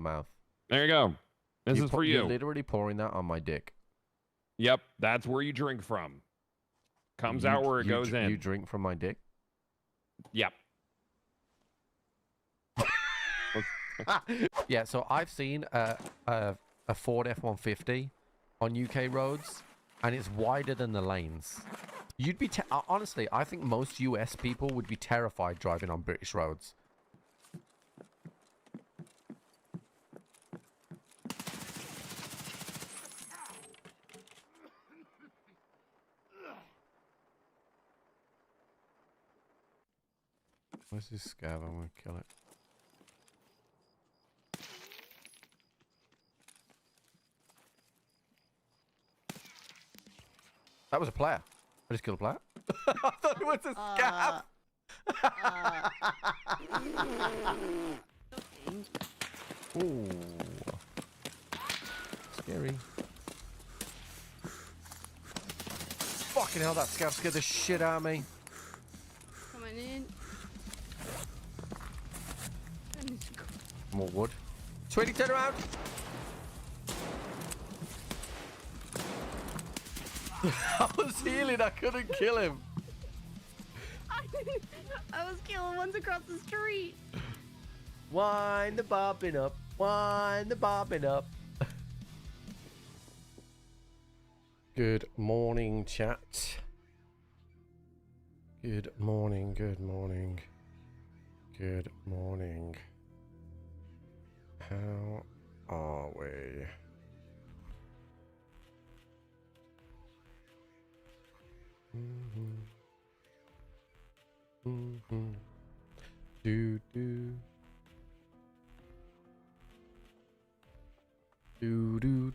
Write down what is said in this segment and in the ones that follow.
mouth. There you go. This is for you. You're literally pouring that on my dick. Yep, that's where you drink from. Comes out where it goes in. You drink from my dick? Yep. Yeah, so I've seen a Ford F-150 on UK roads, and it's wider than the lanes. You'd be honestly, I think most US people would be terrified driving on British roads. Where's this scav? I'm gonna kill it. That was a player. I just killed a player. I thought it was a scav. Ooh. Scary. Fucking hell, that scav scared the shit out of me. Coming in. More wood. Sweetie, turn around. I was healing, I couldn't kill him. I was killing ones across the street. Wind the bobbing up. Wind the bobbing up. Good morning, chat. Good morning, good morning. Good morning. How are we? Do do do do do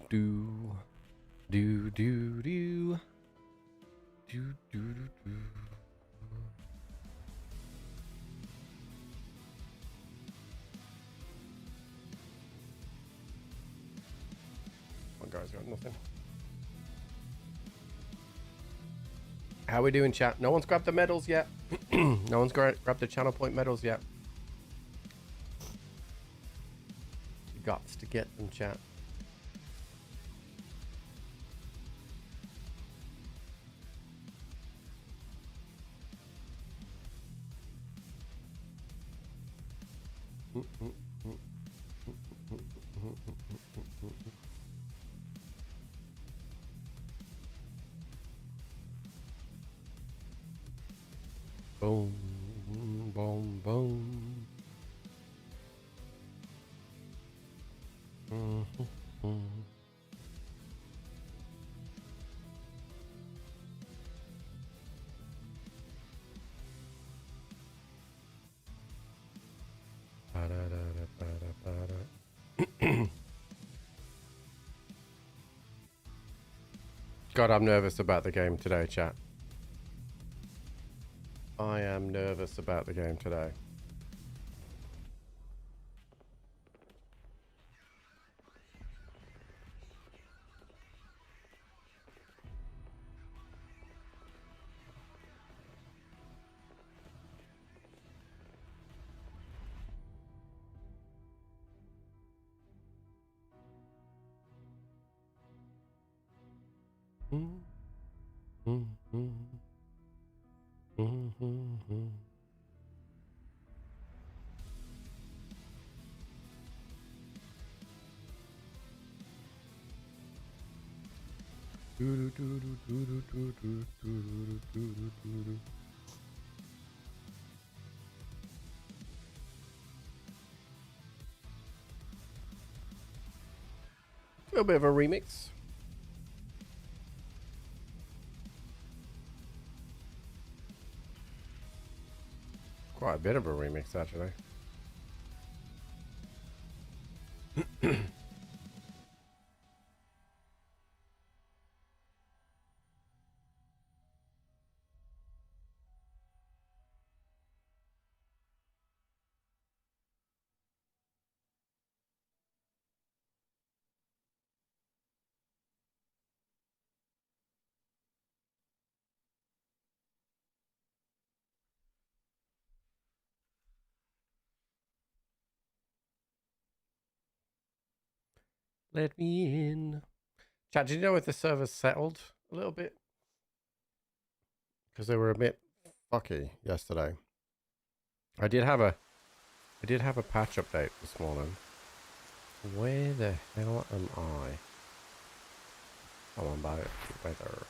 do do do do do do. My guy's got nothing. How we doing, chat? No one's grabbed the medals yet. No one's grabbed the channel point medals yet. You got to get them, chat. Boom, boom, boom. God, I'm nervous about the game today, chat. I am nervous about the game today. A little bit of a remix. Quite a bit of a remix, actually. Let me in. Chat, did you know if the servers settled a little bit? Because they were a bit fucky yesterday. I did have a patch update this morning. Where the hell am I? Come on, about it. Better.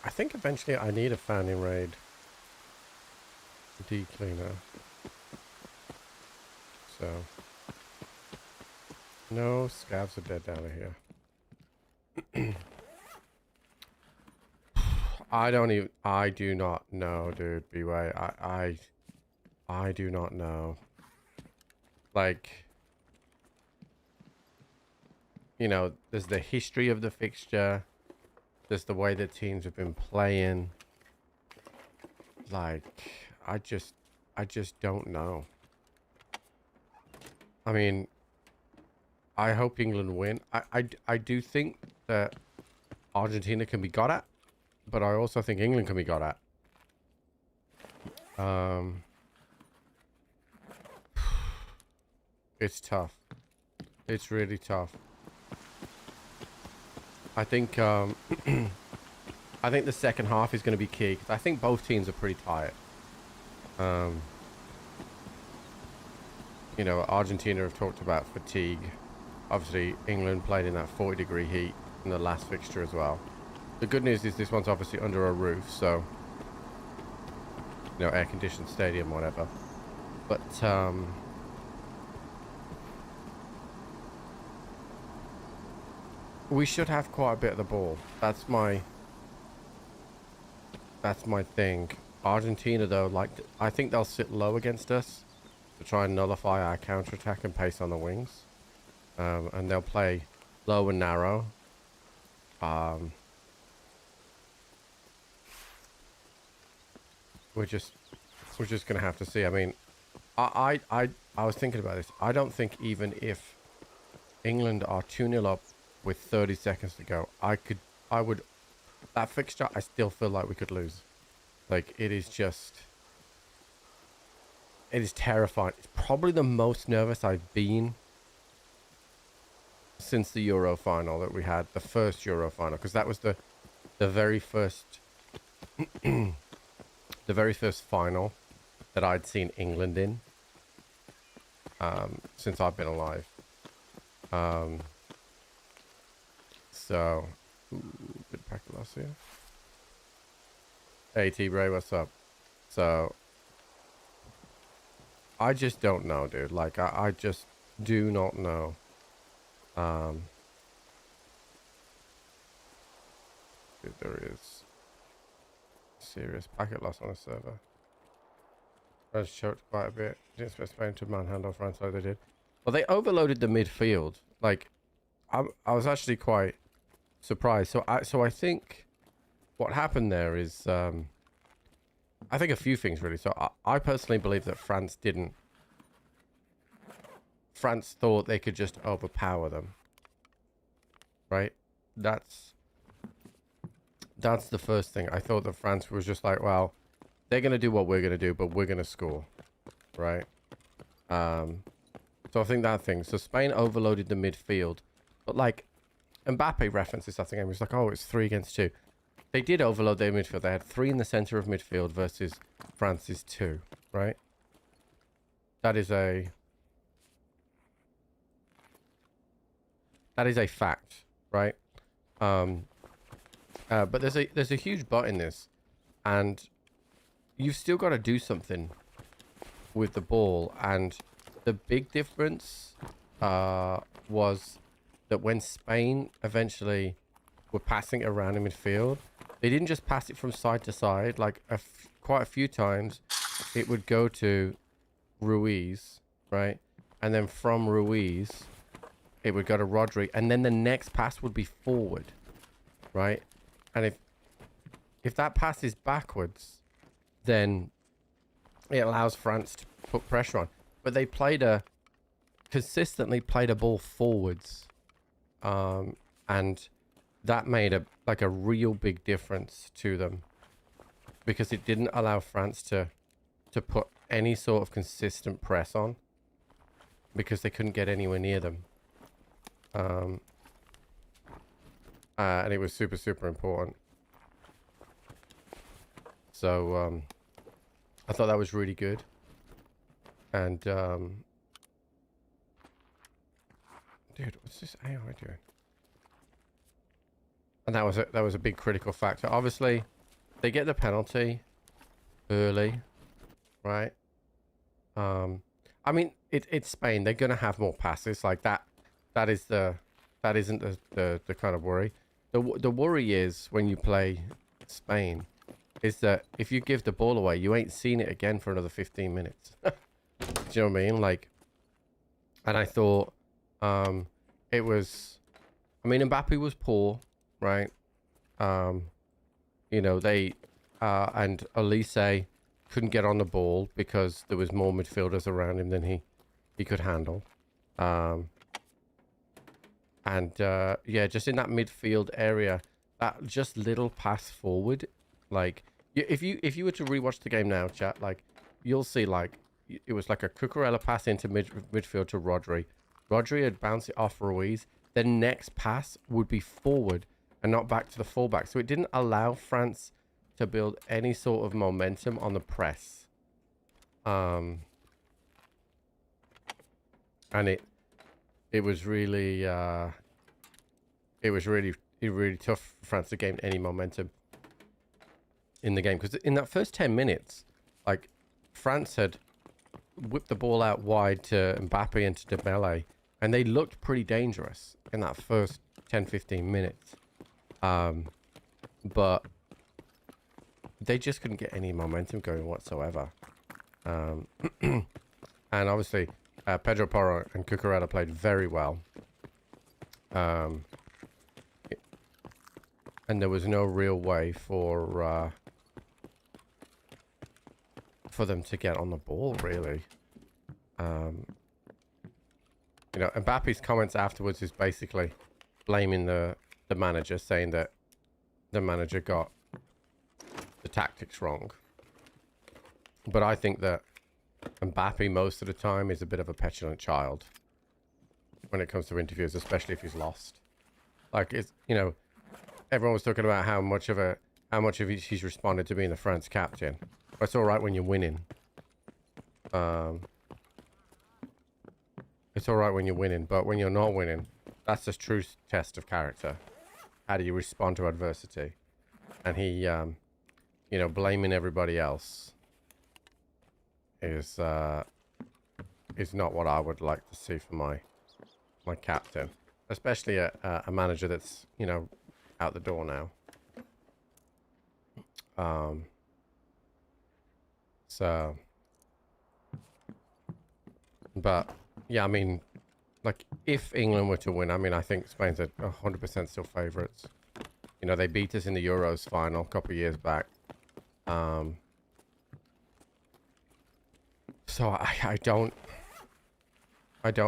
I think eventually I need a founding raid cleaner. So no scavs are dead down here. I do not know, dude. B-Way. I do not know. Like, you know, there's the history of the fixture. There's the way that teams have been playing. Like, I just don't know. I mean, I hope England win. I do think that Argentina can be got at, but I also think England can be got at. It's tough. It's really tough. I think I think the second half is going to be key, because I think both teams are pretty tired. You know, Argentina have talked about fatigue. Obviously, England played in that 40-degree heat in the last fixture as well. The good news is this one's obviously under a roof, so, you know, air-conditioned stadium, whatever. But, we should have quite a bit of the ball. That's my thing. Argentina, though, like, I think they'll sit low against us to try and nullify our counter-attack and pace on the wings. And they'll play low and narrow. We're just gonna have to see. I mean, I was thinking about this. I don't think even if England are 2-0 up with 30 seconds to go, that fixture, I still feel like we could lose. Like, it is terrifying. It's probably the most nervous I've been since the Euro final that we had, the first Euro final, because that was the very first the very first final that I'd seen England in since I've been alive. So, good packet loss here. Hey T-Bray, what's up? So, I just don't know, dude. Like, I just do not know. Dude, there is serious packet loss on a server. I was choked quite a bit. Didn't expect Spain to manhandle France like they did. Well, they overloaded the midfield. Like, I was actually quite surprised. So I think what happened there is, I think a few things really. So I personally believe that France didn't. France thought they could just overpower them. Right? That's the first thing. I thought that France was just like, well, they're going to do what we're going to do, but we're going to score. Right? So I think that thing. So Spain overloaded the midfield. But like, Mbappe references that thing and was like, oh, it's 3 against 2. They did overload their midfield. They had 3 in the center of midfield versus France's 2. Right? That is a fact. Right? But there's a huge but in this, and you've still got to do something with the ball. And the big difference was that when Spain eventually were passing it around in midfield, they didn't just pass it from side to side. Like quite a few times, it would go to Ruiz, right, and then from Ruiz, it would go to Rodri, and then the next pass would be forward, right? And if that passes backwards, then it allows France to put pressure on. But they consistently played a ball forwards, and that made a real big difference to them, because it didn't allow France to put any sort of consistent press on, because they couldn't get anywhere near them. And it was super, super important. So I thought that was really good. And dude, what's this AI doing? And that was a big critical factor. Obviously, they get the penalty early, right? I mean, it's Spain. They're gonna have more passes like that. That isn't the kind of worry. The worry is when you play Spain, is that if you give the ball away, you ain't seen it again for another 15 minutes. Do you know what I mean? Like, and I thought, it was, I mean, Mbappe was poor, right? You know, they, and Elise couldn't get on the ball because there was more midfielders around him than he could handle. Yeah, just in that midfield area, that just little pass forward, like, if you were to rewatch the game now, chat, like, you'll see, like, it was like a Cucurella pass into midfield to Rodri. Rodri had bounced it off Ruiz. The next pass would be forward and not back to the fullback. So it didn't allow France to build any sort of momentum on the press. And it was really really tough for France to gain any momentum in the game, because in that first 10 minutes, like, France had whipped the ball out wide to Mbappe and to Dembele, and they looked pretty dangerous in that first 10-15 minutes. But they just couldn't get any momentum going whatsoever. And obviously, Pedro Porro and Cucurella played very well. And there was no real way for them to get on the ball, really. You know, Mbappe's comments afterwards is basically blaming the manager, saying that the manager got the tactics wrong. But I think that Mbappe most of the time is a bit of a petulant child when it comes to interviews, especially if he's lost. Like, it's, you know, everyone was talking about how much of he's responded to being the France captain. But it's all right when you're winning. It's all right when you're winning, but when you're not winning, that's the true test of character. How do you respond to adversity? And he, you know, blaming everybody else is not what I would like to see for my captain, especially a manager that's, you know, out the door now. So, but yeah, I mean, like, if England were to win, I mean, I think Spain's 100% still favourites. You know, they beat us in the Euros final a couple of years back. So I don't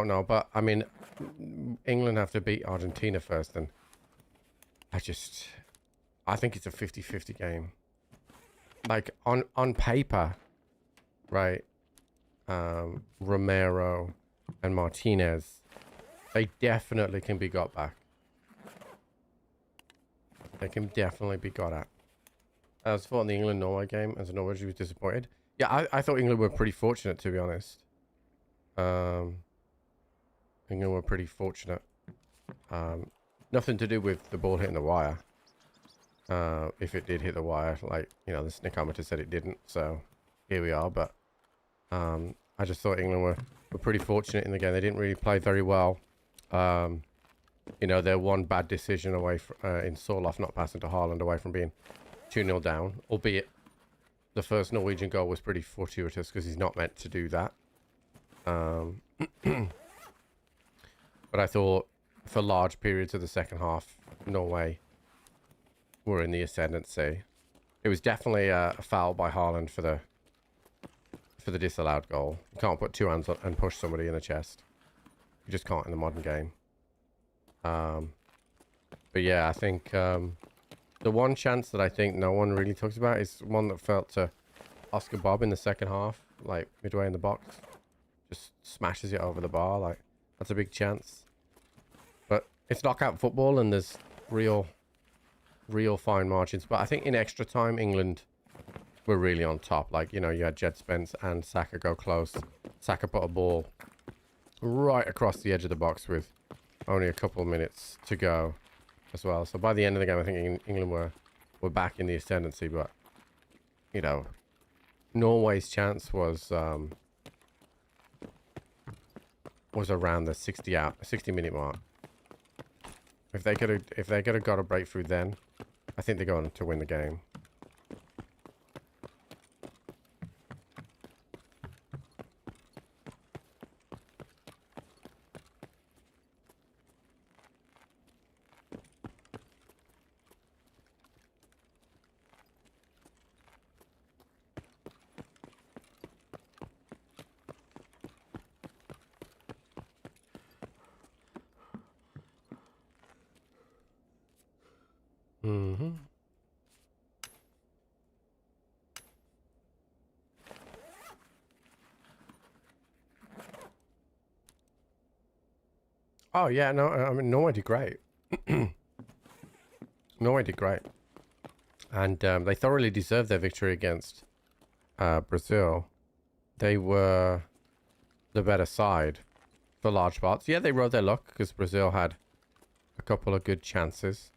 know, but I mean, England have to beat Argentina first, and I think it's a 50-50 game. Like, on paper, right? Romero and Martinez, they definitely can be got back. They can definitely be got at. As for the England-Norway game, as Norway was disappointed. Yeah, I thought England were pretty fortunate, to be honest. England were pretty fortunate. Nothing to do with the ball hitting the wire. If it did hit the wire, like, you know, the snickometer said it didn't, so here we are. But I just thought England were pretty fortunate in the game. They didn't really play very well. You know, they're one bad decision away in Sorloth not passing to Haaland away from being 2-0 down, albeit the first Norwegian goal was pretty fortuitous because he's not meant to do that. But I thought for large periods of the second half, Norway were in the ascendancy. It was definitely a foul by Haaland for the disallowed goal. You can't put two hands on and push somebody in the chest. You just can't in the modern game. But yeah, I think the one chance that I think no one really talks about is one that fell to Oscar Bob in the second half, like midway in the box. Just smashes it over the bar. Like, that's a big chance. But it's knockout football and there's real fine margins. But I think in extra time, England were really on top. Like, you know, you had Jed Spence and Saka go close. Saka put a ball right across the edge of the box with only a couple of minutes to go as well. So by the end of the game, I think England were back in the ascendancy. But, you know, Norway's chance was around the 60-minute mark. If they could have got a breakthrough then, I think they're going to win the game. Mm-hmm. Oh yeah, no, I mean Norway did great. Norway did great, and they thoroughly deserved their victory against Brazil. They were the better side for large parts. Yeah, they rode their luck because Brazil had a couple of good chances.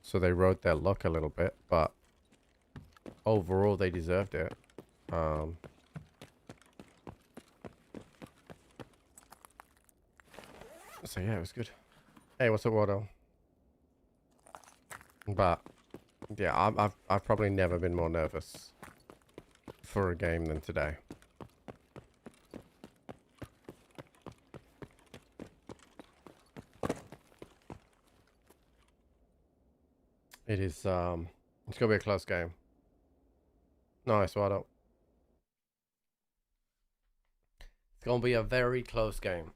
So they rode their luck a little bit, but overall they deserved it. So yeah, it was good. Hey, what's up, Wardo? But yeah, I've probably never been more nervous for a game than today. It is it's gonna be a close game. Nice, Wardo. It's gonna be a very close game.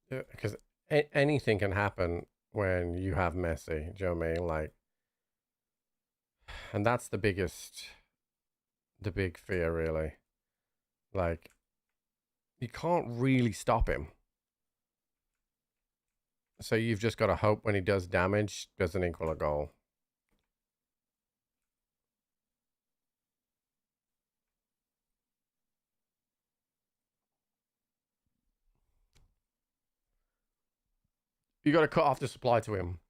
Because anything can happen when you have Messi. Do you know what I mean? Like, and that's the big fear, really. Like, you can't really stop him. So you've just got to hope when he does damage, doesn't equal a goal. You got to cut off the supply to him.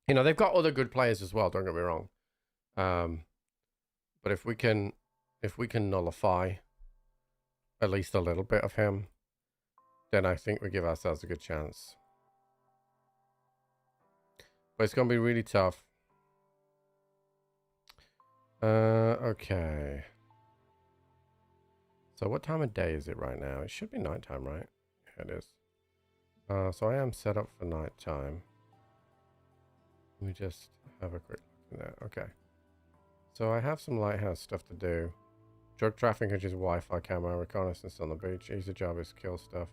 You know, they've got other good players as well, don't get me wrong. But if we can nullify at least a little bit of him, then I think we give ourselves a good chance. But it's going to be really tough. Okay. So what time of day is it right now? It should be nighttime, right? Yeah, it is. So I am set up for nighttime. Let me just have a quick look at that. Okay. So I have some lighthouse stuff to do. Drug trafficking, which is Wi-Fi camera, reconnaissance on the beach. Easy job is kill stuff.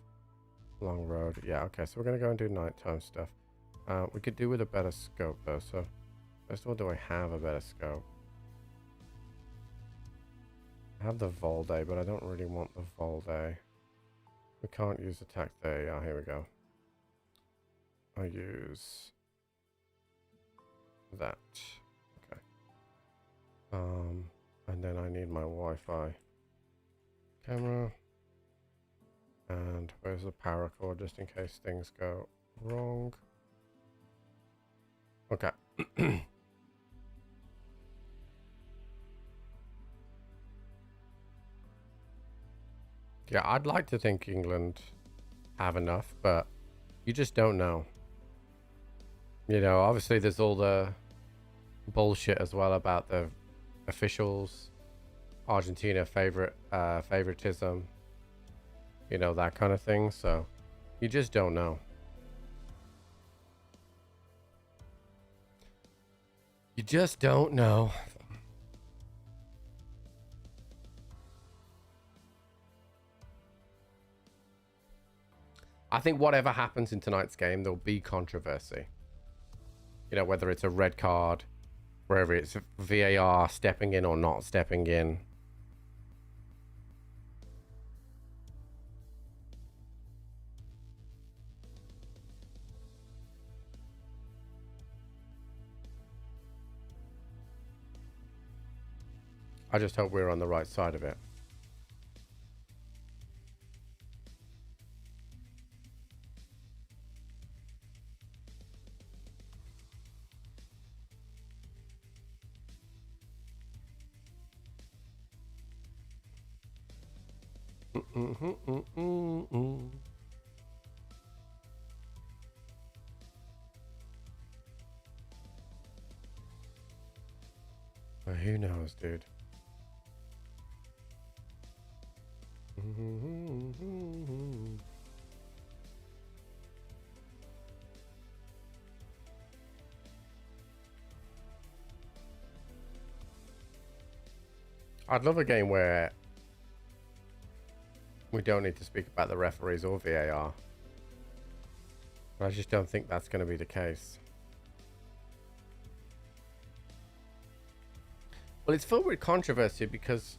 Long road. Yeah, okay. So we're going to go and do nighttime stuff. We could do with a better scope, though. So first of all, do I have a better scope? I have the Volday, but I don't really want the Volday. We can't use attack there. Yeah, here we go. I use that. Okay. And then I need my Wi-Fi camera. And where's the paracord, just in case things go wrong? Okay. Yeah, I'd like to think England have enough, but you just don't know. You know, obviously there's all the bullshit as well about the officials, Argentina favoritism, you know, that kind of thing. So you just don't know. You just don't know. I think whatever happens in tonight's game, there'll be controversy. You know, whether it's a red card, wherever it's VAR stepping in or not stepping in. I just hope we're on the right side of it. Well, who knows, dude? I'd love a game where we don't need to speak about the referees or VAR. But I just don't think that's going to be the case. Well, it's filled with controversy because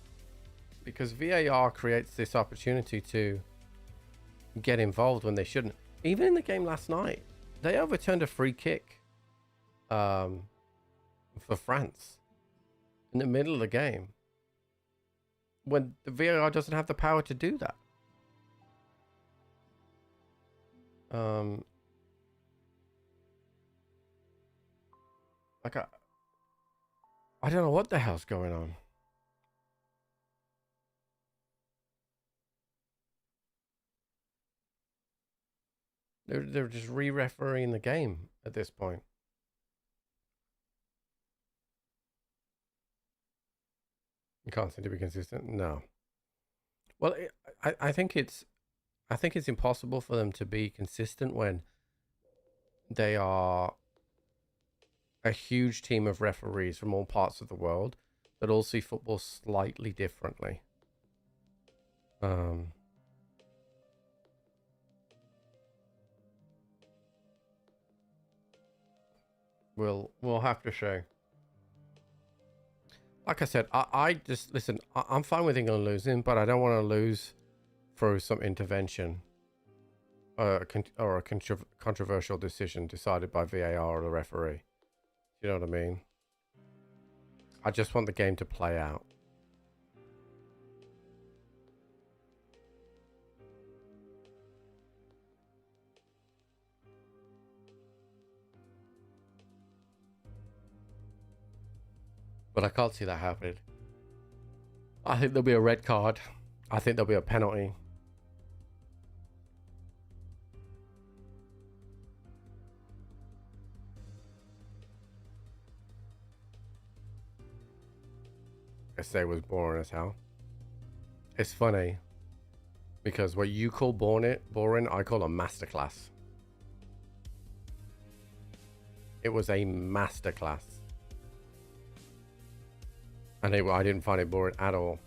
VAR creates this opportunity to get involved when they shouldn't. Even in the game last night, they overturned a free kick for France in the middle of the game when the VAR doesn't have the power to do that. Like I don't know what the hell's going on. They're just re-refereeing the game at this point. You can't seem to be consistent. No. Well, I think it's impossible for them to be consistent when they are a huge team of referees from all parts of the world that all see football slightly differently. We'll have to show. Like I said, I just listen. I'm fine with England losing, but I don't want to lose through some intervention or a controversial decision decided by VAR or the referee. You know what I mean? I just want the game to play out. But I can't see that happening. I think there'll be a red card. I think there'll be a penalty. SA was boring as hell. It's funny because what you call boring, I call a masterclass. It was a masterclass. And I didn't find it boring at all.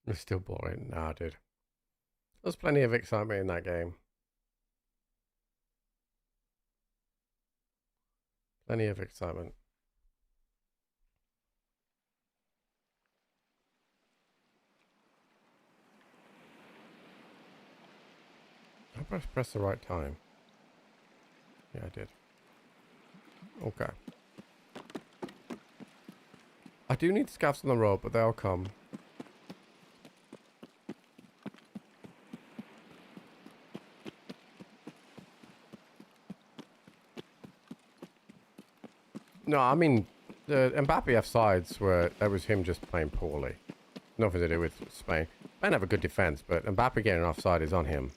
It's still boring. Nah, dude. There's plenty of excitement in that game. Plenty of excitement. I hope I pressed the right time. Yeah, I did. Okay. I do need scavs on the road, but they'll come. No, I mean, the Mbappe offsides were, that was him just playing poorly. Nothing to do with Spain. Spain have a good defense, but Mbappe getting offside is on him.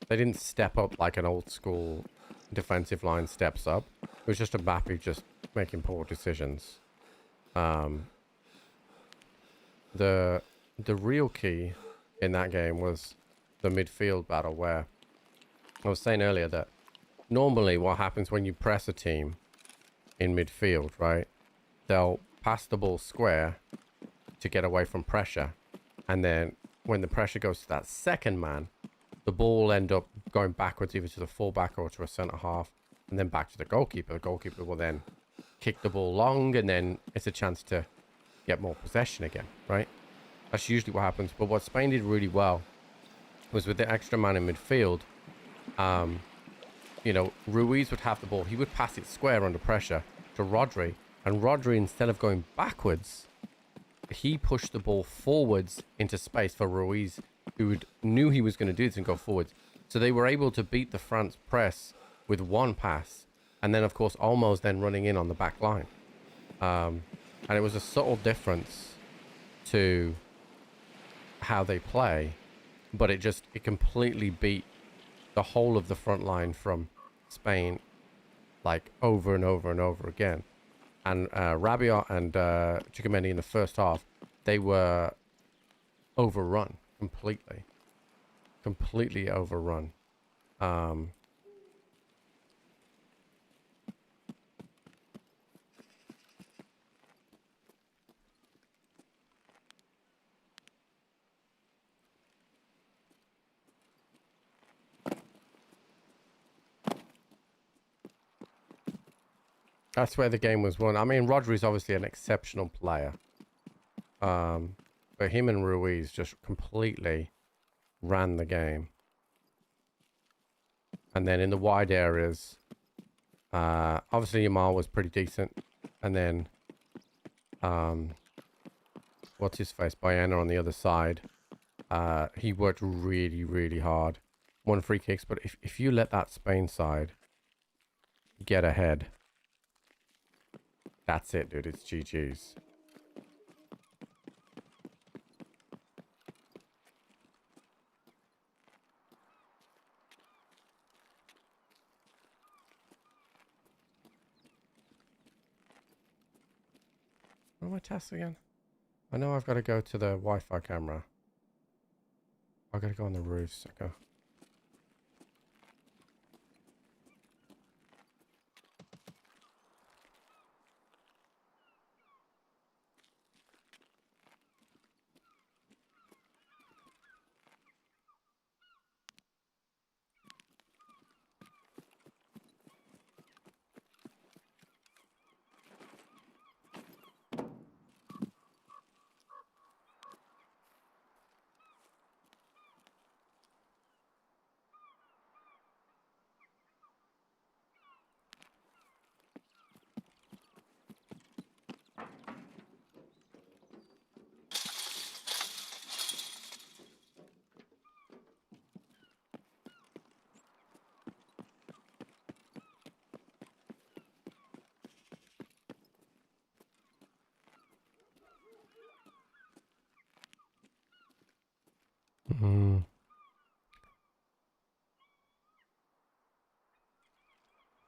They didn't step up like an old school defensive line steps up. It was just Mbappe just making poor decisions. The real key in that game was the midfield battle, where I was saying earlier that normally what happens when you press a team in midfield, right? They'll pass the ball square to get away from pressure, and then when the pressure goes to that second man, the ball will end up going backwards either to the fullback or to a centre half, and then back to the goalkeeper. The goalkeeper will then kick the ball long, and then it's a chance to get more possession again, right? That's usually what happens. But what Spain did really well was with the extra man in midfield, you know, Ruiz would have the ball. He would pass it square under pressure to Rodri. And Rodri, instead of going backwards, he pushed the ball forwards into space for Ruiz, who knew he was going to do this and go forwards. So they were able to beat the France press with one pass. And then, of course, Olmo's then running in on the back line. And it was a subtle difference to how they play. But it completely beat the whole of the front line from Spain, like over and over and over again. And Rabiot and Chikamendi in the first half, they were overrun completely overrun. That's where the game was won. I mean, Rodri's obviously an exceptional player. But him and Ruiz just completely ran the game. And then in the wide areas, obviously Yamal was pretty decent. And then, what's his face? Bayana on the other side. He worked really, really hard. Won free kicks, but if you let that Spain side get ahead, that's it, dude. It's GG's. What are my tasks again? I know I've got to go to the Wi-Fi camera. I've got to go on the roofs. Okay.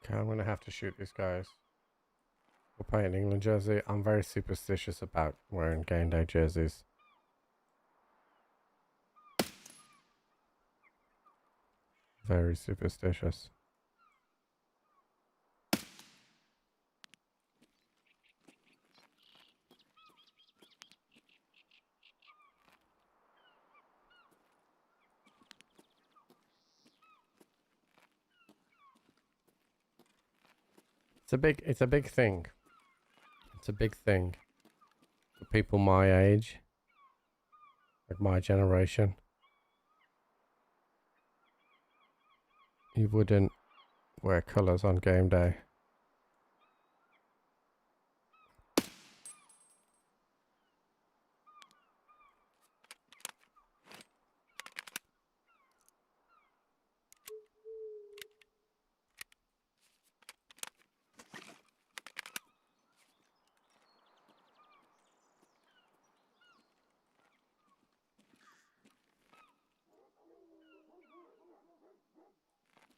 Okay, I'm gonna have to shoot these guys. We'll play an England jersey. I'm very superstitious about wearing game day jerseys. Very superstitious. It's a big thing. It's a big thing for people my age, like my generation. You wouldn't wear colours on game day.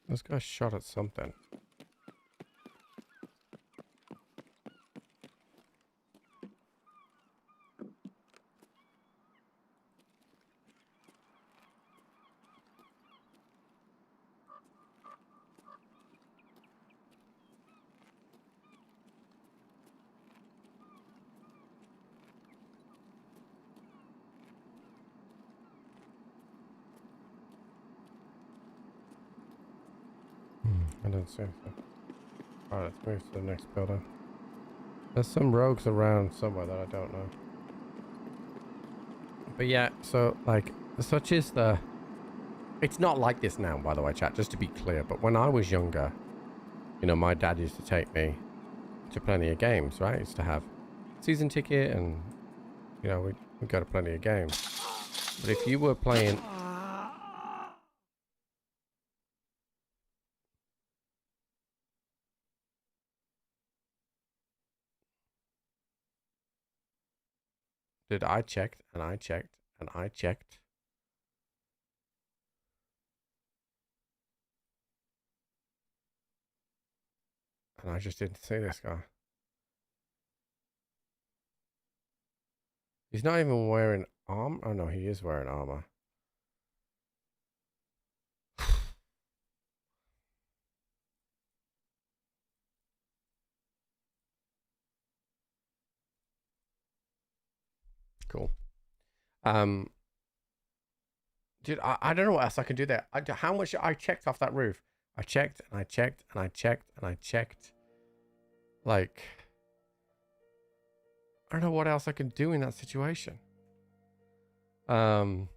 This guy shot at something. I don't see anything. Alright, let's move to the next building. There's some rogues around somewhere that I don't know. But yeah, so like, such is the... It's not like this now, by the way, chat, just to be clear. But when I was younger, you know, my dad used to take me to plenty of games, right? He used to have season ticket and, you know, we'd go to plenty of games. But if you were playing... Dude, I checked and I checked and I checked. And I just didn't see this guy. He's not even wearing armor. Oh no, he is wearing armor. Cool. Dude, I don't know what else I can do there. How much I checked off that roof? I checked and I checked and I checked and I checked. Like, I don't know what else I can do in that situation. So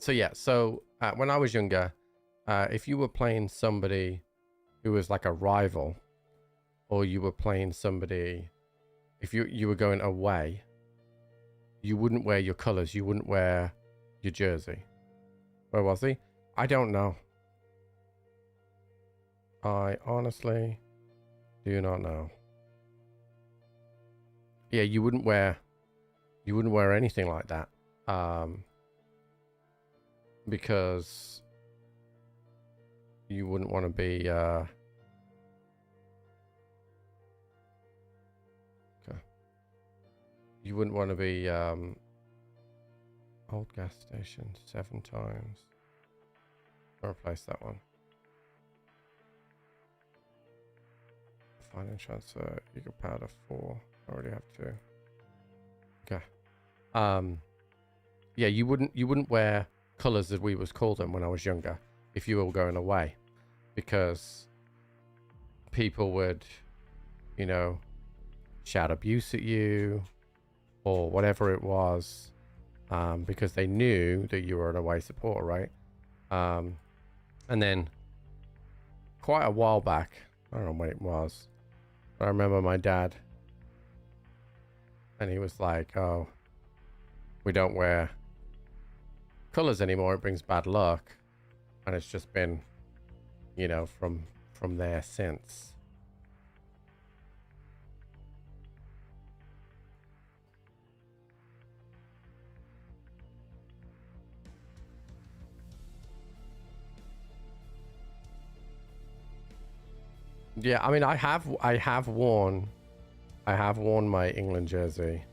yeah, so when I was younger, if you were playing somebody who was like a rival, or you were playing somebody, if you were going away, you wouldn't wear your colors. You wouldn't wear your jersey. Where was he? I don't know. I honestly do not know. Yeah, you wouldn't wear anything like that. Because you wouldn't want to be okay. You wouldn't want to be old gas station 7 times. I'll replace that one. Find and transfer eagle powder 4. I already have 2. Okay. Yeah, you wouldn't wear colors as we was called them when I was younger if you were going away, because people would, you know, shout abuse at you or whatever it was, because they knew that you were an away supporter, right? And then quite a while back, I don't know when it was, but I remember my dad, and he was like, oh, we don't wear colors anymore, it brings bad luck. And it's just been, you know, from there since. Yeah, I mean, I have worn my England jersey.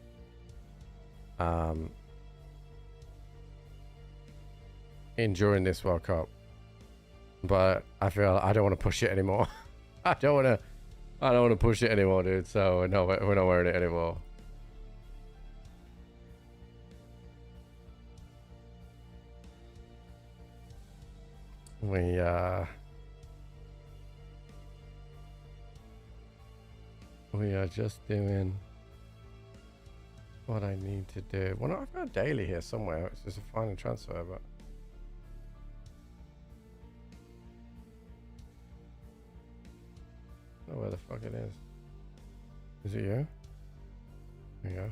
During this World Cup, but I feel I don't want to push it anymore. I don't want to push it anymore, dude. So no, we're not wearing it anymore. We are just doing what I need to do. Well, no, I've got a daily here somewhere. It's just a final transfer, but. I don't know where the fuck it is. Is it you? There you go.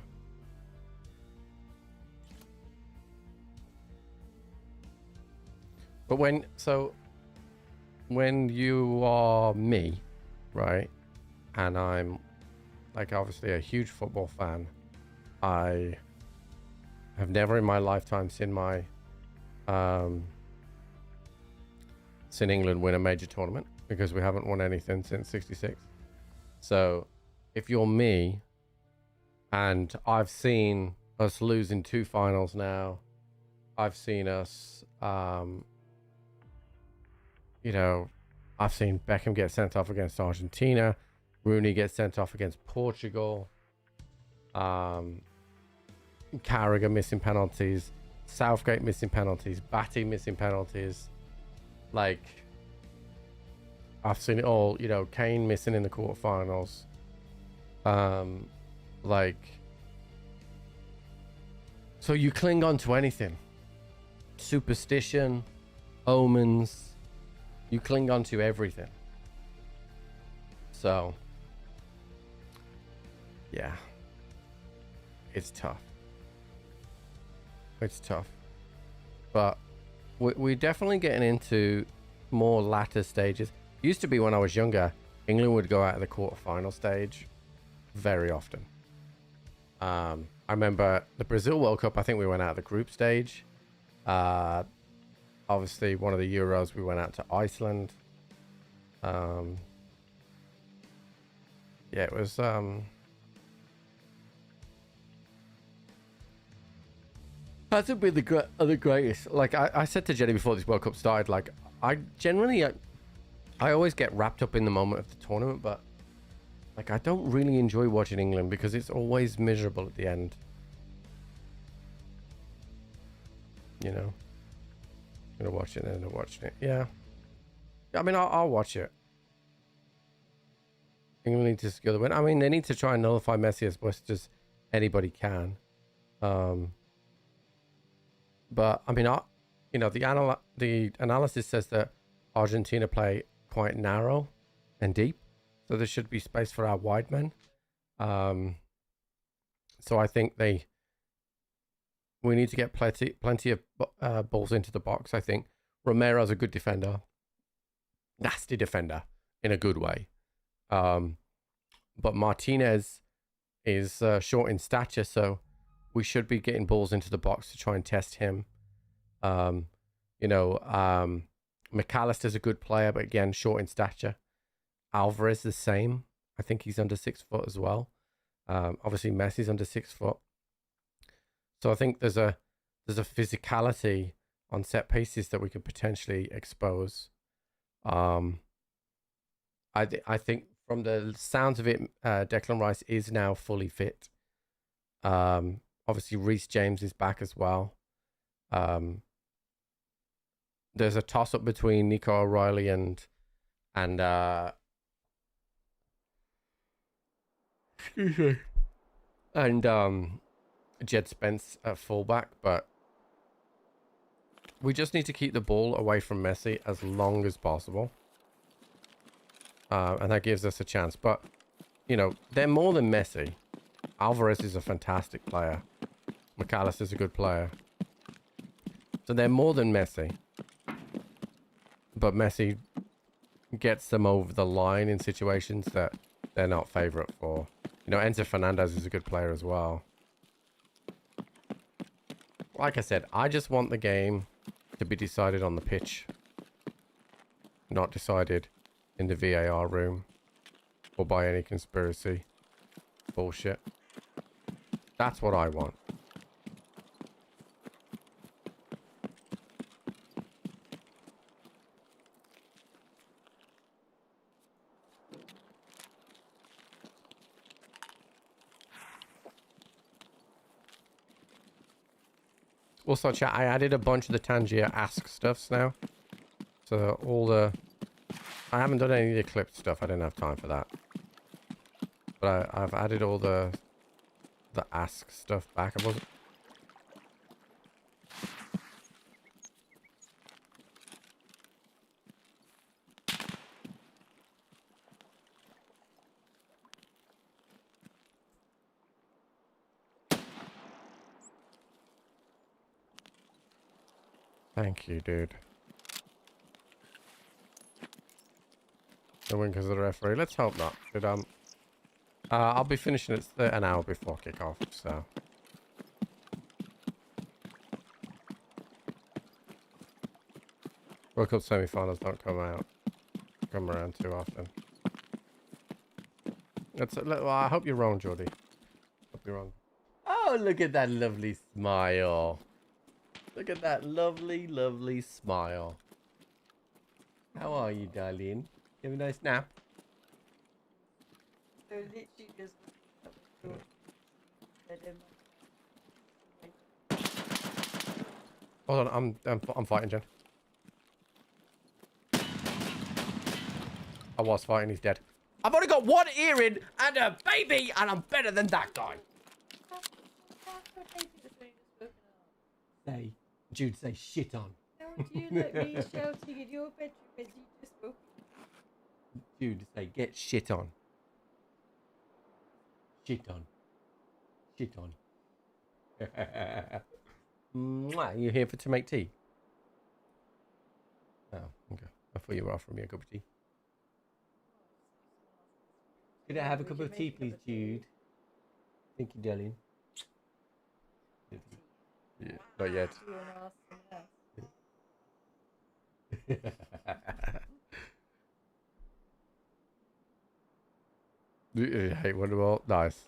But when you are me, right, and I'm like obviously a huge football fan, I have never in my lifetime seen my seen England win a major tournament because we haven't won anything since '66. So if you're me, and I've seen us losing 2 finals now, I've seen us, you know, I've seen Beckham get sent off against Argentina, Rooney get sent off against Portugal, Carragher missing penalties, Southgate missing penalties, Batty missing penalties. Like, I've seen it all, you know, Kane missing in the quarterfinals. Like, so you cling on to anything. Superstition, omens, you cling on to everything. So, yeah, it's tough. It's tough. But we're definitely getting into more latter stages. Used to be when I was younger, England would go out of the quarterfinal stage very often. I remember the Brazil World Cup, I think we went out of the group stage. Obviously, one of the Euros, we went out to Iceland. Yeah, it was... hasn't been the greatest. Like I said to Jenny before this World Cup started, like I always get wrapped up in the moment of the tournament, but like I don't really enjoy watching England because it's always miserable at the end. You know, I'm gonna watch it and end up watching it. Yeah, I mean I'll watch it. England need to secure the win. I mean they need to try and nullify Messi as much as anybody can. But I mean, you know, the analysis says that Argentina play quite narrow and deep, so there should be space for our wide men. So I think we need to get plenty of balls into the box. I think Romero's a good defender, nasty defender in a good way. But Martinez is short in stature, so we should be getting balls into the box to try and test him. You know, McAllister's a good player, but again, short in stature. Alvarez the same. I think he's under 6 foot as well. Obviously, Messi's under 6 foot. So I think there's a physicality on set pieces that we could potentially expose. I think from the sounds of it, Declan Rice is now fully fit. Obviously, Reece James is back as well. There's a toss-up between Nico O'Reilly and Jed Spence at fullback, but we just need to keep the ball away from Messi as long as possible, and that gives us a chance. But you know, they're more than Messi. Alvarez is a fantastic player. McAllister's a good player. So they're more than Messi. But Messi gets them over the line in situations that they're not favourite for. You know, Enzo Fernandez is a good player as well. Like I said, I just want the game to be decided on the pitch. Not decided in the VAR room. Or by any conspiracy bullshit. That's what I want. Also, chat, I added a bunch of the Tangier Ask stuffs now. So all the... I haven't done any of the clipped stuff. I didn't have time for that. But I've added all the Ask stuff back. I wasn't... Thank you, dude. The win because of the referee. Let's hope not. But I'll be finishing it an hour before kickoff, so. World Cup semi-finals don't come around too often. Well, I hope you're wrong, Jordy. Hope you're wrong. Oh, look at that lovely smile. Look at that lovely, lovely smile. How are you, darling? You have a nice nap? So literally just Hold on, I'm fighting, Jen. I was fighting, he's dead. I've only got one earring and a baby, and I'm better than that guy. Say, Jude, say shit on. How do you let me shouting in your bedroom as you just woke? Jude, say get shit on. Shit on. Shit on. Mwah, you here to make tea? Oh, okay. I thought you were offering me a cup of tea. Could I have a cup of tea, please, Jude? Thank you, darling. Yeah, not yet. Do you want to ask someone else? Hey, Wonderwall. Nice.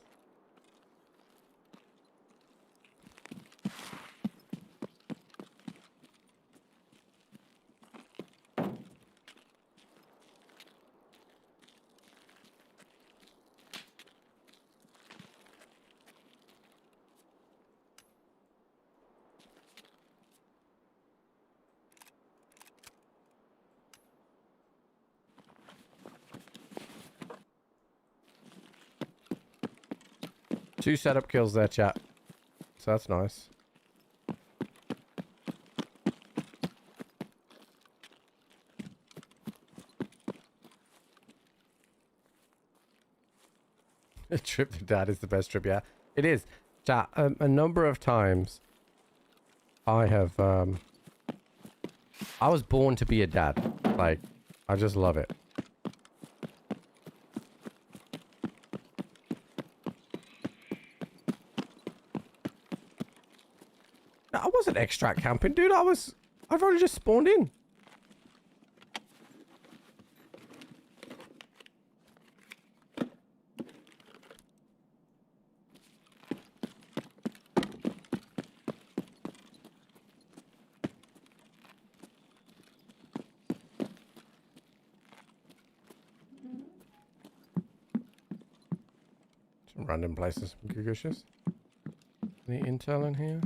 Two setup kills there, chat. So that's nice. A trip to dad is the best trip, yeah. It is. Chat, a number of times I have, I was born to be a dad. Like, I just love it. I wasn't extract camping, dude. I've only just spawned in. Some random places, Gugushes. Any intel in here?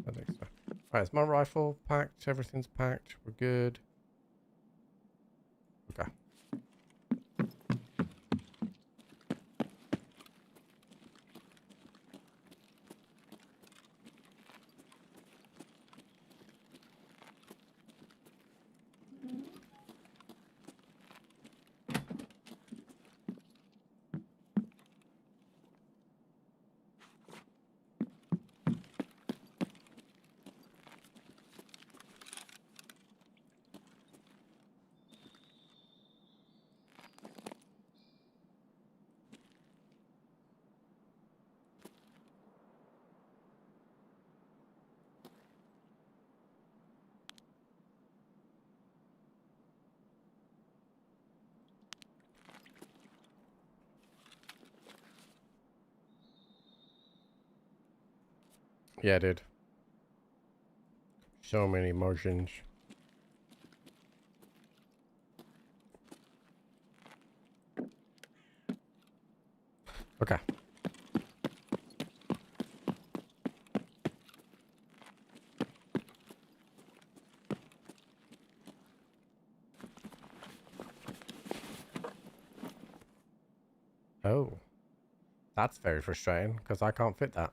I think so. Alright, is my rifle packed? Everything's packed. We're good. Okay. Yeah, dude. So many emotions. Okay. Oh. That's very frustrating, because I can't fit that.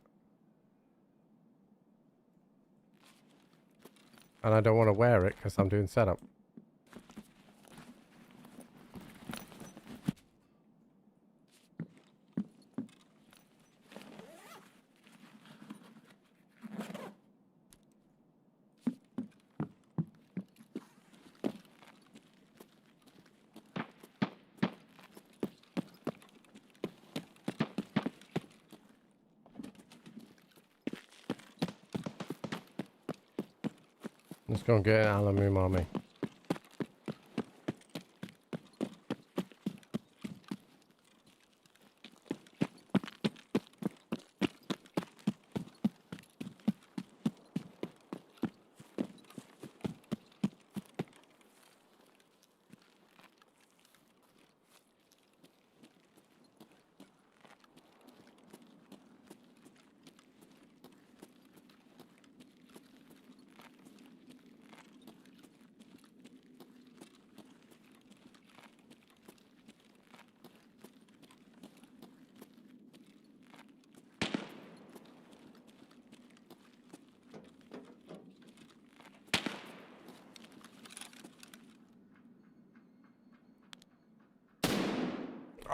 And I don't want to wear it, because I'm doing setup. Let's go and get an aluminium mommy.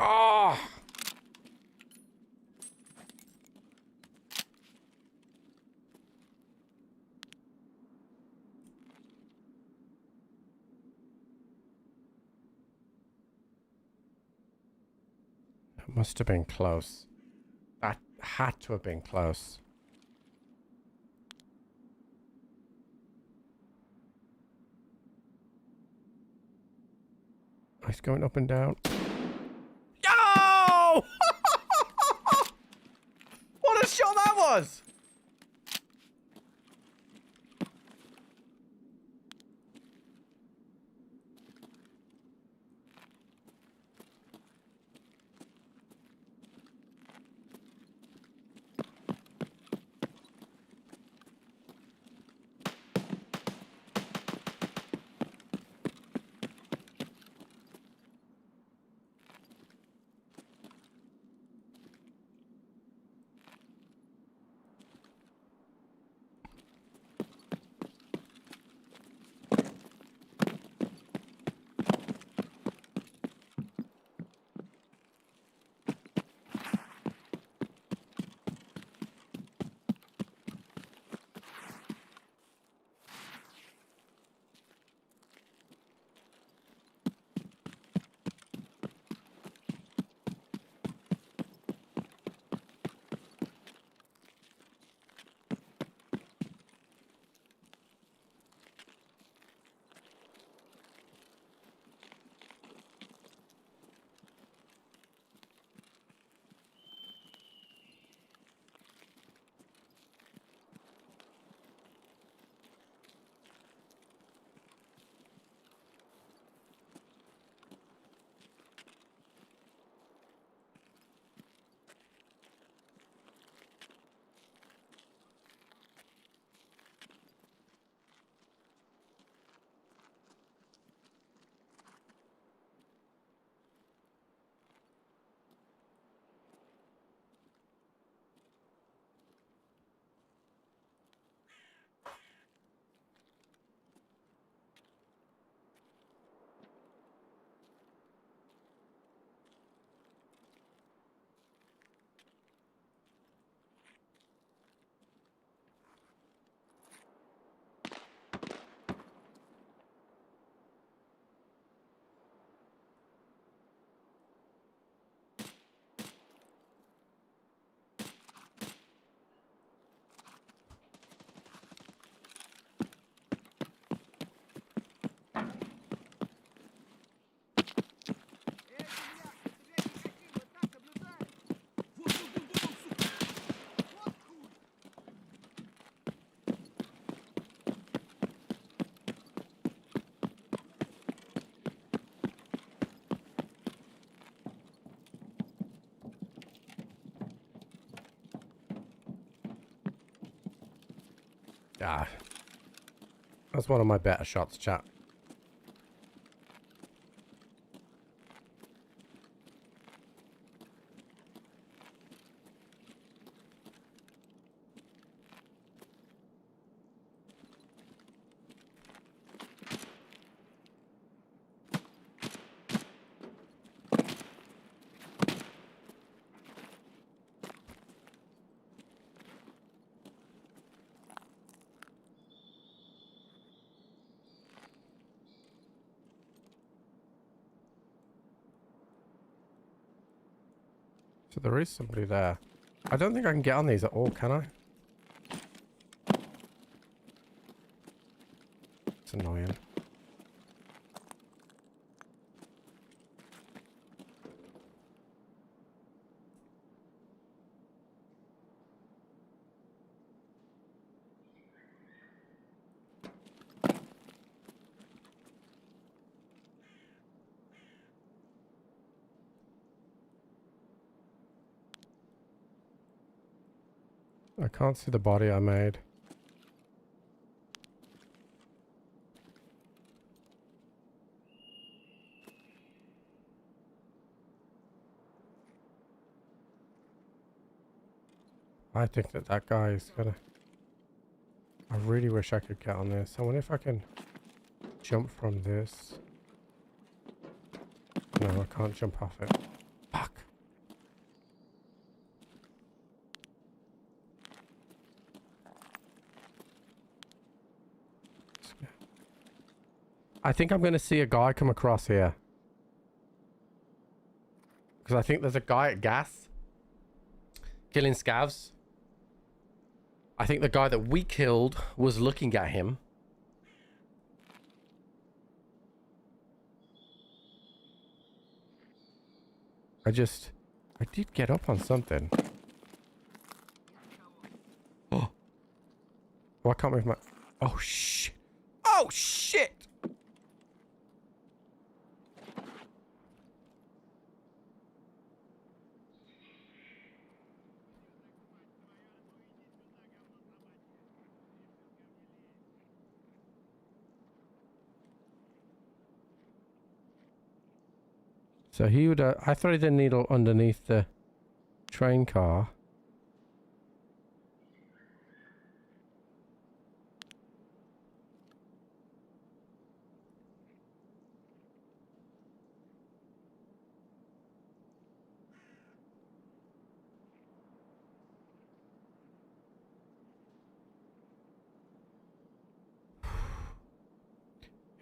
Oh! That must have been close. That had to have been close. He's going up and down. Yo! What a shot that was! Ah, that's one of my better shots, chat. So there is somebody there. I don't think I can get on these at all, can I? That's annoying. I can't see the body I made. I think that guy is gonna... I really wish I could get on this. I wonder if I can jump from this. No, I can't jump off it. Fuck. I think I'm going to see a guy come across here. Because I think there's a guy at gas killing scavs. I think the guy that we killed was looking at him. I did get up on something. Oh. Why can't I move my... Oh, shit. Oh, shit! So he would... I threaded the needle underneath the train car.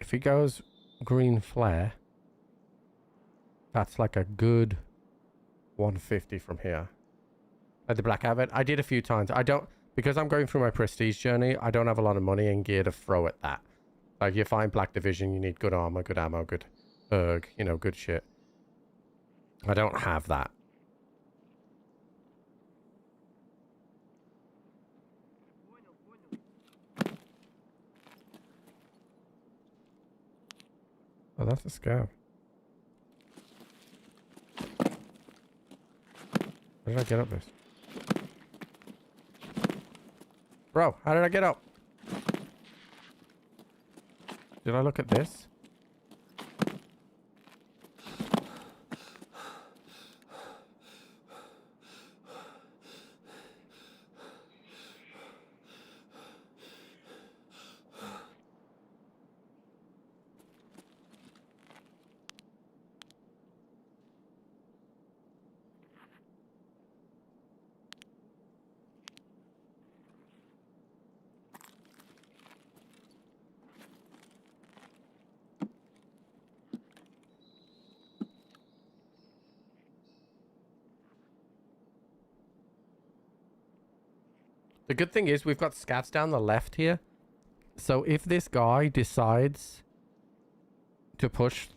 If he goes green flare, that's like a good 150 from here. Like the Black Abbot, I did a few times. I don't, because I'm going through my prestige journey, I don't have a lot of money and gear to throw at that. Like you find Black Division, you need good armor, good ammo, good erg, you know, good shit. I don't have that. Oh, that's a scam. How did I get up this? Bro, how did I get up? Did I look at this? The good thing is we've got scavs down the left here. So if this guy decides to push...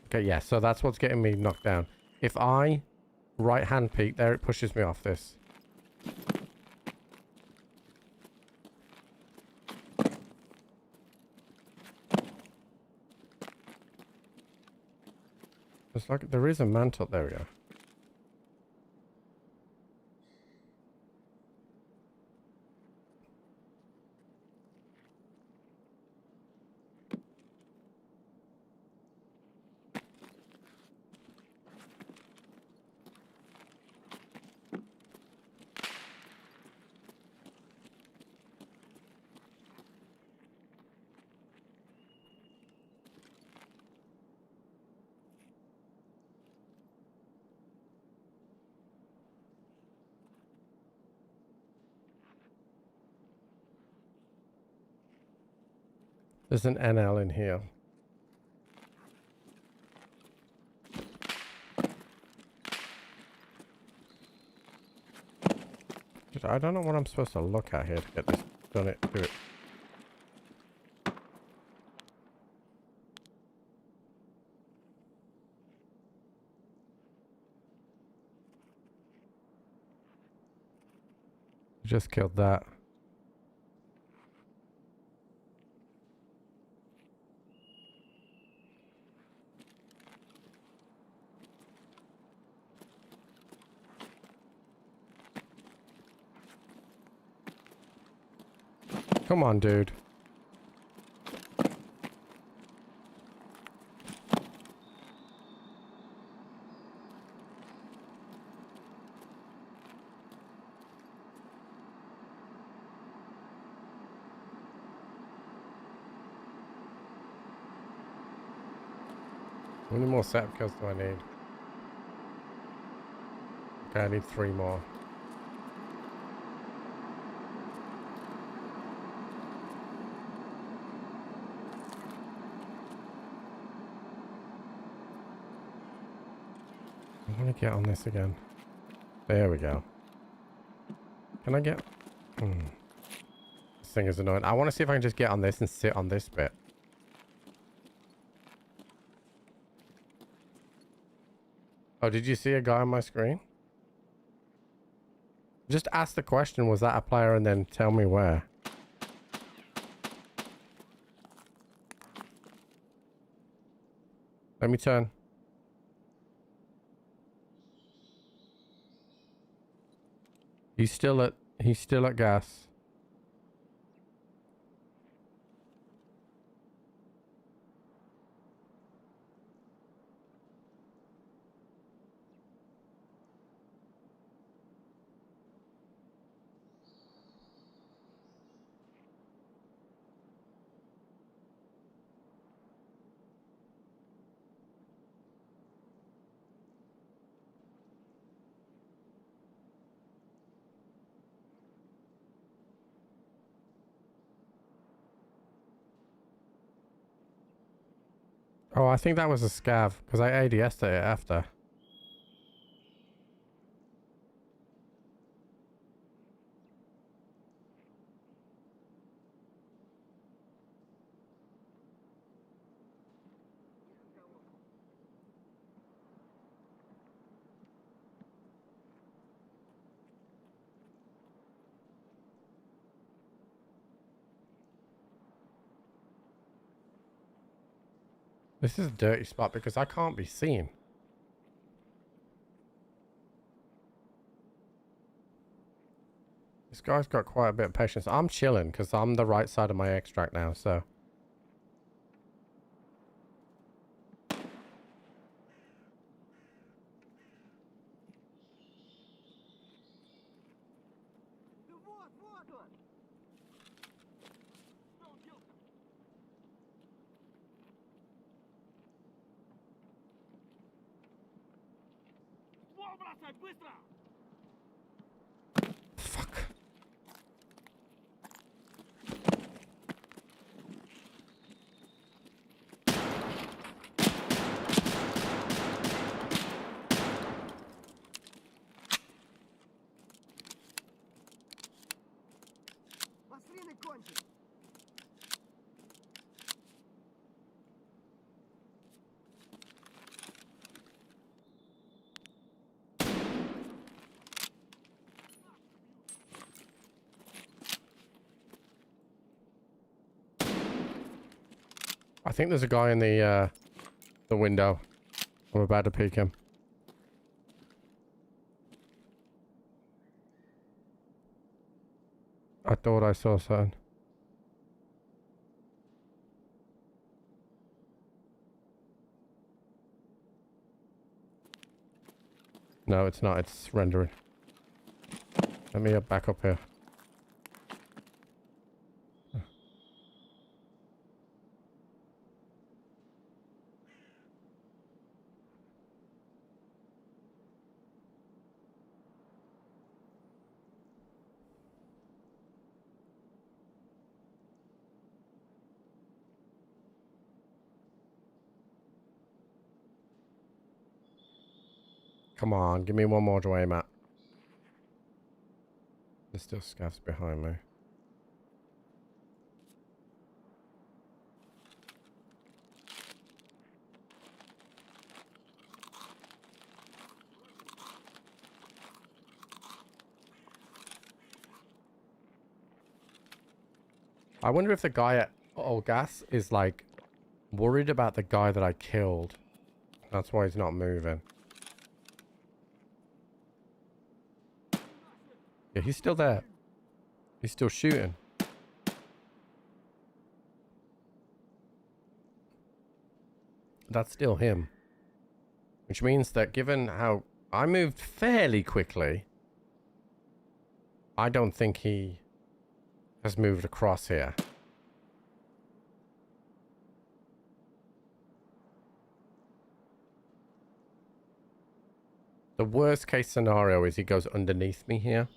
Okay, yeah, so that's what's getting me knocked down. If I right-hand peek there, it pushes me off this. It's like there is a mantle. There we go. There's an NL in here. I don't know what I'm supposed to look at here to get this done. Do it. Just killed that. Come on, dude. How many more setup kills do I need? Okay, I need 3 more. I want to get on this again. There we go. Can I get... This thing is annoying. I want to see if I can just get on this and sit on this bit. Oh, did you see a guy on my screen? Just ask the question, was that a player, and then tell me where. Let me turn. He's still at gas. Oh, I think that was a scav, because I ADS'd it after. This is a dirty spot because I can't be seen. This guy's got quite a bit of patience. I'm chilling because I'm the right side of my extract now, so. Fuck. I think there's a guy in the window. I'm about to peek him. I thought I saw something. No, it's not. It's rendering. Let me back up here. Come on, give me one more to aim at. There's still scavs behind me. I wonder if the guy at Gas is like worried about the guy that I killed. That's why he's not moving. Yeah, he's still there. He's still shooting. That's still him. Which means that given how I moved fairly quickly, I don't think he has moved across here. The worst case scenario is he goes underneath me here.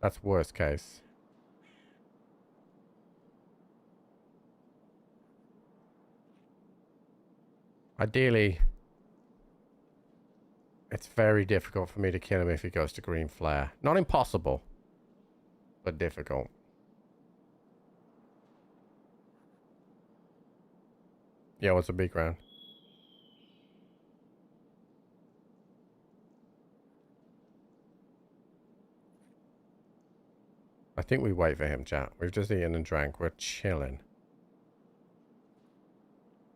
That's worst case. Ideally, it's very difficult for me to kill him if he goes to green flare. Not impossible, but difficult. Yeah, what's a big round? I think we wait for him, chat. We've just eaten and drank. We're chilling.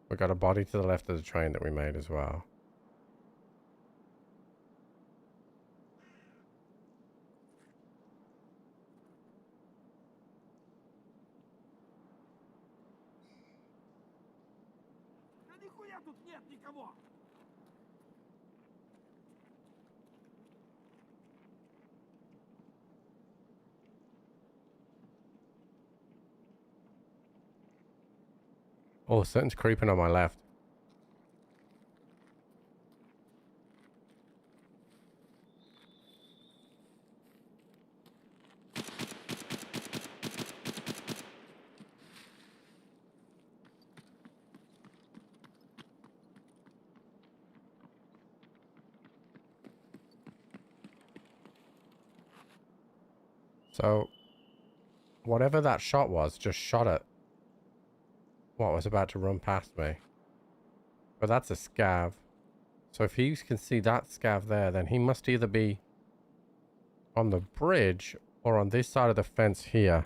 We got a body to the left of the train that we made as well. Oh, something's creeping on my left. So, whatever that shot was, just shot at what was about to run past me. But that's a scav. So if he can see that scav there, then he must either be on the bridge or on this side of the fence here.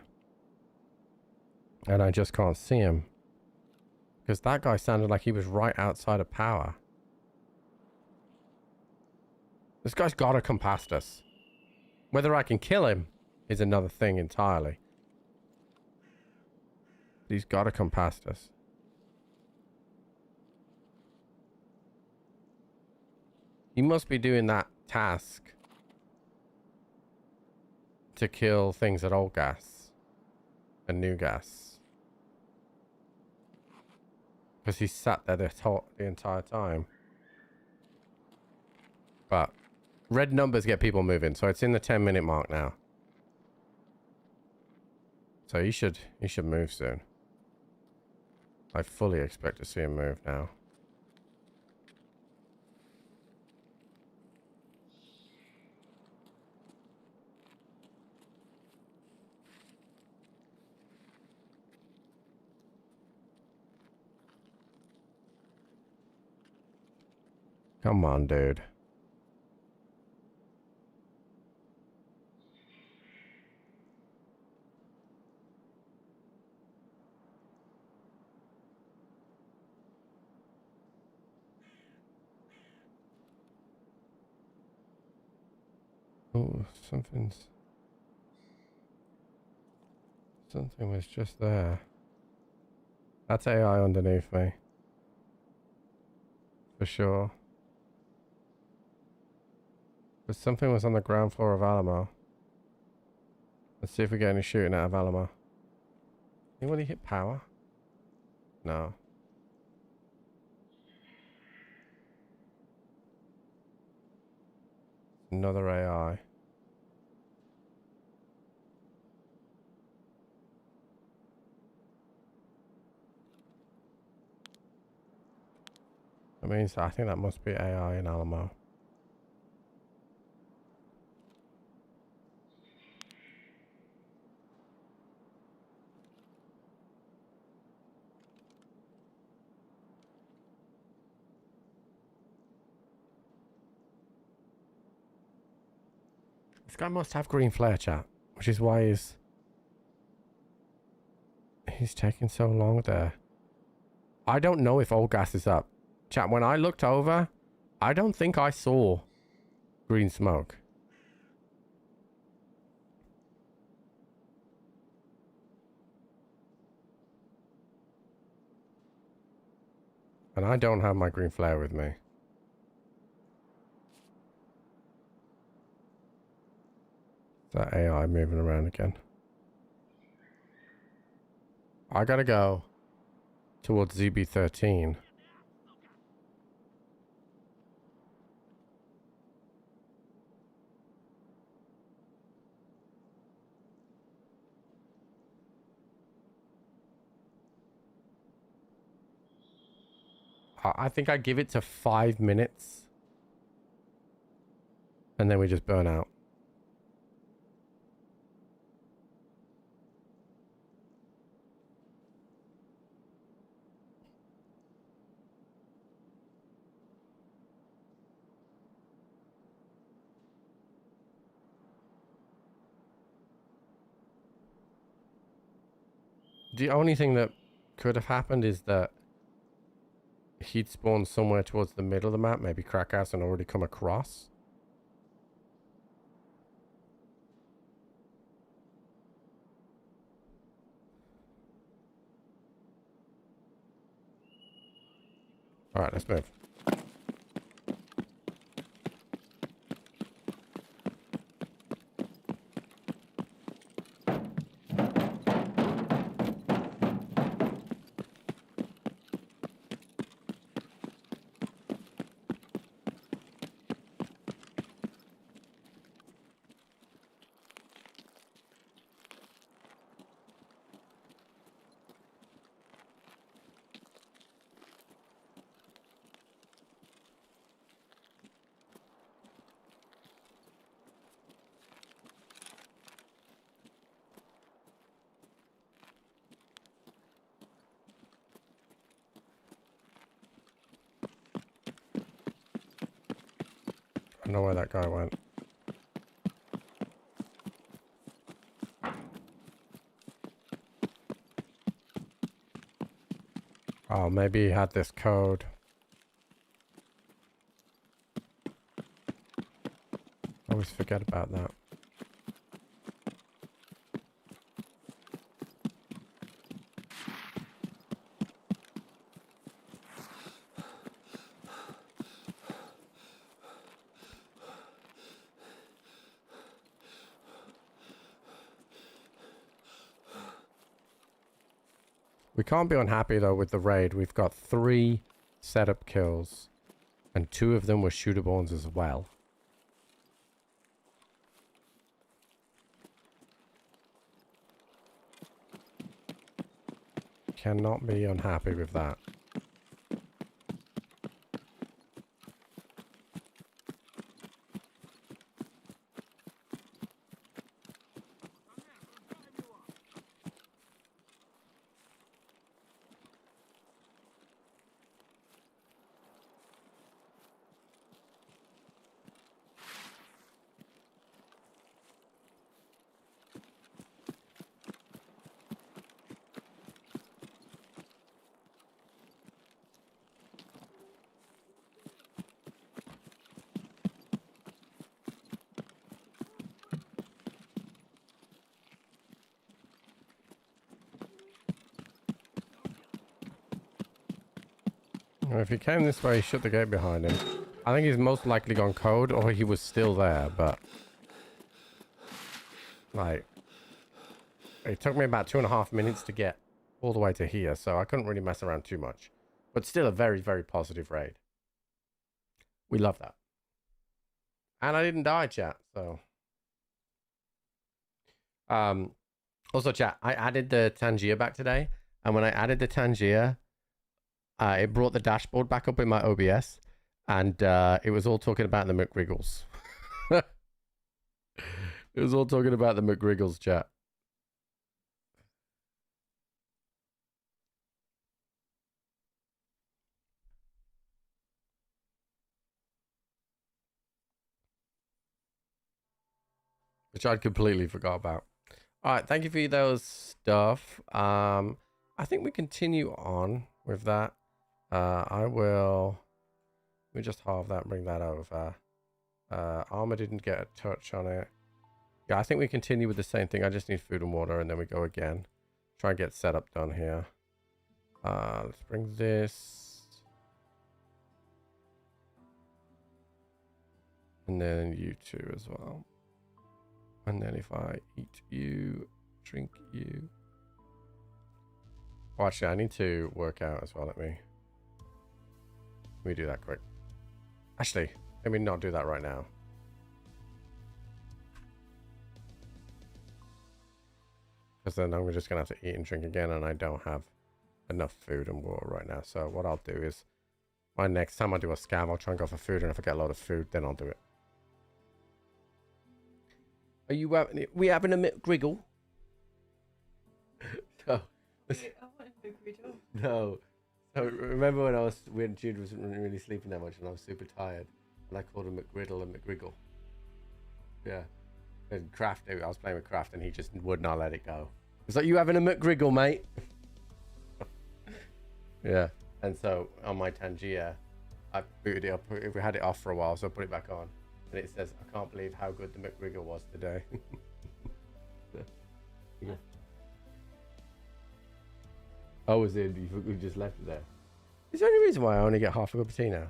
And I just can't see him. Because that guy sounded like he was right outside of power. This guy's gotta come past us. Whether I can kill him is another thing entirely. He's gotta come past us. He must be doing that task to kill things at old gas and new gas. Because he sat there the entire time. But red numbers get people moving, so it's in the 10-minute mark now. So he should move soon. I fully expect to see him move now. Come on, dude. Oh, something was just there. That's AI underneath me. For sure. But something was on the ground floor of Alamo. Let's see if we get any shooting out of Alamo. Anybody hit power? No. Another AI. That means I think that must be AI in Alamo. This guy must have green flare, chat, which is why he's taking so long there. I don't know if old gas is up. Chat, when I looked over, I don't think I saw green smoke. And I don't have my green flare with me. Is that AI moving around again? I gotta go towards ZB13. I think I give it to 5 minutes. And then we just burn out. The only thing that could have happened is that he'd spawned somewhere towards the middle of the map, maybe crack house, and already come across. Alright, let's move. I don't know where that guy went. Oh, maybe he had this code. I always forget about that. We can't be unhappy though with the raid. We've got 3 setup kills and 2 of them were shootables as well. Cannot be unhappy with that. Well, if he came this way, shut the gate behind him. I think he's most likely gone code, or he was still there, but... like... it took me about 2.5 minutes to get all the way to here, so I couldn't really mess around too much. But still a very, very positive raid. We love that. And I didn't die, chat, so... also, chat, I added the Tangier back today, and when I added the Tangier... it brought the dashboard back up in my OBS, and it was all talking about the McGriggles. It was all talking about the McGriggles, chat. which I'd completely forgot about. All right, thank you for those stuff. I think we continue on with that. Let me just halve that and bring that over. Armor didn't get a touch on it. Yeah, I think we continue with the same thing. I just need food and water, and then we go again. Try and get setup done here. Let's bring this. And then you two as well. And then if I eat you, drink you. Oh, actually, I need to work out as well. Let me do that quick. Actually, let me not do that right now. Because then I'm just going to have to eat and drink again, and I don't have enough food and water right now. So what I'll do is, next time I do a scam, I'll try and go for food, and if I get a lot of food, then I'll do it. Are you having it? We having a McGriggle? So, I want a McGriddle. no. So remember when Jude wasn't really sleeping that much, and I was super tired, and I called him McGriddle and McGriggle. Yeah. And Kraft, I was playing with Kraft, and he just would not let it go. It's like, you having a McGriggle, mate? Yeah. And so on my Tangier, I booted it up. We had it off for a while, so I put it back on. And it says, I can't believe how good the McGriggle was today. Yeah. Oh, was it? You just left it there? Is there any reason why I only get half a cup of tea now?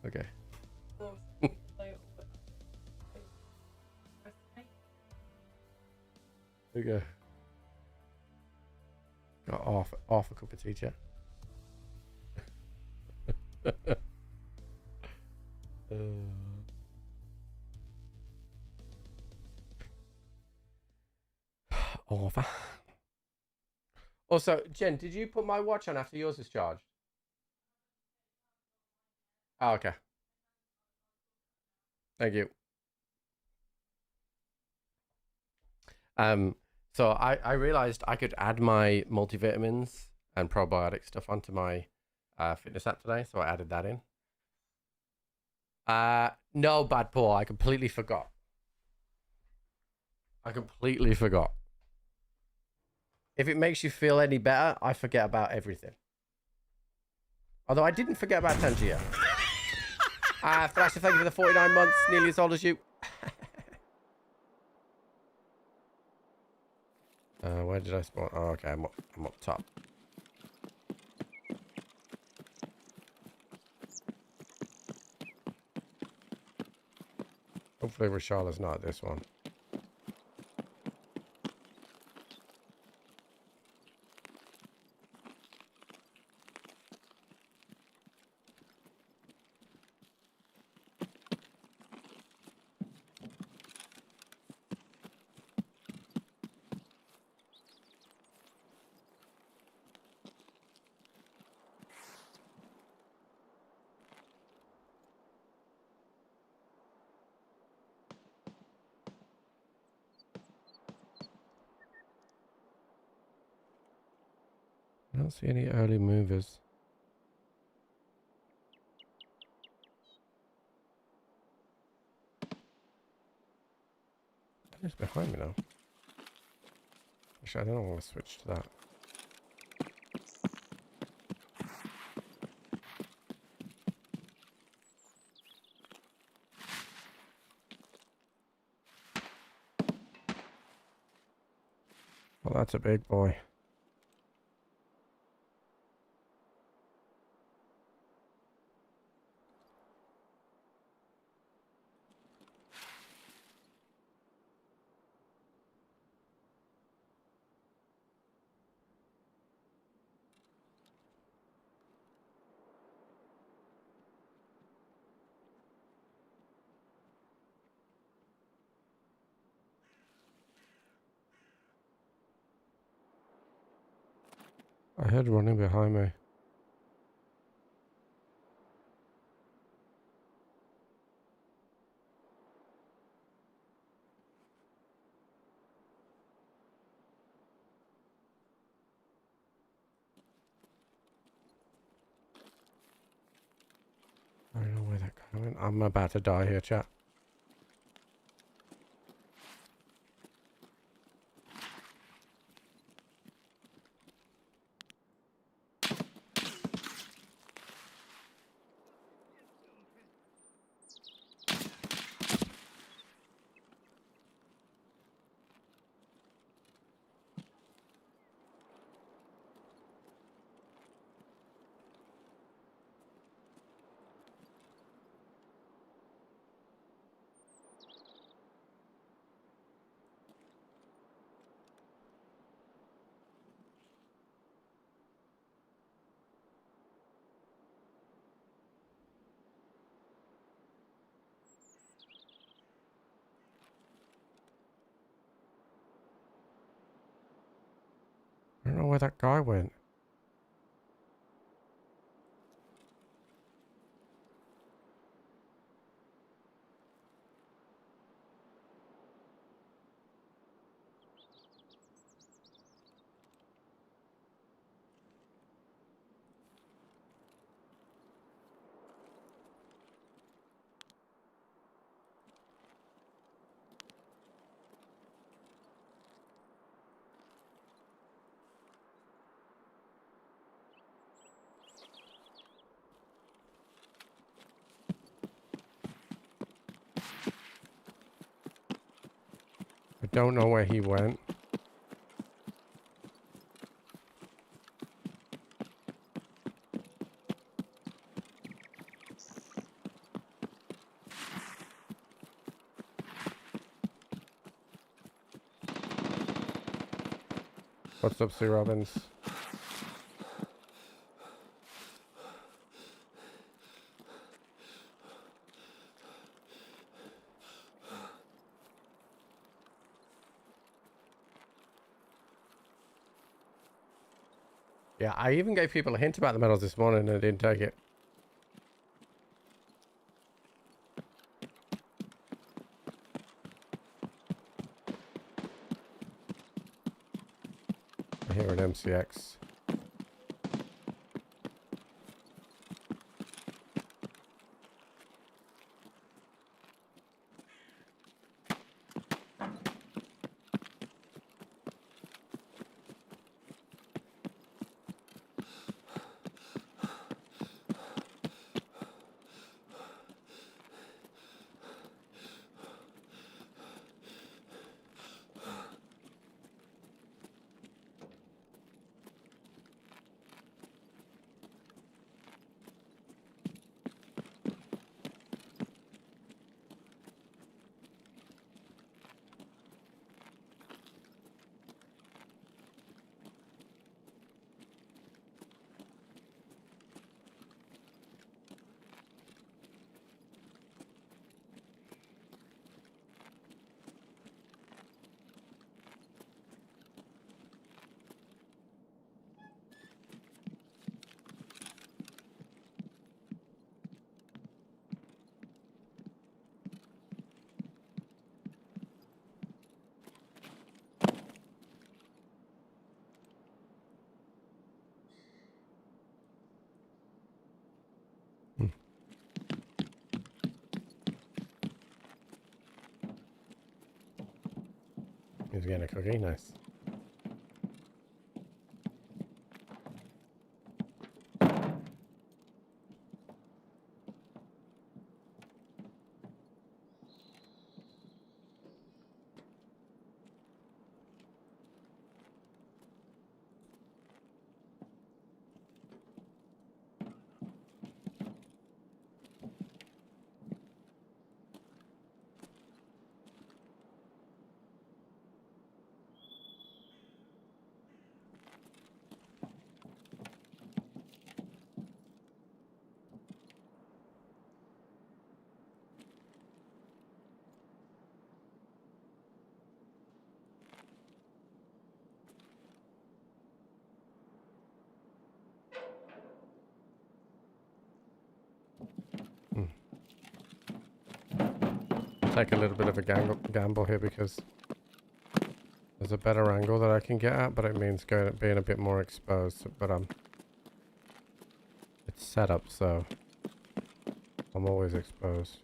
Okay. There you go. Got half a cup of tea, chat. Over. Also, Jen, did you put my watch on after yours is charged? Oh, okay. Thank you. So I realized I could add my multivitamins and probiotic stuff onto my fitness app today, so I added that in. No, Bad Paul, I completely forgot. If it makes you feel any better, I forget about everything. Although I didn't forget about Tangier. Thrasher, thank you for the 49 months, nearly as old as you. Where did I spawn? Oh, okay, I'm up top. Hopefully Rashala's not at this one. I don't see any early movers. It's behind me now. Actually, I don't want to switch to that. Well, that's a big boy. I heard running behind me. I don't know where they're going. I'm about to die here, chat. where that guy went. I don't know where he went. What's up, C. Robbins? Yeah, I even gave people a hint about the medals this morning and they didn't take it. I hear an MCX. He's getting a cookie, nice. Take a little bit of a gamble here because there's a better angle that I can get at, but it means being a bit more exposed. But it's set up so I'm always exposed.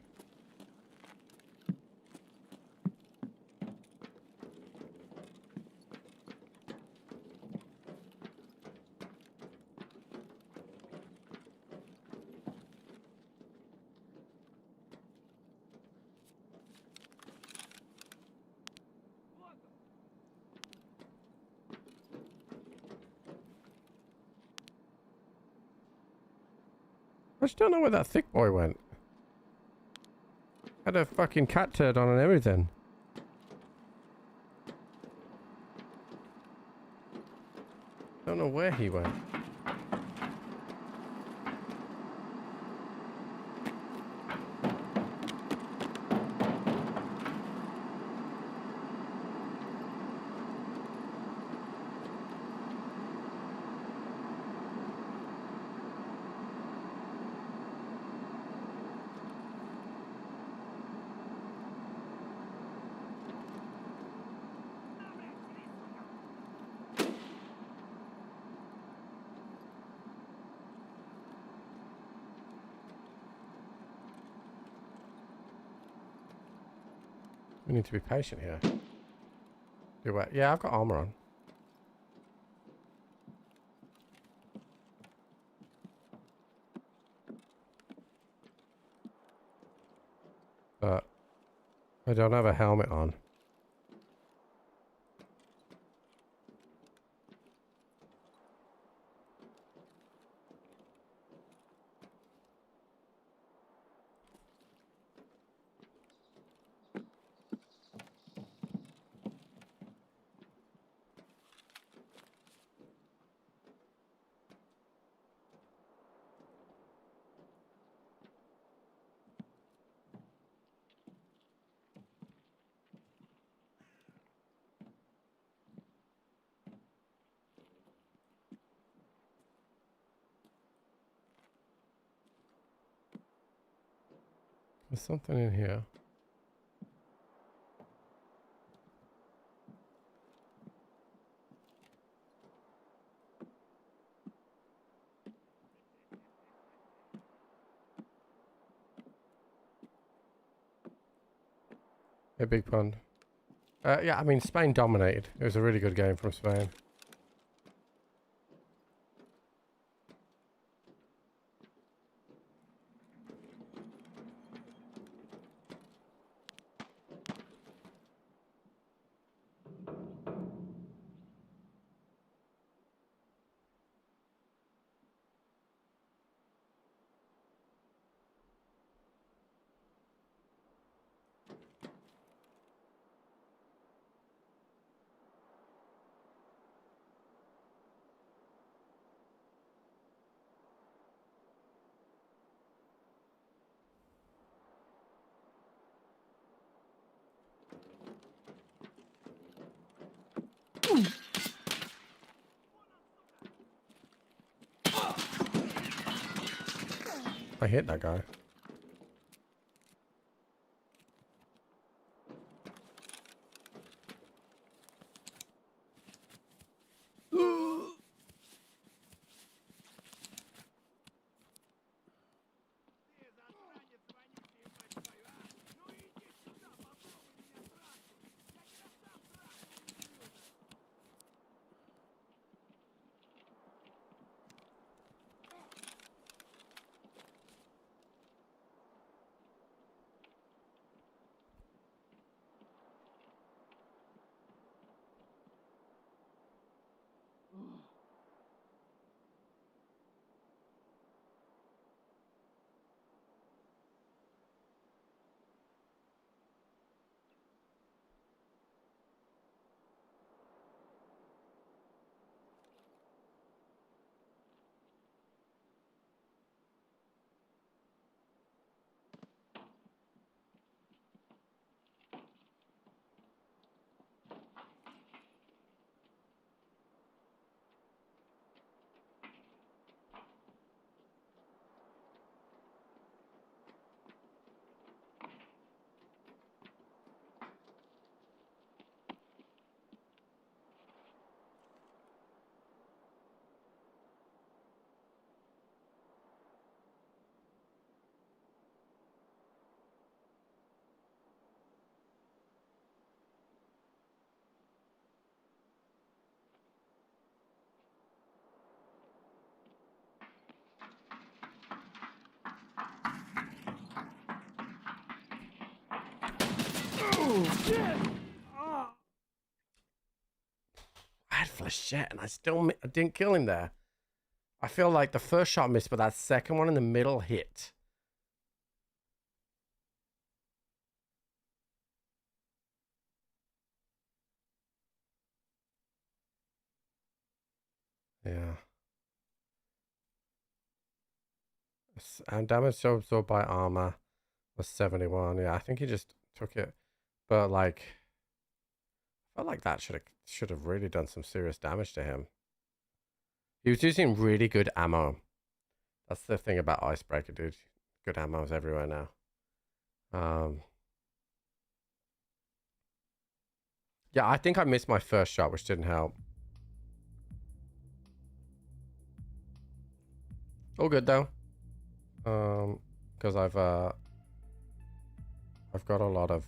I just don't know where that thick boy went. Had a fucking cat turd on and everything. Don't know where he went. We need to be patient here. Do what? Yeah, I've got armor on. But I don't have a helmet on. There's something in here. A big pun. Yeah, I mean, Spain dominated. It was a really good game from Spain. I hit that guy. I had flechette and I didn't kill him there. I feel like the first shot missed, but that second one in the middle hit. Yeah. And damage absorbed by armor was 71. Yeah, I think he just took it. But like, I felt like that should have really done some serious damage to him. He was using really good ammo. That's the thing about Icebreaker, dude. Good ammo is everywhere now. Yeah, I think I missed my first shot, which didn't help. All good though. Because I've got a lot of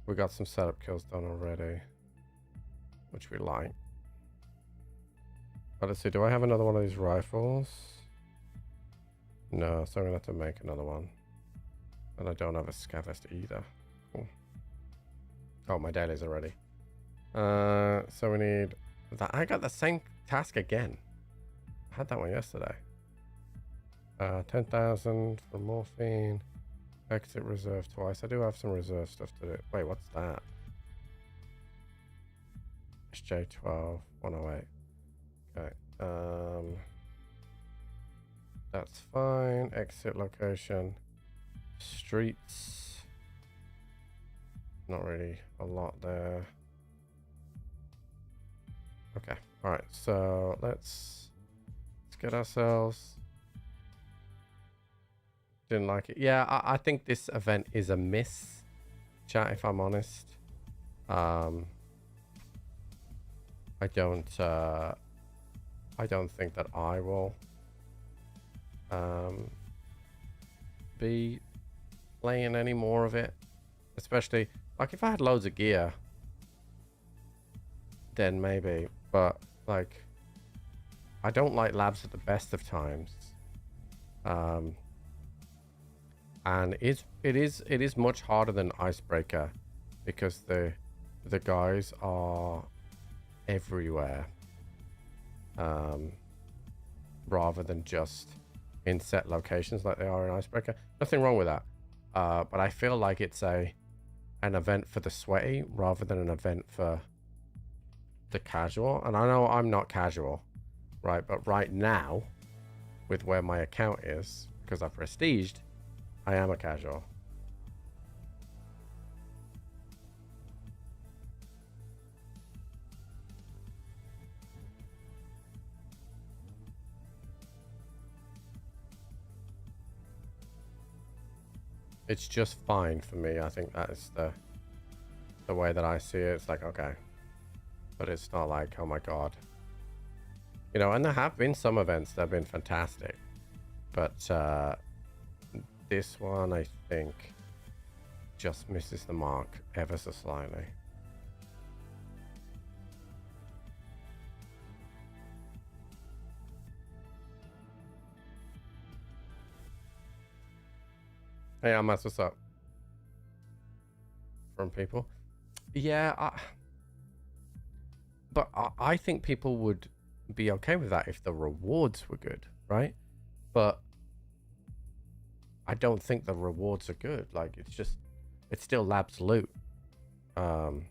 We got some setup kills done already, which we like. But let's see, do I have another one of these rifles? No, so I'm gonna have to make another one. And I don't have a scav vest either. Cool. Oh, my daily's already. So we need that. I got the same task again. I had that one yesterday. 10,000 for morphine. Exit reserve twice. I do have some reserve stuff to do. Wait, what's that? SJ12 108. Okay. That's fine. Exit location. Streets. Not really a lot there. Okay. All right. So let's get ourselves. Didn't like it. Yeah, I think this event is a miss, chat, if I'm honest. I don't think that I will be playing any more of it. Especially, like, if I had loads of gear, then maybe. But, like, I don't like labs at the best of times. And it is much harder than Icebreaker because the guys are everywhere, rather than just in set locations like they are in Icebreaker. Nothing wrong with that, but I feel like it's an event for the sweaty rather than an event for the casual. And I know I'm not casual, right? But right now, with where my account is, because I prestiged, I am a casual. It's just fine for me. I think that is the way that I see it. It's like, okay. But it's not like, oh my god. You know, and there have been some events that have been fantastic. But this one, I think, just misses the mark ever so slightly. Hey, Amas, what's up? From people? Yeah, but I think people would be okay with that if the rewards were good, right? But I don't think the rewards are good. Like, it's still labs loot. So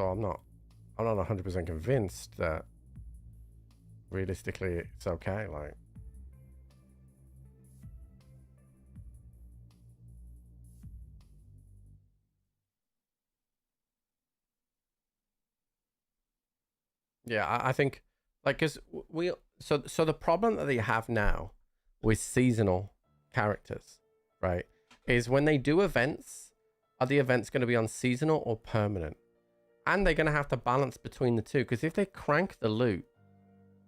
I'm not 100% convinced that realistically it's okay. Like, yeah, I think, like, because so the problem that they have now with seasonal characters, right, is when they do events, are the events going to be on seasonal or permanent? And they're going to have to balance between the two, because if they crank the loot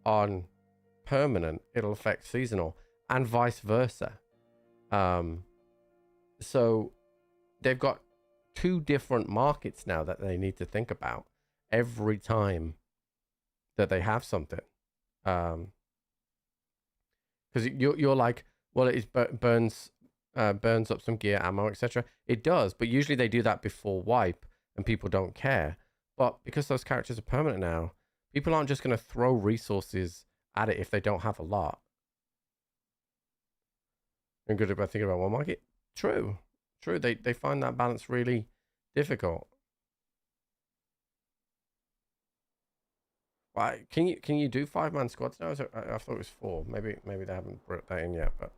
on permanent, it'll affect seasonal, and vice versa. So they've got two different markets now that they need to think about every time that they have something. Because you're like, well, it burns up some gear, ammo, etc. It does, but usually they do that before wipe, and people don't care. But because those characters are permanent now, people aren't just going to throw resources at it if they don't have a lot. And good about thinking about one market. True. They find that balance really difficult. Why can you do 5-man squads now? I thought it was 4. Maybe they haven't brought that in yet, but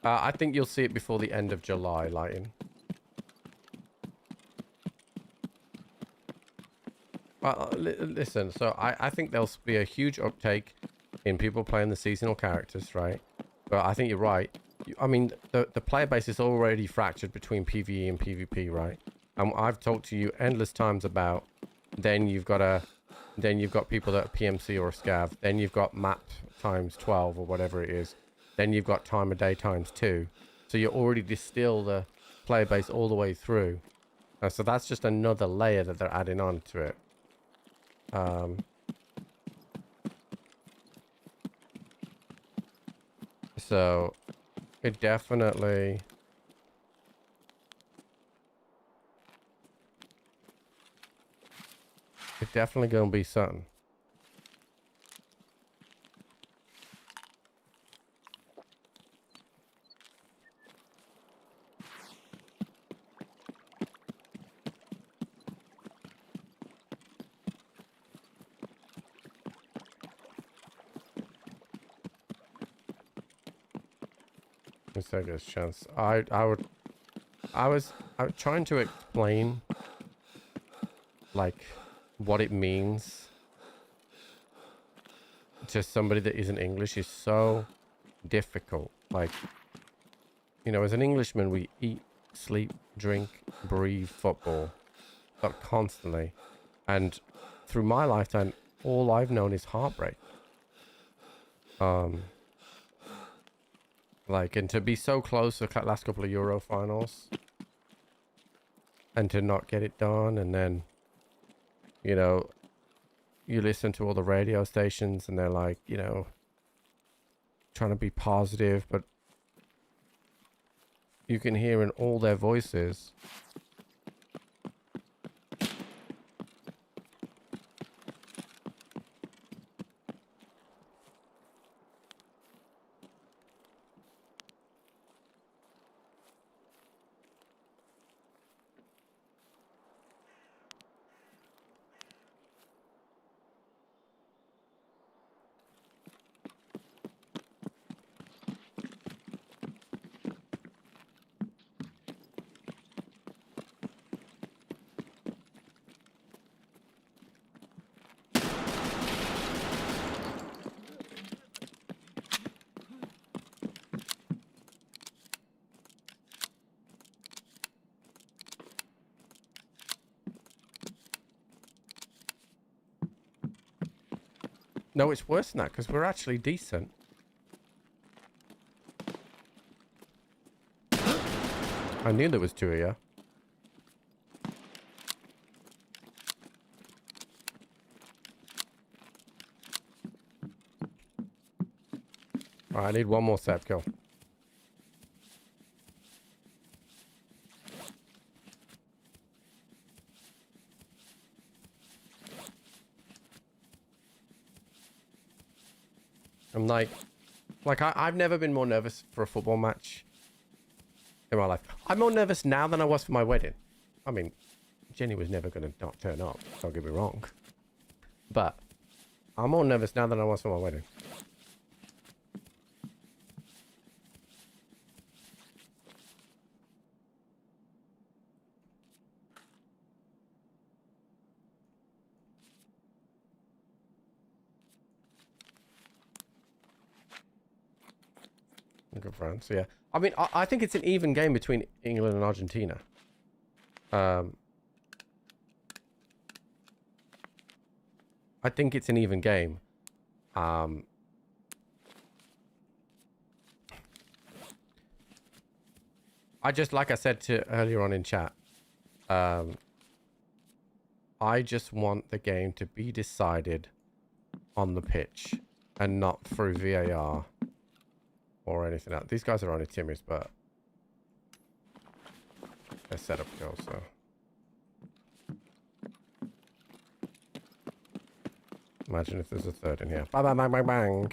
I think you'll see it before the end of July, Lighting. Well, listen. So I think there'll be a huge uptake in people playing the seasonal characters, right? But I think you're right. I mean, the player base is already fractured between PvE and PvP, right? And I've talked to you endless times about Then you've got people that are PMC or scav. Then you've got map times 12 or whatever it is. Then you've got time of day times 2. So you already distill the player base all the way through. So that's just another layer that they're adding on to it. So it definitely... It's definitely going to be something. Let's take this chance. I was trying to explain like what it means to somebody that isn't English is so difficult. Like, you know, as an Englishman, we eat, sleep, drink, breathe football, but constantly. And through my lifetime, all I've known is heartbreak. Like, and to be so close to the last couple of Euro finals and to not get it done, and then, you know, you listen to all the radio stations and they're like, you know, trying to be positive, but you can hear in all their voices no, it's worse than that because we're actually decent. I knew there was 2 of you. Alright, I need one more set kill. I'm like I've never been more nervous for a football match in my life. I'm more nervous now than I was for my wedding. I mean, Jenny was never going to not turn up, don't get me wrong. But I'm more nervous now than I was for my wedding. Good France, yeah. I mean, I think it's an even game between England and Argentina. I think it's an even game. I just, like I said to earlier on in chat, I just want the game to be decided on the pitch and not through VAR. Or anything else. These guys are only Timmy's, but they're set up kills, so. Imagine if there's a third in here. Bang, bang, bang, bang, bang.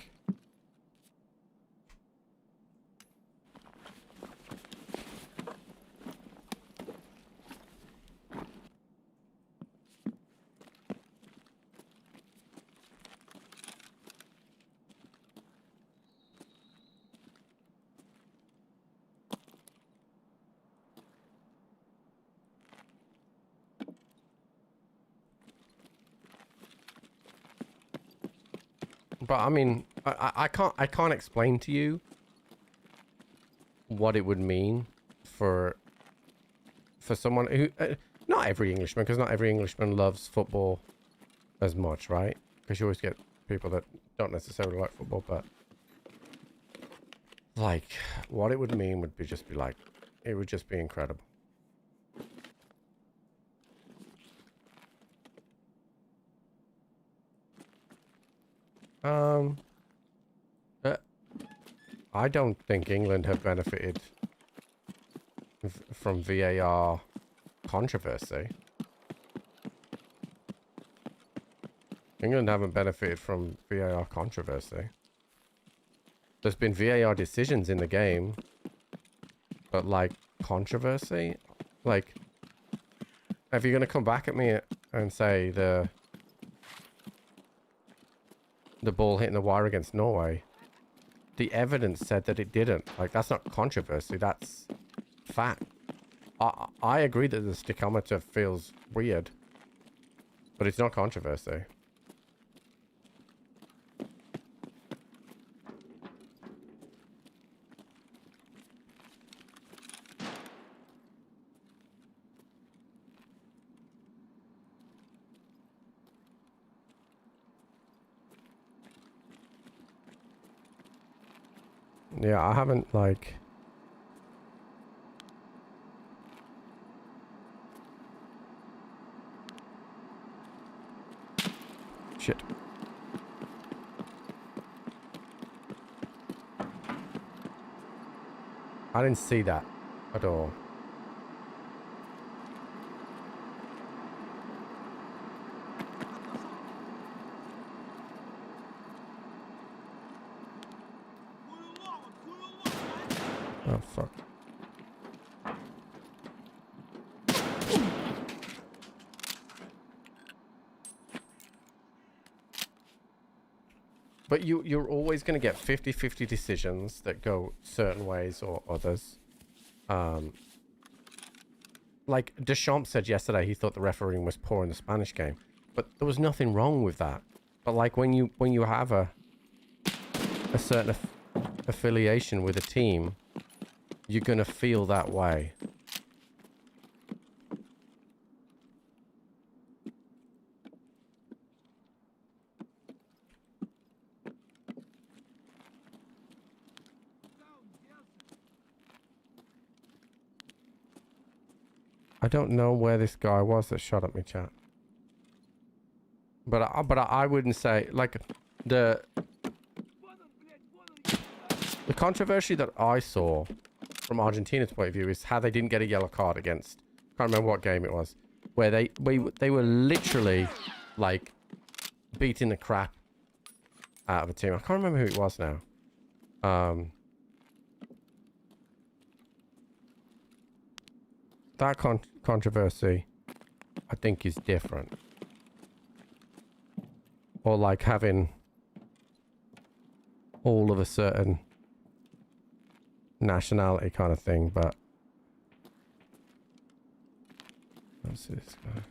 But I mean, I can't explain to you what it would mean for someone who Not every Englishman, because not every Englishman loves football as much, right? Because you always get people that don't necessarily like football, but like what it would mean would be just be like, it would just be incredible. I don't think England have benefited from VAR controversy. England haven't benefited from VAR controversy. There's been VAR decisions in the game, but like controversy, like if you're gonna come back at me and say the ball hitting the wire against Norway, the evidence said that it didn't. Like, that's not controversy, that's fact. I agree that the stichometer feels weird, but it's not controversy. Yeah, I haven't, like... Shit. I didn't see that at all. Oh, fuck. But you're always going to get 50-50 decisions that go certain ways or others. Like Deschamps said yesterday, he thought the refereeing was poor in the Spanish game. But there was nothing wrong with that. But like when you have a certain affiliation with a team, you're going to feel that way. I don't know where this guy was that shot at me, chat. But I wouldn't say, like, the controversy that I saw from Argentina's point of view is how they didn't get a yellow card against, can't remember what game it was, where they were literally like beating the crap out of a team. I can't remember who it was now. That controversy, I think, is different. Or like having all of a certain nationality kind of thing, but let's see this guy.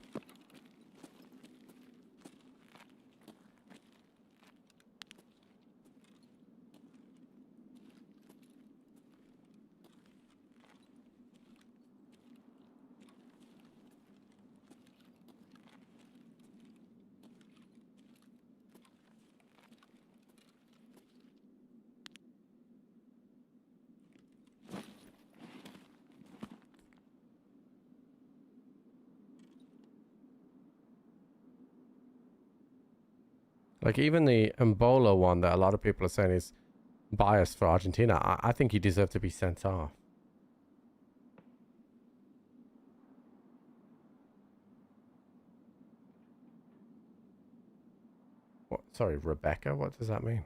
Like, even the Embolo one that a lot of people are saying is biased for Argentina, I think he deserved to be sent off. What? Sorry, Rebecca? What does that mean?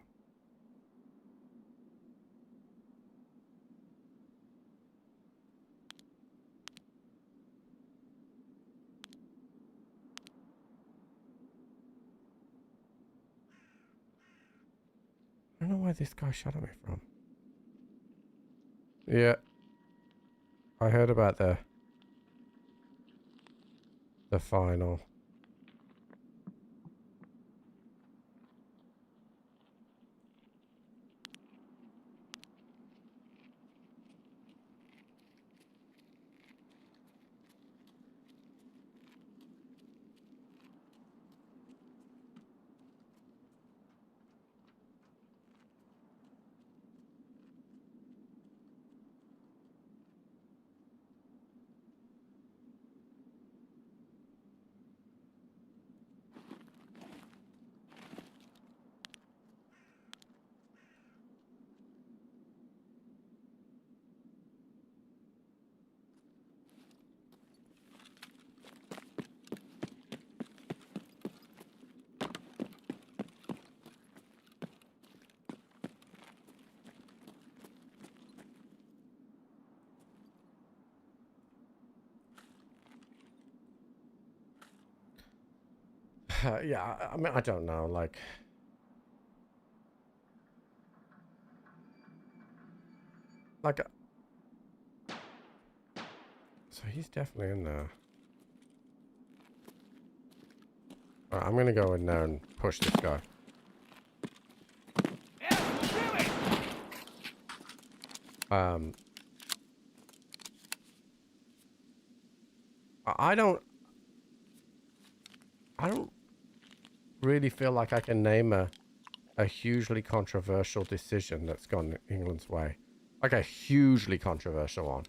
I don't know where this guy shot at me from. Yeah. I heard about the final. Yeah, I mean, I don't know. Like, so he's definitely in there. All right, I'm gonna go in there and push this guy. I don't really feel like I can name a hugely controversial decision that's gone England's way. Like a hugely controversial one.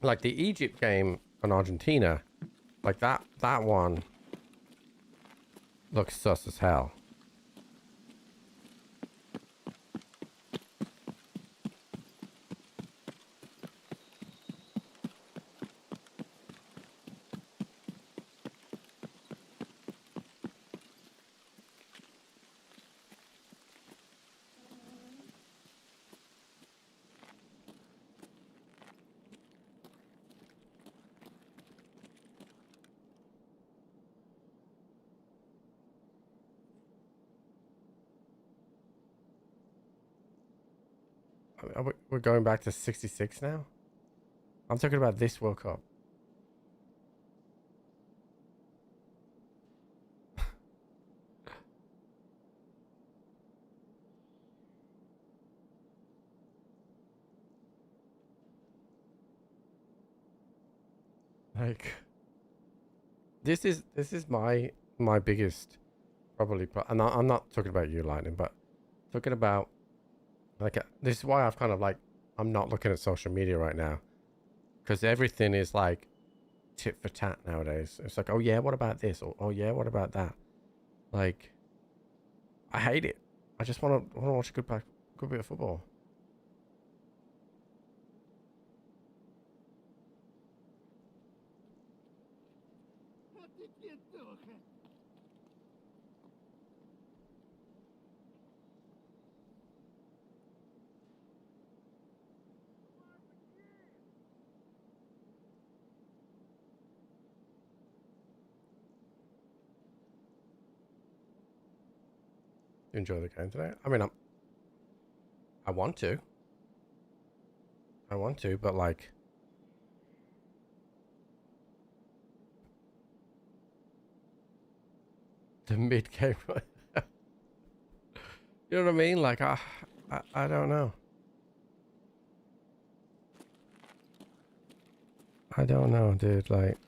Like the Egypt game on Argentina, like that one looks sus as hell. We're going back to 66 now? I'm talking about this World Cup. Like, this is my biggest probably, and I'm not talking about you, Lightning, but talking about like this is why I've kind of like I'm not looking at social media right now, because everything is like tit for tat nowadays. It's like, oh yeah, what about this? Or oh yeah, what about that? Like, I hate it. I just want to watch a good bit of football. You enjoy the game today? I mean, I want to, but like, the mid game. You know what I mean? Like, I don't know. I don't know, dude. Like,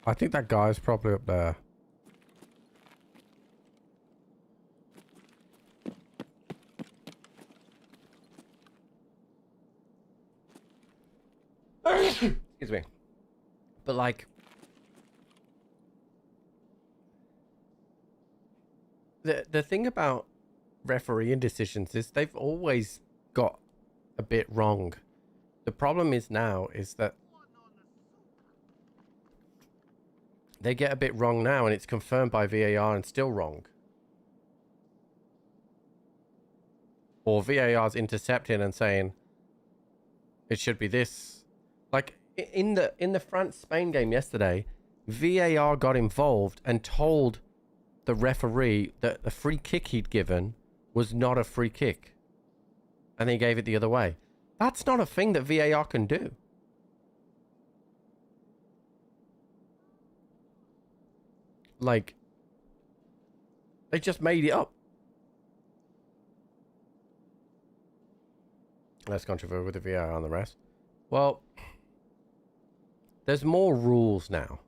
I think that guy's probably up there. Excuse me. But like, the thing about refereeing decisions is they've always got a bit wrong. The problem is now is that they get a bit wrong now and it's confirmed by VAR and still wrong. Or VAR's intercepting and saying it should be this. Like in the France-Spain game yesterday, VAR got involved and told the referee that the free kick he'd given was not a free kick. And he gave it the other way. That's not a thing that VAR can do. Like, they just made it up. Less controversial with the VAR on the rest. Well, there's more rules now.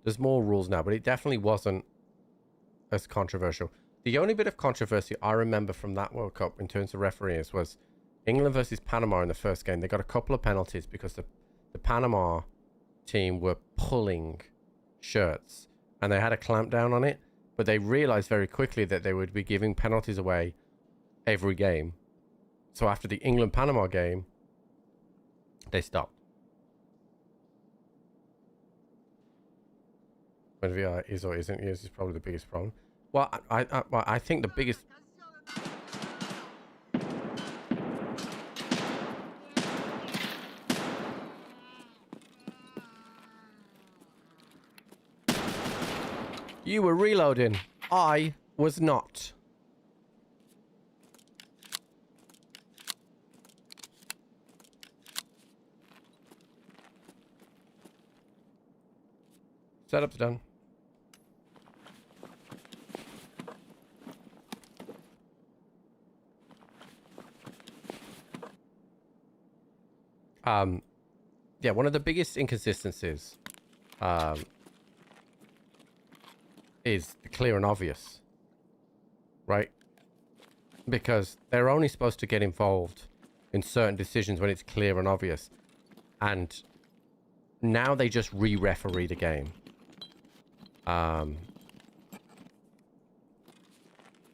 There's more rules now, but it definitely wasn't as controversial. The only bit of controversy I remember from that World Cup in terms of referees was England versus Panama in the first game. They got a couple of penalties because the Panama team were pulling shirts and they had a clamp down on it. but they realized very quickly that they would be giving penalties away every game. So after the England-Panama game, they stopped. When VR is or isn't used is probably the biggest problem. Well, I think the biggest... You were reloading. I was not. Setup's done. Yeah, one of the biggest inconsistencies is the clear and obvious, right? Because they're only supposed to get involved in certain decisions when it's clear and obvious. And now they just re-referee the game. And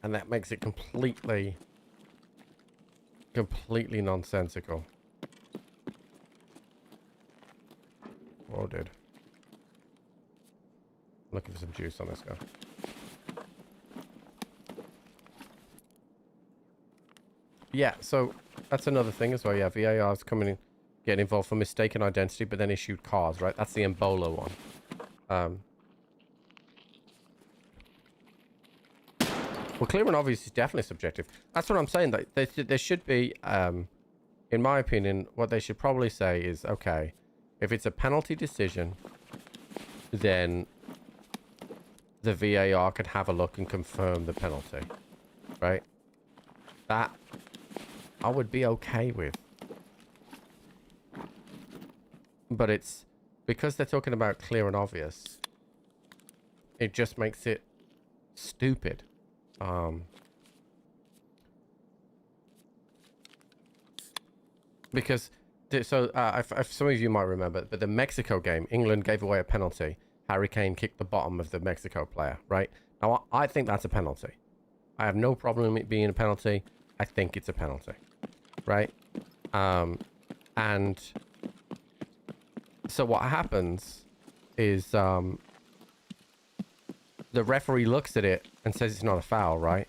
that makes it completely nonsensical. Oh, dude. Looking for some juice on this guy. Yeah, so that's another thing as well. Yeah, VAR's coming in, getting involved for mistaken identity, but then issued cars, right? That's the Ebola one. Well, clear and obvious is definitely subjective. That's what I'm saying. That there should be, in my opinion, what they should probably say is, okay, if it's a penalty decision, then the VAR can have a look and confirm the penalty, right? That I would be okay with. But it's because they're talking about clear and obvious, it just makes it stupid. Because so if some of you might remember, but the Mexico game, England gave away a penalty. Harry Kane kicked the bottom of the Mexico player, right? Now, I think that's a penalty. I have no problem with it being a penalty. I think it's a penalty, right? And so what happens is the referee looks at it and says it's not a foul, right?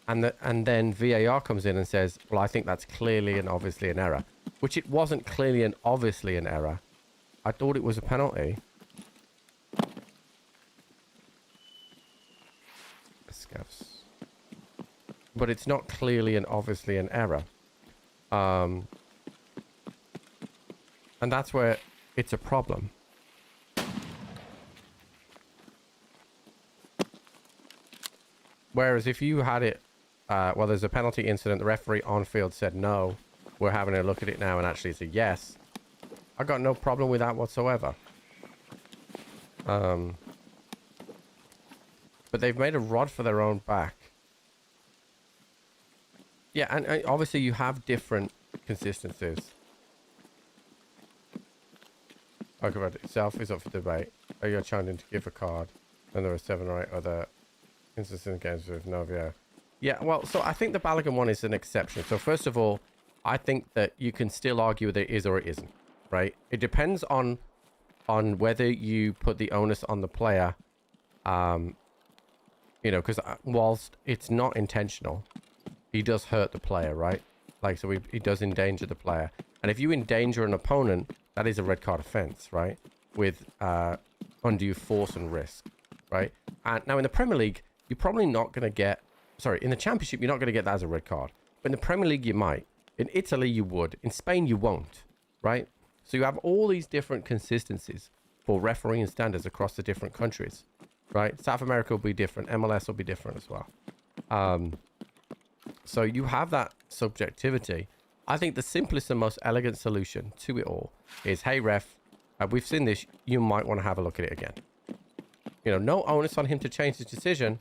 And then VAR comes in and says, well, I think that's clearly and obviously an error, which it wasn't clearly and obviously an error. I thought it was a penalty. Scavs. But it's not clearly and obviously an error. And that's where it's a problem. Whereas if you had it, well, there's a penalty incident, the referee on field said no, we're having a look at it now, and actually it's a yes, I got no problem with that whatsoever. But they've made a rod for their own back. Yeah, and obviously you have different consistencies. Argument itself is up for debate. Are you challenging to give a card? And there are 7 or 8 other instances in games with no VAR. Yeah, well, so I think the Balogun one is an exception. So first of all, I think that you can still argue that it is or it isn't, right? It depends on whether you put the onus on the player. You know, because whilst it's not intentional, he does hurt the player, right? Like, so he does endanger the player. And if you endanger an opponent, that is a red card offense, right? With undue force and risk, right? And now in the Premier League, you're probably not going to get... Sorry, in the Championship, you're not going to get that as a red card. But in the Premier League, you might. In Italy, you would. In Spain, you won't, right? So you have all these different consistencies for refereeing standards across the different countries, right? South America will be different. MLS will be different as well. So you have that subjectivity. I think the simplest and most elegant solution to it all is, hey, ref, we've seen this. You might want to have a look at it again. You know, no onus on him to change his decision,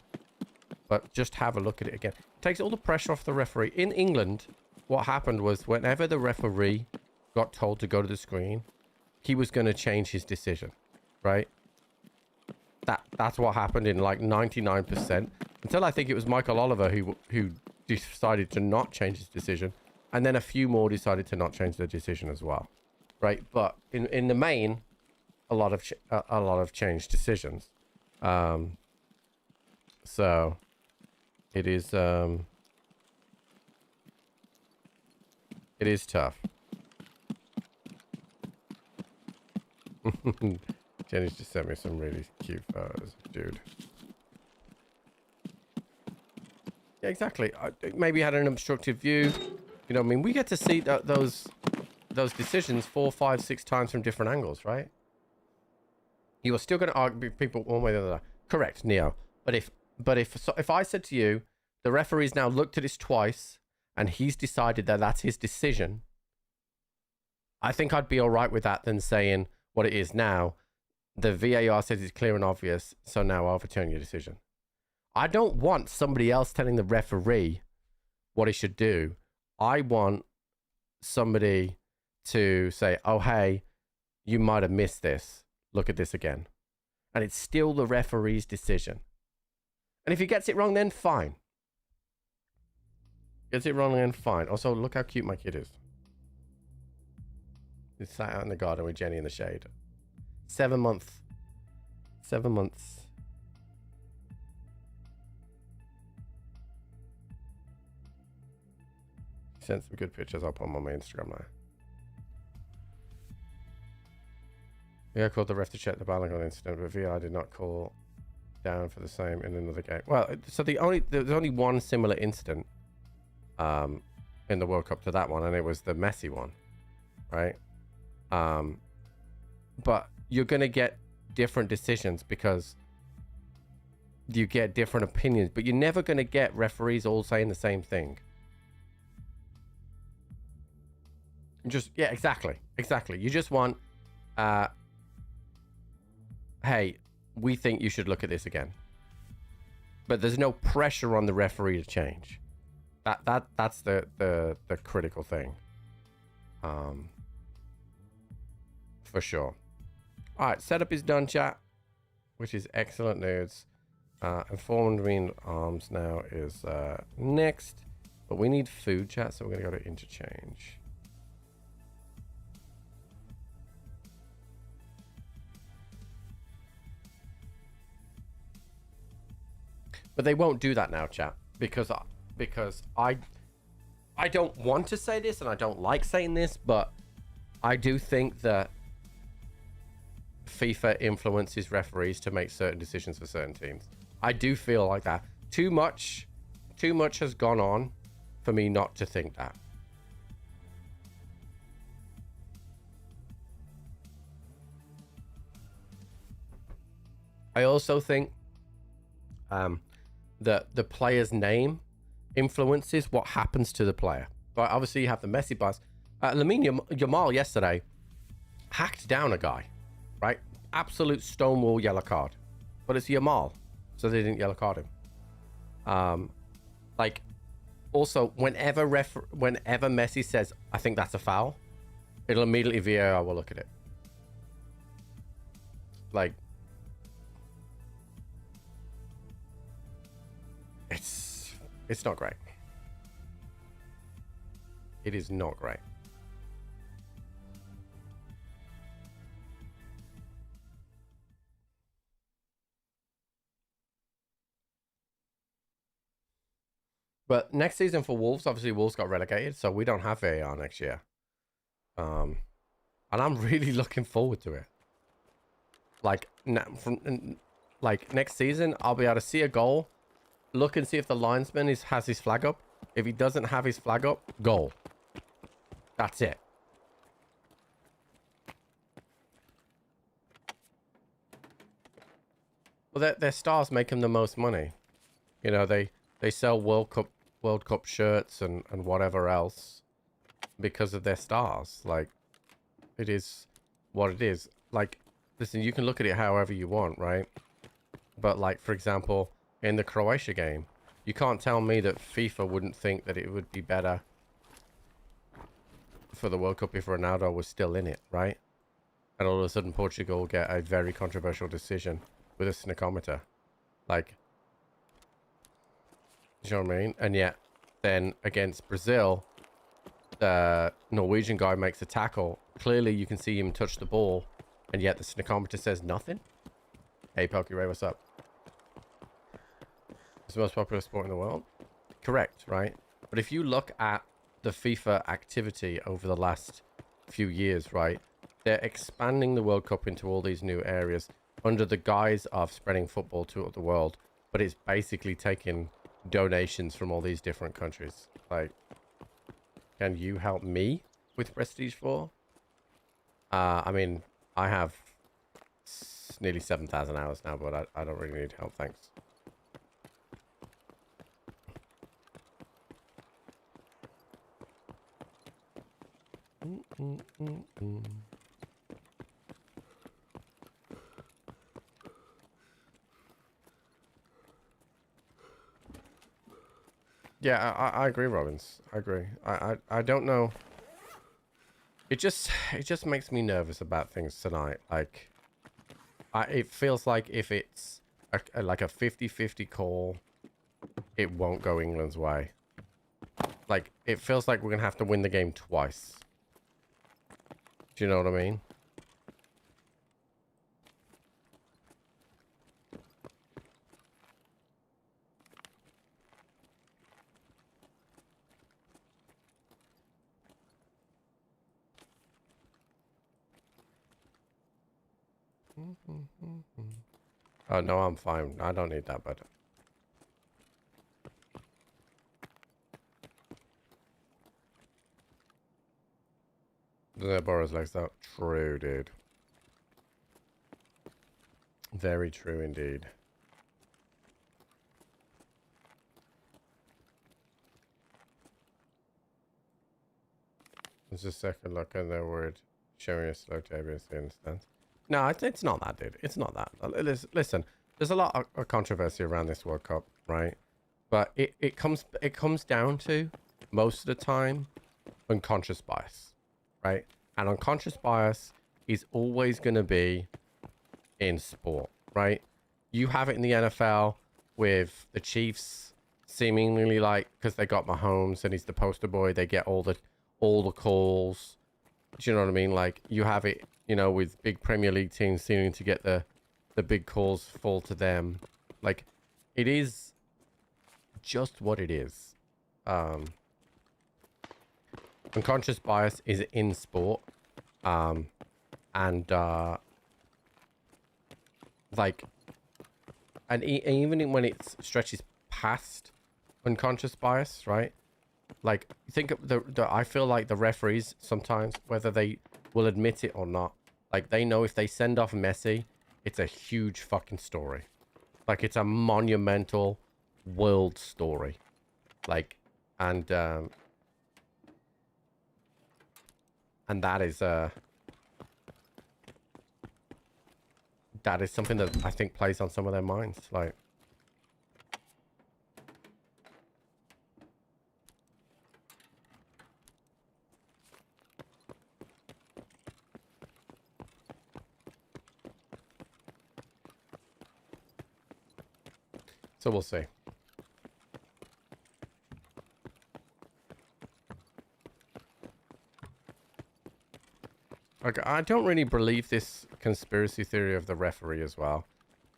but just have a look at it again. It takes all the pressure off the referee. In England, what happened was whenever the referee got told to go to the screen, he was going to change his decision, right? that's what happened in like 99%. Until I think it was Michael Oliver who decided to not change his decision. And then a few more decided to not change their decision as well. Right? But in the main, a lot of changed decisions. So it is tough. Jenny's just sent me some really cute photos, dude. Yeah, exactly. Maybe had an obstructive view. You know what I mean? We get to see those decisions 4, 5, 6 times from different angles, right? You are still going to argue people one way or the other. Correct, Neo. But if I said to you, the referee's now looked at this twice and he's decided that that's his decision, I think I'd be all right with that than saying what it is now. The VAR says it's clear and obvious, so now I'll overturn your decision. I don't want somebody else telling the referee what he should do. I want somebody to say, oh, hey, you might have missed this. Look at this again. And it's still the referee's decision. And if he gets it wrong, then fine. Gets it wrong, then fine. Also, look how cute my kid is. He's sat out in the garden with Jenny in the shade. 7 months. 7 months. Sent some good pictures. I'll put them on my Instagram now. Yeah, called the ref to check the Balogun incident, but VI did not call down for the same in another game. Well, so there's only one similar incident in the World Cup to that one, and it was the Messi one, right? But you're gonna get different decisions because you get different opinions, but you're never gonna get referees all saying the same thing. Yeah, exactly. You just want, hey, we think you should look at this again. But there's no pressure on the referee to change. That's the critical thing. For sure. All right, setup is done, chat, which is excellent news. Informed Marine Arms now is next, but we need food, chat, so we're gonna go to interchange. But they won't do that now, chat, because I don't want to say this and I don't like saying this, but I do think that FIFA influences referees to make certain decisions for certain teams. I do feel like that. Too much has gone on for me not to think that. I also think that the player's name influences what happens to the player. But obviously you have the Messi bias. Lamine Yamal yesterday hacked down a guy, right? Absolute stonewall yellow card. But it's Yamal, so they didn't yellow card him. Like, also, whenever Messi says, I think that's a foul, it'll immediately VAR will look at it. Like, it's not great. It is not great. But next season for Wolves, obviously Wolves got relegated, so we don't have VAR next year. And I'm really looking forward to it. Like, next season, I'll be able to see a goal, look and see if the linesman has his flag up. If he doesn't have his flag up, goal. That's it. Well, their stars make them the most money. You know, they sell World Cup shirts and whatever else because of their stars. Like, it is what it is. Like, listen, you can look at it however you want, right? But, like, for example, in the Croatia game, you can't tell me that FIFA wouldn't think that it would be better for the World Cup if Ronaldo was still in it, right? And all of a sudden Portugal get a very controversial decision with a sneakometer. Like, do you know what I mean? And yet, then against Brazil, the Norwegian guy makes a tackle. Clearly, you can see him touch the ball, and yet the sneakometer says nothing. Hey, Pelky Ray, what's up? It's the most popular sport in the world. Correct, right? But if you look at the FIFA activity over the last few years, right, they're expanding the World Cup into all these new areas under the guise of spreading football to the world, but it's basically taking donations from all these different countries. Like, can you help me with Prestige 4? I mean, I have nearly 7,000 hours now, but I don't really need help, thanks. Yeah, I agree, Robbins. I agree. I don't know. It just makes me nervous about things tonight. Like, it feels like if it's like a 50-50 call, it won't go England's way. Like, it feels like we're gonna have to win the game twice. Do you know what I mean? Oh, no, I'm fine. I don't need that, but... The borrows legs out. True, dude. Very true indeed. There's a second look at their word showing a slow to understand. No, it's not that, dude. It's not that. Listen, there's a lot of controversy around this World Cup, right? But it comes down to, most of the time, unconscious bias, right? And unconscious bias is always going to be in sport, right? You have it in the NFL with the Chiefs seemingly, like, because they got Mahomes and he's the poster boy, they get all the calls. Do you know what I mean? Like, you have it, you know, with big Premier League teams seeming to get the big calls fall to them. Like, it is just what it is. Unconscious bias is in sport. Like, and even when it stretches past unconscious bias, right? Like, think of I feel like the referees sometimes, whether they will admit it or not, like, they know if they send off Messi, it's a huge fucking story. Like, it's a monumental world story. Like, and that is something that I think plays on some of their minds. Like, so we'll see. Like, I don't really believe this conspiracy theory of the referee as well.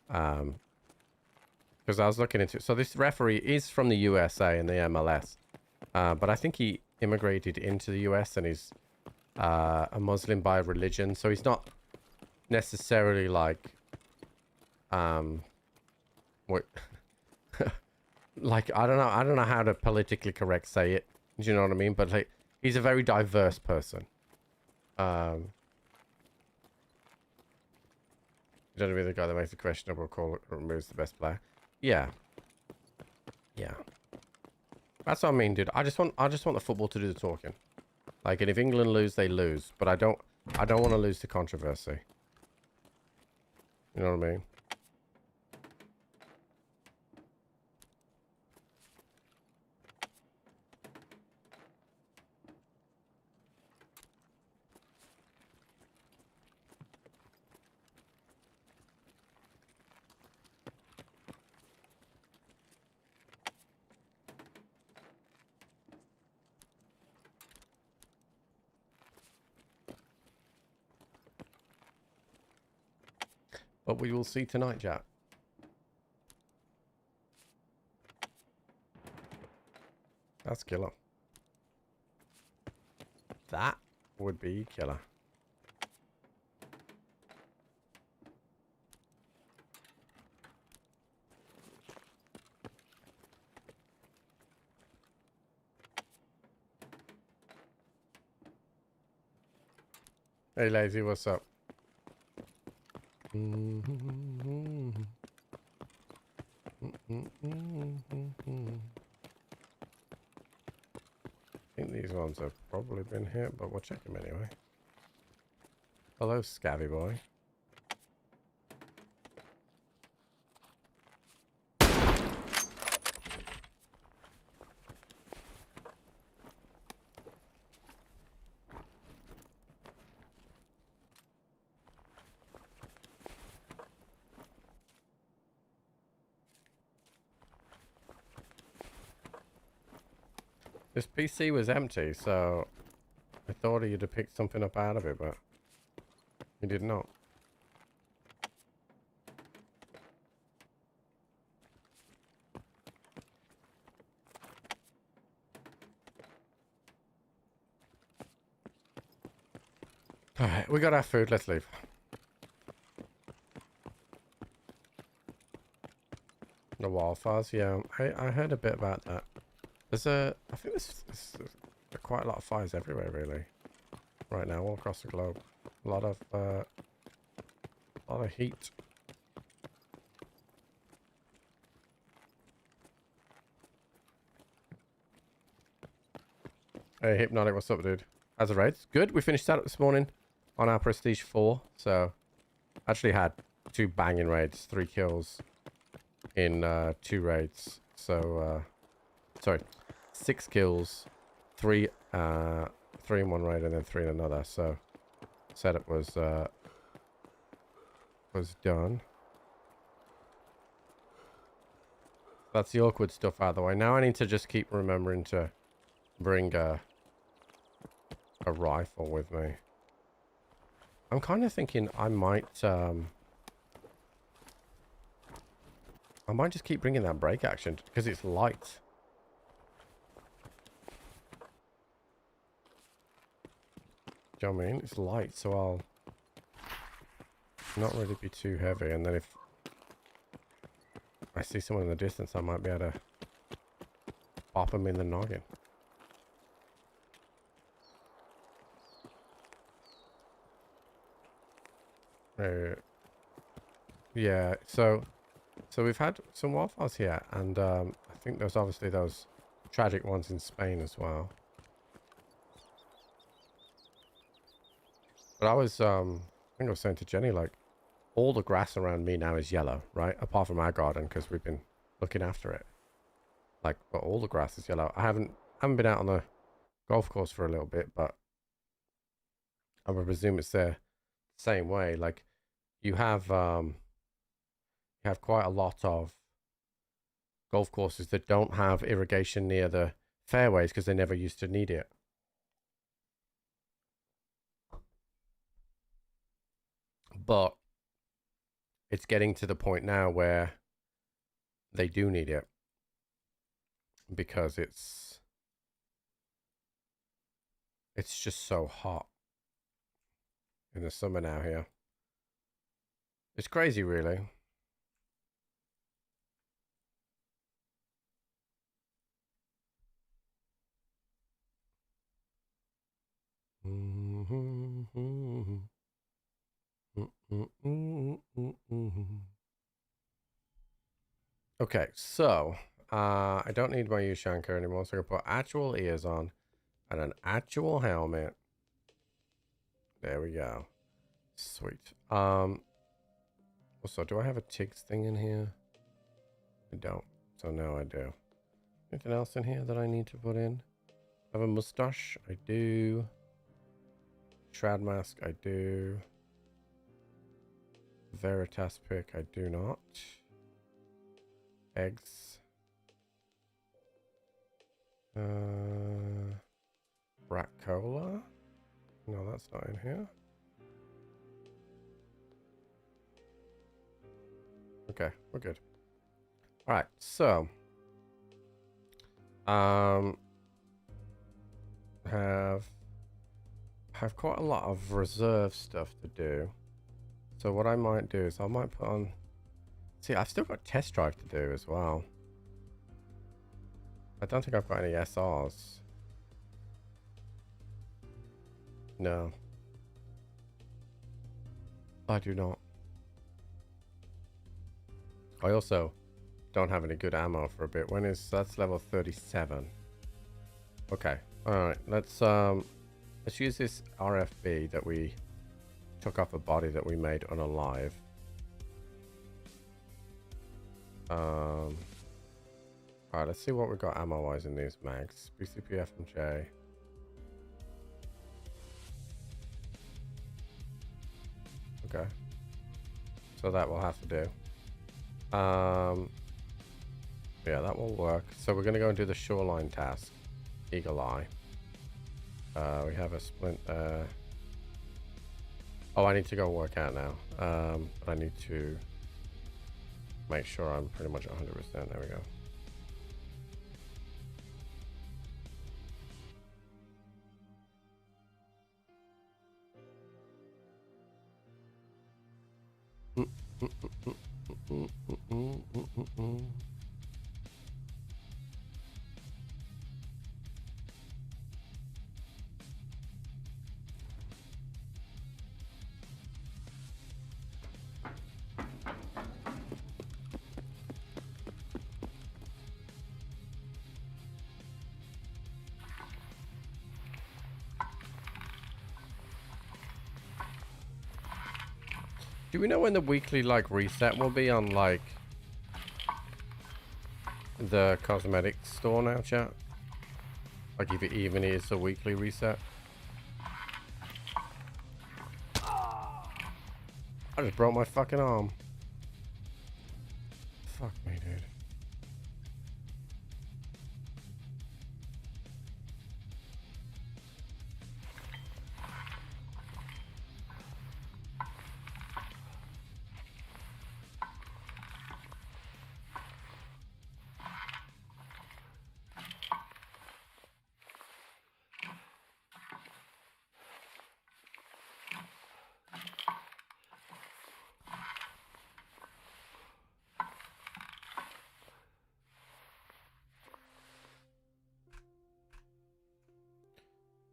Because I was looking into it. So this referee is from the USA and the MLS. But I think he immigrated into the US and he's a Muslim by religion. So he's not necessarily like... what... like, I don't know how to politically correct say it. Do you know what I mean? But like, he's a very diverse person. You don't be the guy that makes a questionable call or removes the best player. Yeah. Yeah. That's what I mean, dude. I just want the football to do the talking. Like, and if England lose, they lose. But I don't want to lose to controversy. You know what I mean? But we will see tonight, Jack. That's killer. That would be killer. Hey, Lazy, what's up? I think these ones have probably been hit, but we'll check them anyway. Hello, Scabby boy. This PC was empty, so I thought he'd have picked something up out of it, but he did not. Alright, we got our food, let's leave. The wildfires, yeah, I heard a bit about that. There's I think there's quite a lot of fires everywhere, really, right now, all across the globe. A lot of heat. Hey, Hypnotic, what's up, dude? How's the raids? Good. We finished that up this morning on our Prestige 4, so actually had 2 banging raids, 3 kills in 2 raids. So, sorry. 6 kills, 3 in one raid and then 3 in another. So setup was done. That's the awkward stuff out of the way. Now I need to just keep remembering to bring a rifle with me. I'm kind of thinking I might just keep bringing that break action because it's light. Do you know what I mean? It's light, so I'll not really be too heavy. And then if I see someone in the distance, I might be able to pop them in the noggin. Yeah, so we've had some wildfires here, and I think there's obviously those tragic ones in Spain as well. But I think I was saying to Jenny, like, all the grass around me now is yellow, right? Apart from our garden, because we've been looking after it. Like, but all the grass is yellow. I haven't been out on the golf course for a little bit, but I would presume it's the same way. Like, you have quite a lot of golf courses that don't have irrigation near the fairways because they never used to need it. But it's getting to the point now where they do need it because it's just so hot in the summer now here. It's crazy, really. Okay, so I don't need my U-Shanker anymore, so I can put actual ears on and an actual helmet. There we go. Sweet. Also, do I have a Tiggs thing in here? I don't. So now I do. Anything else in here that I need to put in? I have a mustache. I do. Shroud mask. I do. Veritas pick. I do not. Eggs. Rat cola. No, that's not in here. Okay, we're good. All right, so have quite a lot of reserve stuff to do. So what I might do is I might put on. See, I've still got test drive to do as well. I don't think I've got any SRs. No, I do not. I also don't have any good ammo for a bit. When is that's level 37? Okay. All right. Let's use this RFB that we took off a body that we made unalive. All right. Let's see what we got ammo wise in these mags. BCP FMJ. Okay. So that will have to do. Yeah, that will work. So we're going to go and do the shoreline task. Eagle Eye. We have a splint there. Oh, I need to go work out now. But I need to make sure I'm pretty much 100%. There we go. Do we know when the weekly like reset will be on like the cosmetic store now, chat? Like if it even is a weekly reset? I just broke my fucking arm. Fuck me, dude.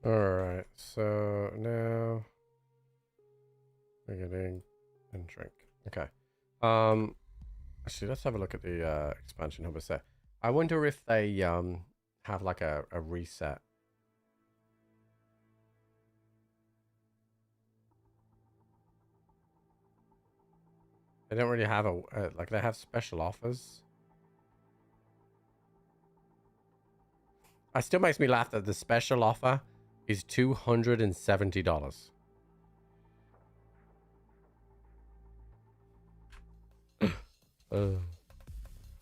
Alright, so now we're getting and drink. Okay. Actually let's have a look at the expansion hub set. I wonder if they have like a reset. They don't really have a like they have special offers. It still makes me laugh that the special offer is $270.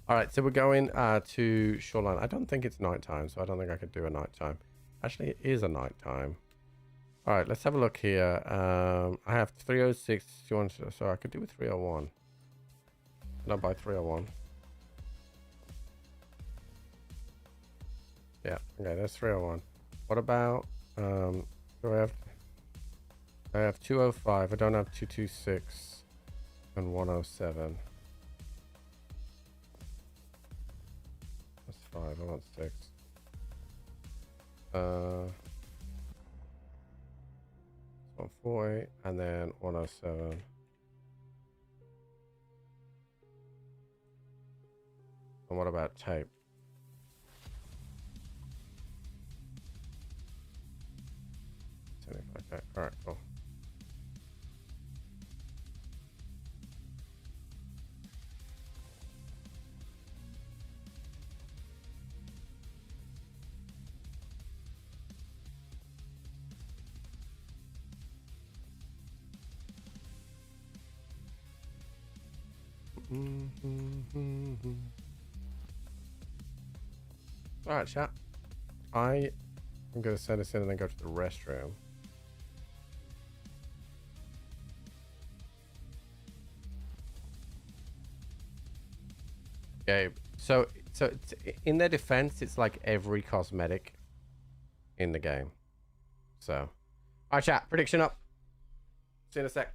Alright, so we're going to Shoreline. I don't think it's nighttime, so I don't think I could do a nighttime. Actually, it is a nighttime. Alright, let's have a look here. I have 306, so I could do with 301. Not by 301. Yeah, okay, that's 301. What about, do I have 205, I don't have 226 and 107. That's 5, I want 6. 140 and then 107. And what about tape? Okay, alright, cool. Alright, chat. I am going to send this in and then go to the restroom. Gabe. So in their defense, it's like every cosmetic in the game. So, all right, chat. Prediction up. See you in a sec.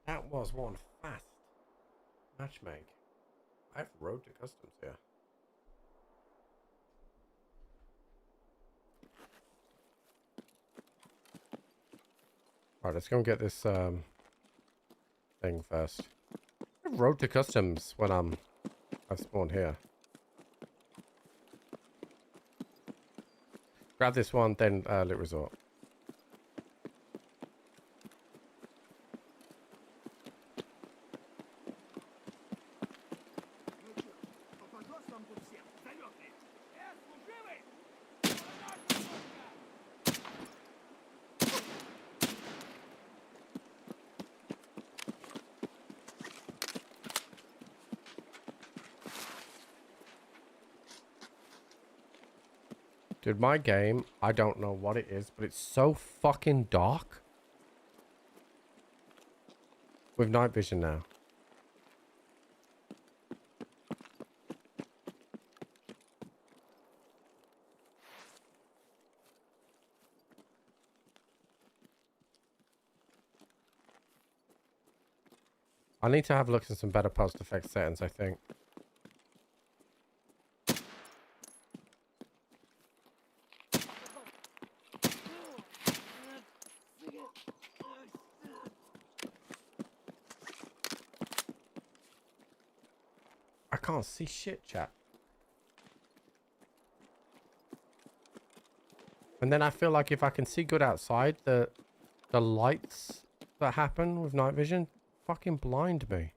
That was one fast matchmake. I've road to customs here. Alright, let's go and get this thing first. I've road to customs when I've spawned here. Grab this one, then Lit Resort. Dude, my game, I don't know what it is, but it's so fucking dark. With night vision now. I need to have a look at some better post effect settings, I think. I can't see shit, chat. And then I feel like if I can see good outside, the lights that happen with night vision fucking blind me.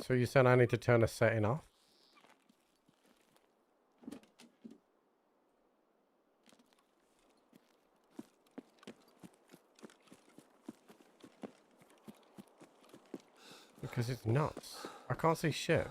So you said I need to turn a setting off? Because it's nuts. I can't see shit.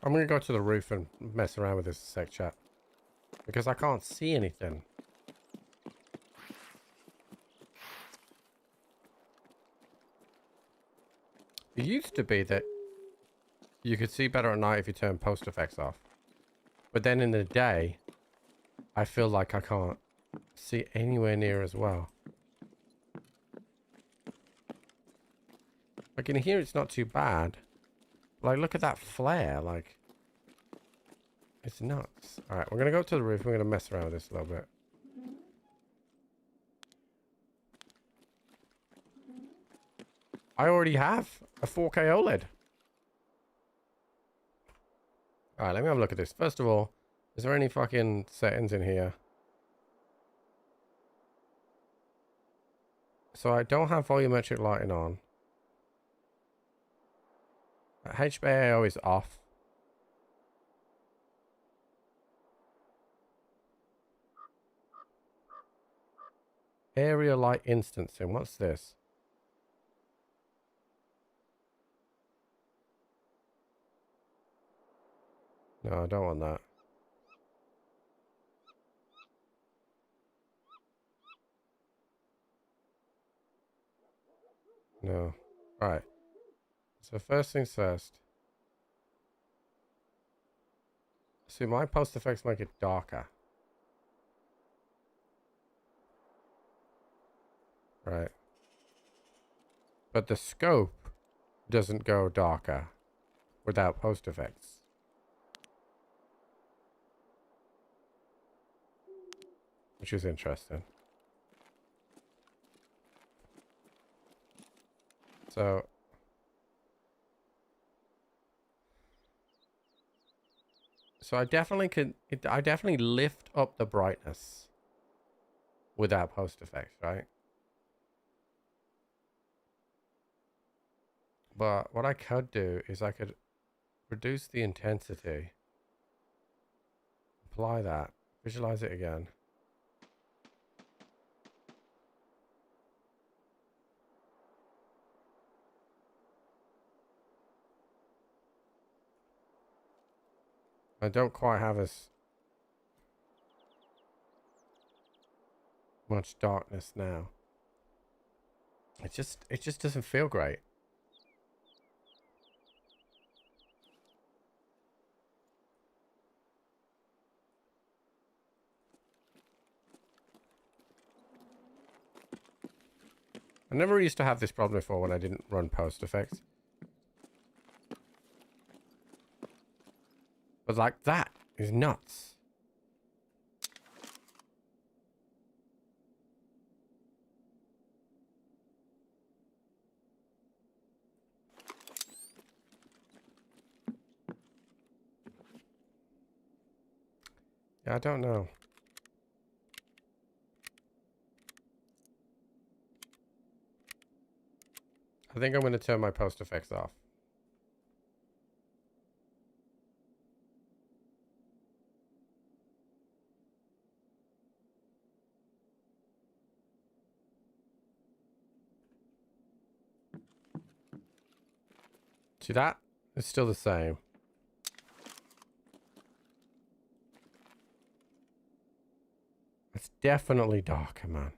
I'm gonna go to the roof and mess around with this sec, chat. Because I can't see anything. It used to be that you could see better at night if you turn post effects off. But then in the day, I feel like I can't see anywhere near as well. Like in here it's not too bad. Like look at that flare, like it's nuts. Alright, we're gonna go to the roof, we're gonna mess around with this a little bit. I already have a 4K OLED. Alright, let me have a look at this. First of all, is there any fucking settings in here? So I don't have volumetric lighting on. HBAO is off. Area light instancing. What's this? No, I don't want that. No. Alright. So first things first. See, my post effects make it darker. Right. But the scope doesn't go darker without post effects. Which is interesting. So I definitely could I definitely lift up the brightness without post effects, right? But what I could do is I could reduce the intensity, apply that, visualize it again. I don't quite have as much darkness now. It just doesn't feel great. I never used to have this problem before when I didn't run post effects. But like that is nuts. Yeah, I don't know. I think I'm going to turn my post effects off. See that? It's still the same. It's definitely darker, man.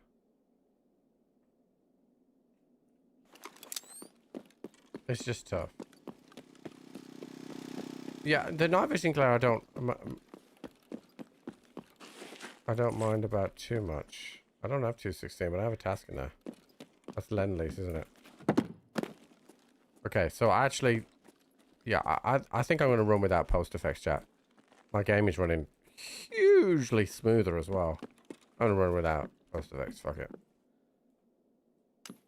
It's just tough. Yeah, the night vision glare I don't mind about too much. I don't have 216, but I have a task in there. That's Lend-Lease, isn't it? Okay, so actually, yeah, I think I'm going to run without post effects, chat. My game is running hugely smoother as well. I'm going to run without post effects, fuck it.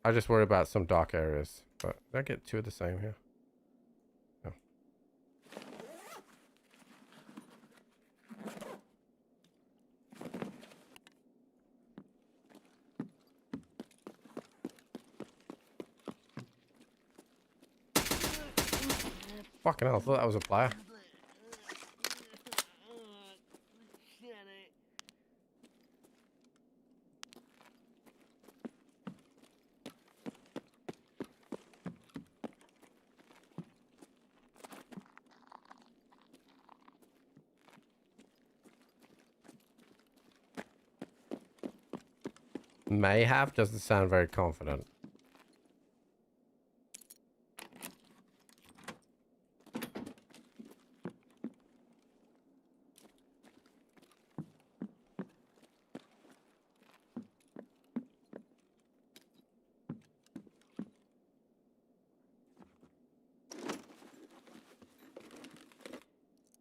I just worry about some dark areas. But did I get two of the same here? No. Fucking hell, I thought that was a player. May have doesn't sound very confident.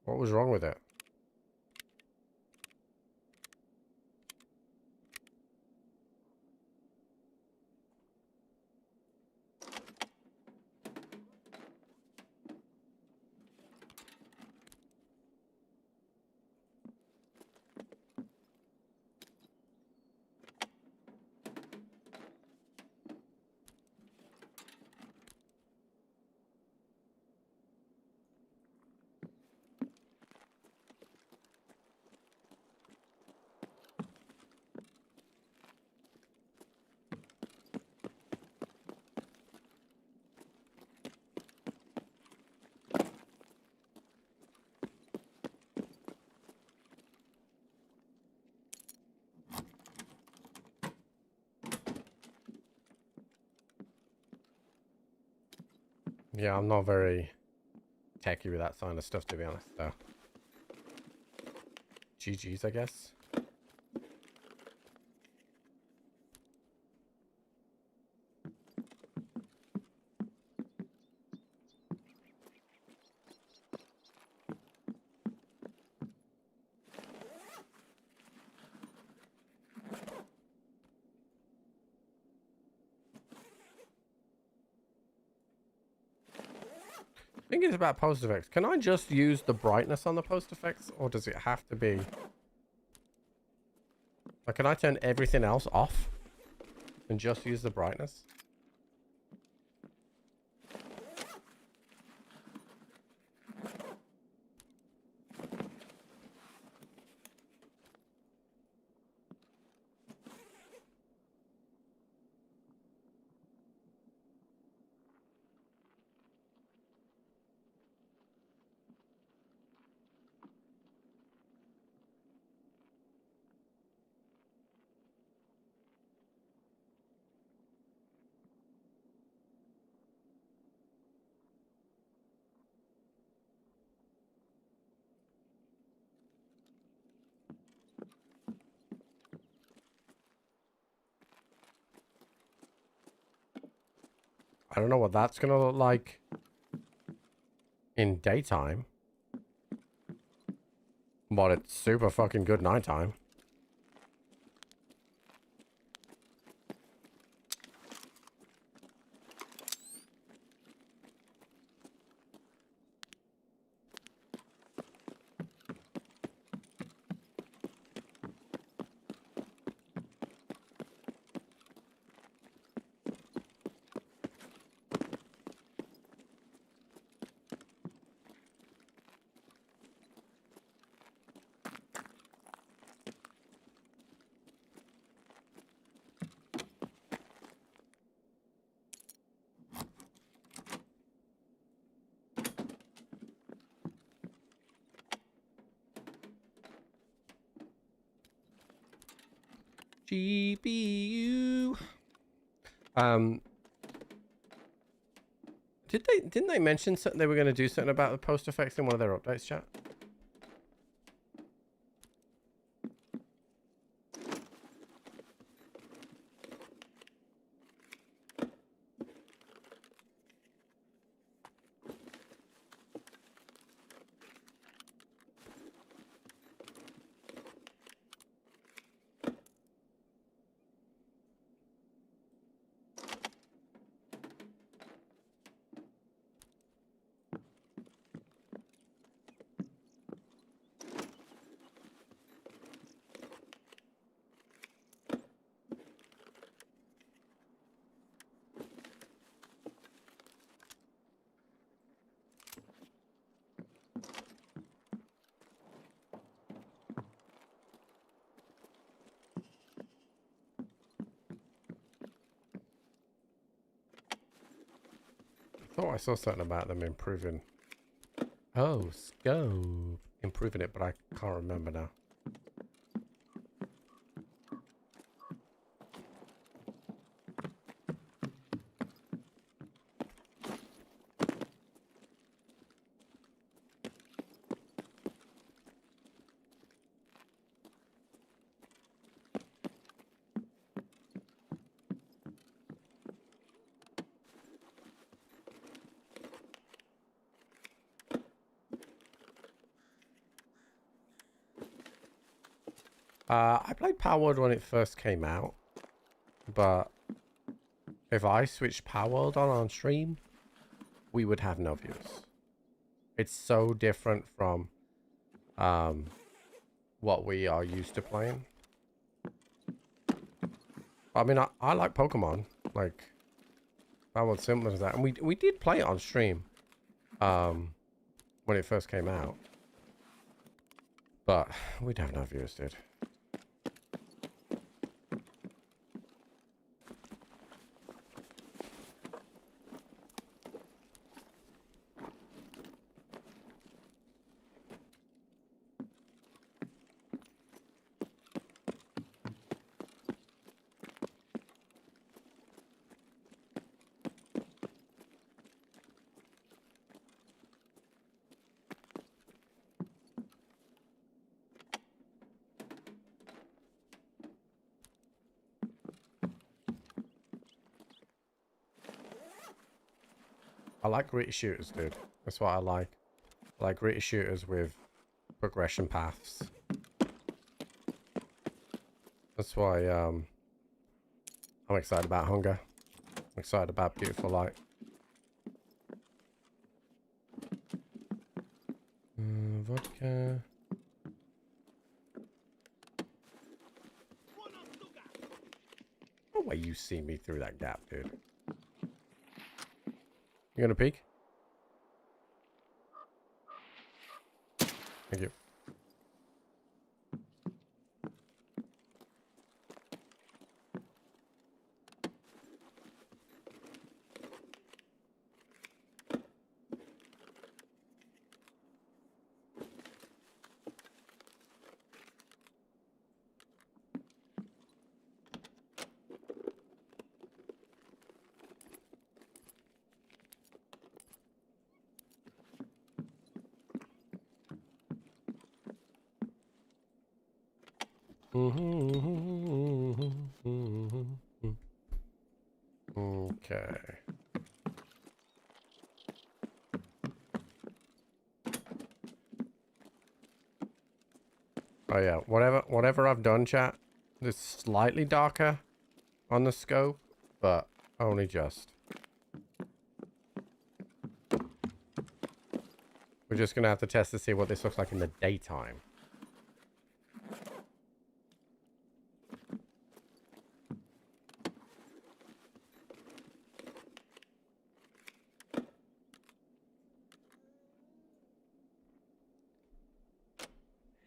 What was wrong with it? Yeah, I'm not very techy with that kind of stuff, to be honest, though. GG's, I guess. I think it's about post effects. Can I just use the brightness on the post effects, or does it have to be... Like, can I turn everything else off and just use the brightness? I don't know what that's gonna look like in daytime, but it's super fucking good nighttime. GPU. Didn't they mention something they were going to do something about the post effects in one of their updates, chat? I thought I saw something about them improving. Oh, scope. Improving it, but I can't remember now. I played Power when it first came out, but if I switched Power on stream, we would have no views. It's so different from what we are used to playing. I mean, I like Pokemon, like Power's similar to that, and we did play it on stream when it first came out, but we'd have no views, dude. I like gritty shooters, dude. That's what I like. I like gritty shooters with progression paths. That's why I'm excited about Hunger. I'm excited about Beautiful Light. Vodka. No way you see me through that gap, dude. You gonna peek? Thank you. Okay. Oh yeah, whatever I've done, chat, it's slightly darker on the scope, but only just. We're just gonna have to test to see what this looks like in the daytime.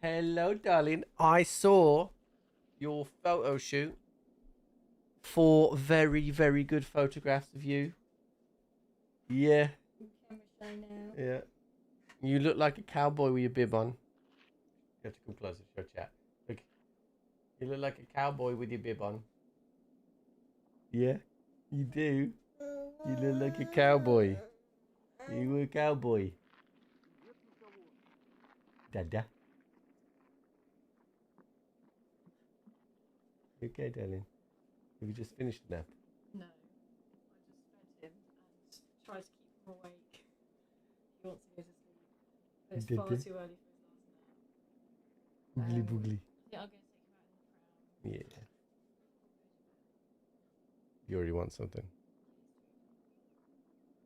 Hello, darling. I saw your photo shoot. 4 very, very good photographs of you. Yeah. Camera shy now. Yeah. You look like a cowboy with your bib on. You have to come closer to your chat. Look. You look like a cowboy with your bib on. Yeah, you do. You look like a cowboy. You a cowboy. Dada. You okay, darling? Have you just finished the nap? No, I just fed him and tried to keep him awake. He wants to go to sleep, but it's Did far they? too early for his last nap. Boogly boogly. I think I'll go take him out in the pram. Yeah. You already want something.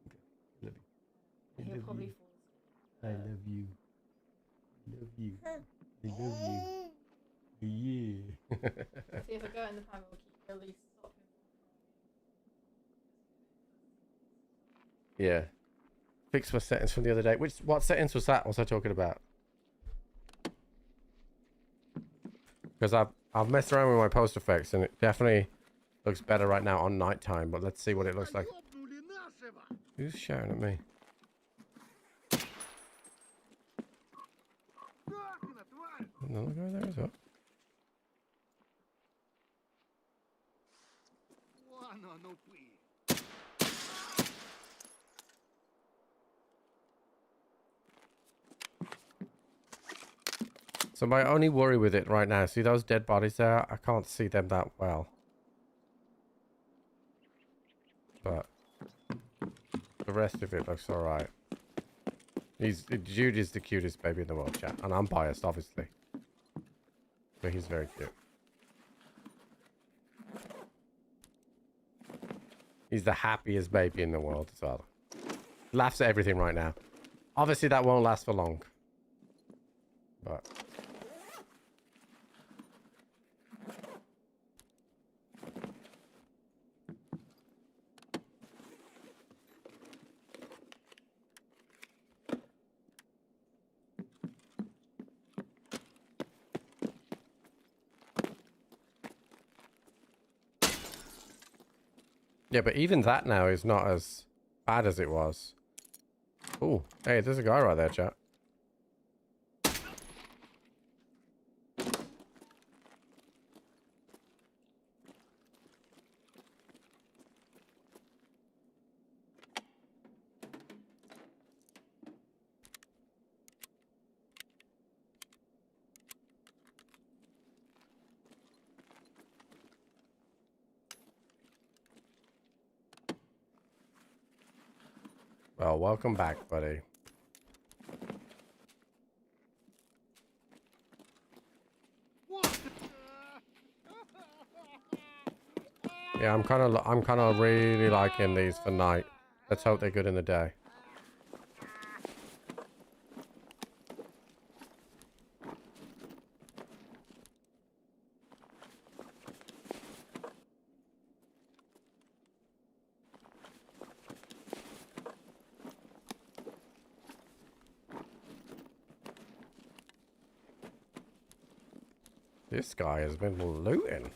Okay. Love you. I He'll love probably you. fall asleep. I love you. Love you. I love you. Yeah. See, if I go in the pram, it will keep at least stop him from crying. Yeah. Fix my settings from the other day. What settings was that? Was I talking about? Because I've messed around with my post effects and it definitely looks better right now on nighttime. But let's see what it looks like. Who's shouting at me? Another guy there as well. So my only worry with it right now, see those dead bodies there? I can't see them that well. But the rest of it looks alright. Jude is the cutest baby in the world, chat. And I'm biased, obviously. But he's very cute. He's the happiest baby in the world as well. Laughs at everything right now. Obviously that won't last for long. But... yeah, but even that now is not as bad as it was. Oh, hey, there's a guy right there, chat. Well, welcome back, buddy. Yeah, I'm kind of really liking these for night. Let's hope they're good in the day. This guy has been looting.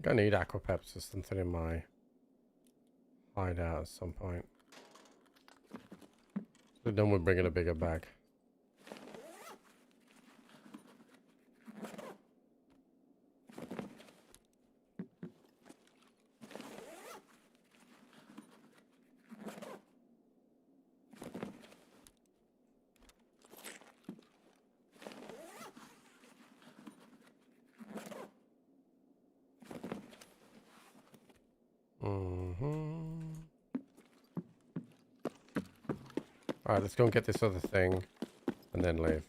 Gonna need aquapeps or something in my hideout at some point. So then we're bringing a bigger bag. Alright, let's go and get this other thing and then leave.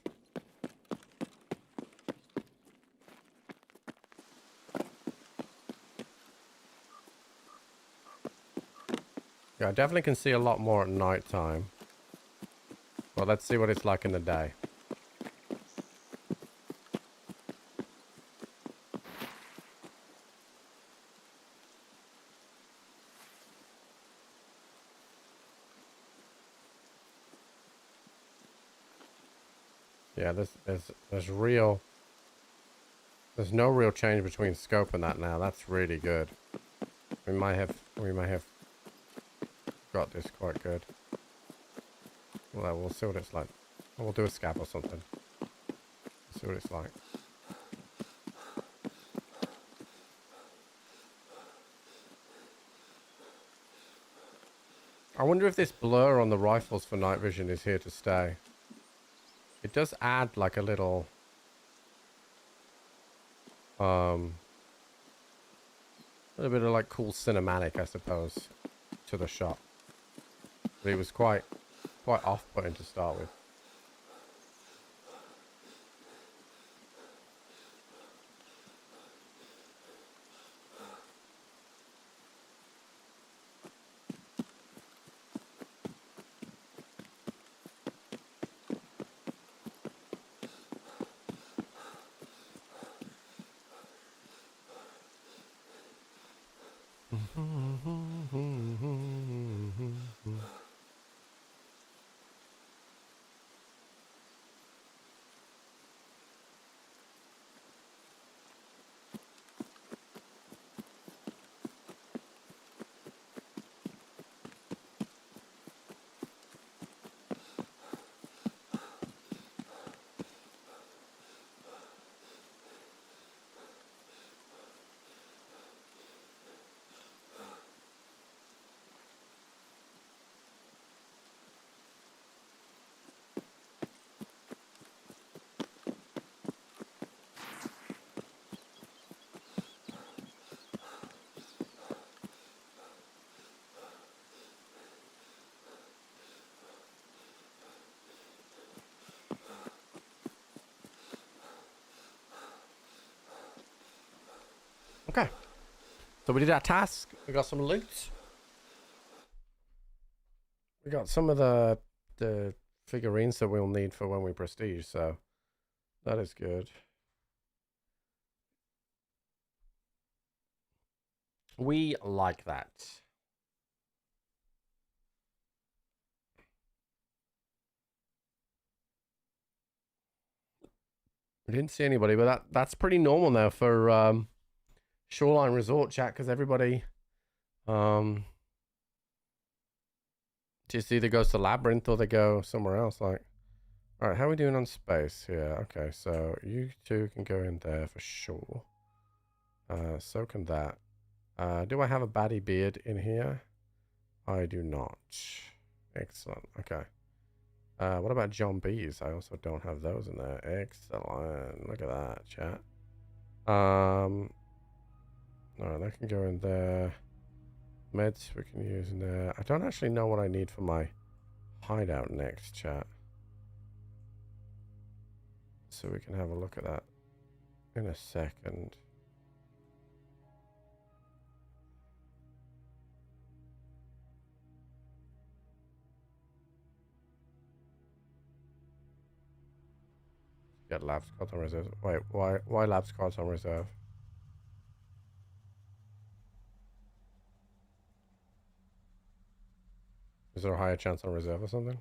Yeah, I definitely can see a lot more at night time. Well, let's see what it's like in the day. Yeah, there's no real change between scope and that now. That's really good. We might have got this quite good. Well, we'll see what it's like. We'll do a scab or something. See what it's like. I wonder if this blur on the rifles for night vision is here to stay. It does add like a little bit of like cool cinematic, I suppose, to the shot. But it was quite off-putting to start with. Okay. So we did our task. We got some loot. We got some of the figurines that we'll need for when we prestige, so that is good. We like that. We didn't see anybody, but that's pretty normal now for Shoreline Resort chat, because everybody just either goes to Labyrinth or they go somewhere else. Like, all right, how are we doing on space here? Okay, so you two can go in there for sure. So can that. Do I have a baddie beard in here? I do not. Excellent. Okay. What about John B's? I also don't have those in there. Excellent. Look at that, chat. Alright, that can go in there. Meds we can use in there. I don't actually know what I need for my hideout next, chat. So we can have a look at that in a second. Get lab squads on reserve. Wait, why lab squads on reserve? Is there a higher chance on reserve or something?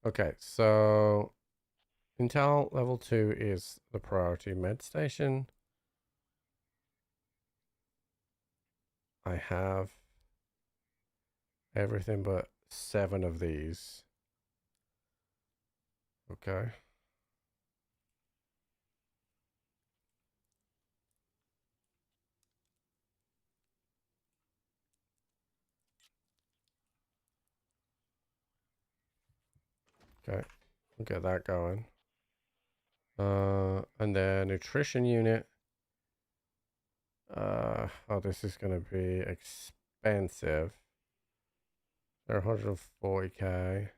Okay, so Intel level 2 is the priority med station. I have everything but 7 of these. Okay. Okay, we'll get that going. And then nutrition unit. Oh, this is gonna be expensive. They're 140k.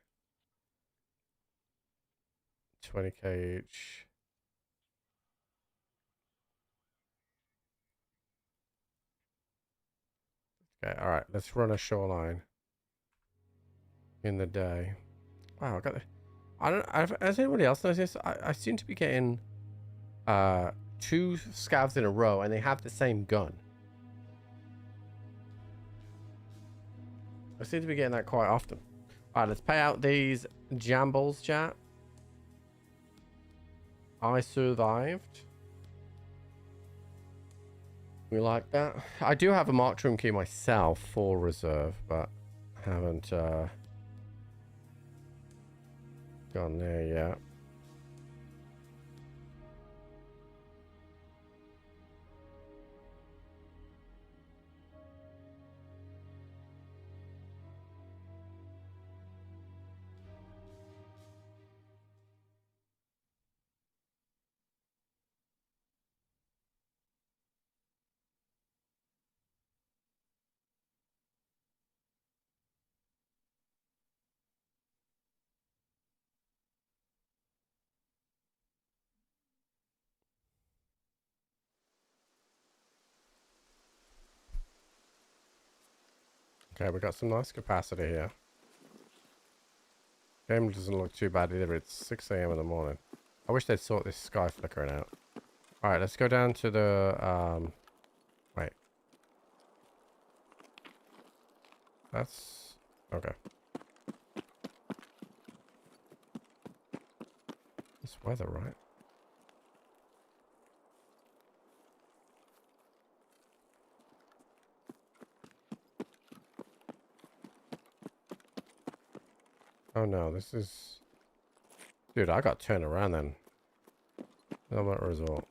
20k each. Okay, alright, let's run a shoreline in the day. Wow, I got the... has anybody else noticed this? I seem to be getting 2 scavs in a row and they have the same gun. I seem to be getting that quite often. Alright, let's pay out these jambles, chat. I survived. We like that. I do have a marked room key myself for reserve, but haven't gone there yet. Okay, we got some nice capacity here. Game doesn't look too bad either. It's 6 AM in the morning. I wish they'd sort this sky flickering out. Alright, let's go down to the wait. That's okay. This weather, right? Oh no, this is... Dude, I got turned around then. What result?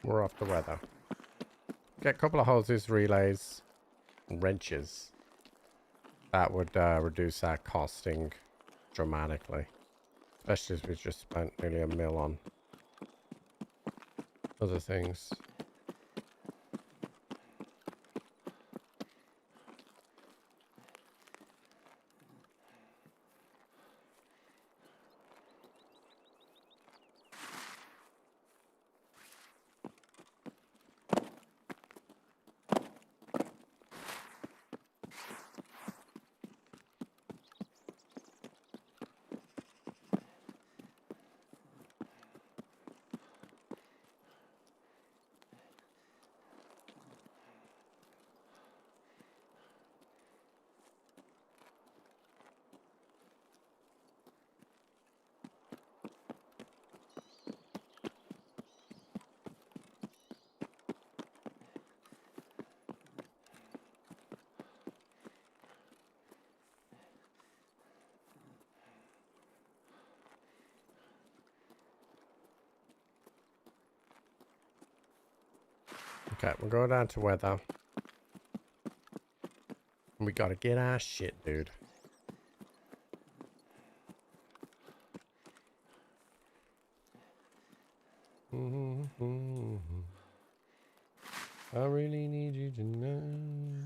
We're off the weather. Get a couple of hoses, relays, wrenches. That would reduce our costing dramatically. Especially as we just spent nearly $1 mil on other things. Okay, we'll go down to weather. We gotta get our shit, dude. I really need you to know.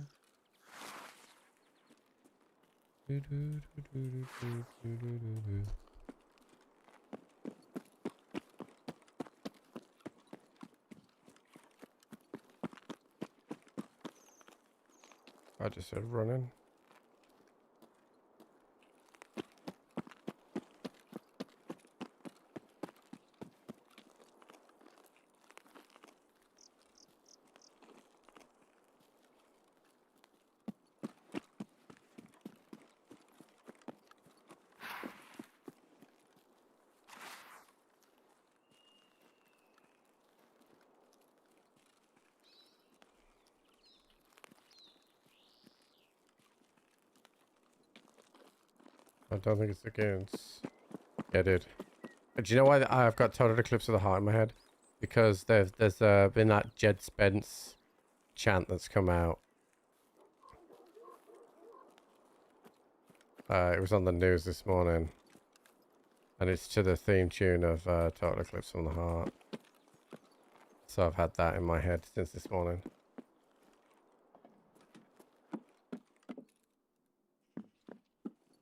I just said running. I don't think it's against. Yeah, dude. Do you know why I've got Total Eclipse of the Heart in my head? Because there's been that Jed Spence chant that's come out. It was on the news this morning. And it's to the theme tune of Total Eclipse of the Heart. So I've had that in my head since this morning.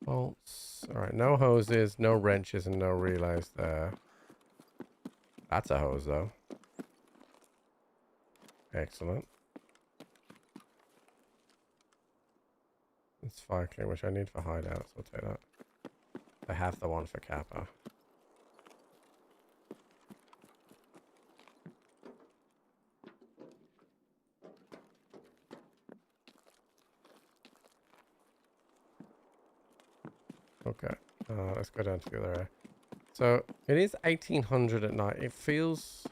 Bolts. Alright, no hoses, no wrenches, and no relays there. That's a hose, though. Excellent. It's fire clean, which I need for hideouts. I'll take that. I have the one for Kappa. Okay, let's go down to the other area. So it is 1800 at night. It feels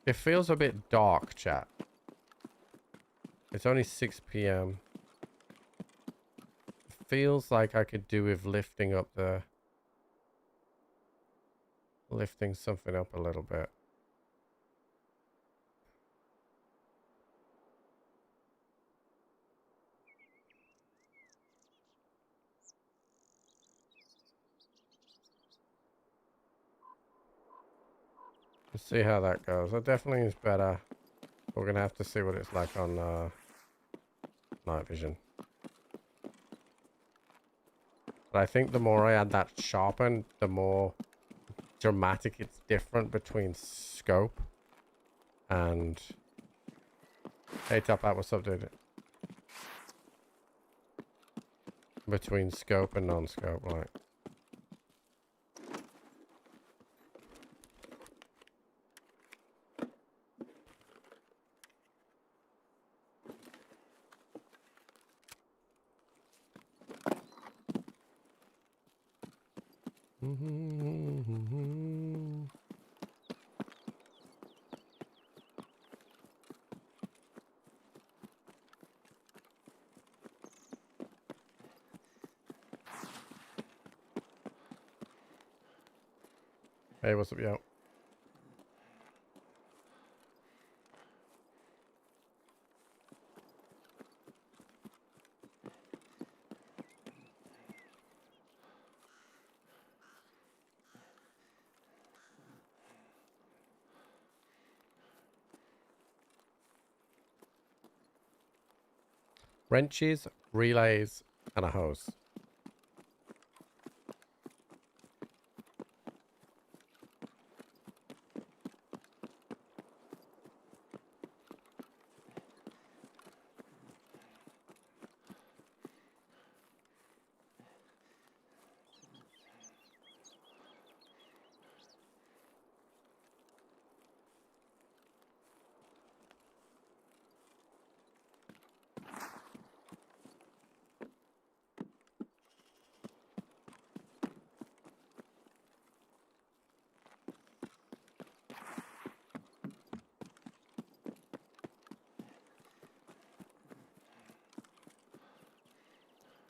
a bit dark, chat. It's only 6 p.m. Feels like I could do with lifting something up a little bit. Let's see how that goes. That definitely is better. We're gonna have to see what it's like on night vision. But I think the more I add that sharpen, the more dramatic it's different between scope and... Hey, Top Hat, what's up, dude? Between scope and non-scope, like... Hey, what's up, yo? Wrenches, relays, and a hose.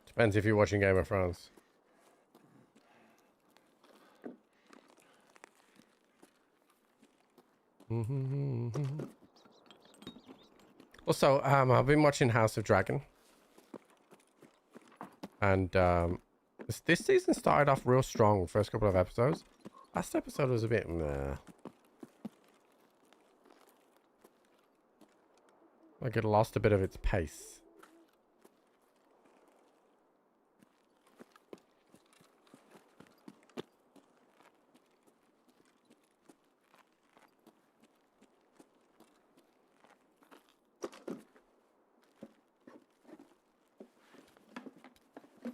Depends if you're watching Game of Thrones. Also, I've been watching House of Dragon. And this season started off real strong, first couple of episodes. Last episode was a bit meh. Like it lost a bit of its pace.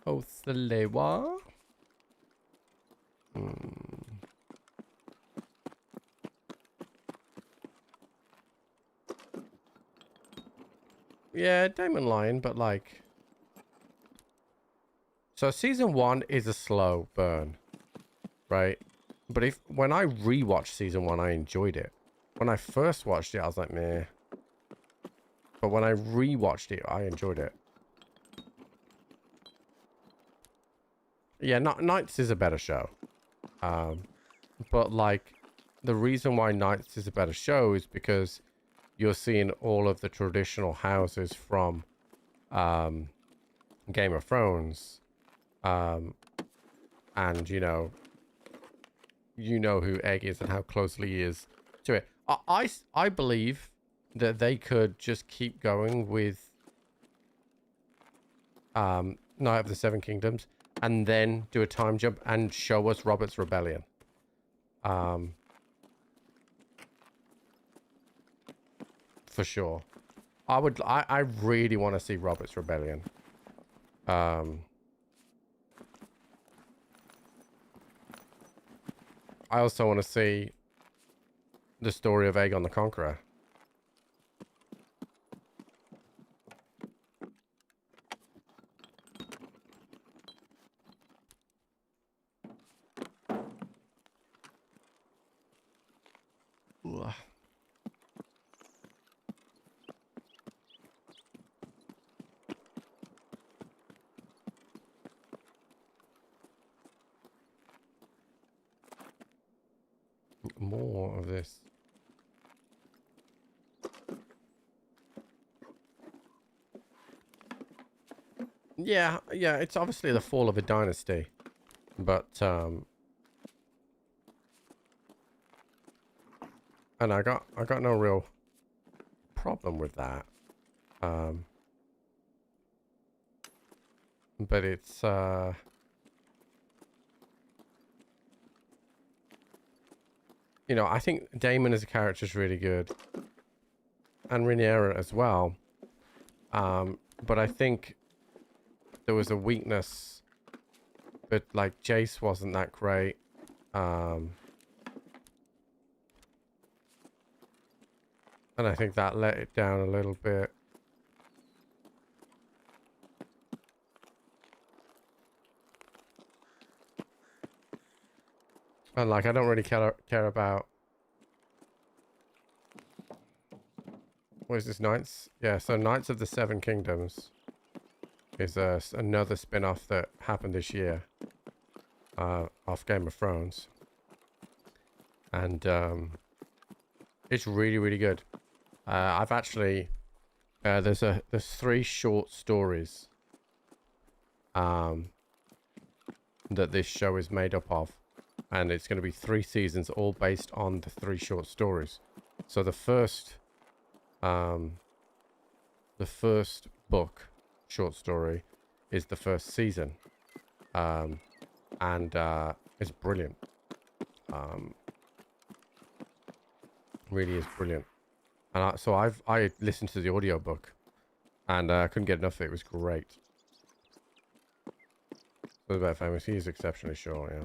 Oh, Salewa. Yeah, Damon Lion, but like... So season 1 is a slow burn, right? But when I rewatched season 1, I enjoyed it. When I first watched it, I was like, meh. But when I rewatched it, I enjoyed it. Yeah, Knights is a better show. But like, the reason why Knights is a better show is because you're seeing all of the traditional houses from Game of Thrones. And you know who Egg is and how closely he is to it. I believe that they could just keep going with Night of the Seven Kingdoms and then do a time jump and show us Robert's Rebellion. For sure. I really want to see Robert's Rebellion. I also want to see the story of Aegon the Conqueror. Ugh. More of this. Yeah, it's obviously the fall of a dynasty. But, and I got no real problem with that. But it's, you know, I think Damon as a character is really good. And Rhaenyra as well. But I think there was a weakness. But, like, Jace wasn't that great. And I think that let it down a little bit. And, like, I don't really care about... What is this, Knights? Yeah, so Knights of the Seven Kingdoms is another spin-off that happened this year. Off Game of Thrones. And, it's really, really good. I've actually... there's 3 short stories that this show is made up of. And it's going to be 3 seasons, all based on the 3 short stories. So the first book short story is the first season. And it's brilliant. Really is brilliant. And so I listened to the audiobook and I couldn't get enough of it. It was great. So about famous. He is exceptionally short, yeah.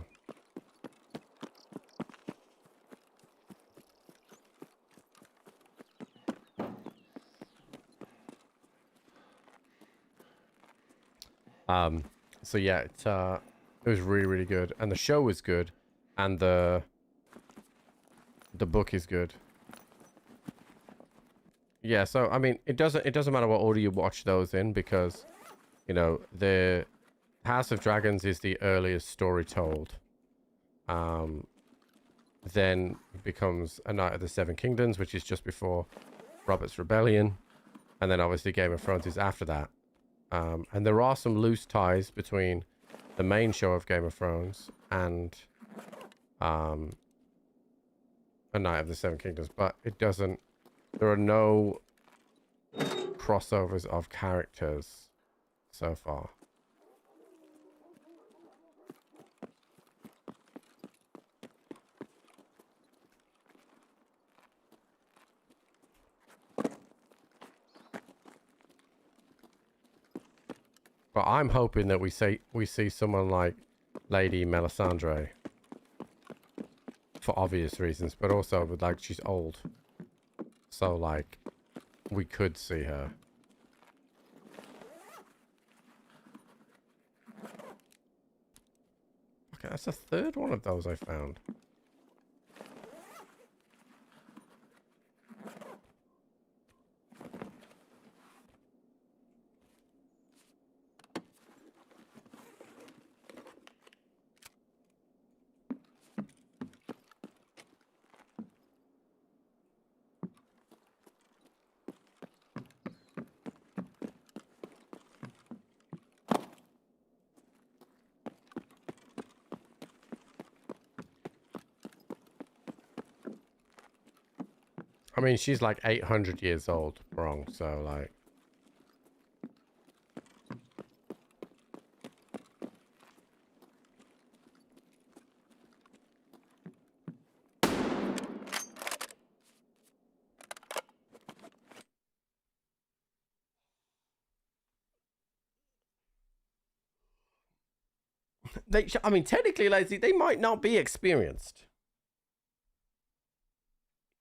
So yeah, it was really, really good. And the show was good. And the book is good. Yeah, so I mean it doesn't matter what order you watch those in, because you know the House of Dragons is the earliest story told. Then it becomes A Knight of the Seven Kingdoms, which is just before Robert's Rebellion, and then obviously Game of Thrones is after that. And there are some loose ties between the main show of Game of Thrones and A Knight of the Seven Kingdoms, but it doesn't. There are no crossovers of characters so far. But I'm hoping that we see someone like Lady Melisandre for obvious reasons, but also with like she's old, so like we could see her. Okay, that's the third one of those I found. I mean, she's like 800 years old, wrong, so like... I mean, technically, Lazy, they might not be experienced.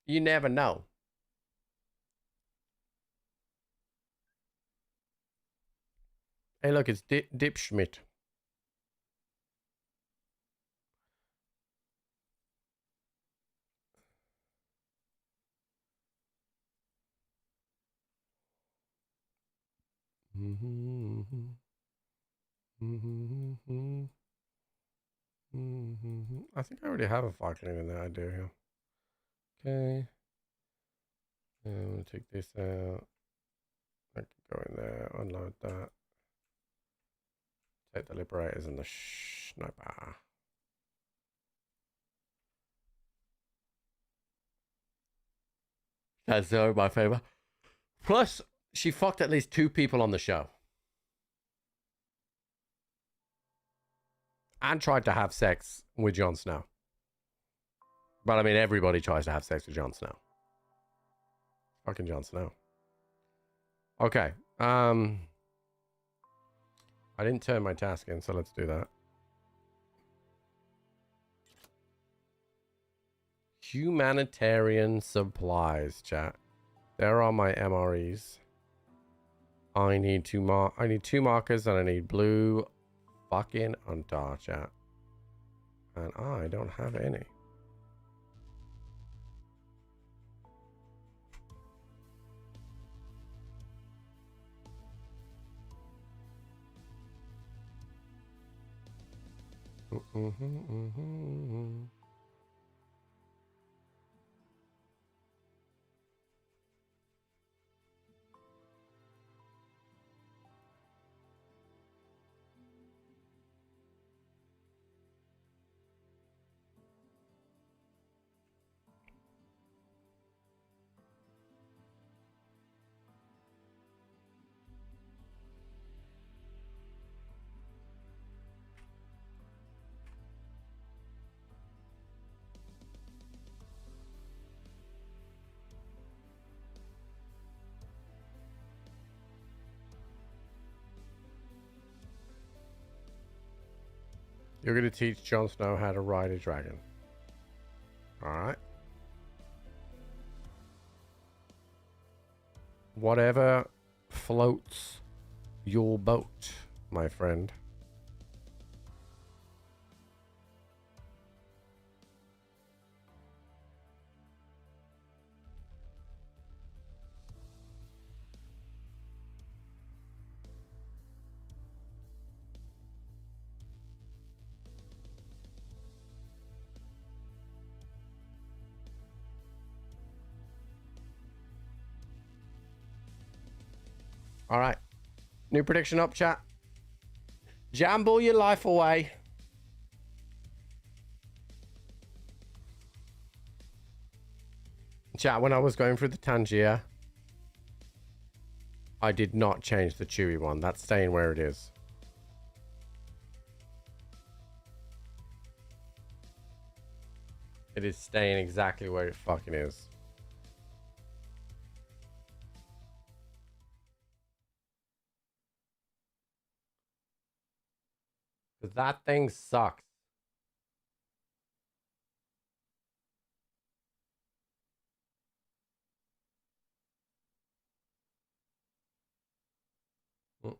You never know. Hey, look, it's Dip Schmidt. I think I already have a file cleaner in there. I do here. Okay. And I'm gonna take this out. I can go in there, unload that. Take the liberators and the sniper. That's my favor. Plus, she fucked at least 2 people on the show. And tried to have sex with Jon Snow. But I mean, everybody tries to have sex with Jon Snow. Fucking Jon Snow. Okay. I didn't turn my task in, so let's do that. Humanitarian supplies, chat. There are my MREs. I need 2 markers, and I need blue fucking Untar, chat. And I don't have any. You're going to teach Jon Snow how to ride a dragon. Alright. Whatever floats your boat, my friend. All right. New prediction up, chat. Jamble your life away. Chat, when I was going through the Tangier, I did not change the chewy one. That's staying where it is. It is staying exactly where it fucking is. That thing sucks. Alright,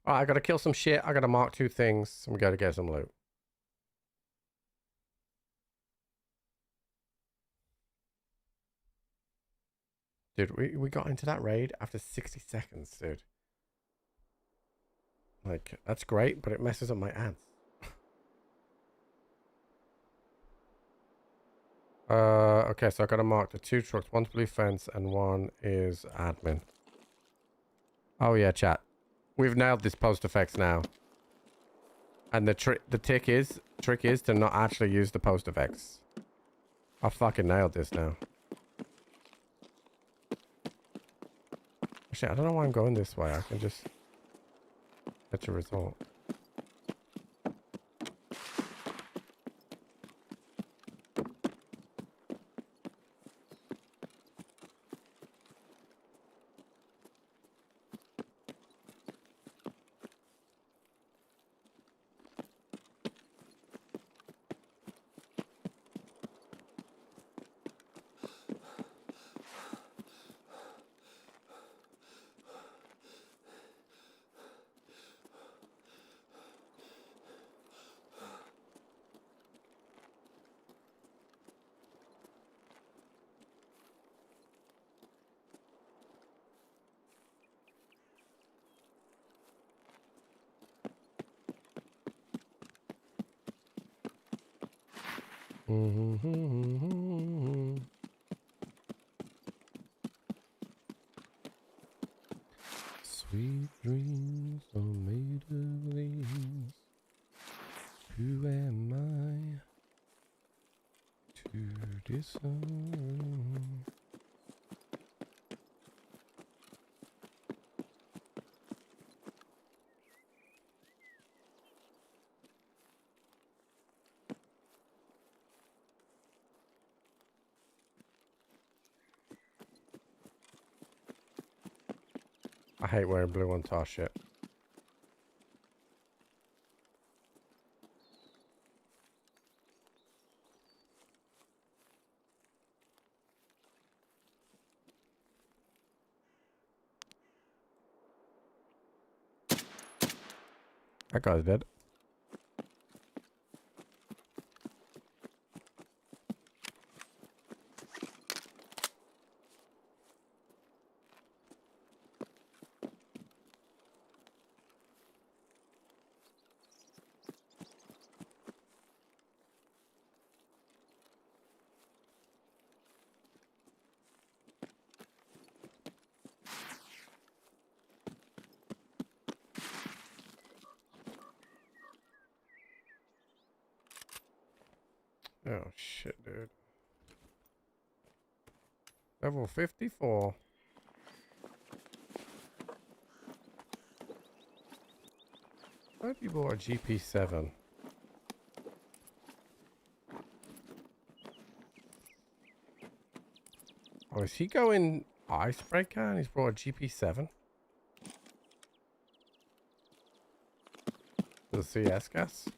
I gotta kill some shit. I gotta mark 2 things. And we gotta get some loot. Dude, we got into that raid after 60 seconds, dude. Like, that's great, but it messes up my ads. Okay, so I gotta mark the 2 trucks. One's blue fence and one is admin. Oh yeah, chat. We've nailed this post effects now. And the trick is to not actually use the post effects. I fucking nailed this now. Actually, I don't know why I'm going this way. I can just get a result. Sweet dreams are made of these. Who am I to disown? I hate wearing blue on tar shit. That guy's dead. Oh shit, dude. Level 54. Why have you bought a GP7? Oh, is he going icebreaker and he's brought a GP7? The CS gas?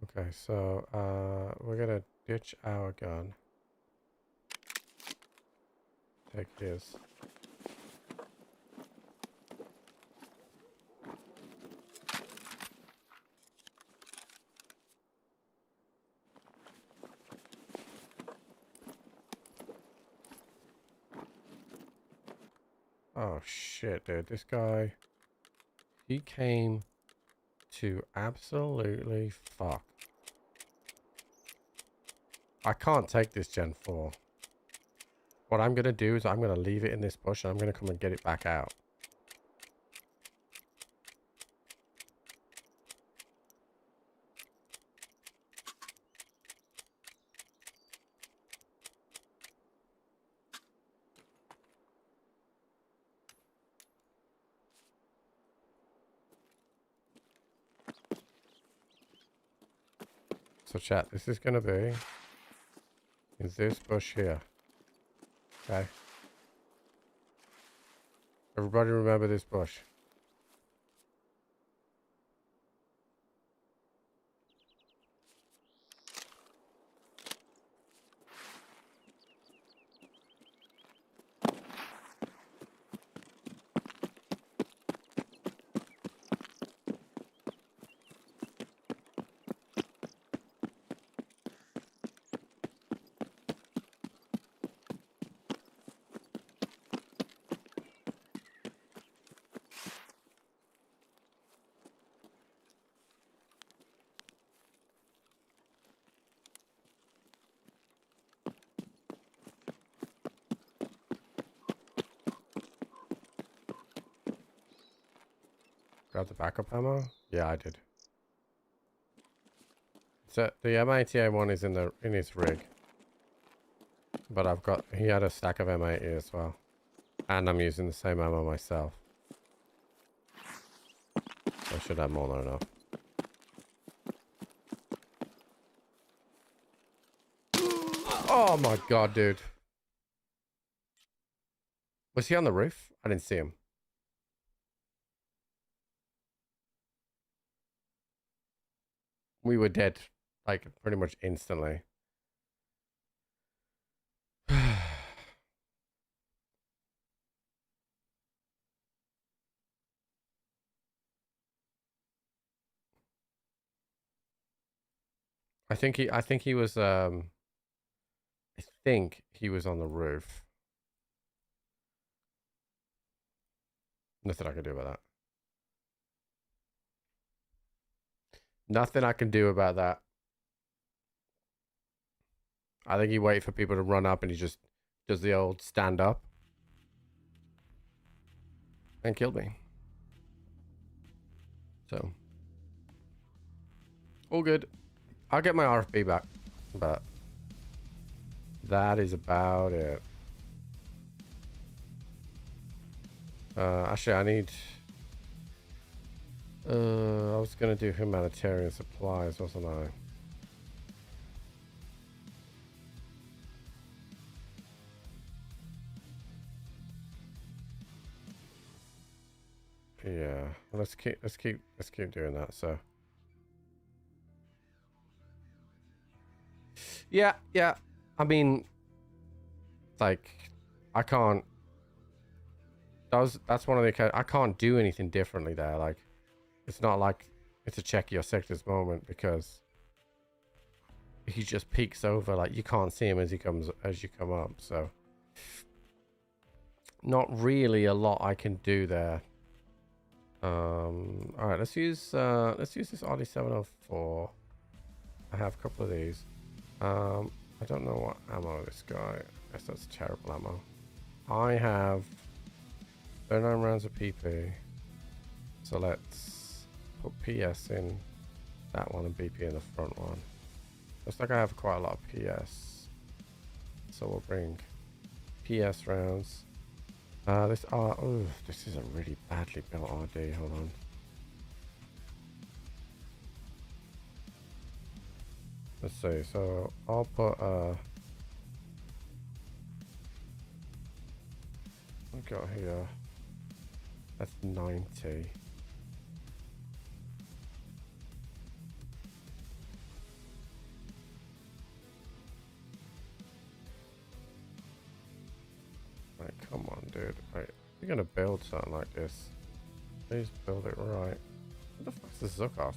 Okay, so we're gonna ditch our gun. Take his. Oh shit, dude. This guy, he came to absolutely fuck. I can't take this Gen 4. What I'm going to do is I'm going to leave it in this bush and I'm going to come and get it back out. So chat, this is going to be in this bush here. Okay. Everybody remember this bush. Grab the backup ammo? Yeah, I did. So the M80 one is in his rig. But he had a stack of M80 as well. And I'm using the same ammo myself. So I should have more than enough. Oh my god, dude. Was he on the roof? I didn't see him. We were dead, like, pretty much instantly. I think he was, I think he was on the roof. Nothing I can do about that. Nothing I can do about that. I think he waited for people to run up and he just does the old stand up. And killed me. So. All good. I'll get my RFB back. But that is about it. Actually, I need... I was going to do humanitarian supplies, wasn't I? Yeah, let's keep doing that. So, yeah. I mean, like, I can't. That's one of the. I can't do anything differently there. Like, it's not like it's a check your sectors moment because he just peeks over. Like, you can't see him as you come up. So, not really a lot I can do there. All right, let's use this RD704. I have a couple of these. I don't know what ammo this guy. I guess that's terrible ammo. I have 39 rounds of PP. So let's put PS in that one and BP in the front one. Looks like I have quite a lot of PS. So we'll bring PS rounds. This is a really badly built RD. Hold on. Let's see. So I'll put I've got here. That's 90. Right, come on, dude. Right, you're gonna build something like this. Please build it right. What the fuck's this Zukov?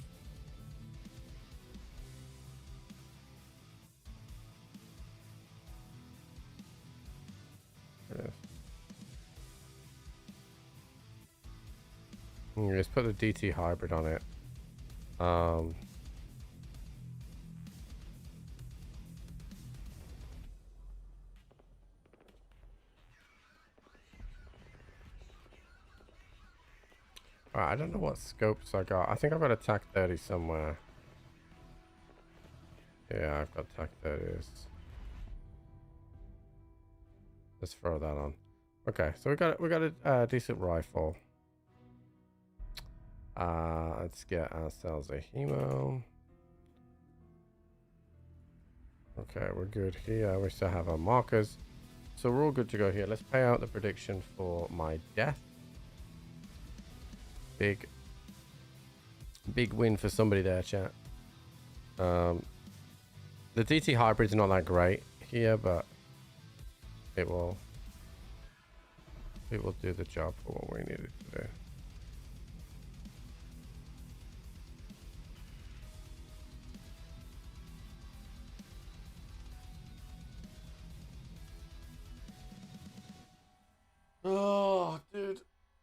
There it is. Let's put the DT hybrid on it. Alright, I don't know what scopes I got. I think I've got attack 30 somewhere. Yeah, I've got attack 30s. Let's throw that on. Okay, so we got a decent rifle. Let's get ourselves a hemo. Okay, we're good here. We still have our markers. So we're all good to go here. Let's pay out the prediction for my death. Big win for somebody there, chat. The DT hybrid's not that great here, but it will do the job for what we needed to do. Oh, dude.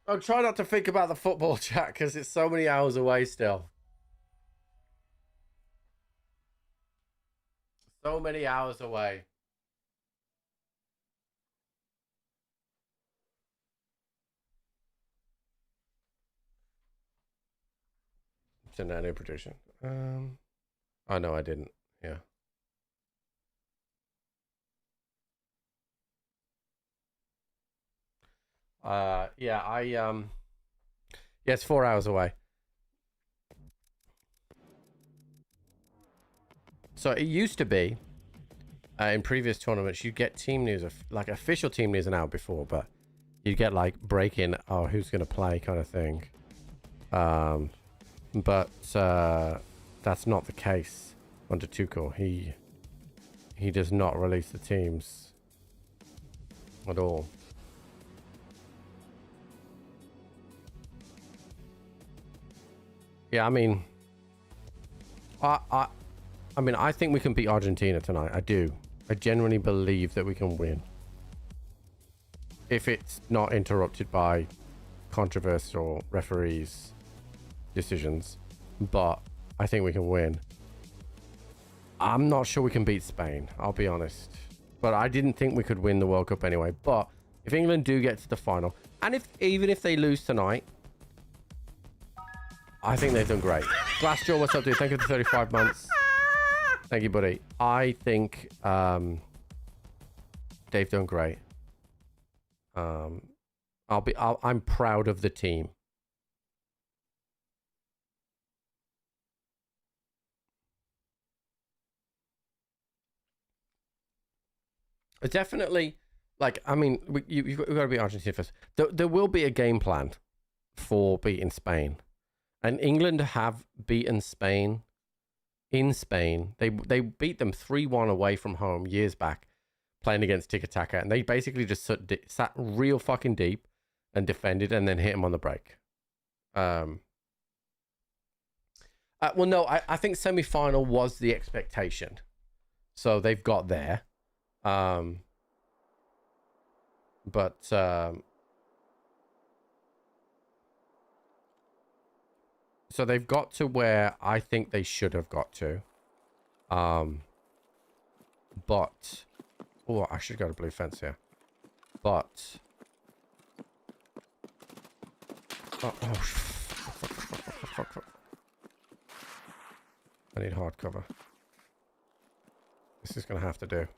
I'm trying not to think about the football, chat, because it's so many hours away still. So many hours away. Scenario prediction. Oh no, I didn't. Yeah. Yeah, yeah, it's 4 hours away. So it used to be in previous tournaments you'd get team news, like official team news an hour before, but you'd get like break-in, oh, who's gonna play kind of thing. But that's not the case under Tuchel. He does not release the teams at all. Yeah, I mean, I mean, I think we can beat Argentina tonight. I do. I genuinely believe that we can win. If it's not interrupted by controversial referees' decisions. But I think we can win. I'm not sure we can beat Spain, I'll be honest. But I didn't think we could win the World Cup anyway. But if England do get to the final, and even if they lose tonight, I think they've done great. Glassjaw, what's up, dude? Thank you for 35 months. Thank you, buddy. I think they've done great. I'm proud of the team. Definitely, like, I mean, you've got to be Argentina first. There will be a game plan for beating Spain. And England have beaten Spain in Spain. They beat them 3-1 away from home years back, playing against Tiki Taka. And they basically just sat real fucking deep and defended and then hit them on the break. Well, no, I think semi-final was the expectation. So they've got there. So they've got to where I think they should have got to. But oh, I should go to blue fence here. But fuck. I need hard cover. This is gonna have to do.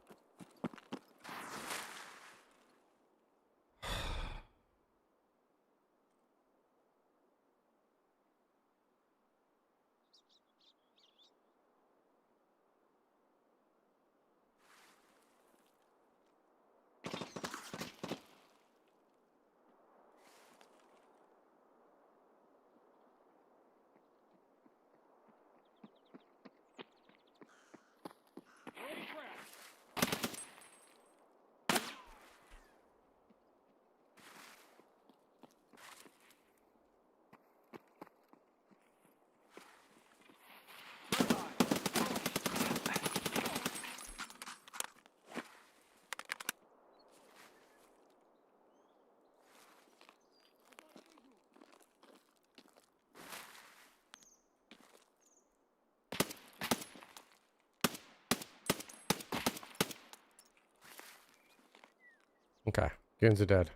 Okay. Goons are dead.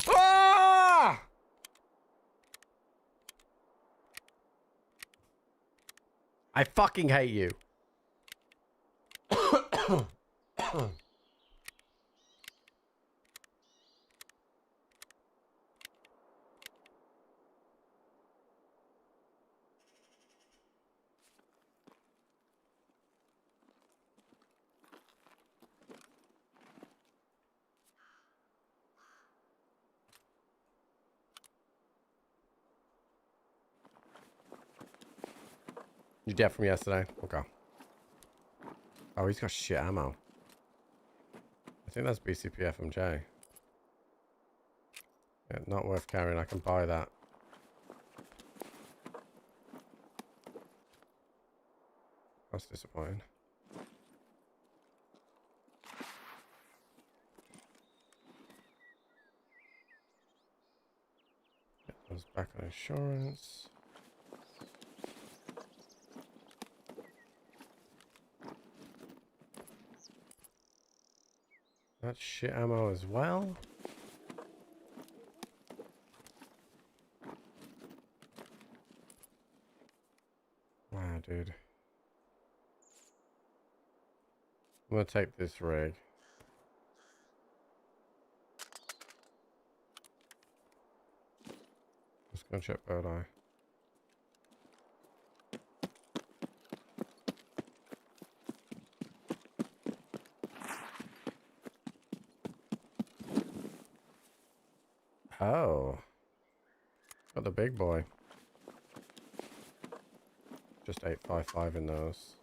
Ah! I fucking hate you. You dead from yesterday? Okay. Oh, he's got shit ammo. I think that's BCP FMJ. Yeah, not worth carrying. I can buy that. That's disappointing. Get those back on insurance. That's shit ammo as well. Wow, dude. I'm gonna take this rig. Let's go check bird eye. Oh. Got the big boy. Just 855 in those.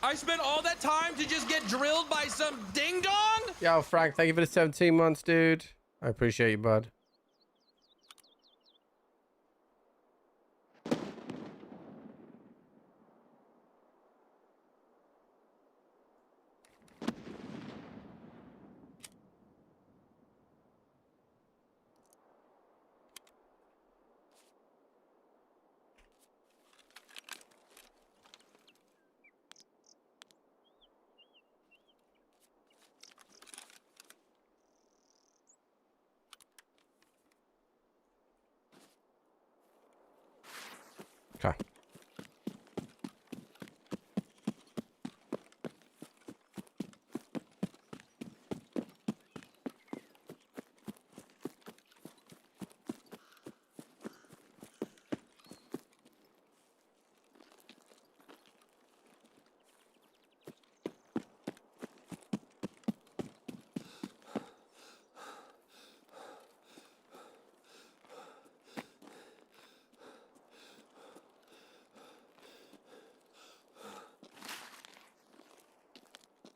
I spent all that time to just get drilled by some ding dong? Yo, Frank, thank you for the 17 months, dude. I appreciate you, bud. Okay.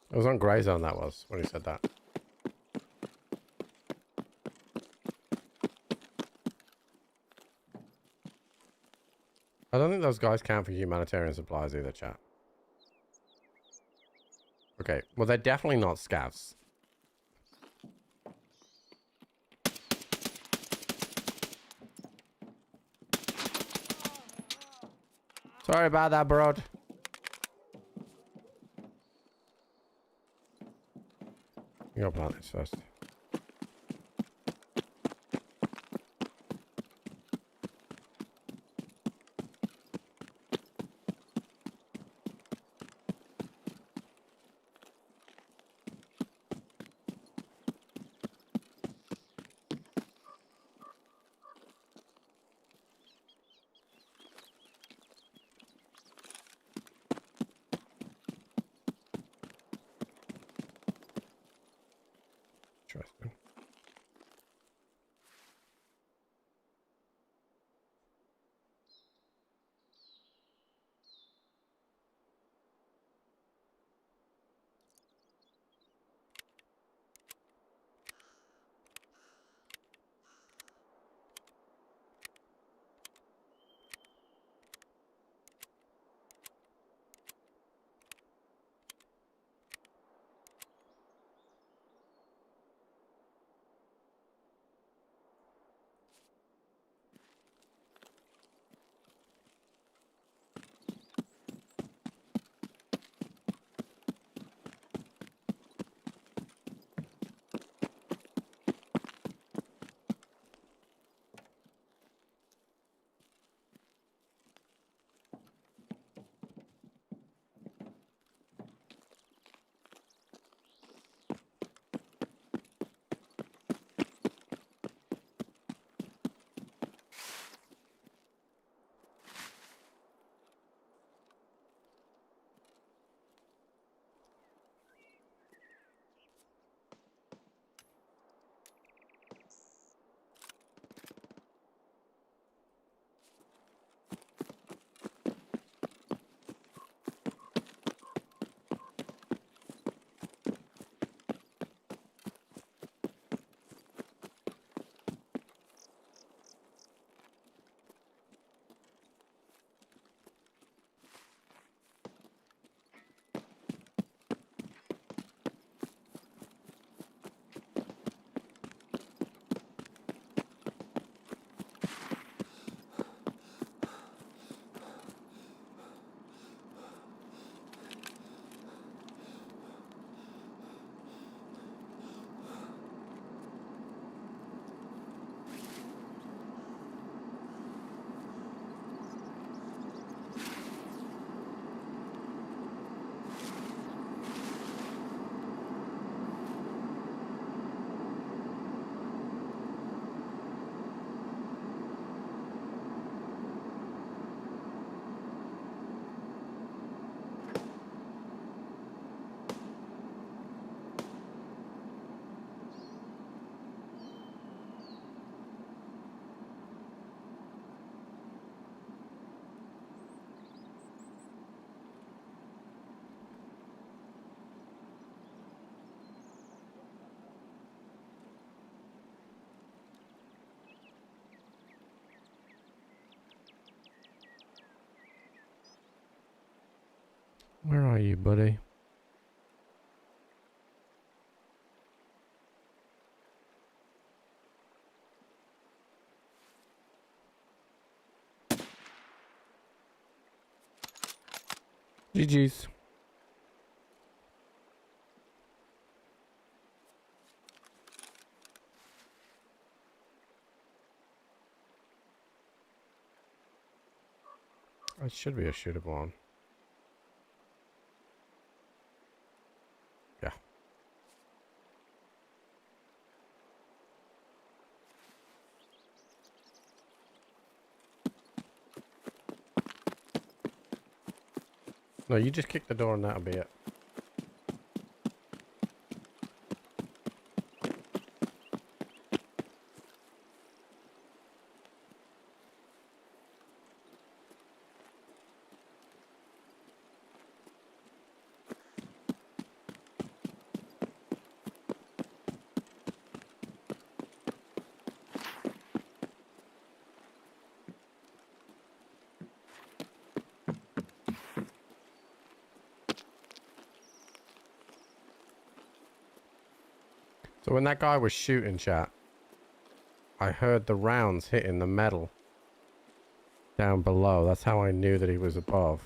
It was on Grey Zone, that was, when he said that. I don't think those guys count for humanitarian supplies either, chat. Okay, well, they're definitely not scavs. Sorry about that, bro. You gotta plant this first. Interesting. Where are you, buddy? GG's. It should be a shootable one. Yeah. No, you just kick the door and that'll be it. So when that guy was shooting, chat, I heard the rounds hitting the metal down below. That's how I knew that he was above.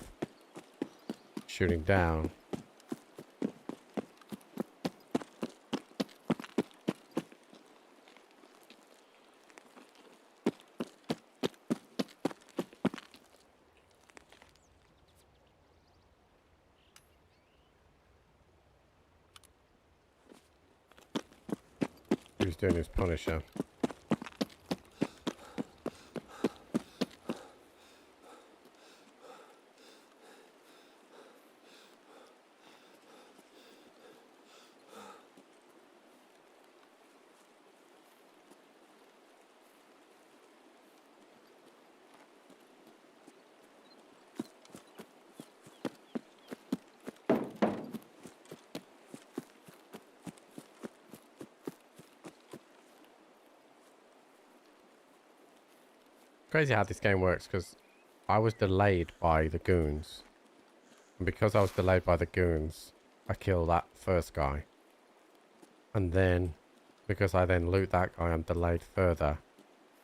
Shooting down. He was doing his Punisher. Crazy how this game works, because I was delayed by the goons. And because I was delayed by the goons, I kill that first guy. And then, because I then loot that guy, I'm delayed further.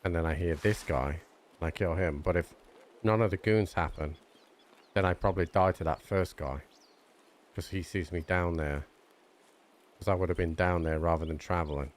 And then I hear this guy, and I kill him. But if none of the goons happen, then I probably die to that first guy. Because he sees me down there. Because I would have been down there rather than traveling.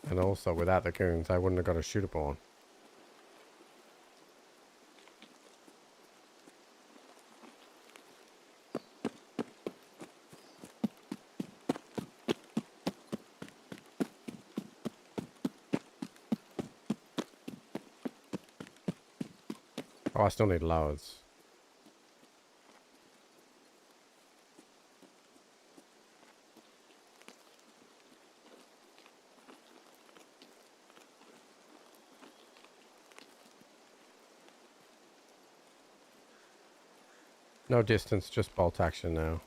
And also, without the goons, I wouldn't have got a shootable on. Oh, I still need loads. No distance, just bolt action now.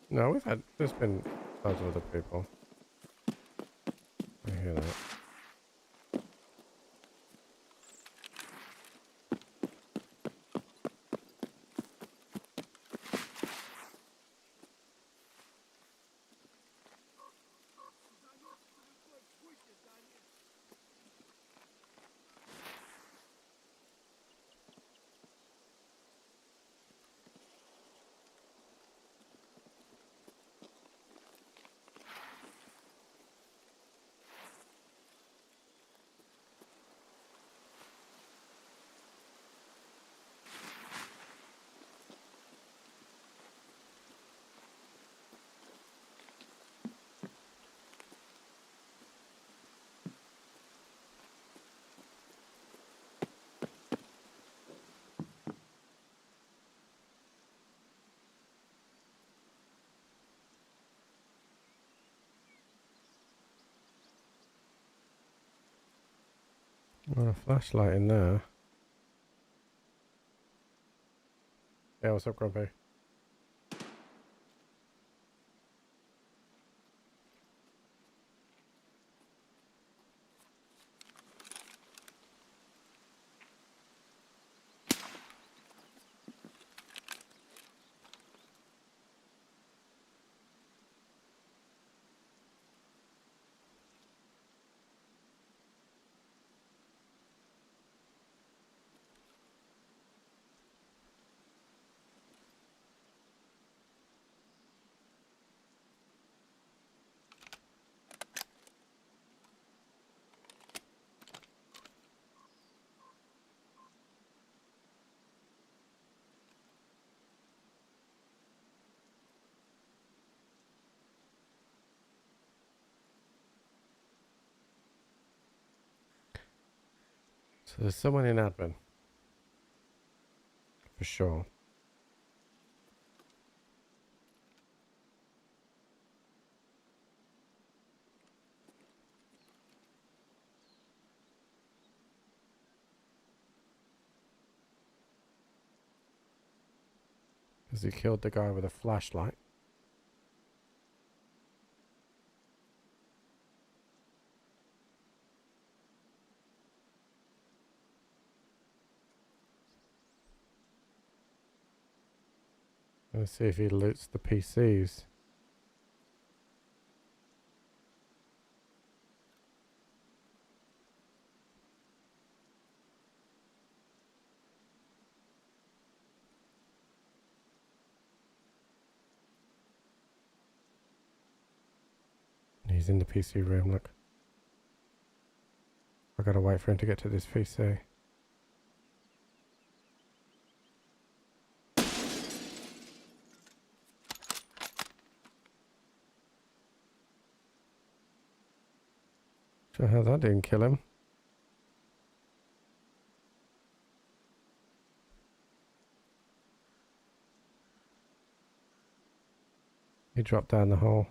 No, there's been loads of other people. I hear that. Got a flashlight in there. Yeah, what's up, Grumpy? So there's someone in admin. For sure. Because he killed the guy with a flashlight. Let's see if he loots the PCs. He's in the PC room, look. I gotta wait for him to get to this PC. Sure how that didn't kill him. He dropped down the hole.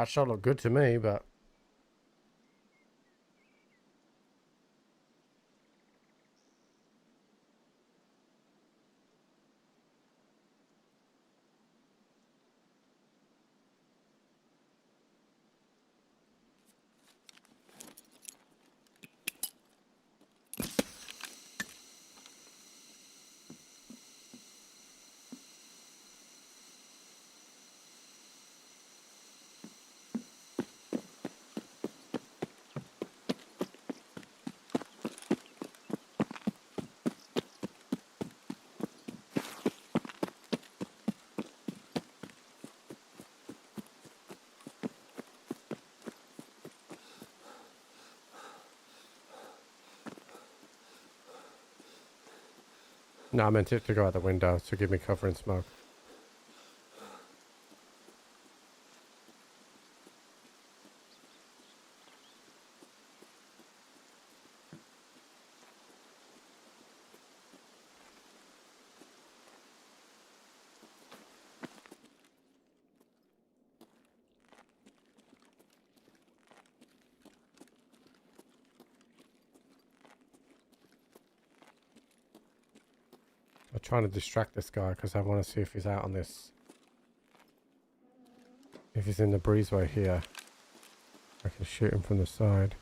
That shot looked good to me, but no, I meant it to go out the window to give me cover and smoke. I'm trying to distract this guy because I want to see if he's out on this. If he's in the breezeway here, I can shoot him from the side.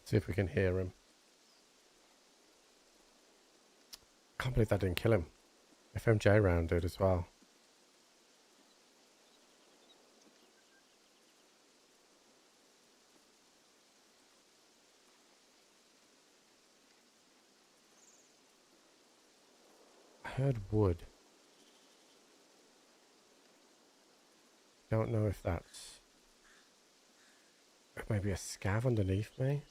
See if we can hear him. Can't believe that didn't kill him. FMJ round did as well. heard wood. Don't know if that's maybe a scav underneath me.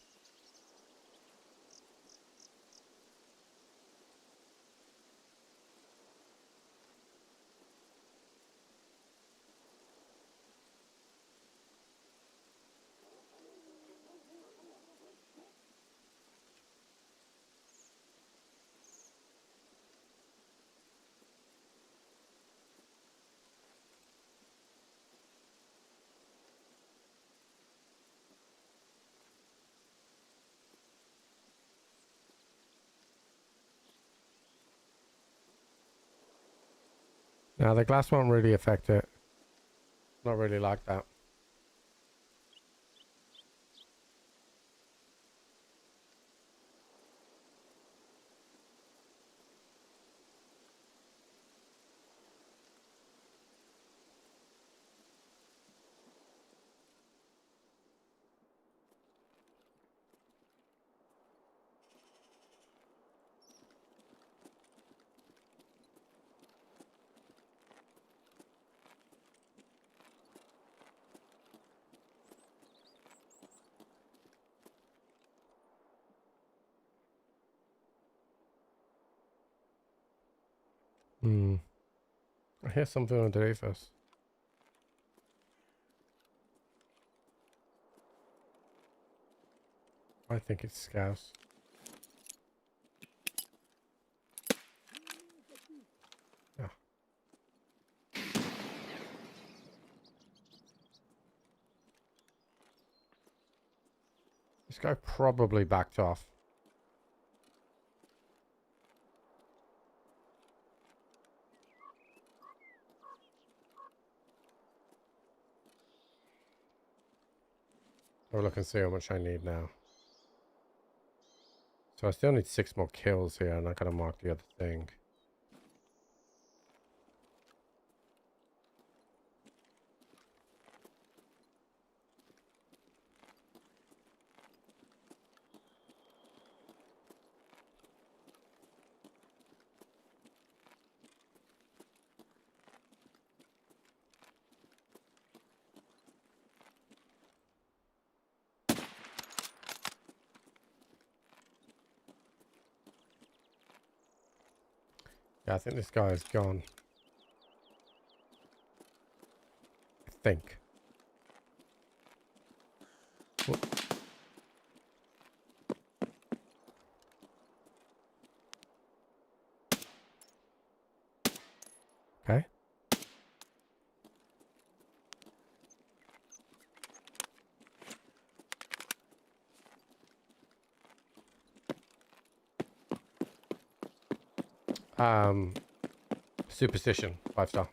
Now the glass won't really affect it. Not really like that. I hear something underneath us. I think it's scouts. Yeah. This guy probably backed off. Have a look and see how much I need now. So I still need 6 more kills here, and I gotta mark the other thing. Yeah, I think this guy is gone. I think. Okay. Superstition, 5-star.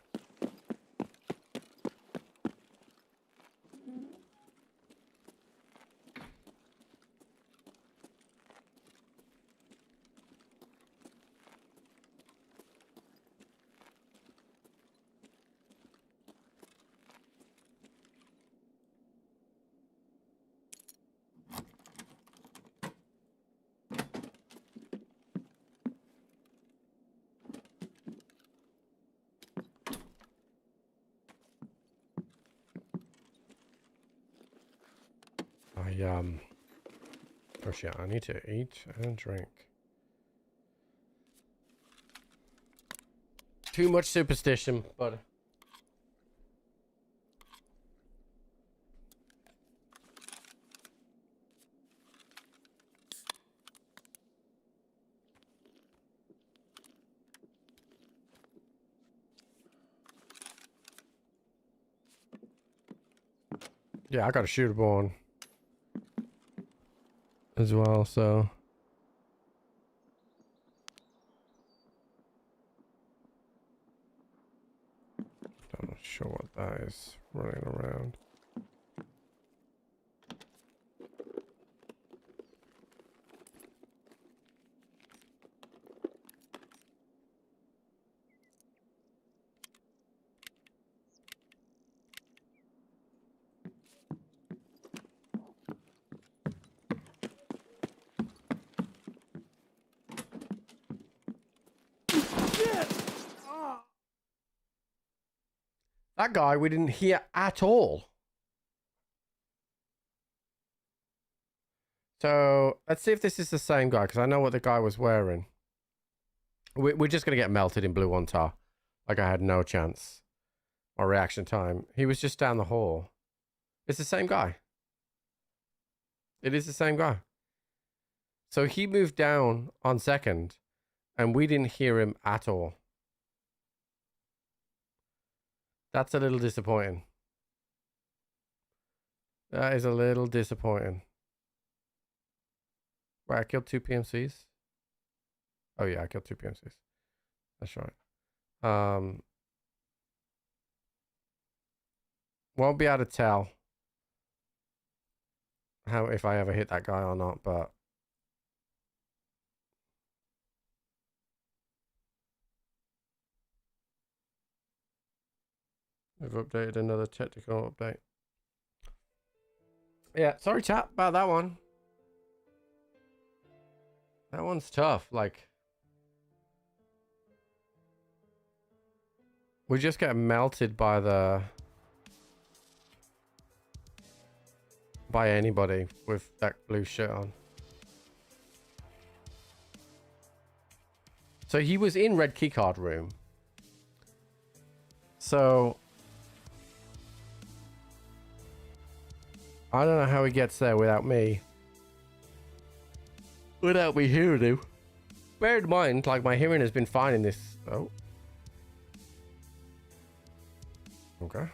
Oh shit, I need to eat and drink. Too much superstition, but yeah, I got a shooter born as well, so I'm not sure what that is running around. That guy we didn't hear at all. So let's see if this is the same guy, because I know what the guy was wearing. We're just going to get melted in blue on tar. Like I had no chance. Or reaction time. He was just down the hall. It's the same guy. It is the same guy. So he moved down on second, and we didn't hear him at all. That's a little disappointing. That is a little disappointing. Right, I killed 2 PMCs. Oh yeah, I killed 2 PMCs. That's right. Won't be able to tell how if I ever hit that guy or not, but we've updated another technical update. Yeah, sorry chat about that one. That one's tough. Like, we just get melted by anybody with that blue shirt on. So he was in red keycard room. So I don't know how he gets there without me. Without me hearing him. Bear in mind, like, my hearing has been fine in this. Oh. Okay.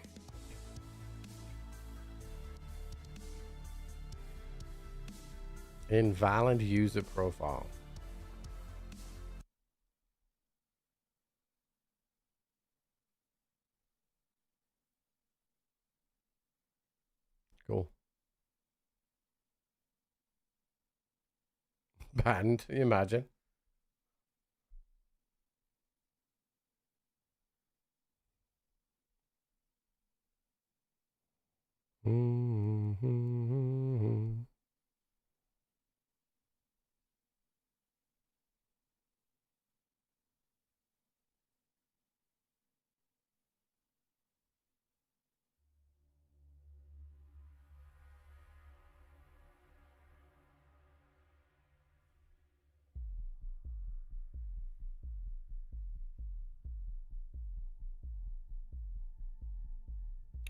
Invalid user profile. Cool. Banned, you imagine.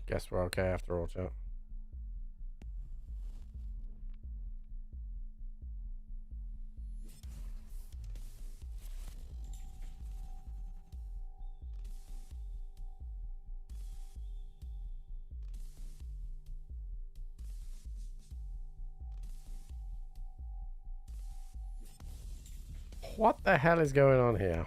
Guess we're okay after all, chat. What the hell is going on here?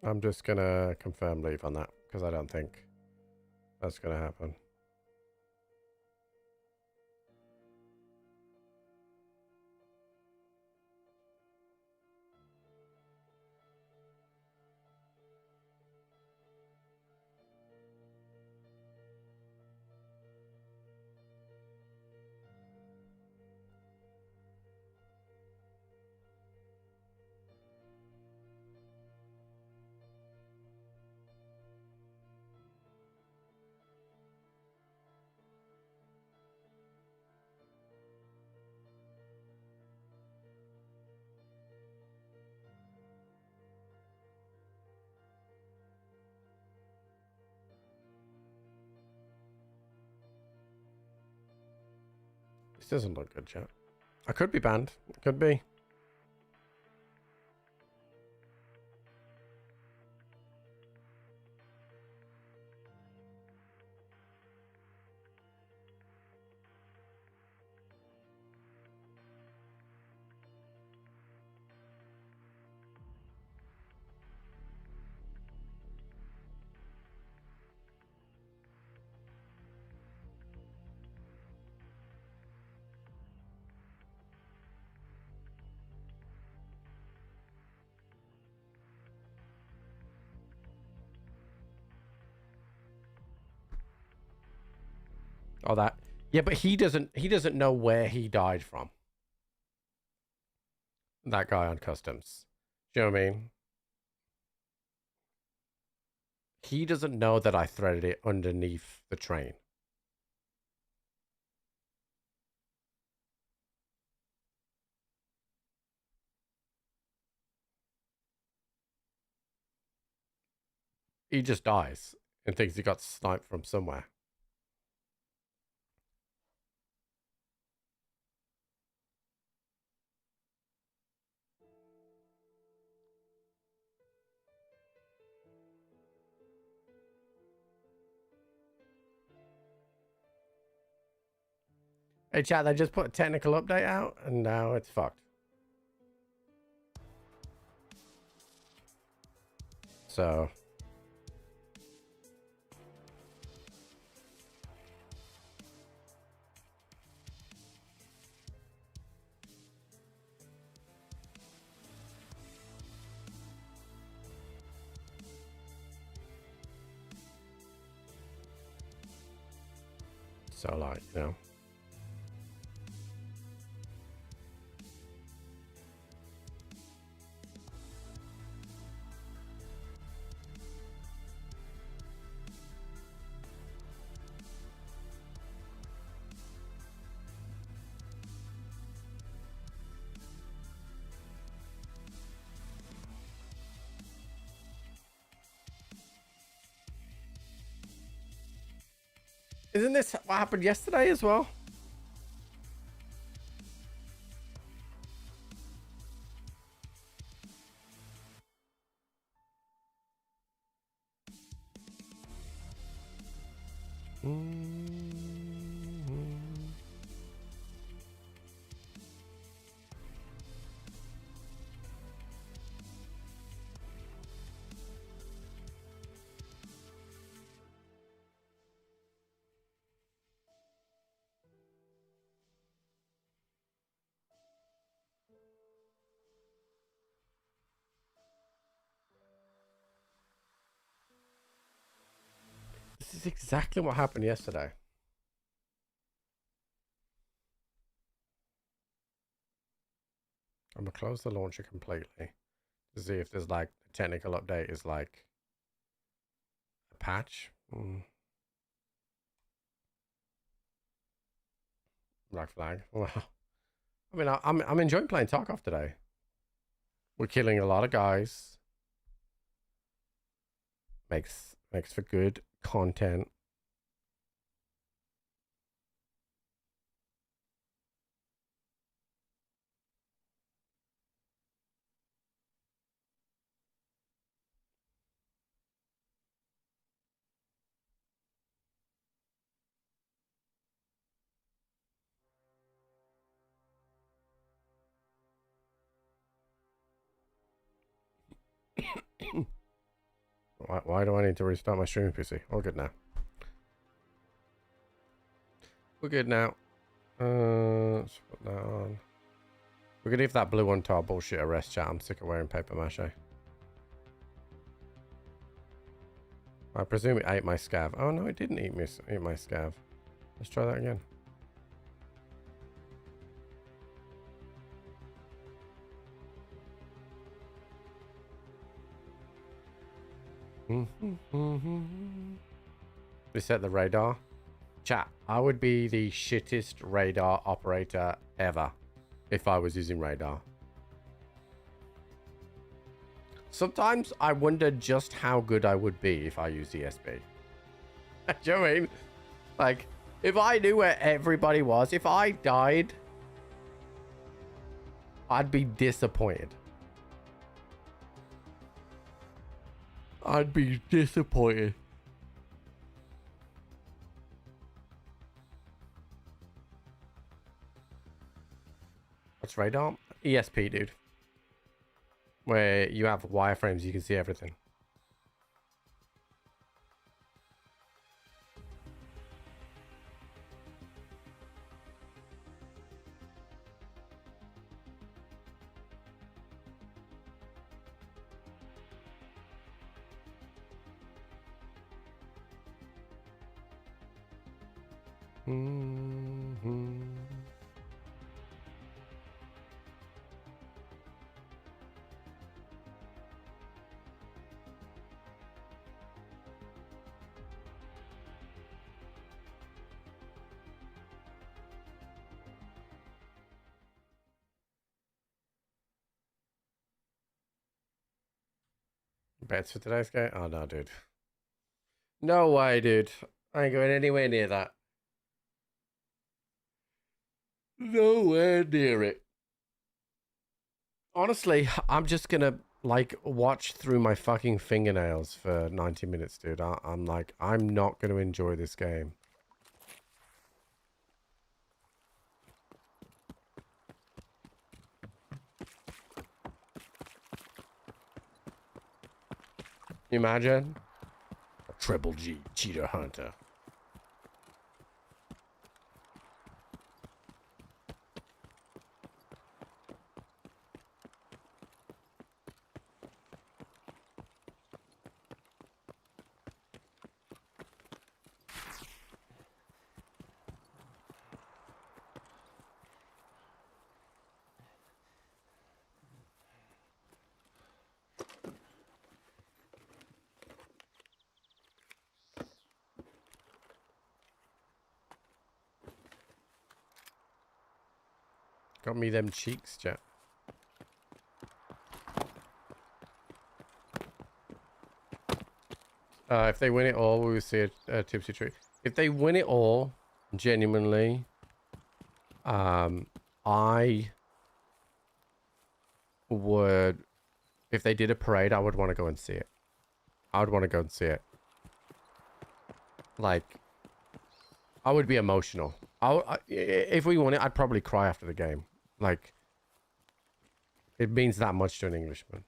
I'm just gonna confirm leave on that, because I don't think that's gonna happen. This doesn't look good, chat. I could be banned. Could be. Oh, that. Yeah, but he doesn't know where he died from. That guy on customs. Do you know what I mean? He doesn't know that I threaded it underneath the train. He just dies and thinks he got sniped from somewhere. Hey chat, they just put a technical update out and now it's fucked. So like, you know. Isn't this what happened yesterday as well? This is exactly what happened yesterday. I'm gonna close the launcher completely to see if there's like a technical update is like a patch. Black flag. Wow. I mean, I'm enjoying playing Tarkov today. We're killing a lot of guys. Makes for good content. Why do I need to restart my streaming PC? All good now. We're good now. Let's put that on. We're gonna leave that blue one to our bullshit arrest chat. I'm sick of wearing paper mache. I presume it ate my scav. Oh no, it didn't eat my scav. Let's try that again. Reset the radar. Chat, I would be the shittest radar operator ever if I was using radar. Sometimes I wonder just how good I would be if I used ESP. Do you know what I mean? Like, if I knew where everybody was, if I died, I'd be disappointed. I'd be disappointed. What's radar? ESP, dude. Where you have wireframes, you can see everything. Mm-hmm. Bets for today's game? Oh no, dude. No way, dude. I ain't going anywhere near that. Nowhere near it. Honestly, I'm just gonna like watch through my fucking fingernails for 90 minutes, dude. I'm like, I'm not gonna enjoy this game. Imagine a triple G cheater hunter. Got me them cheeks, chat. If they win it all, we will see a tipsy treat. If they win it all, genuinely, I would, if they did a parade, I would want to go and see it. I would want to go and see it. Like, I would be emotional. If we won it, I'd probably cry after the game. Like, it means that much to an Englishman.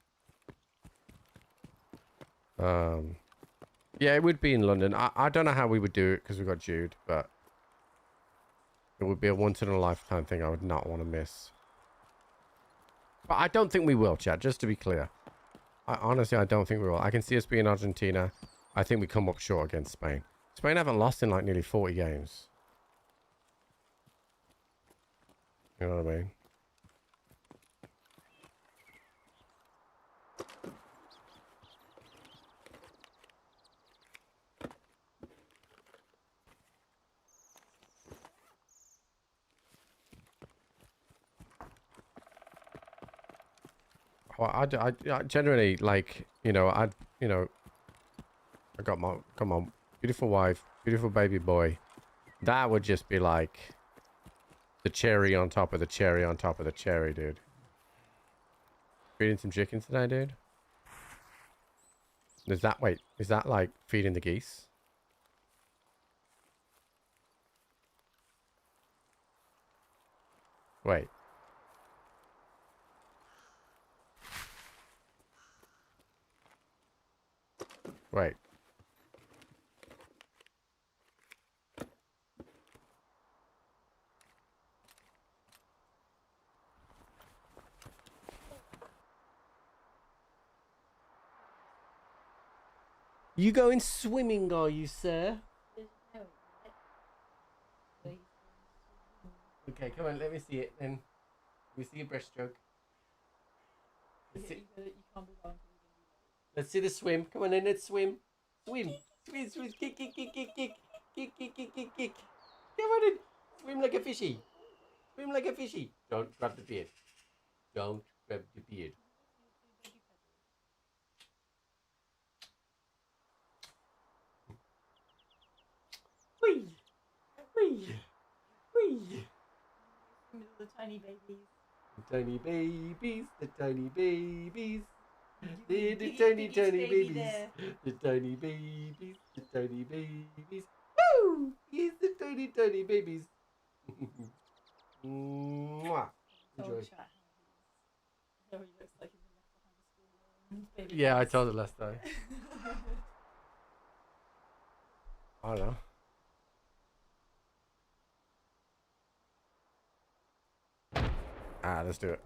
Yeah, it would be in London. I don't know how we would do it because we got Jude, but it would be a once-in-a-lifetime thing I would not want to miss. But I don't think we will, chat, just to be clear. Honestly, I don't think we will. I can see us being Argentina. I think we come up short against Spain. Spain haven't lost in like nearly 40 games. You know what I mean? Well, I generally like, you know, I got my beautiful wife, beautiful baby boy. That would just be like the cherry on top of the cherry on top of the cherry, dude. Feeding some chickens today, dude? Wait, is that like feeding the geese? Wait. Wait. You going swimming, are you, sir? Okay, come on, let me see it then. Let me see your breaststroke. Let's see the swim. Come on then, let's swim. Swim. Swim, swim, kick, kick, kick, kick, kick. Kick, kick, kick, kick, kick. Come on then. Swim like a fishy. Swim like a fishy. Don't grab the beard. Don't grab the beard. Whee! Whee! Whee! The tiny babies. The tiny babies, the tiny babies. They're the Biggest tiny, baby tiny babies. there. The tiny babies, the tiny babies. Woo! Yes, the tiny, tiny babies. Mwah. Enjoy. How he looks like he's been left behind a school baby. Yeah, I told her last time. I don't know. Let's do it.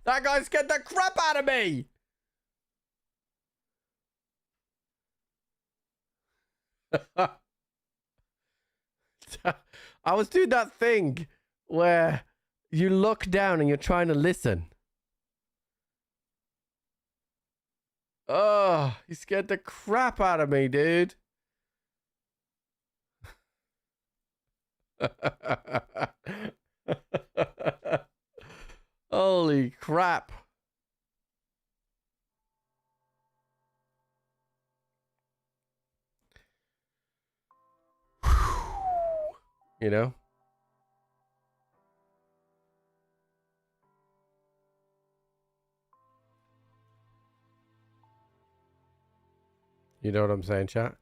That guy scared the crap out of me. I was doing that thing where you look down and you're trying to listen. Oh, he scared the crap out of me, dude. Holy crap. You know? You know what I'm saying, chat?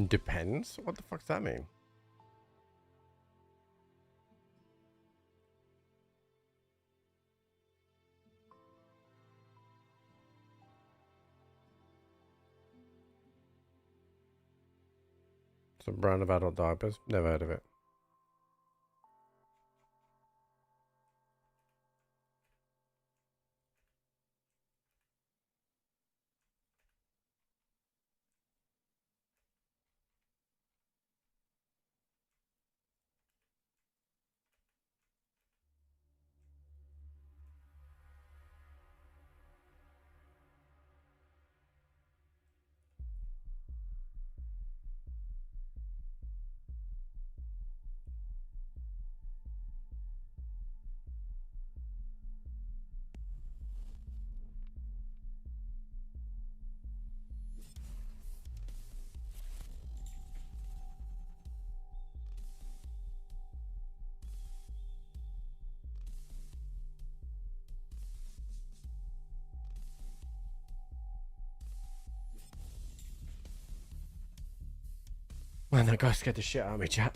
Depends? What the fuck does that mean? Some brand of adult diapers? Never heard of it. Man, that guy scared the shit out of me, chat.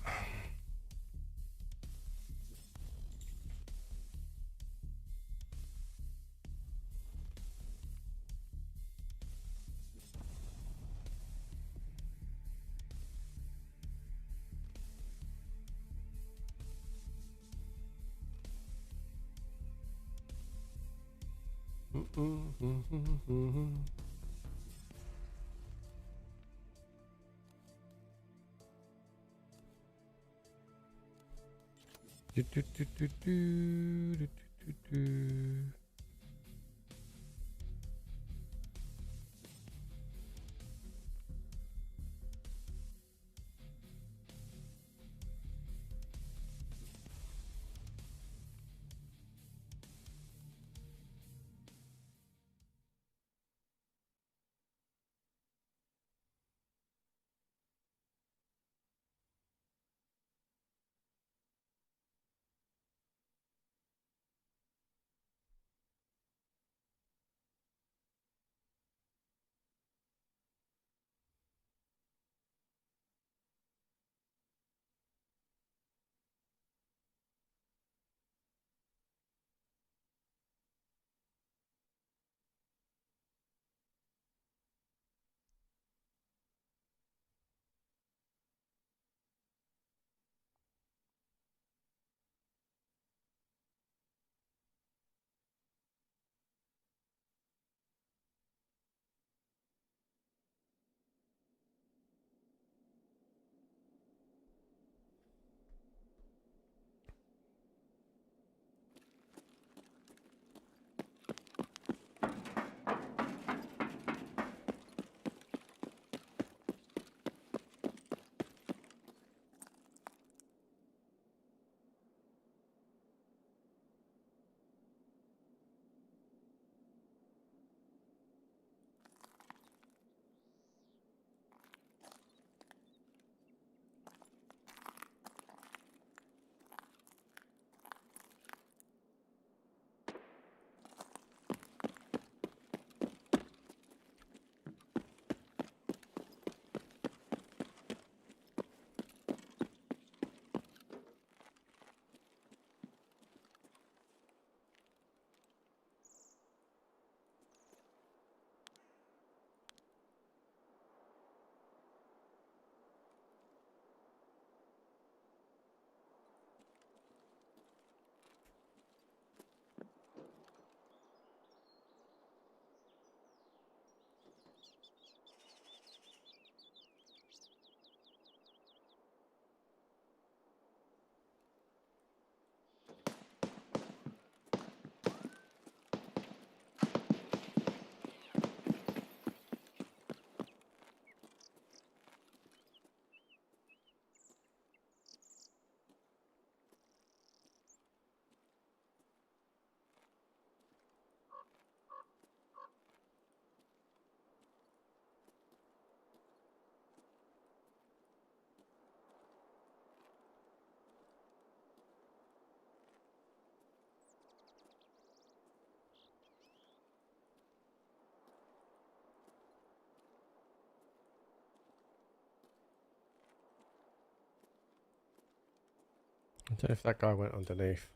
I don't know if that guy went underneath.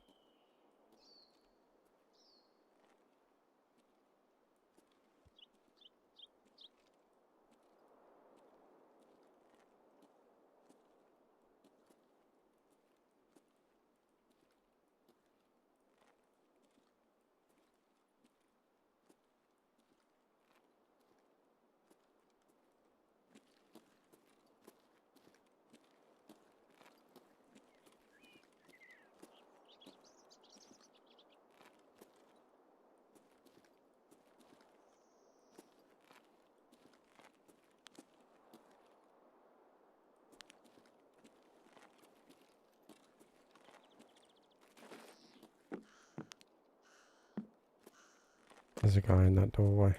There's a guy in that doorway.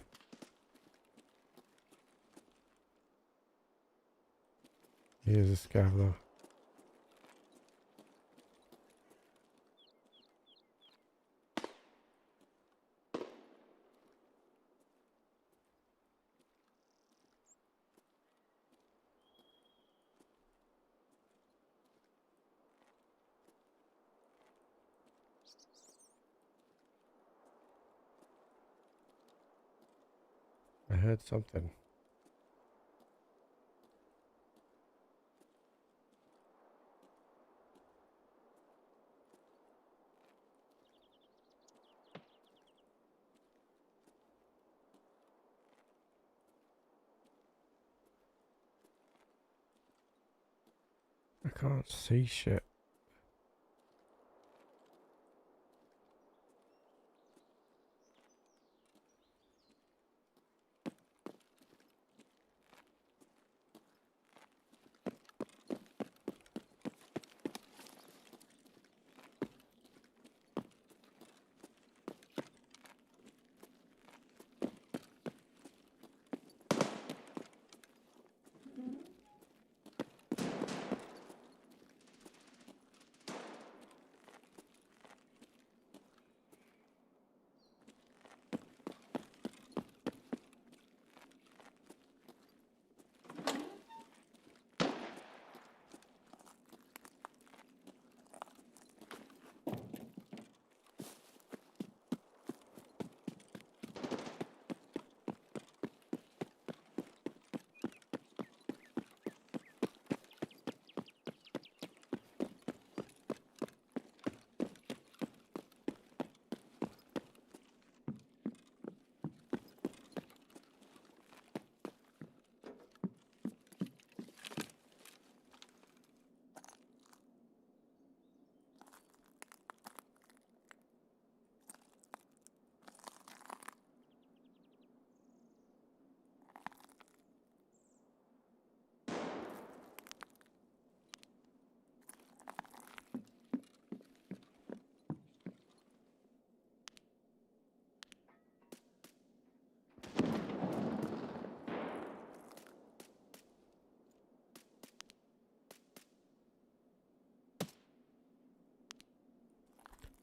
He is a scav. I heard something. I can't see shit.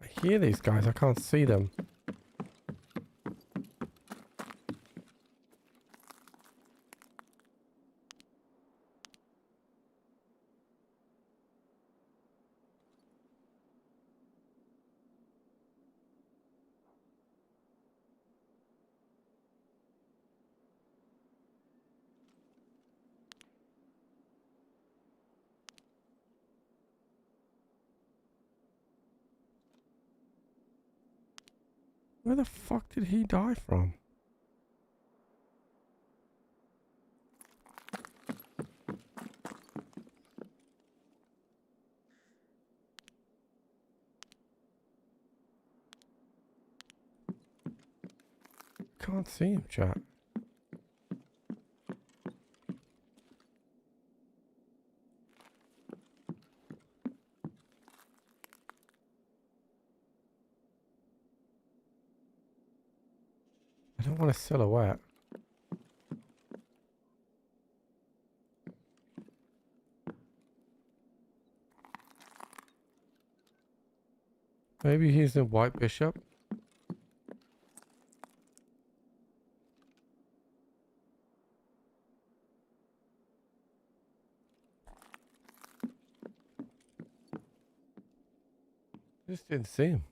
I hear these guys, I can't see them. Where the fuck did he die from? Can't see him, chat. I don't want a silhouette. Maybe he's a white bishop. Just didn't see him.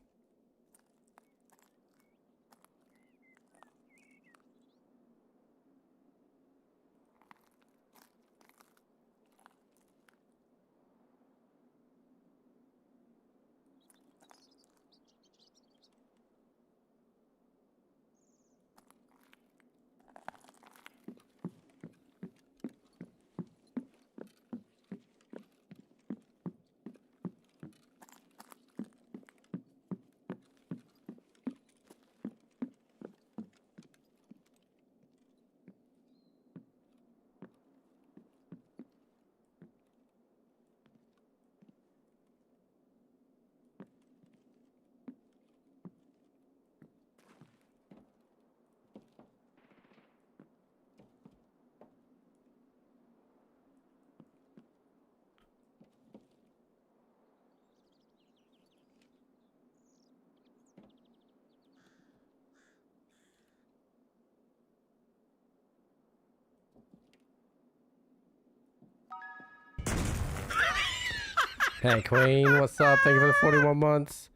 Hey Queen, what's up? Thank you for the 41 months.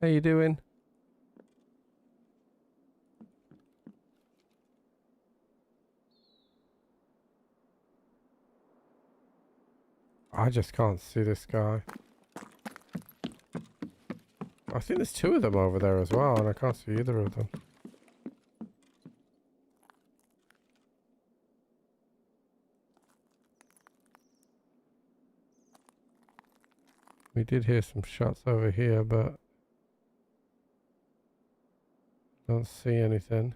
How you doing? I just can't see this guy. I think there's two of them over there as well, and I can't see either of them. We did hear some shots over here, but don't see anything.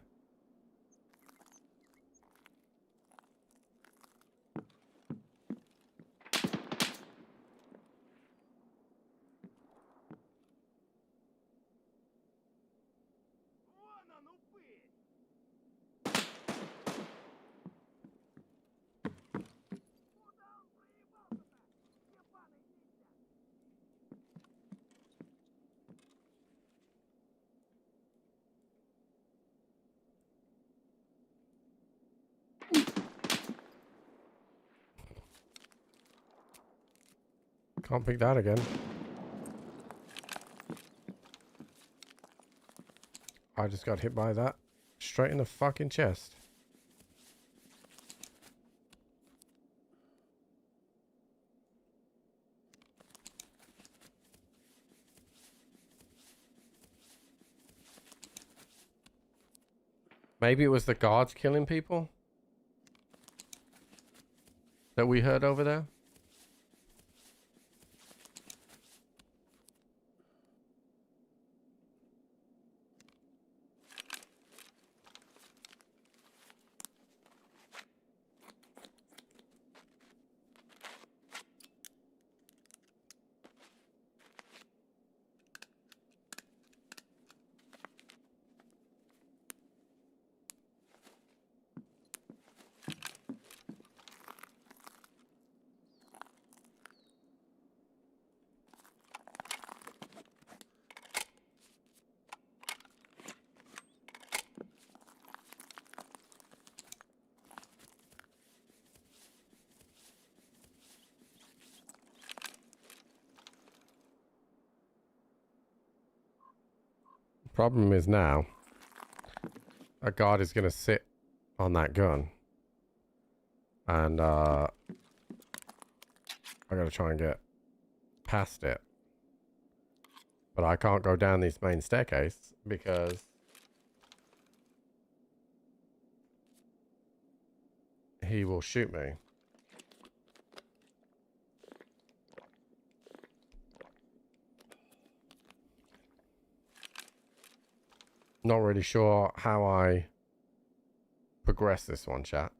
Can't pick that again. I just got hit by that. Straight in the fucking chest. Maybe it was the guards killing people that we heard over there. Problem is now, a guard is going to sit on that gun. And, I got to try and get past it. But I can't go down this main staircase because he will shoot me. Not really sure how I progress this one, chat.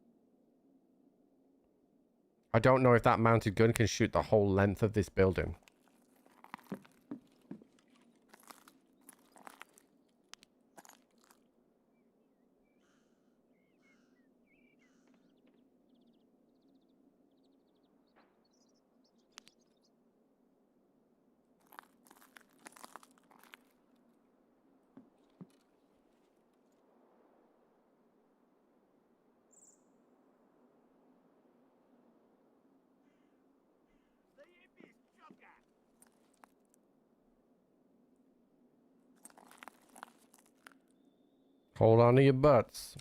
I don't know if that mounted gun can shoot the whole length of this building. Hold on to your butts.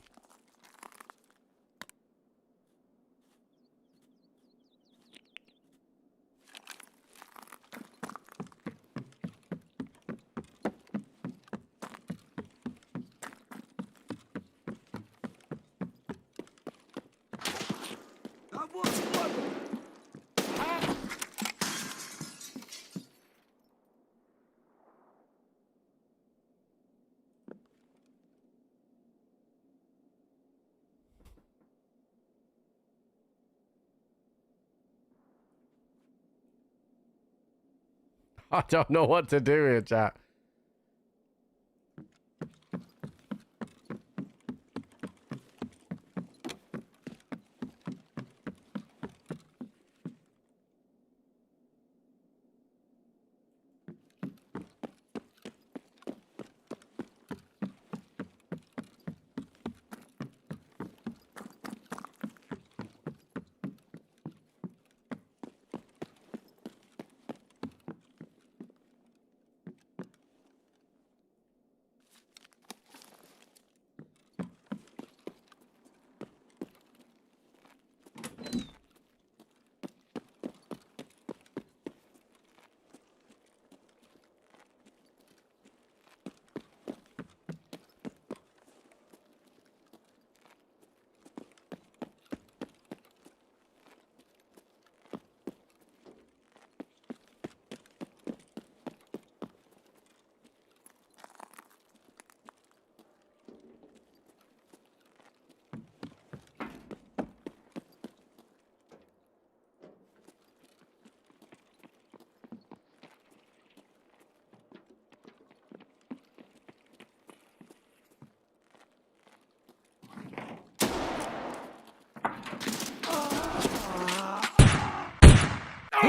I don't know what to do here, chat.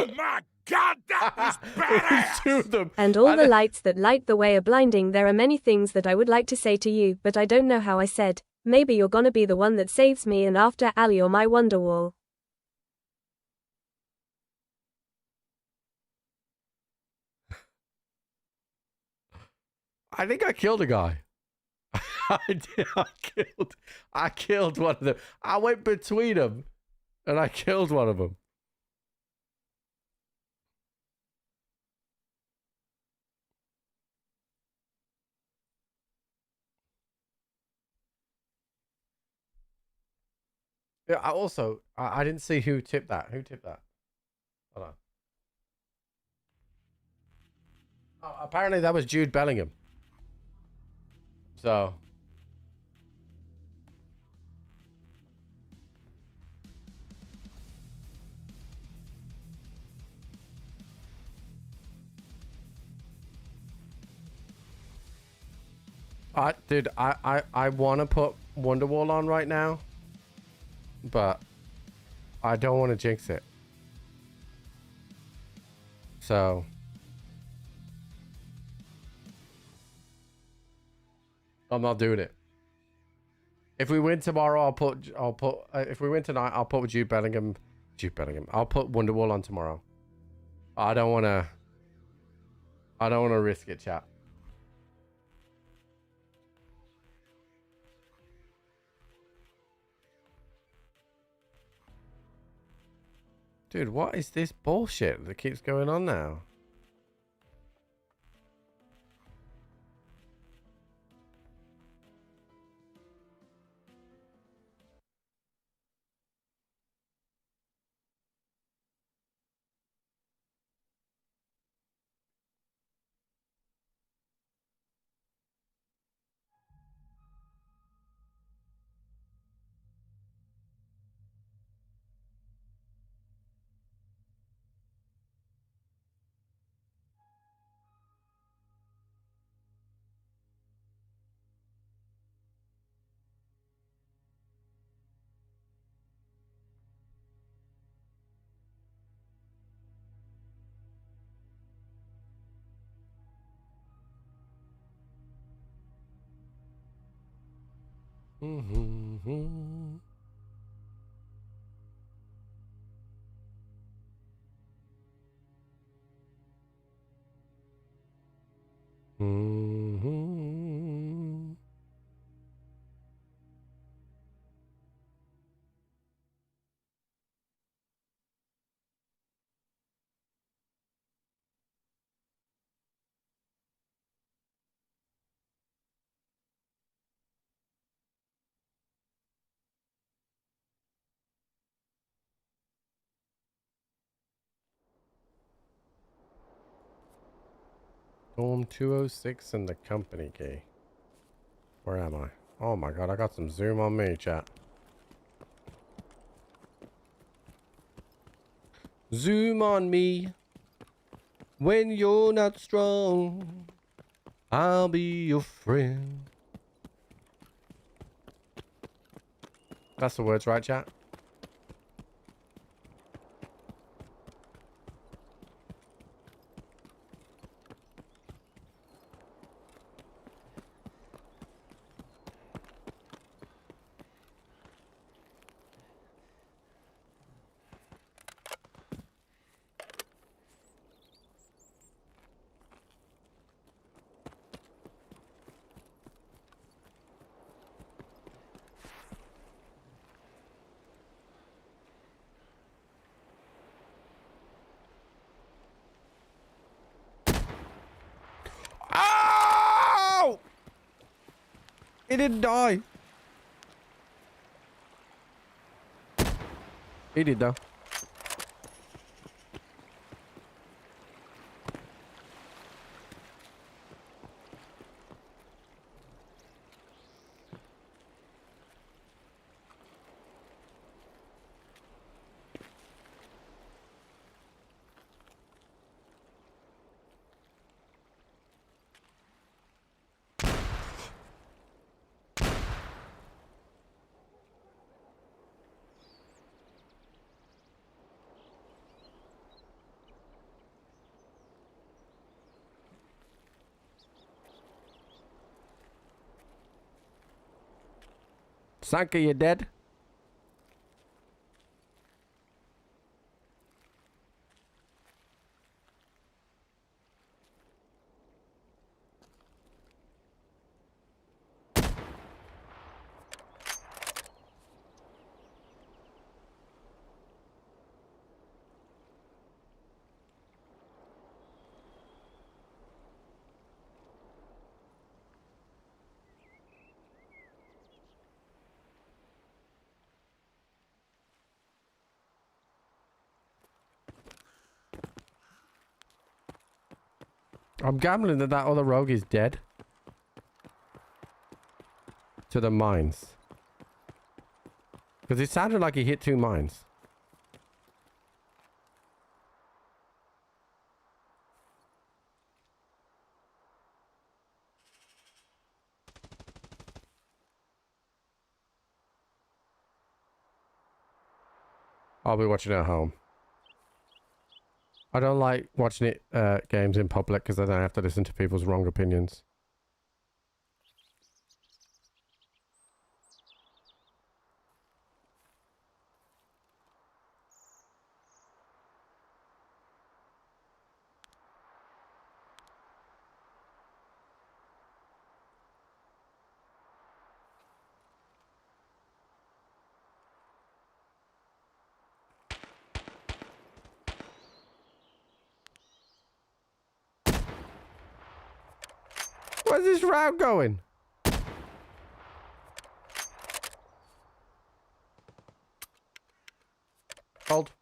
Oh my god, that was It was badass! 2 of them. And all And the then- lights that light the way are blinding. There are many things that I would like to say to you, but I don't know how. I said, maybe you're gonna be the one that saves me, and after Ali or my Wonderwall. I think I killed a guy. I did. I killed one of them. I went between them, and I killed one of them. Yeah. I didn't see who tipped that. Who tipped that? Hold on. Oh, apparently that was Jude Bellingham. So. Dude, I want to put Wonderwall on right now, but I don't want to jinx it. So. I'm not doing it. If we win tomorrow, I'll put. If we win tonight, I'll put Jude Bellingham. I'll put Wonderwall on tomorrow. I don't want to risk it, chat. Dude, what is this bullshit that keeps going on now? Mm-hmm. Mm-hmm. Dorm 206 and the company key. Where am I? Oh my god, I got some zoom on me, chat. Zoom on me. When you're not strong, I'll be your friend. That's the words, right, chat? Ow! He didn't die. He did though. Sanka, you dead? I'm gambling that that other rogue is dead. To the mines. Because it sounded like he hit 2 mines. I'll be watching it at home. I don't like watching it games in public because then I have to listen to people's wrong opinions. Where's this route going? Hold.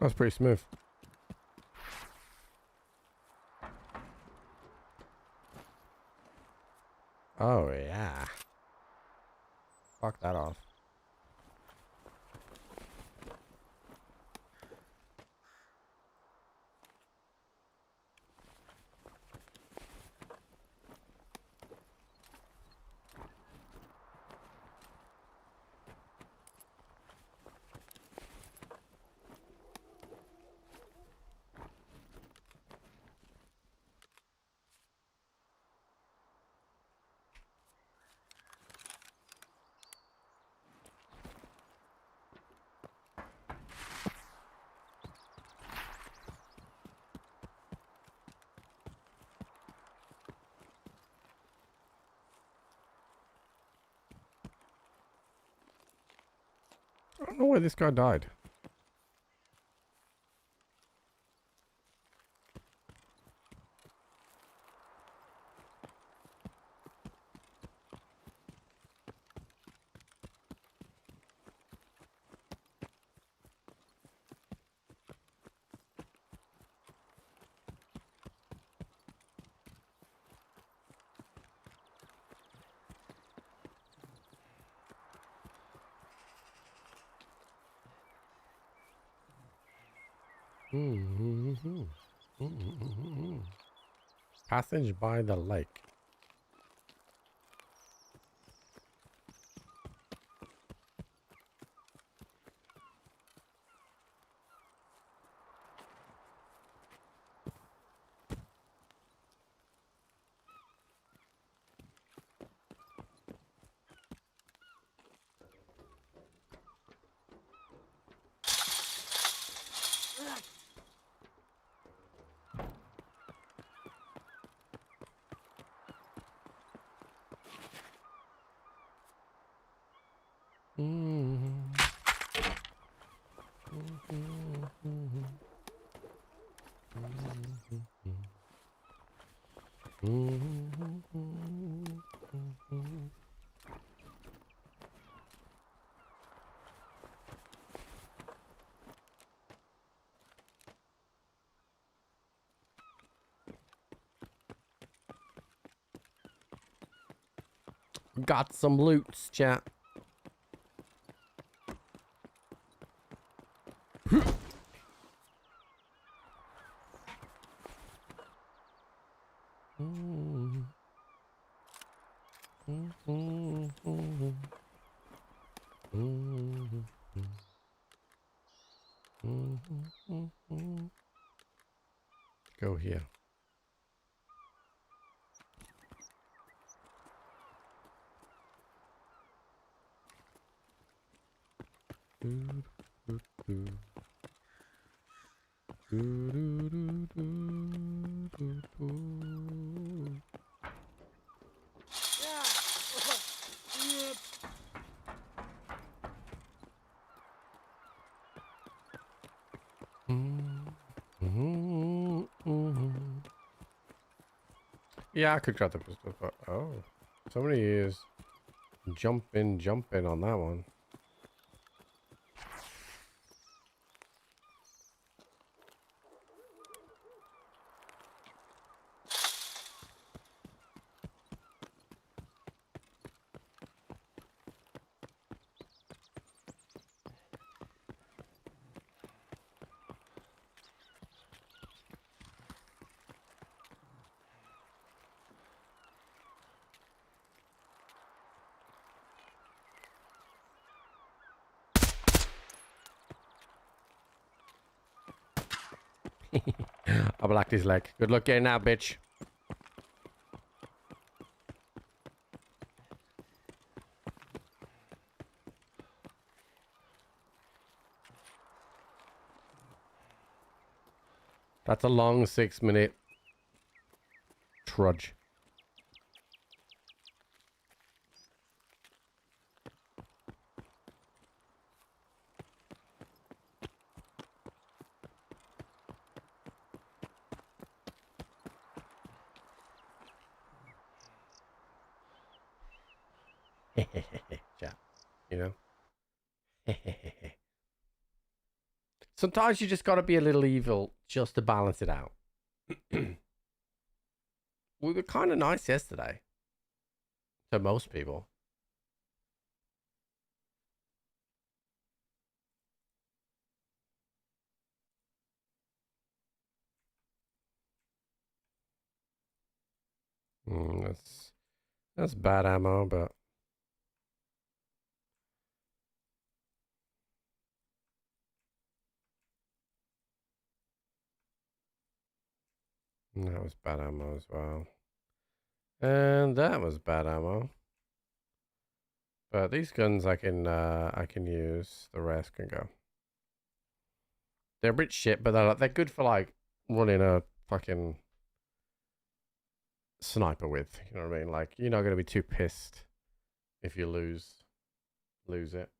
That's pretty smooth. Oh, yeah. Fuck that off. I don't know where this guy died. Passage by the lake. Got some loots, chat. Go here. Yeah, I could grab the pistol, but oh, somebody is jumping on that one. I blacked his leg. Good luck getting out, bitch. That's a long 6-minute trudge. Yeah, you know. Sometimes you just gotta be a little evil just to balance it out. We were kind of nice yesterday to most people. That's bad ammo, but that was bad ammo as well. And that was bad ammo. But these guns I can use. The rest can go. They're a bit shit, but they're good for like running a fucking sniper with. You know what I mean? Like you're not gonna be too pissed if you lose it.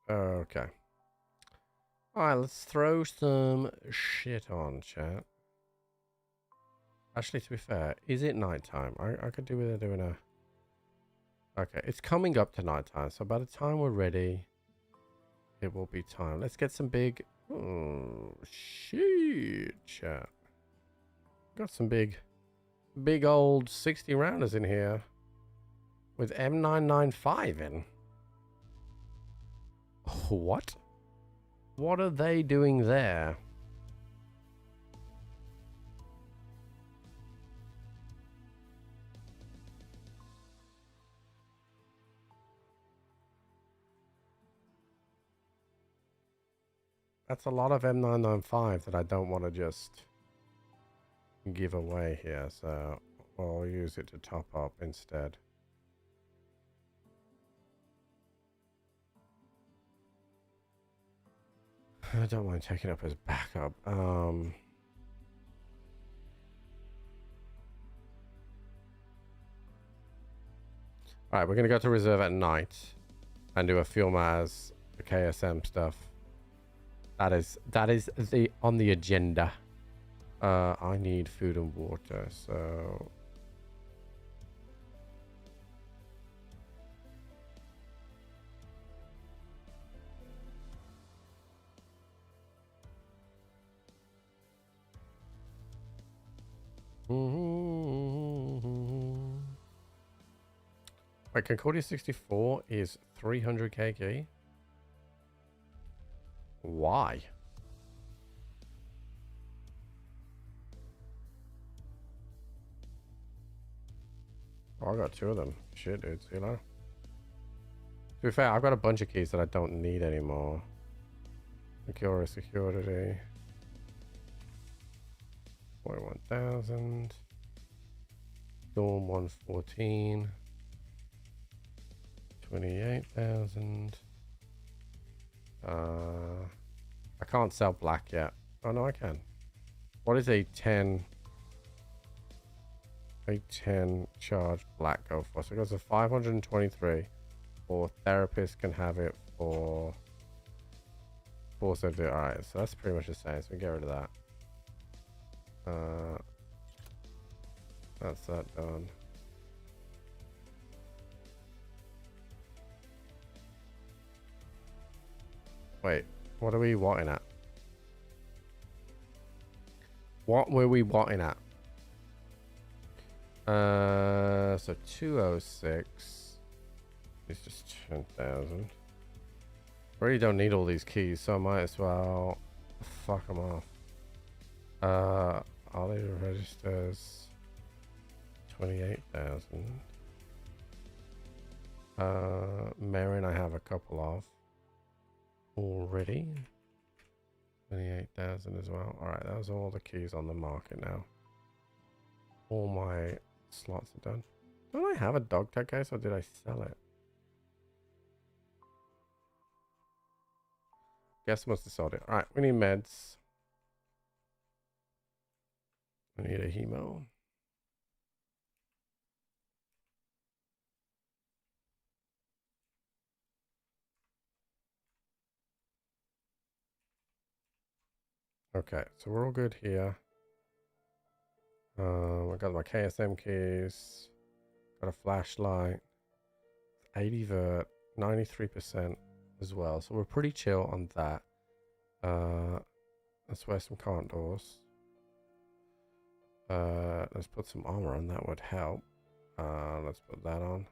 Okay. Alright, let's throw some shit on, chat. Actually, to be fair, is it nighttime? I could do with doing a... Okay, it's coming up to nighttime, so by the time we're ready, it will be time. Let's get some big... Oh, shit, chat. Got some big old 60 rounders in here with M995 in. What? What are they doing there? That's a lot of M995 that I don't want to just give away here, so I'll use it to top up instead. I don't mind taking up as backup. Alright, we're going to go to reserve at night and do a fuel maz, the KSM stuff. That is the on the agenda. I need food and water, so wait, Concordia 64 is 300 kg. Why? Oh, I got 2 of them. Shit, dude. See you later. To be fair, I've got a bunch of keys that I don't need anymore. Secure security. 41,000. Storm 114. 28,000. I can't sell black yet. Oh no, I can. What is a 10 charge black go for? So it goes to 523, or therapist can have it for 470. Alright, so that's pretty much the same, so we get rid of that. That's that done. Wait, what are we wanting at? What were we wanting at? So 206 is just 10,000. Really don't need all these keys, so I might as well fuck them off. All these registers 28,000. Marin I have a couple of already. 28,000 as well. Alright, those are all the keys on the market now. All my slots are done. Don't I have a dog tag case, or did I sell it? Guess I must have sold it. Alright, we need meds. We need a hemo. Okay, so we're all good here. I got my KSM keys. Got a flashlight. 80 vert. 93% as well. So we're pretty chill on that. Let's wear some current doors. Let's put some armor on. That would help. Let's put that on.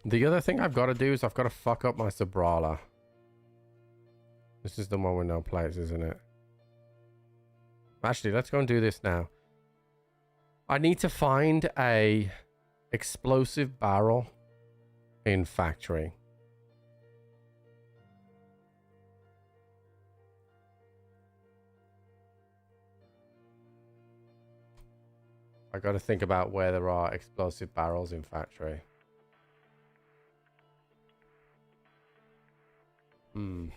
The other thing I've got to do is I've got to fuck up my Sabrala. This is the one with no plates, isn't it? Actually, let's go and do this now. I need to find a explosive barrel in factory. I got to think about where there are explosive barrels in factory. Hmm.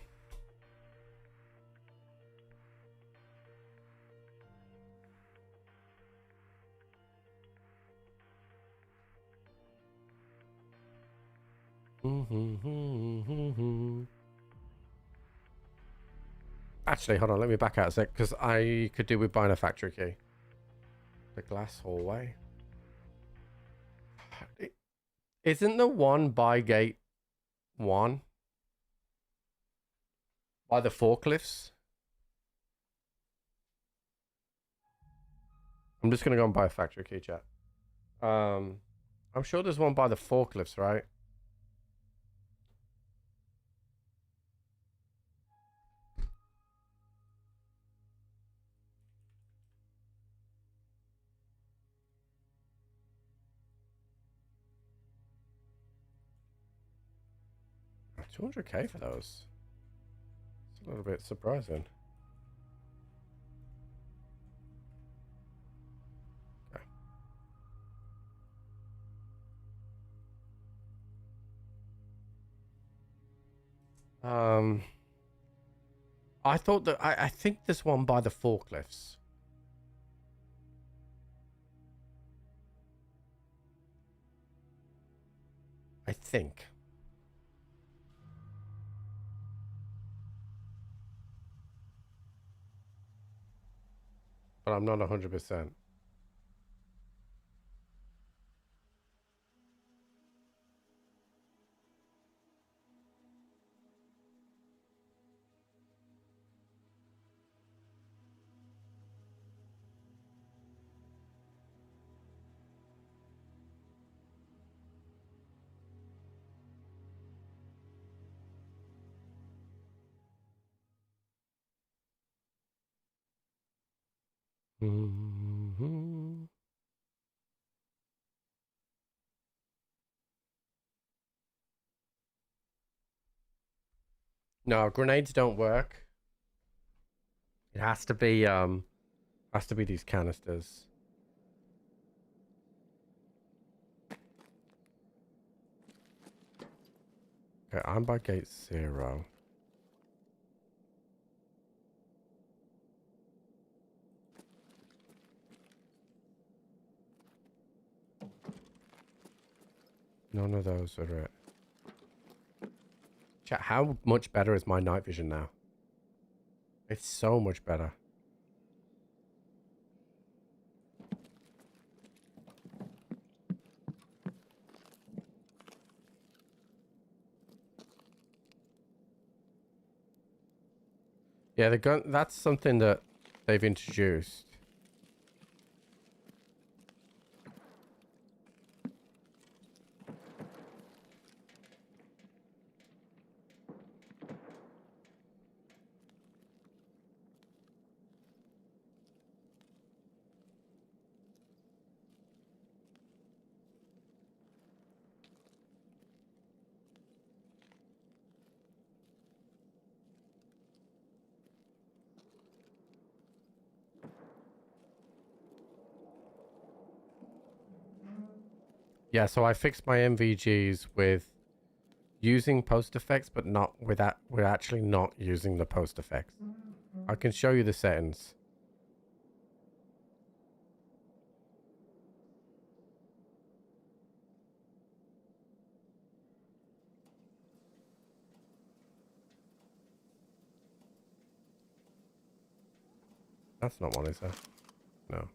Actually, hold on, let me back out a sec, because I could do with buying a factory key. The glass hallway. Isn't the one by gate 1? By the forklifts? I'm just going to go and buy a factory key, chat. I'm sure there's one by the forklifts, right? $200k for those. It's a little bit surprising. Okay. I thought that I think this one by the forklifts. think. But I'm not 100%. Mm-hmm. No, grenades don't work. It has to be these canisters. Okay, I'm by gate 0. None of those are it. Chat, how much better is my night vision now? It's so much better. Yeah, the gun, that's something that they've introduced. Yeah, so I fixed my MVGs with using post effects, but not with that. We're actually not using the post effects. I can show you the settings. That's not one, is it? No.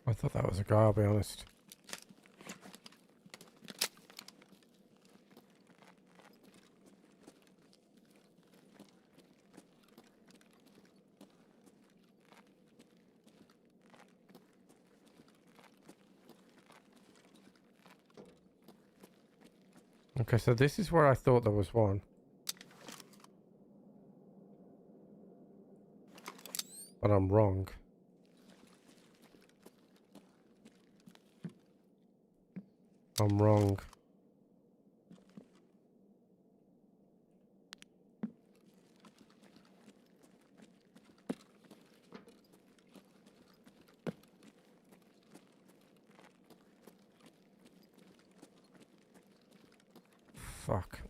I thought that was a guy, I'll be honest. Okay, so this is where I thought there was one. But I'm wrong. I'm wrong. Fuck.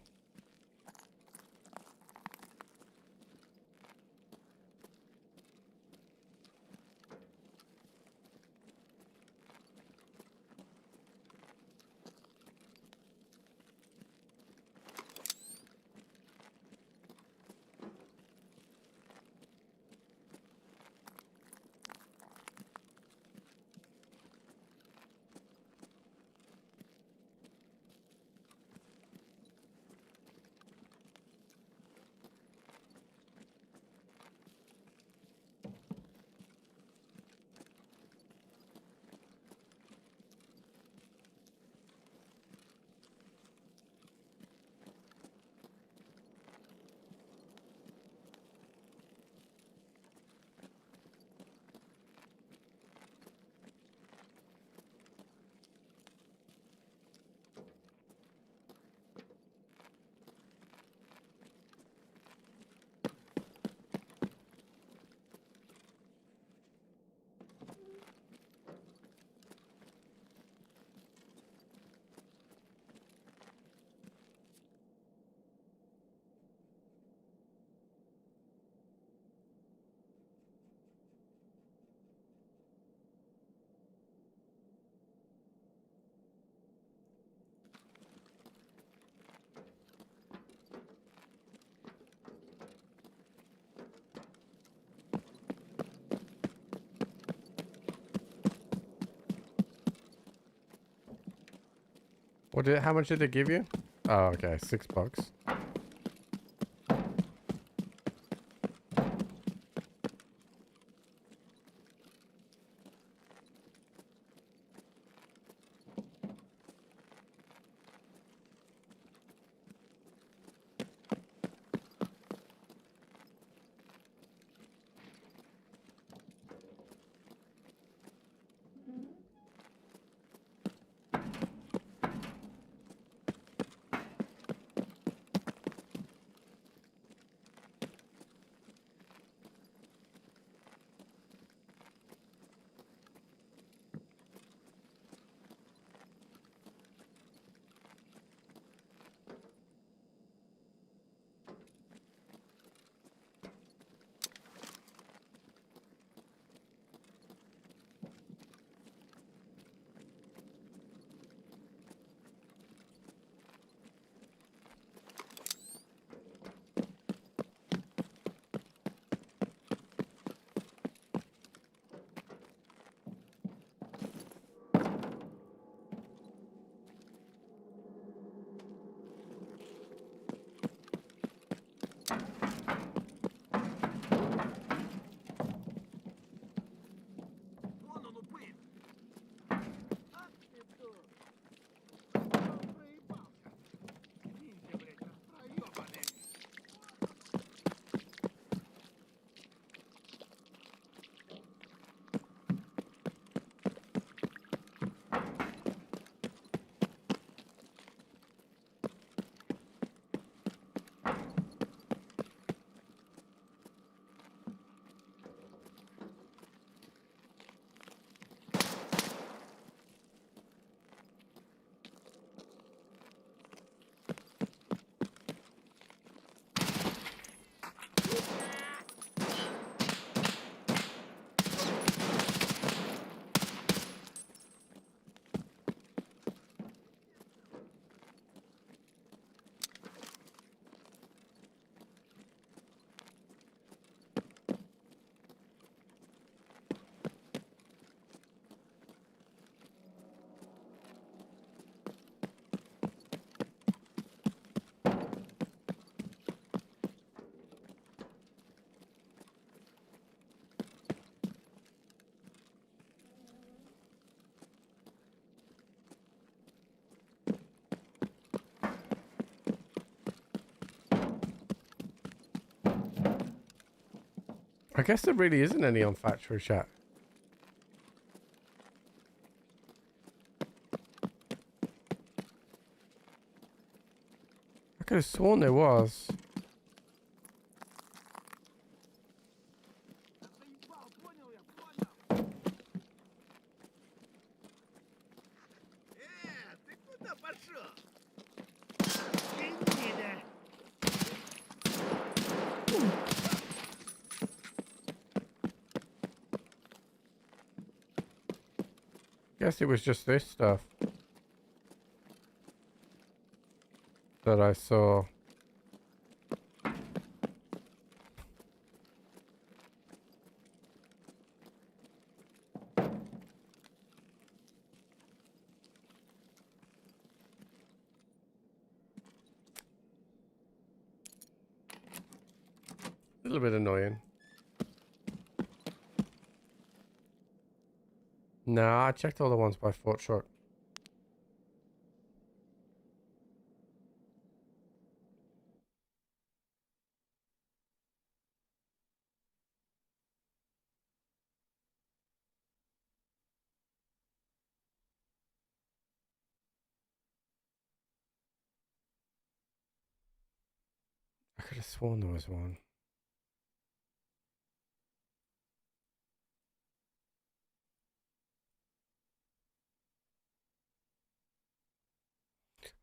How much did they give you? Oh, okay, $6. I guess there really isn't any on factory chat. I could have sworn there was. Guess it was just this stuff that I saw. A little bit annoying. Nah, I checked all the ones by Fort Short. I could have sworn there was one.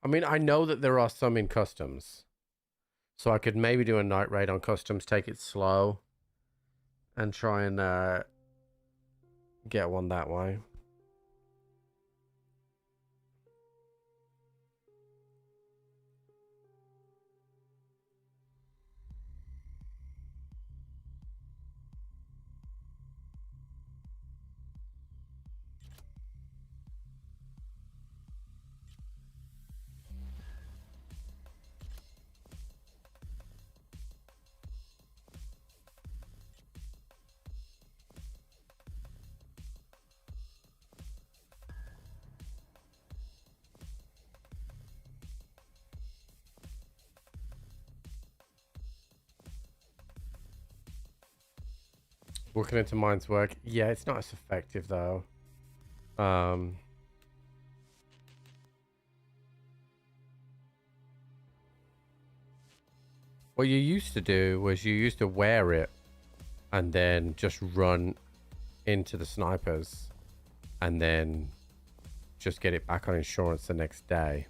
I mean, I know that there are some in customs. So I could maybe do a night raid on customs, take it slow, and try and get one that way. Looking into mine's work. Yeah, it's not as effective though. What you used to do was you used to wear it and then just run into the snipers and then just get it back on insurance the next day.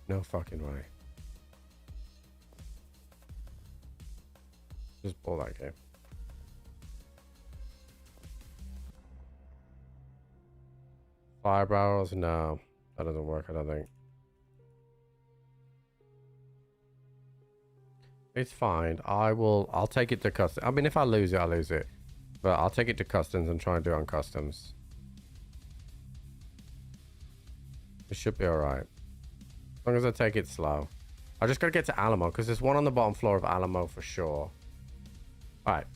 No fucking way. Just bought that game. Fire barrels? No, that doesn't work, I don't think. It's fine. I'll take it to customs. I mean, if I lose it, I lose it. But I'll take it to customs and try and do it on customs. It should be alright. As long as I take it slow. I just gotta get to Alamo, because there's one on the bottom floor of Alamo for sure. Alright.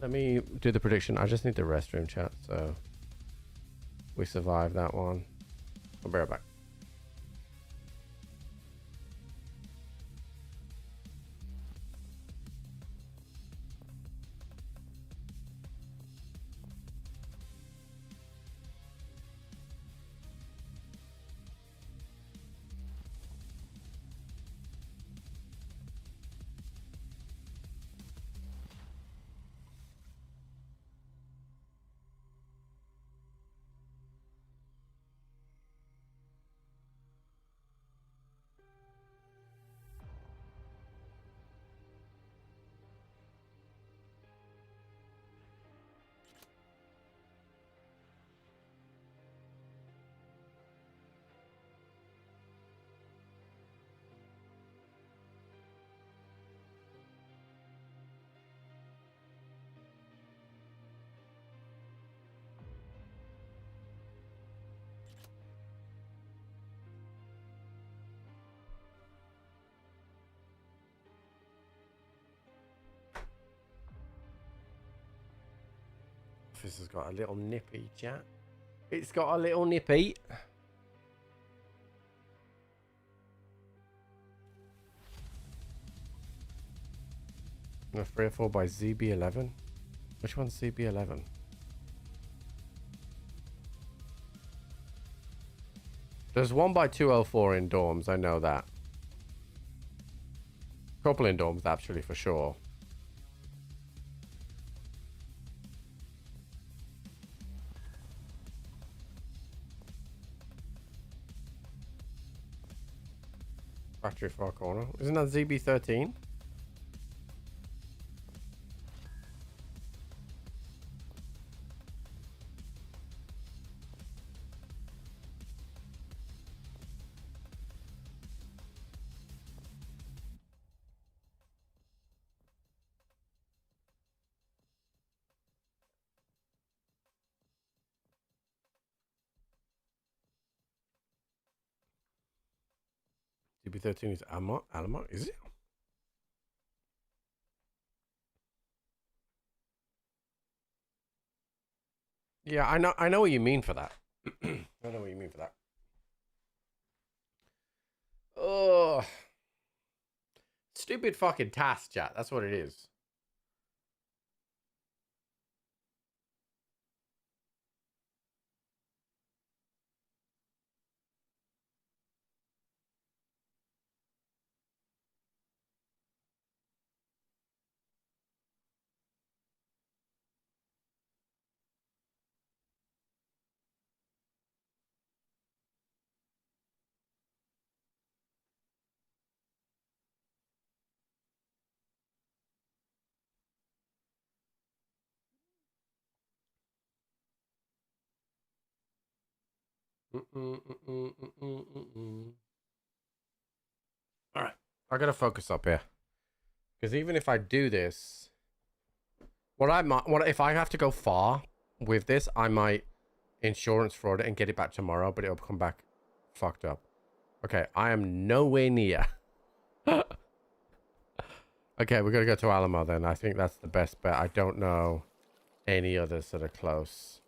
Let me do the prediction. I just need the restroom chat, so we survived that one. I'll be right back. This has got a little nippy, chat. It's got a little nippy. No, 3 or 4 by ZB11. Which one's ZB11? There's 1 by 204 in dorms, I know that. Couple in dorms, actually, for sure. Factory far corner. Isn't that ZB13? ZB13 is Alamo, is it? Yeah, I know what you mean for that. I know what you mean for that. Oh, stupid fucking task, chat. That's what it is. All right, I gotta focus up here because even if I do this, what if I have to go far with this, I might insurance fraud it and get it back tomorrow, but it'll come back fucked up. Okay, I am nowhere near. Okay, we're gonna go to Alamo then. I think that's the best bet. I don't know any others that are close.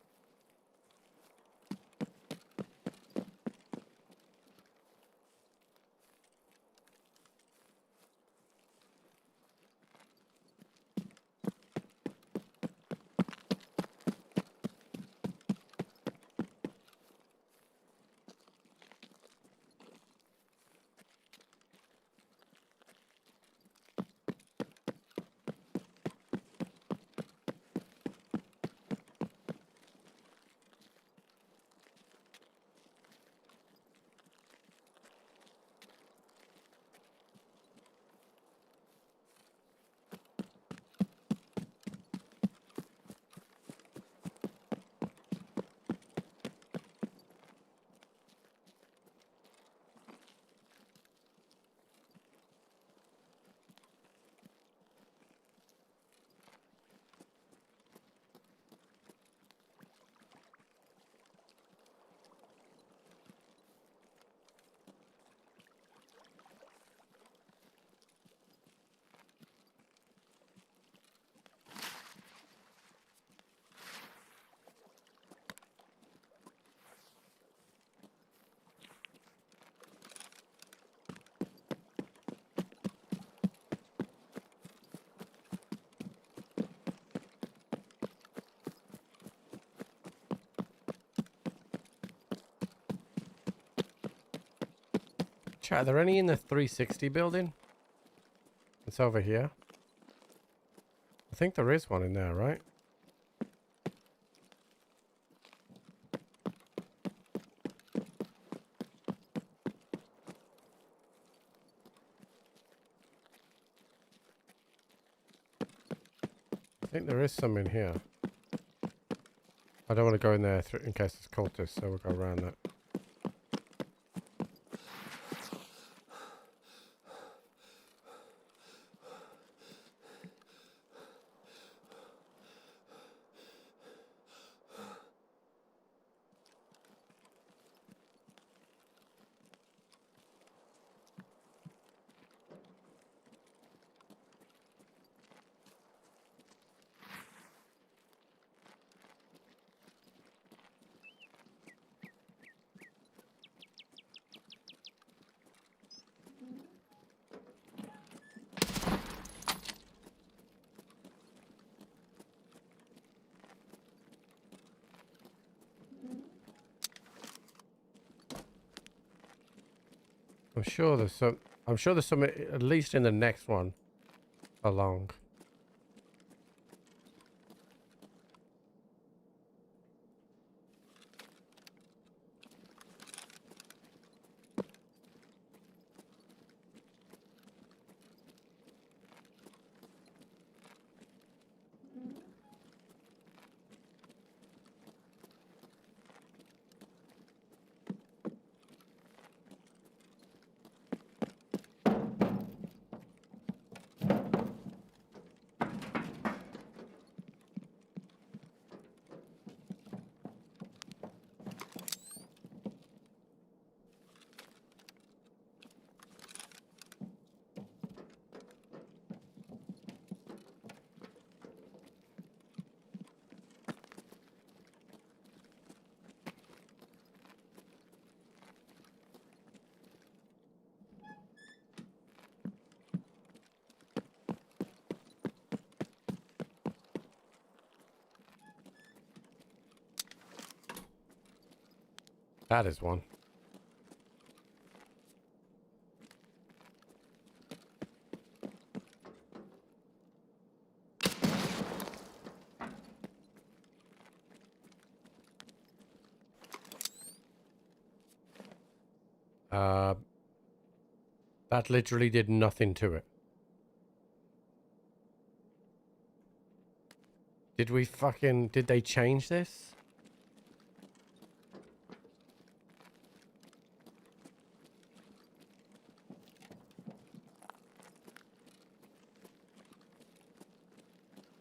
Chat, are there any in the 360 building? It's over here. I think there is one in there, right? I think there is some in here. I don't want to go in there in case it's cultists, so we'll go around that. I'm sure there's some. I'm sure there's some at least in the next one along. That is one. That literally did nothing to it. Did they change this?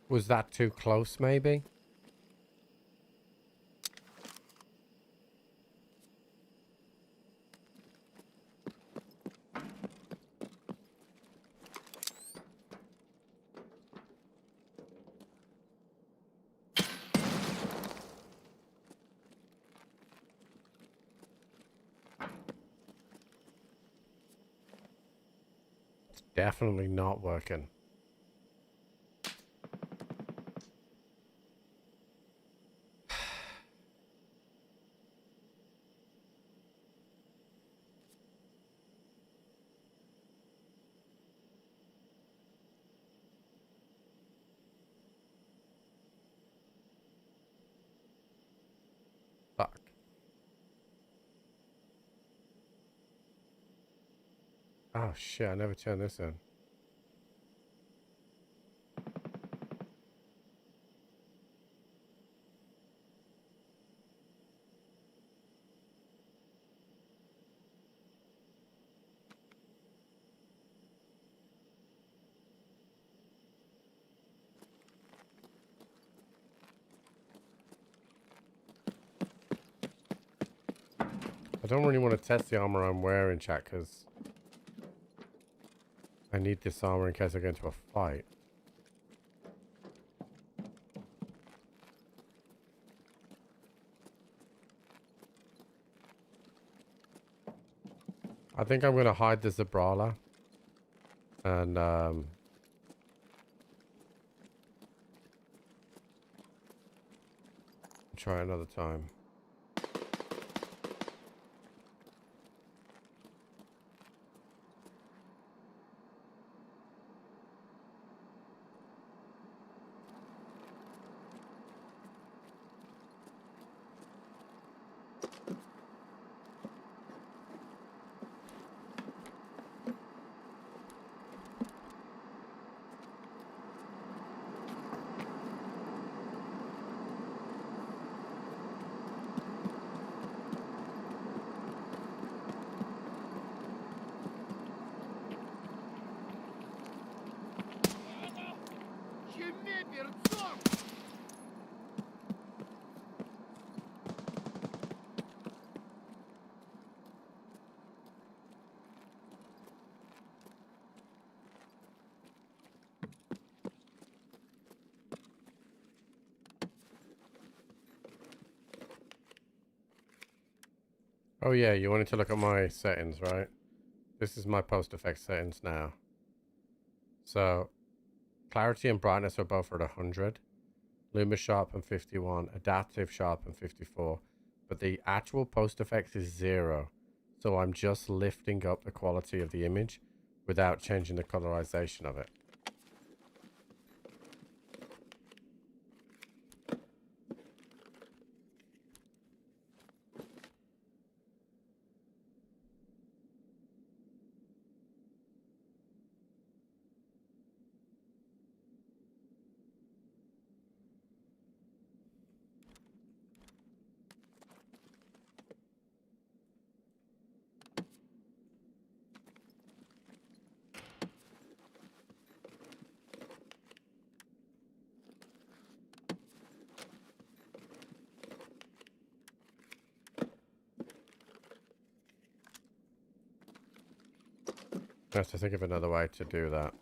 Was that too close, maybe? It's definitely not working. Fuck. Oh shit, I never turned this in. I don't really want to test the armor I'm wearing, chat, because I need this armor in case I get into a fight. I think I'm going to hide the Zabrala and try another time. Oh yeah, you wanted to look at my settings, right? This is my post effect settings now. So, clarity and brightness are both at 100. Luma sharp and 51. Adaptive sharp and 54. But the actual post effect is 0. So I'm just lifting up the quality of the image without changing the colorization of it. I have to think of another way to do that.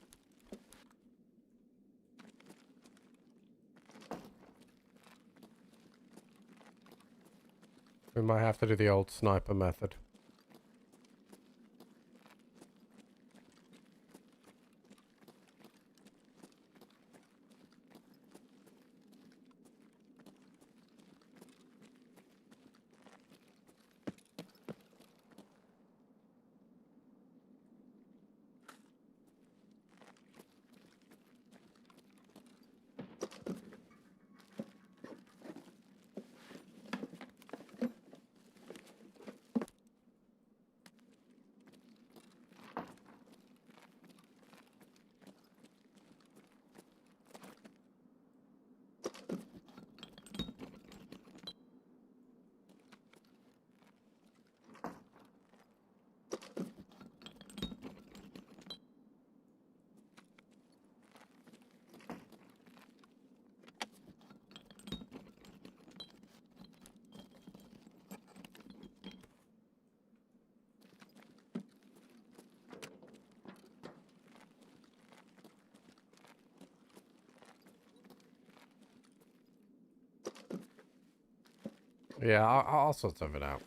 We might have to do the old sniper method. Yeah, I'll sort something out.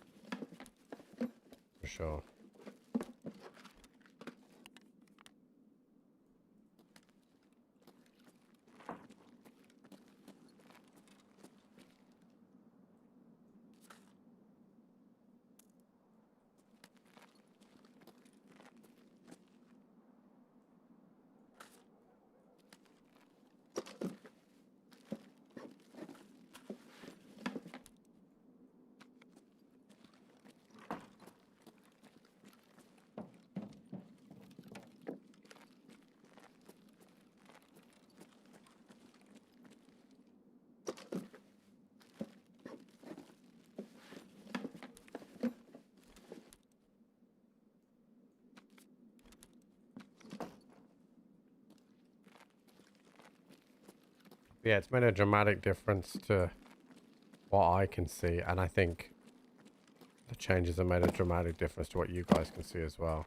For sure. Yeah, it's made a dramatic difference to what I can see, and I think the changes have made a dramatic difference to what you guys can see as well.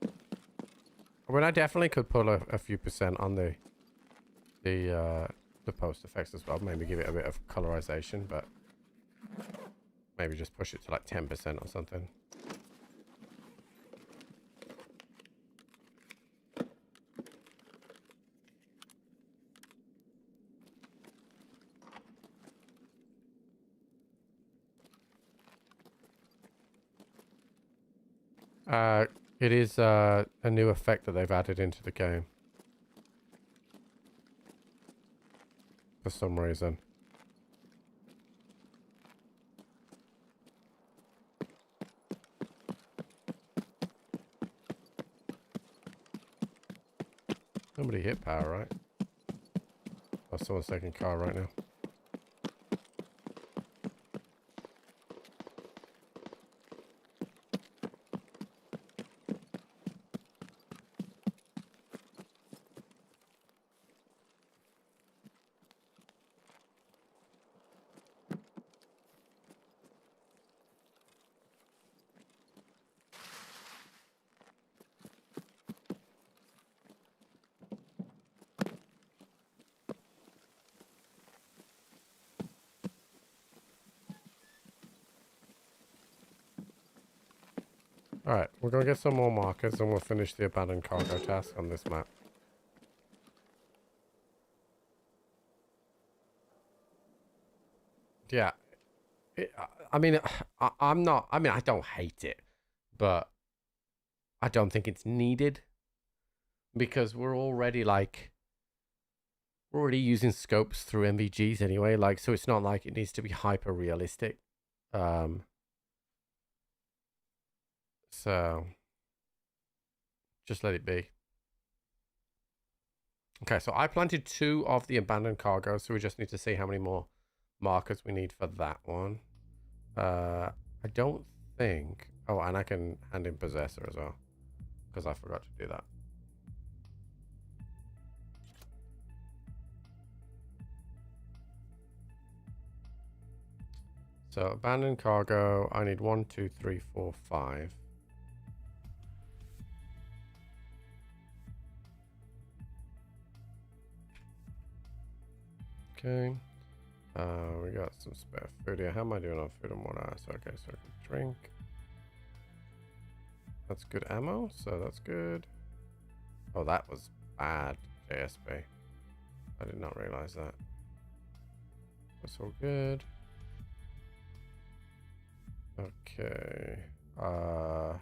I mean, I definitely could pull a few percent on the post effects as well. Maybe give it a bit of colorization, but maybe just push it to like 10% or something. It is a new effect that they've added into the game. For some reason. Nobody hit power, right? Oh, someone's taking car right now. Alright, we're going to get some more markers and we'll finish the abandoned cargo task on this map. Yeah, I mean, I'm not. I mean, I don't hate it, but I don't think it's needed because we're already using scopes through MVGs anyway. Like, so it's not like it needs to be hyper realistic. So just let it be. Okay, so I planted 2 of the abandoned cargo, so we just need to see how many more markers we need for that one. I don't think... Oh, and I can hand in Possessor as well, because I forgot to do that. So, abandoned cargo, I need 1, 2, 3, 4, 5. Okay. We got some spare food here. How am I doing on food and water? So, okay, so I can drink. That's good ammo, so that's good. Oh, that was bad, JSP. I did not realize that. That's all good. Okay. My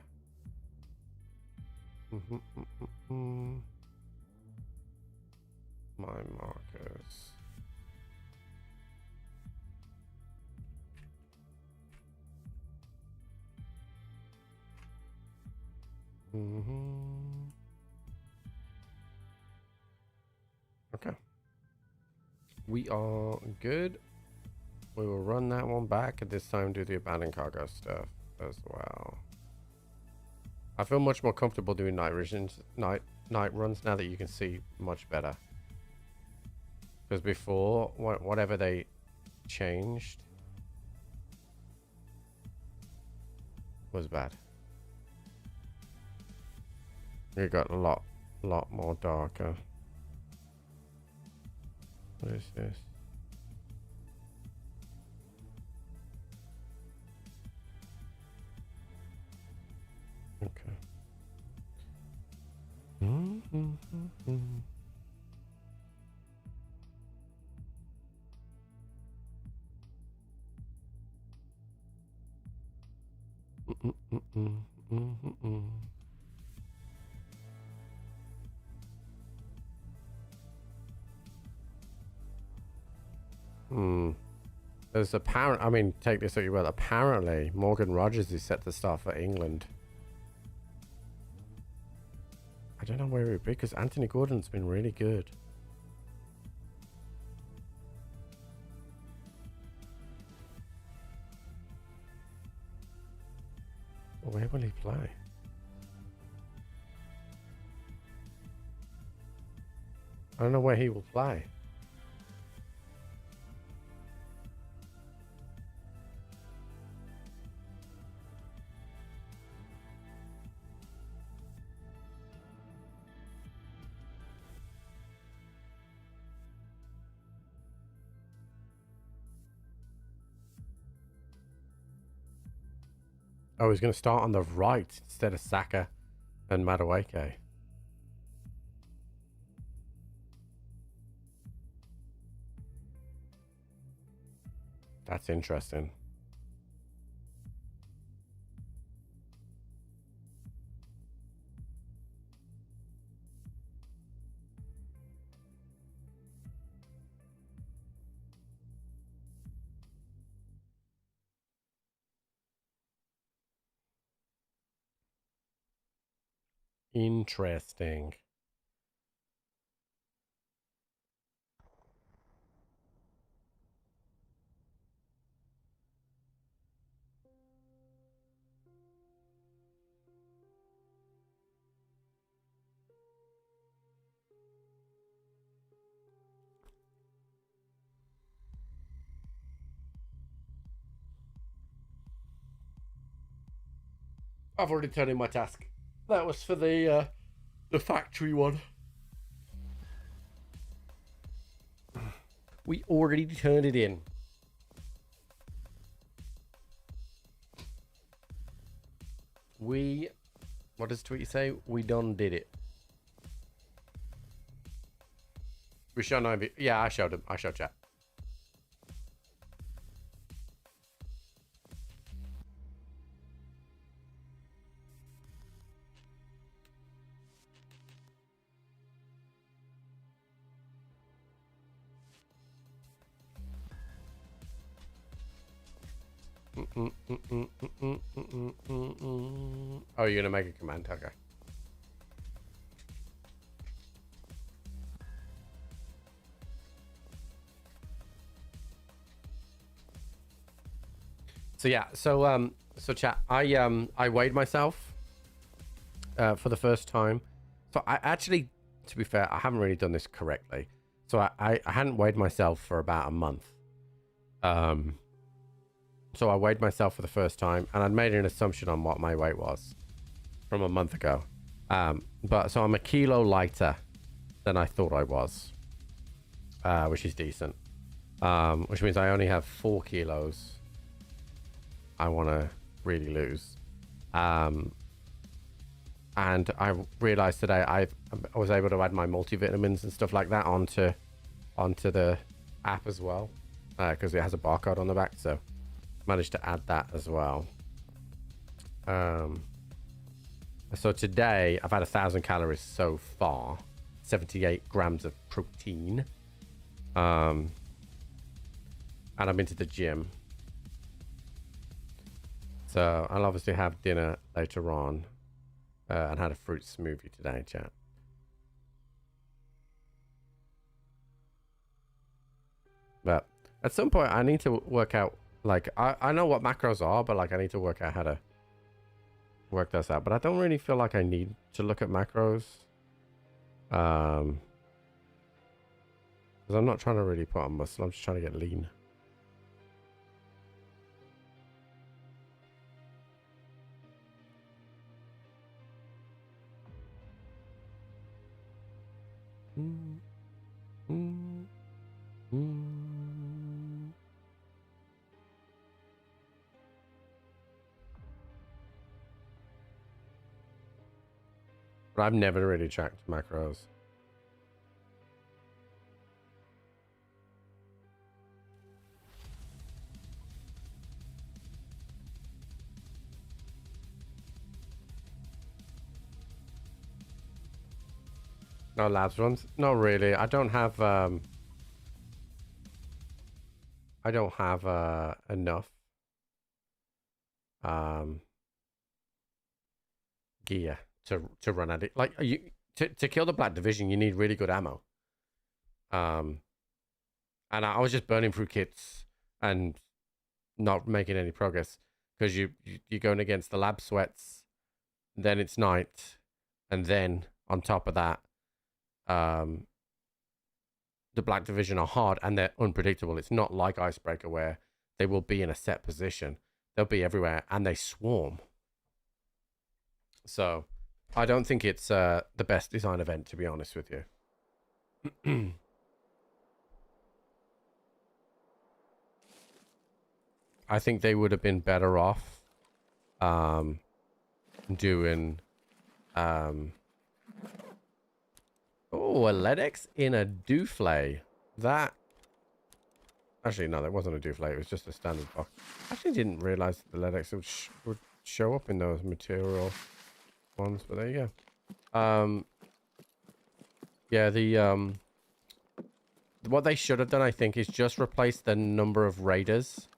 markers. Okay. We are good. We will run that one back and this time do the abandoned cargo stuff as well. I feel much more comfortable doing night runs now that you can see much better. Because before, whatever they changed was bad. It got a lot more darker. What is this? Okay. There's apparent. I mean, take this what you will. Apparently, Morgan Rogers is set to start for England. I don't know where it would be because Anthony Gordon's been really good. Where will he play? I don't know where he will play. Oh, he's going to start on the right instead of Saka and Madueke. That's interesting. Interesting. I've already turned in my task. That was for the factory one. We already turned it in. What does Tweety say? We done did it. We showed no. Yeah, I showed him. I showed chat. Oh, you're gonna make a command? Okay. So yeah, so chat. I weighed myself for the first time. So I actually, to be fair, I haven't really done this correctly. So I hadn't weighed myself for about a month. So I weighed myself for the first time, and I'd made an assumption on what my weight was from a month ago. But so I'm a kilo lighter than I thought I was, which is decent. Which means I only have 4 kilos I want to really lose. And I realized today I was able to add my multivitamins and stuff like that onto the app as well, because it has a barcode on the back. So managed to add that as well. So today I've had 1,000 calories so far, 78 grams of protein, and I've been to the gym. So I'll obviously have dinner later on, and had a fruit smoothie today, chat. But at some point I need to work out, like, I know what macros are, but like I need to work out how to work those out. But I don't really feel like I need to look at macros, because I'm not trying to really put on muscle. I'm just trying to get lean. But I've never really tracked macros. No labs runs? No, really. I don't have enough gear to run at it. Like, you to kill the Black Division, you need really good ammo. And I was just burning through kits and not making any progress, because you're going against the lab sweats, then it's night, and then on top of that, the Black Division are hard and they're unpredictable. It's not like Icebreaker where they will be in a set position. They'll be everywhere and they swarm. So I don't think it's the best design event, to be honest with you. I think they would have been better off doing oh, a LEDX in a Douflay. That actually, no, that wasn't a Douflay. It was just a standard box. I actually didn't realize that the LEDX would show up in those material ones, but there you go. Yeah, the what they should have done, I think, is just replace the number of raiders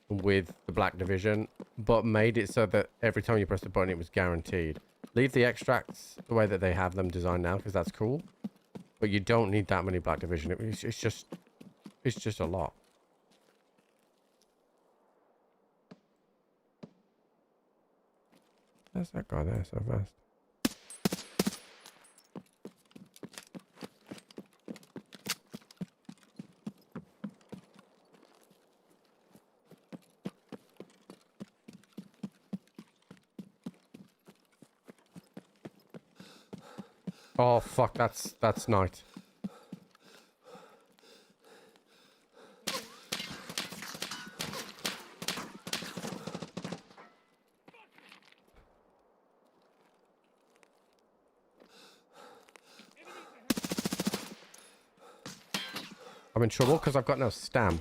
with the Black Division, but made it so that every time you press the button, it was guaranteed. Leave the extracts the way that they have them designed now, because that's cool. But you don't need that many Black Division. It's just a lot. There's that guy there so fast. Oh fuck, that's night. I'm in trouble because I've got no stam.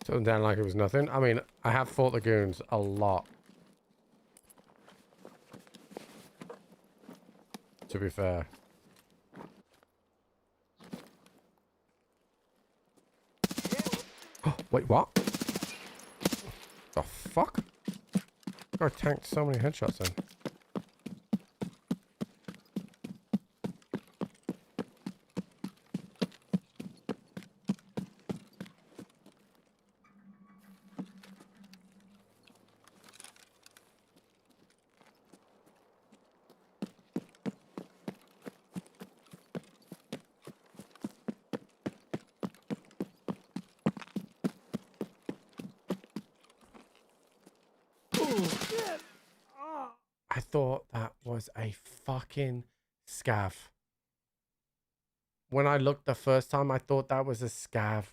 Doesn't sound like it was nothing. I mean, I have fought the goons a lot. To be fair. Wait, what? The fuck? I tanked so many headshots in. I thought that was a fucking scav. When I looked the first time, I thought that was a scav.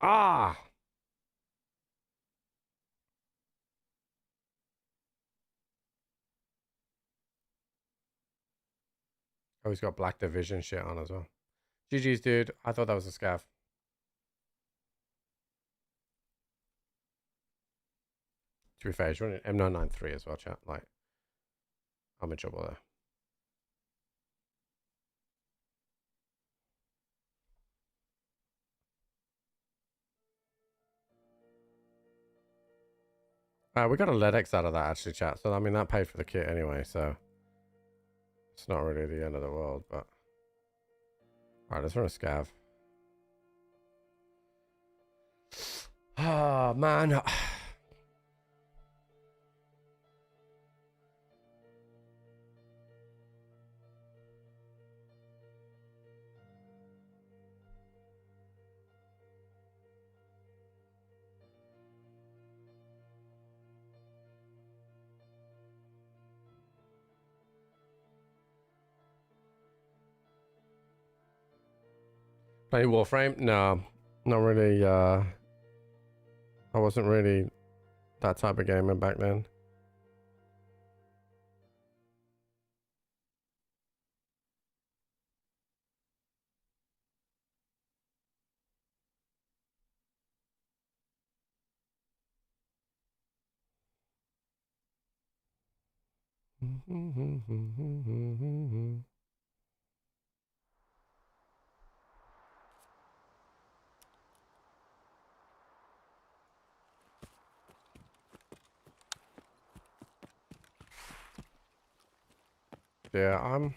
Ah! Oh, he's got Black Division shit on as well. GG's, dude. I thought that was a scav. To be fair, he's running M993 as well, chat. Like, I'm in trouble there. We got a LEDX out of that, actually, chat. So, I mean, that paid for the kit anyway, so... It's not really the end of the world, but... Alright, let's run a scav. Oh, man. Play Warframe? No, not really. I wasn't really that type of gamer back then. Yeah,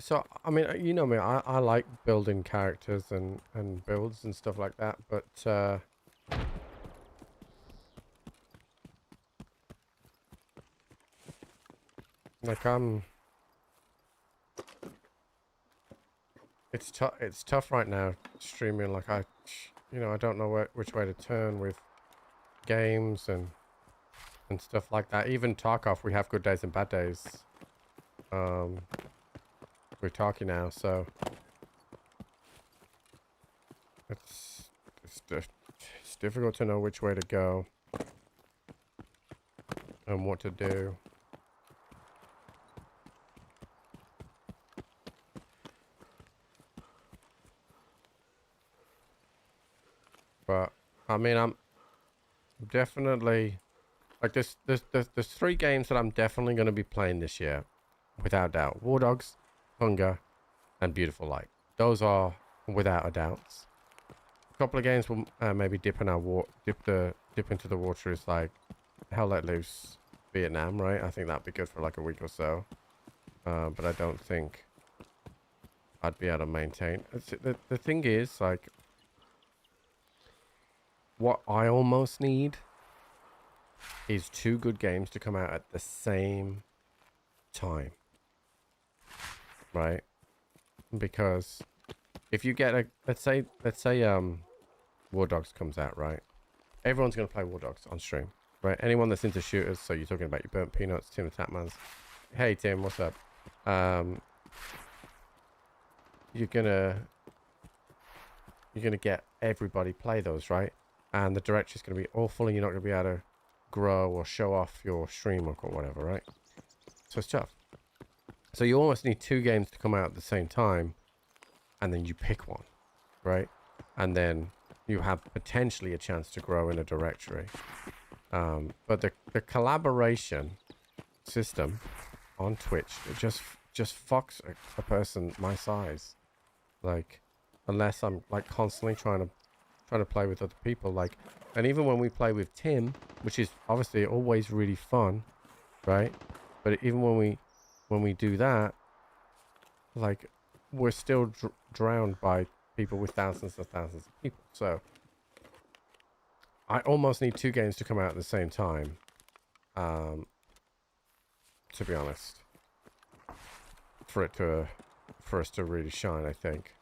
so, I mean, you know me, I like building characters and builds and stuff like that, but, like, it's tough right now, streaming, like, you know, I don't know which way to turn with games and stuff like that. Even Tarkov, we have good days and bad days. We're talking now, so it's difficult to know which way to go and what to do. But I mean, I'm definitely like there's 3 games that I'm definitely going to be playing this year, without doubt. War Dogs, Hunger, and Beautiful Light. Those are without a doubt. A couple of games will maybe dip into the water is like Hell Let Loose, Vietnam, right? I think that'd be good for like a week or so. But I don't think I'd be able to maintain. The thing is, like, what I almost need is 2 good games to come out at the same time, right? Because if you get let's say War Dogs comes out, right? Everyone's gonna play War Dogs on stream, right? Anyone that's into shooters. So you're talking about your Burnt Peanuts, Tim the Tatmans. Hey Tim, what's up? You're gonna get everybody play those, right? And the direction's gonna be awful, and you're not gonna be able to grow or show off your stream or whatever, right? So it's tough. So you almost need 2 games to come out at the same time, and then you pick one, right? and then you have potentially a chance to grow in a directory. But the collaboration system on Twitch, it just fucks a person my size. Like, unless I'm like constantly trying to play with other people, like, and even when we play with Tim, which is obviously always really fun, right? But even when we do that, like, we're still drowned by people with thousands and thousands of people. So I almost need 2 games to come out at the same time, to be honest, for us to really shine, I think.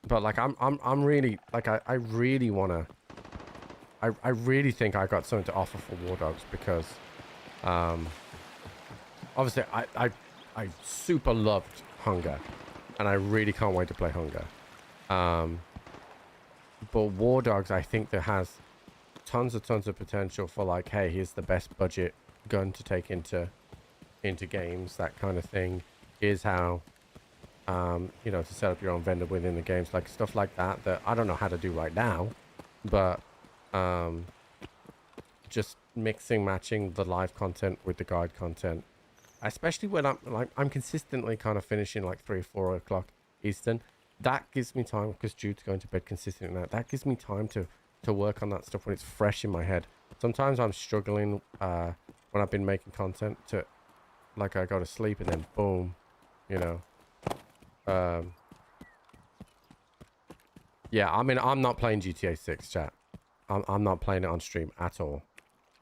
But like I'm really like I really wanna I really think I got something to offer for War Dogs, because obviously I super loved Hunger, and I really can't wait to play Hunger. But War Dogs, I think that has tons of potential for, like, hey, here's the best budget gun to take into games, that kind of thing. Here's how you know, to set up your own vendor within the games, like stuff like that that I don't know how to do right now, but just matching the live content with the guide content, especially when I'm consistently kind of finishing like 3 or 4 o'clock Eastern. That gives me time, because Jude's going to bed consistently now. That gives me time to work on that stuff when it's fresh in my head. Sometimes I'm struggling when I've been making content to, like, I go to sleep and then boom, you know. Yeah, I mean, I'm not playing GTA 6, chat. I'm not playing it on stream at all.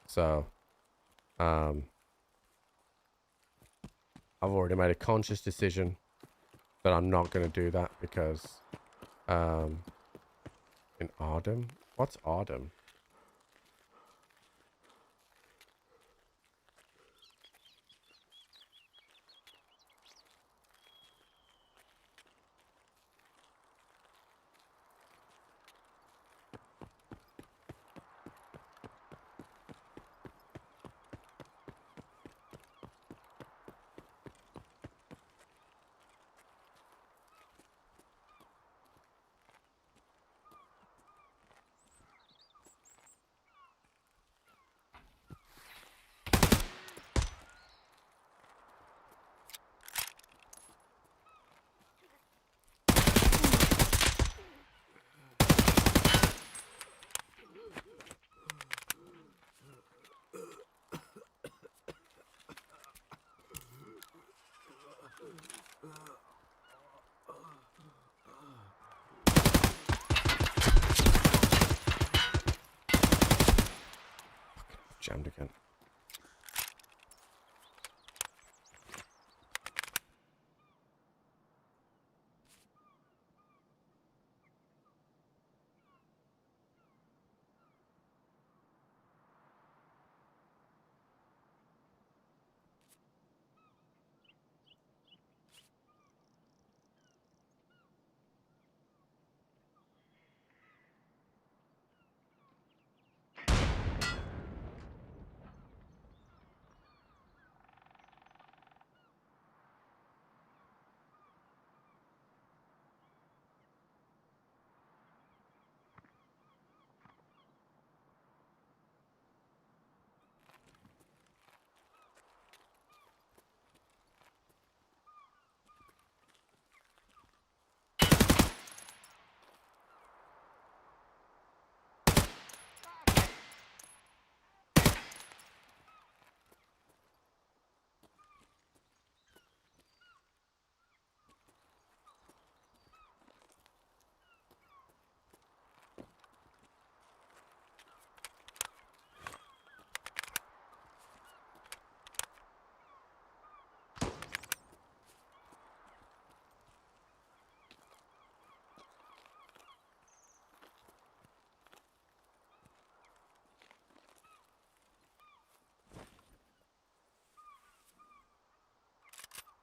So, I've already made a conscious decision that I'm not going to do that, because, in Arnhem? What's Arnhem? Jammed again.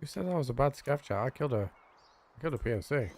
You said that was a bad scav chat. I killed a PNC.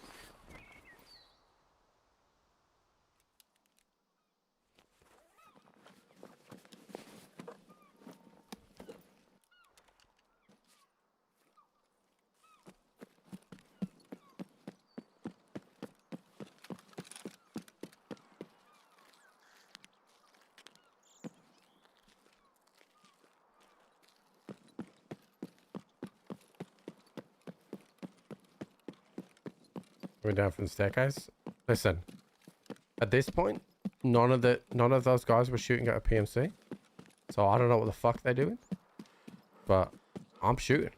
Going down from the staircase. Listen, at this point, none of those guys were shooting at a PMC. So I don't know what the fuck they're doing. But I'm shooting.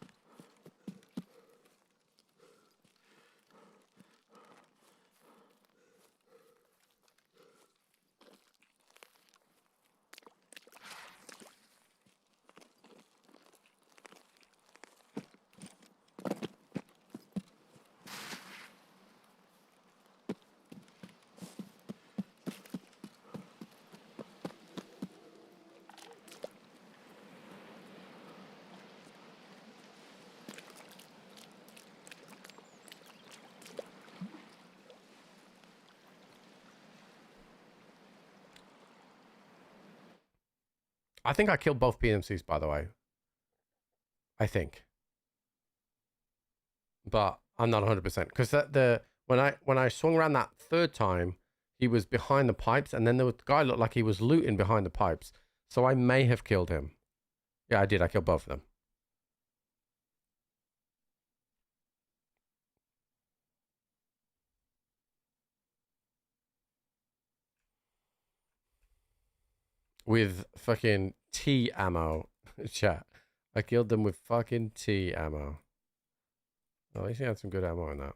I think I killed both PMCs, by the way. I think. But I'm not 100%. Because when I swung around that third time, he was behind the pipes, and then the guy looked like he was looting behind the pipes. So I may have killed him. Yeah, I did. I killed both of them. With fucking T ammo. Chat. I killed them with fucking T ammo. At least he had some good ammo in that.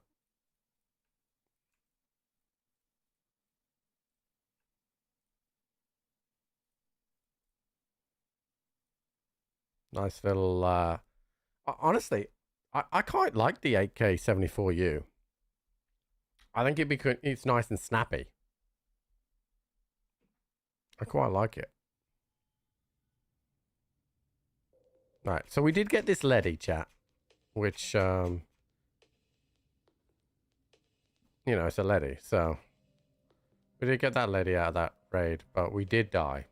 Nice little, honestly, I quite like the 8K74U. I think it's nice and snappy. I quite like it. Right, so we did get this leady, chat, which, you know, it's a leady, so we did get that lady out of that raid, but we did die,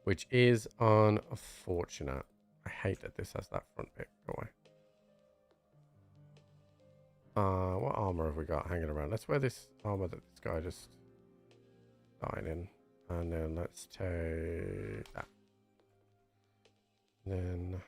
which is unfortunate. I hate that this has that front bit. Go away. What armor have we got hanging around? Let's wear this armor that this guy just died in, and then let's take that. Then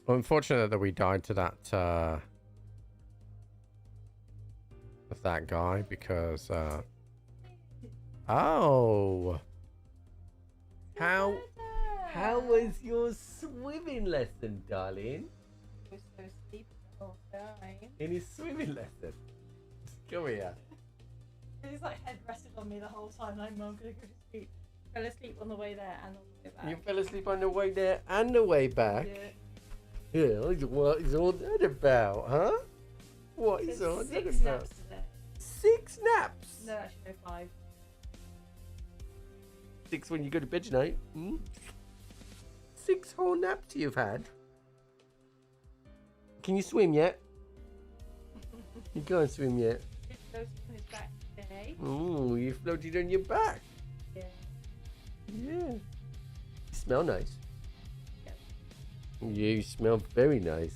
well, unfortunate that we died to that of that guy because oh, how was your swimming lesson, darling? I was so sleepy the whole time. In his swimming lesson? Come here. He's like head rested on me the whole time, and I'm not gonna go to sleep. Fell asleep on the way there and on the way back. You fell asleep on the way there and the way back? Yeah. Yeah, what is all that about, huh? What is all that 6 about? naps today. 6 naps? No, actually, no, 5. 6 when you go to bed tonight? Hmm? 6 whole naps you've had? Can you swim yet? You can't swim yet. He floated on his back today. Oh, you floated on your back. Yeah. Yeah. You smell nice. Yep. Yeah, you smell very nice.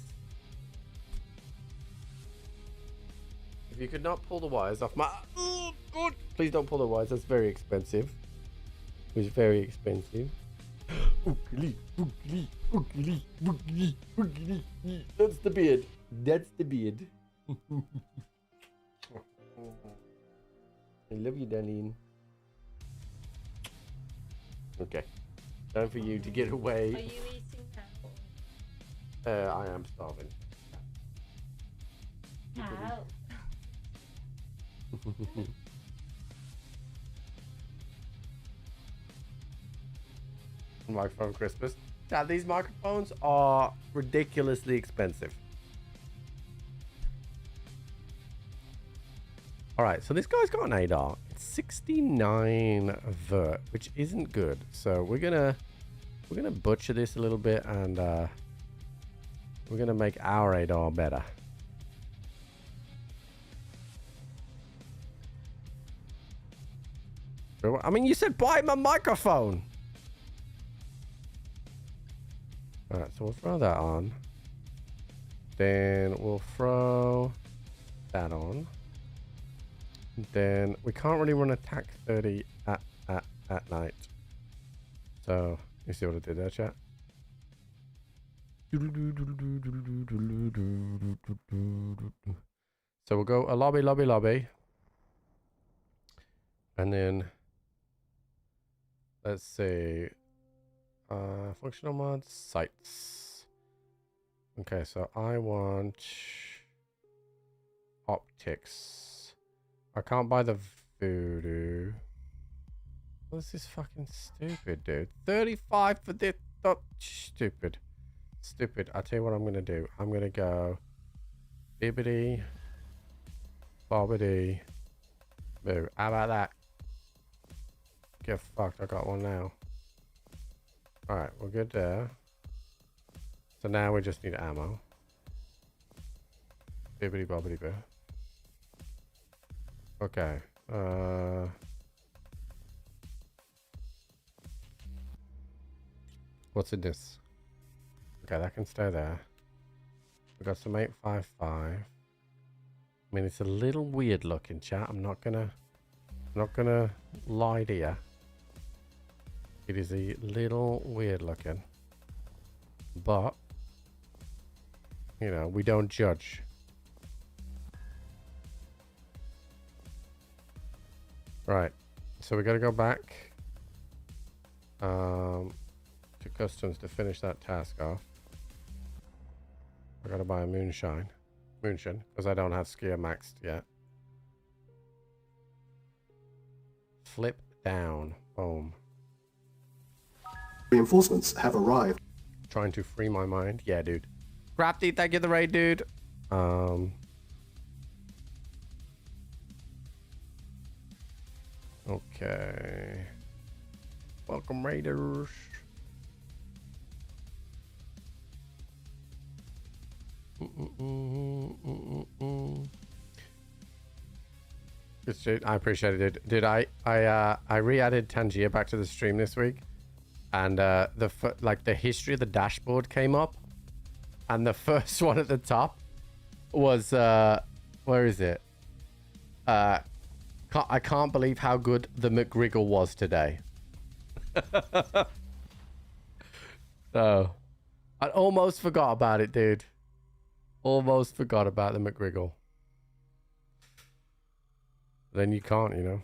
If you could not pull the wires off my... Oh, God. Please don't pull the wires. That's very expensive. It was very expensive. Oogly, oogly, oogly, oogly, oogly. That's the beard. That's the beard. I love you, darling. Okay. Time for you to get Are away. you eating now? I am starving. Ow. Microphone Christmas. Now, these microphones are ridiculously expensive. Alright, so this guy's got an ADAR. It's 69 vert, which isn't good. So we're gonna butcher this a little bit, and we're gonna make our ADAR better. I mean, you said buy my microphone. Alright, so we'll throw that on. Then we'll throw that on. Then we can't really run attack 30 at night. So you see what I did there, chat? So we'll go a lobby. And then let's see. Functional mods, sights. Okay, so I want optics. I can't buy the voodoo. Well, this is fucking stupid, dude. 35 for this. Oh, stupid. Stupid. I'll tell you what I'm going to do. I'm going to go bibbity, bobbity, boo. How about that? Get fucked. I got one now. Alright, we're good there. So now we just need ammo. Bibbity bobbity boo. Okay. What's in this? Okay, that can stay there. We got some 855. I mean, it's a little weird looking, chat. I'm not gonna lie to you. It is a little weird looking, but you know, we don't judge. Right, so we got to go back to customs to finish that task off. I got to buy a moonshine, because I don't have skier maxed yet. Flip down, boom. Reinforcements have arrived. Trying to free my mind. Yeah, dude. Crafty, thank you the raid, dude. Okay. Welcome, raiders. I appreciate it, dude. I re-added Tangier back to the stream this week. And the history of the dashboard came up, and the first one at the top was where is it? I can't believe how good the McGriggle was today. So I almost forgot about it, dude. Almost forgot about the McGriggle. Then you can't, you know.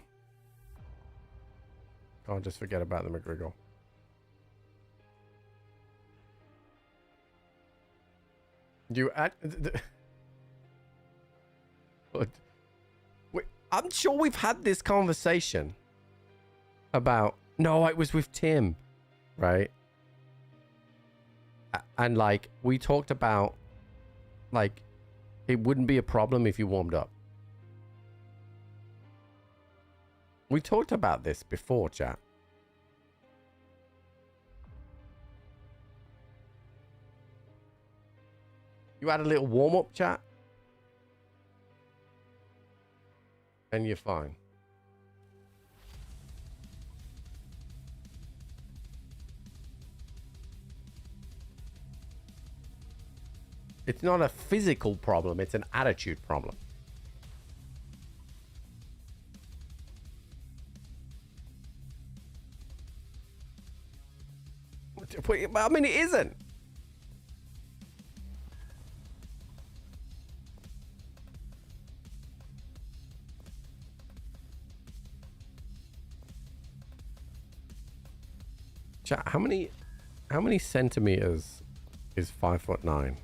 Can't just forget about the McGriggle. Wait, I'm sure we've had this conversation about. No, it was with Tim, right? And like we talked about, like it wouldn't be a problem if you warmed up. We talked about this before, chat. You had a little warm-up chat, and you're fine. It's not a physical problem, it's an attitude problem. I mean, it isn't. Chat, how many centimeters is 5'9"?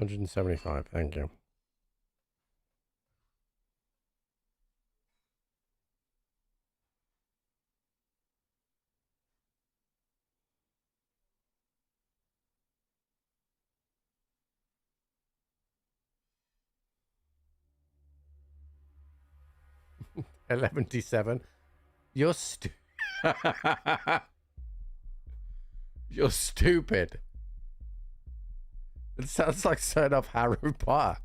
$175, thank you. $11.77. You're You're stupid. It sounds like set off Harry Potter.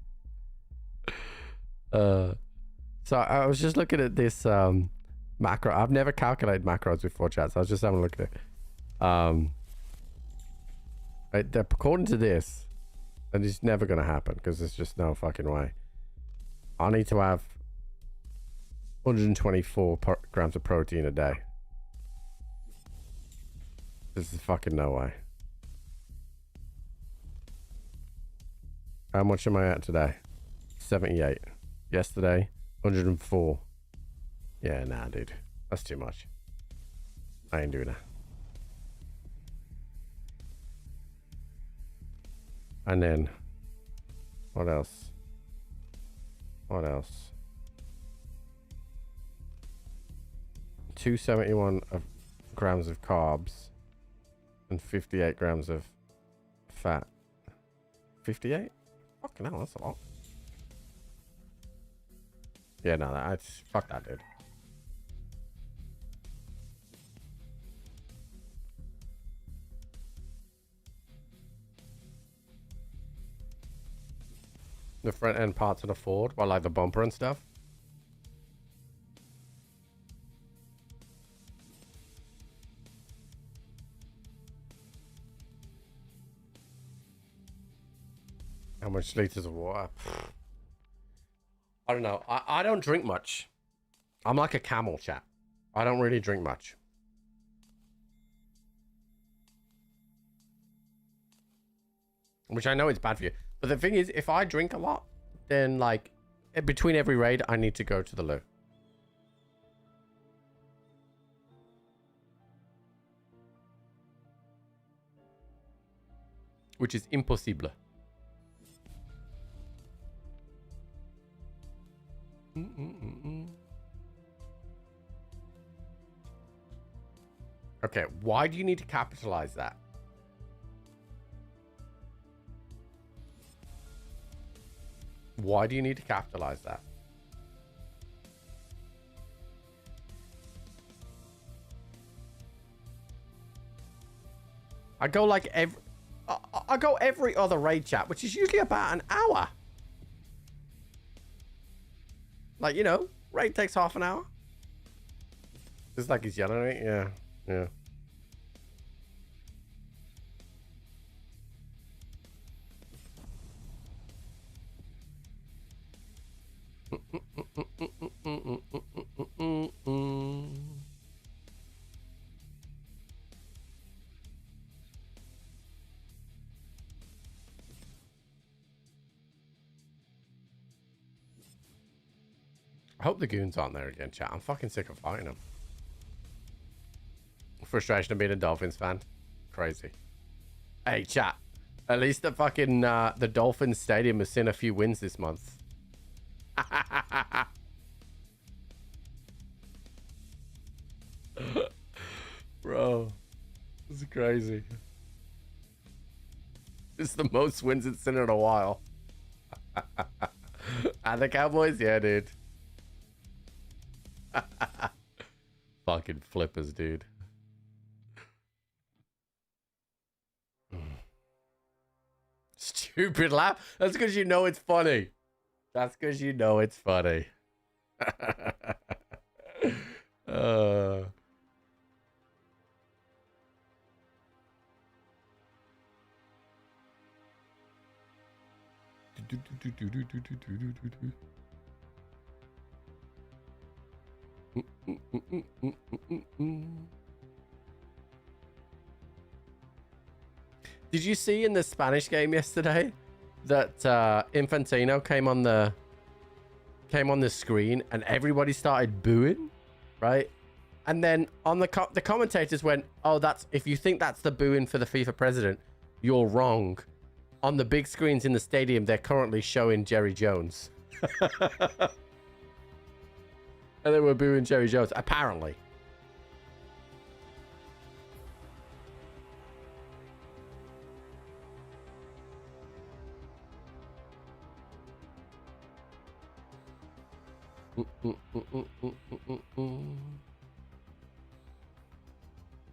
So I was just looking at this macro. I've never calculated macros before, chat, so I was just having a look at it. According to this, and it's never going to happen because there's just no fucking way. I need to have 124 grams of protein a day. This is fucking no way. How much am I at today? 78. Yesterday, 104. Yeah, nah, dude. That's too much. I ain't doing that. And then, what else? What else? 271 grams of carbs and 58 grams of fat. 58? Fucking hell, that's a lot. Yeah, no, that's fuck that, dude. The front end parts of the Ford, well, like the bumper and stuff. How much liters of water? I don't know. I don't drink much. I'm like a camel, chat. I don't really drink much. Which I know it's bad for you. But the thing is, if I drink a lot, then like between every raid, I need to go to the loo. Which is impossible. Okay, why do you need to capitalize that? Why do you need to capitalize that? I go like I go every other raid chat, which is usually about an hour. Like, you know, raid takes half an hour. It's like he's yelling at me. Yeah, yeah. I hope the goons aren't there again, chat. I'm fucking sick of fighting them. Frustration of being a Dolphins fan. Crazy. Hey, chat. At least the fucking the Dolphins stadium has seen a few wins this month. Bro, this is crazy. It's the most wins it's seen in a while. And the Cowboys, yeah, dude. Fucking flippers, dude. Stupid laugh. That's because you know it's funny. That's because you know it's funny. Did you see in the Spanish game yesterday that Infantino came on the screen and everybody started booing, right? And then on the commentators went, "Oh, that's if you think that's the booing for the FIFA president, you're wrong." On the big screens in the stadium, they're currently showing Jerry Jones. And they were booing Jerry Jones, apparently.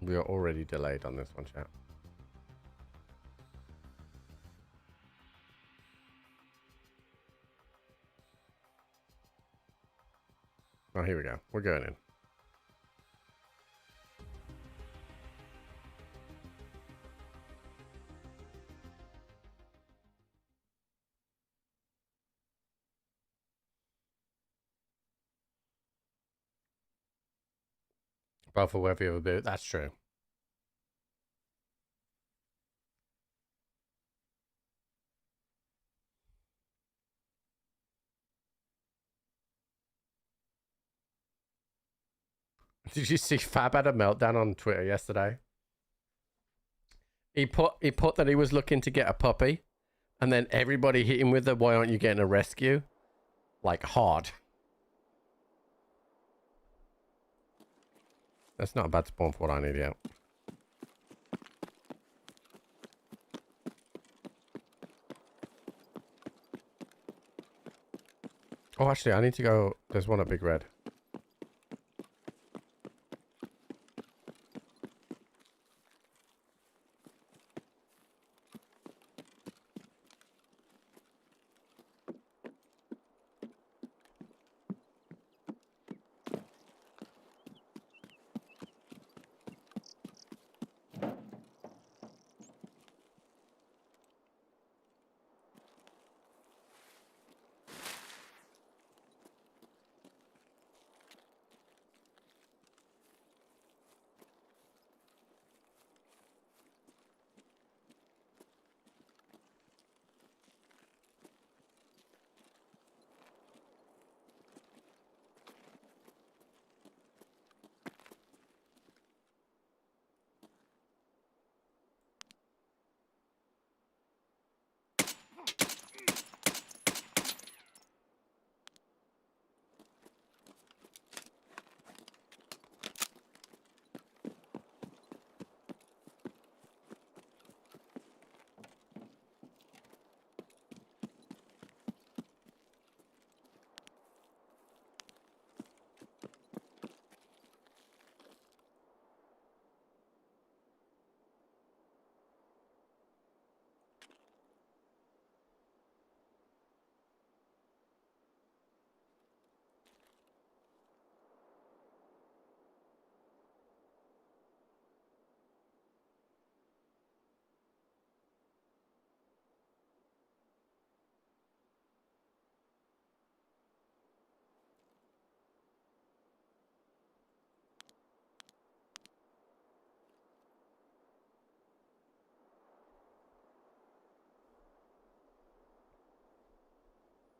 We are already delayed on this one, chat. Oh, here we go. We're going in. Both for whether you have a boot. That's true. Did you see Fab had a meltdown on Twitter yesterday? He put that he was looking to get a puppy, and then everybody hit him with the "Why aren't you getting a rescue?" Like hard. That's not a bad spawn for what I need yet. Oh, actually, I need to go. There's one at Big Red.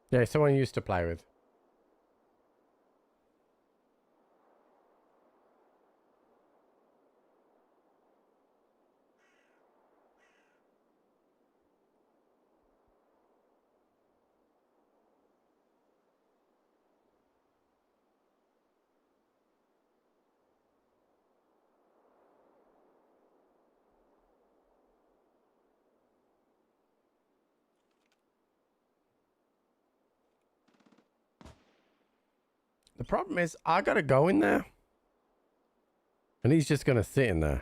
Yeah, someone you used to play with. The problem is, I gotta go in there. And he's just gonna sit in there.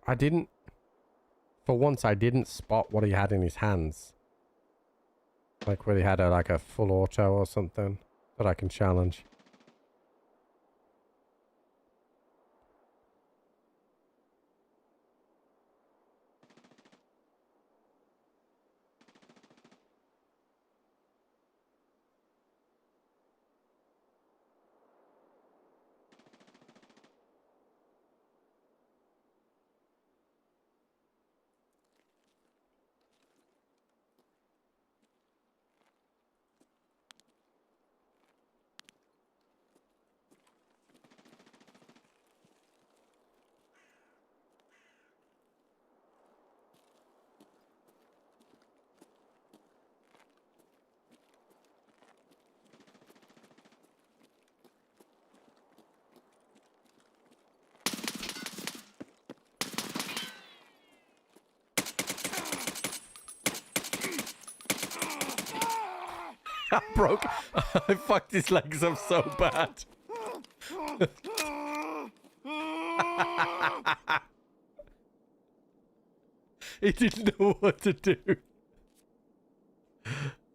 I didn't... For once, I didn't spot what he had in his hands. Like where he had like a full auto or something that I can challenge. I broke. I fucked his legs up so bad. He didn't know what to do.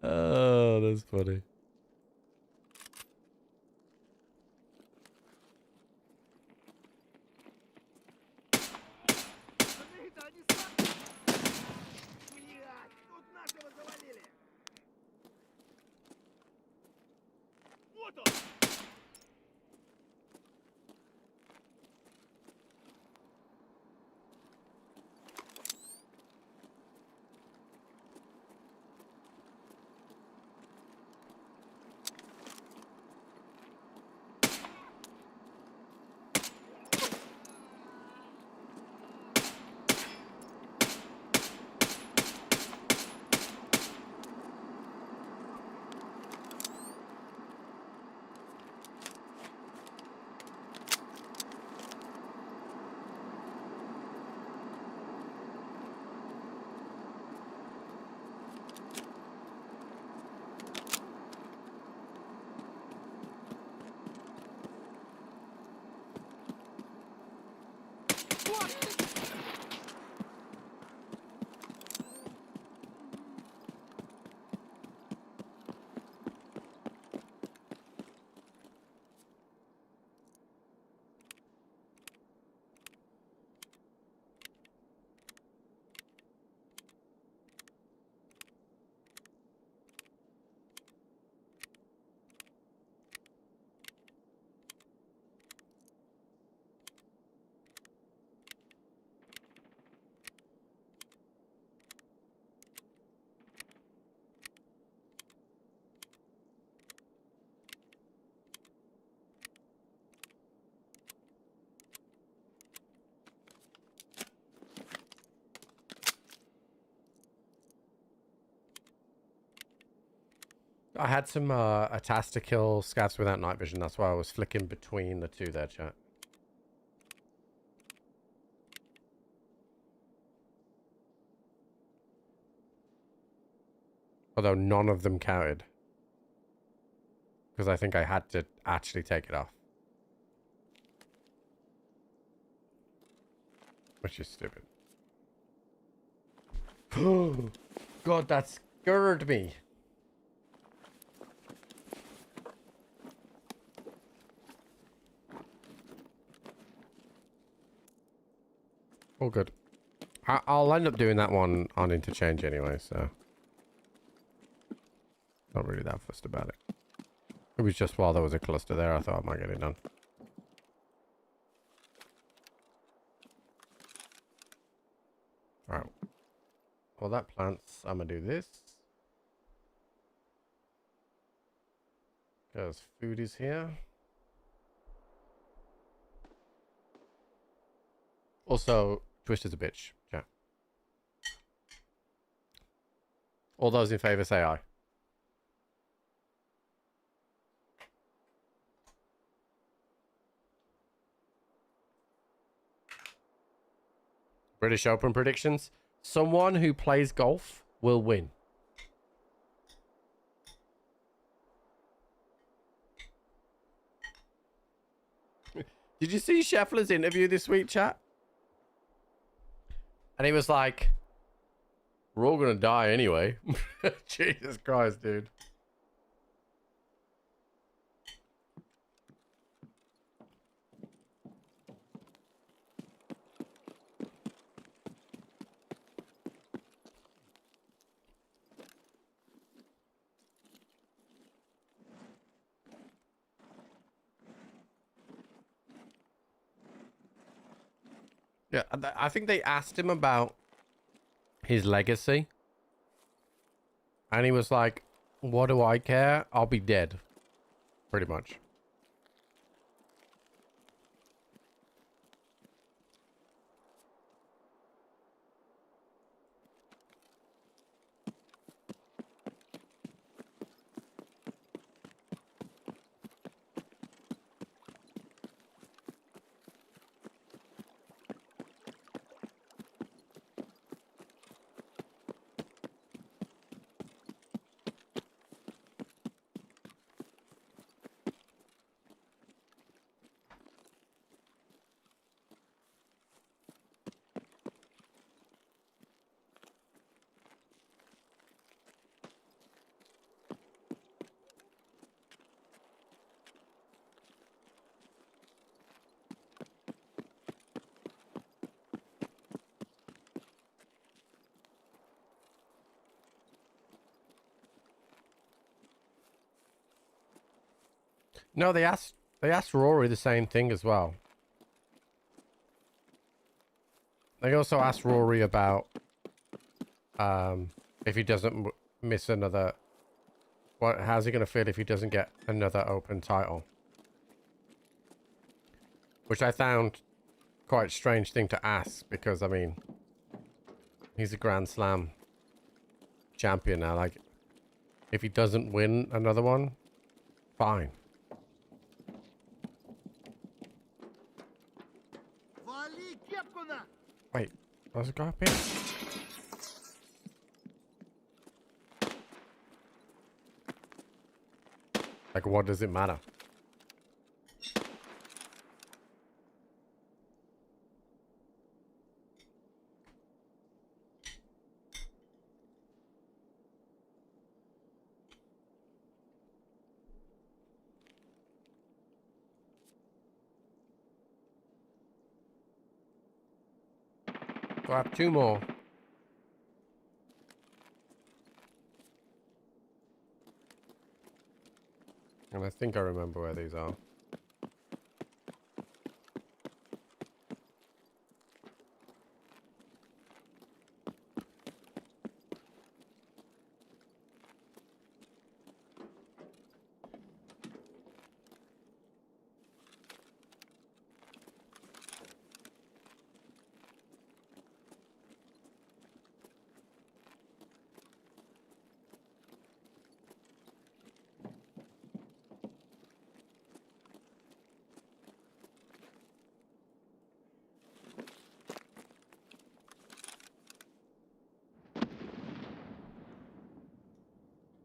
Oh, that's funny. I had some a task to kill scouts without night vision. That's why I was flicking between the two there, chat. Although none of them counted. Because I think I had to actually take it off. Which is stupid. God, that scared me. All good. I'll end up doing that one on interchange anyway, so not really that fussed about it. It was just while there was a cluster there, I thought I might get it done. Alright. Well, that plants, I'm gonna do this. Because food is here. Also, Twister's a bitch. Yeah. All those in favor say aye. British Open predictions. Someone who plays golf will win. Did you see Scheffler's interview this week, chat? And he was like, we're all going to die anyway. Jesus Christ, dude. Yeah, I think they asked him about his legacy. And he was like, what do I care? I'll be dead. Pretty much. No, they asked Rory the same thing as well. They also asked Rory about if he doesn't miss another. How's he gonna feel if he doesn't get another open title? Which I found quite a strange thing to ask because I mean, he's a Grand Slam champion now. Like, if he doesn't win another one, fine. Wait, there's a guy up here. Like, what does it matter? So I have 2 more. And I think I remember where these are.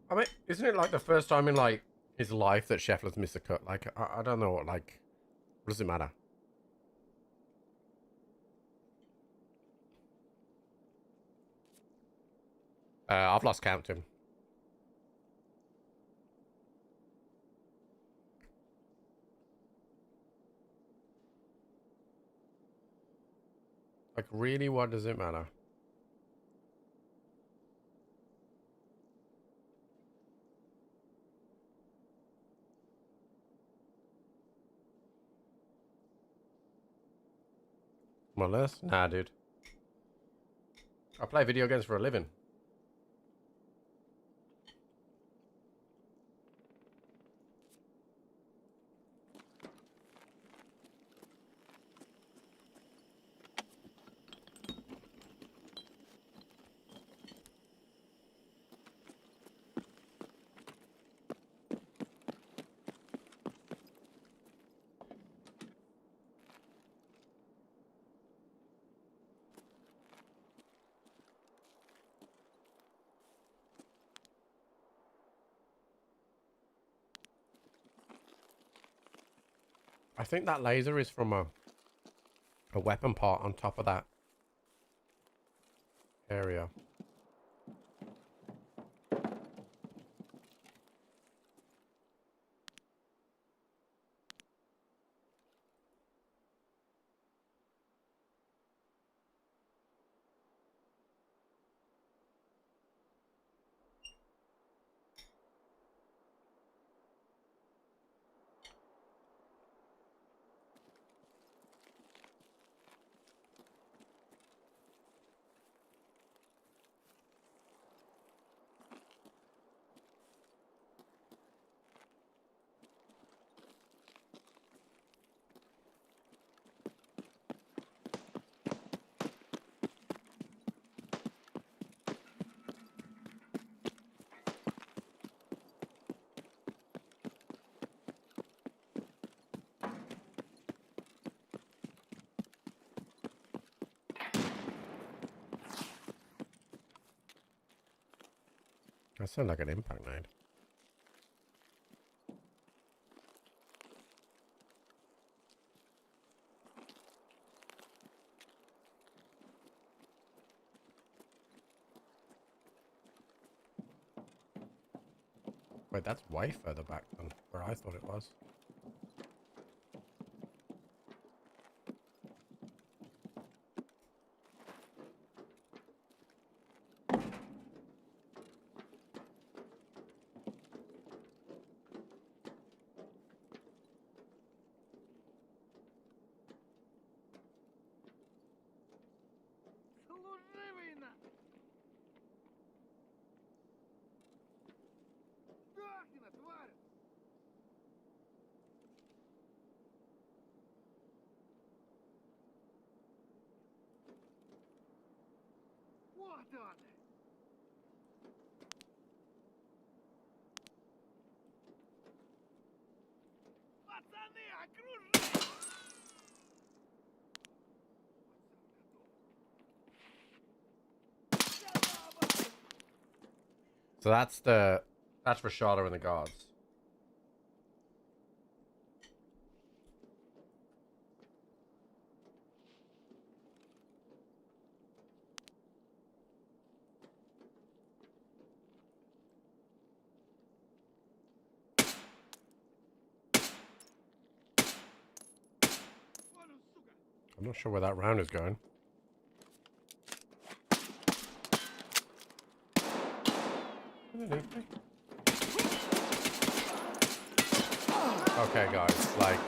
I mean, isn't it like the first time in like his life that Scheffler's missed a cut? Like, I don't know what, like, what does it matter? I've lost count to him. Like, really, what does it matter? Molars? Nah, dude. I play video games for a living. I think that laser is from a weapon part on top of that area. That sounds like an impact nade. Wait, that's way further back than where I thought it was. So that's Rashada and the guards. I'm not sure where that round is going. Okay, guys, like...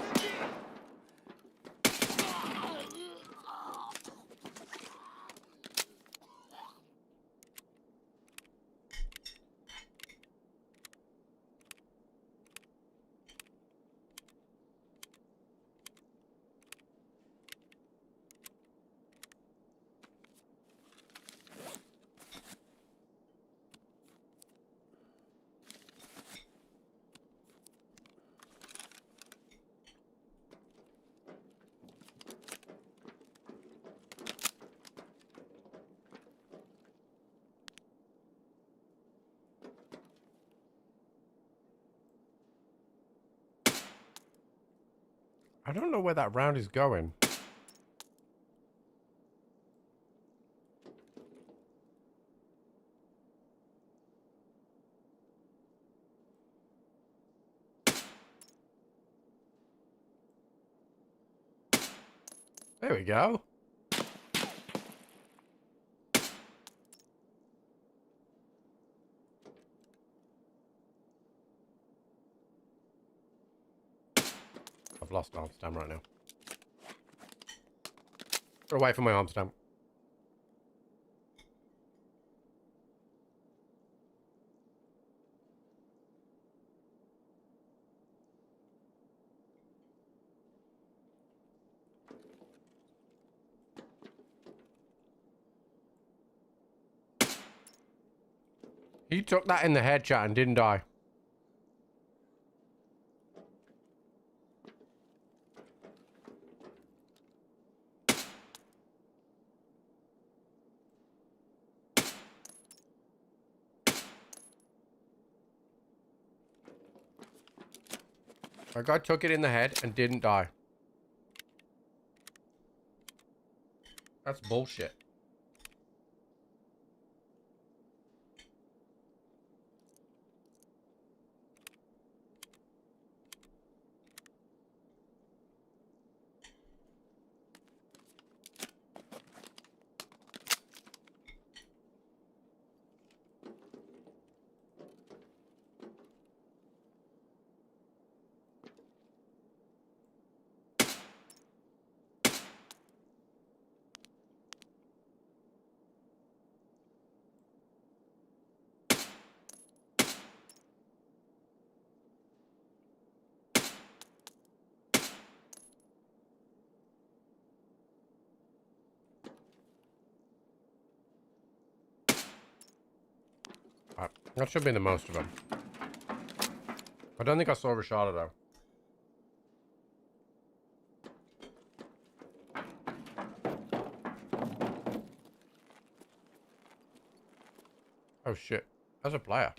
I don't know where that round is going. There we go. I've lost arm stam right now. Get away from my arm stam. He took that in the head, chat, and didn't die. That guy took it in the head and didn't die. That's bullshit. Right. That should be the most of them. I don't think I saw Rashada though. Oh shit. There's a player.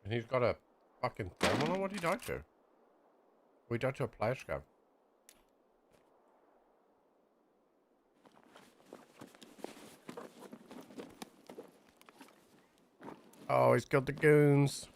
And he's got a fucking thermal on what he died to. We died to a player scav. Oh, he's killed the goons.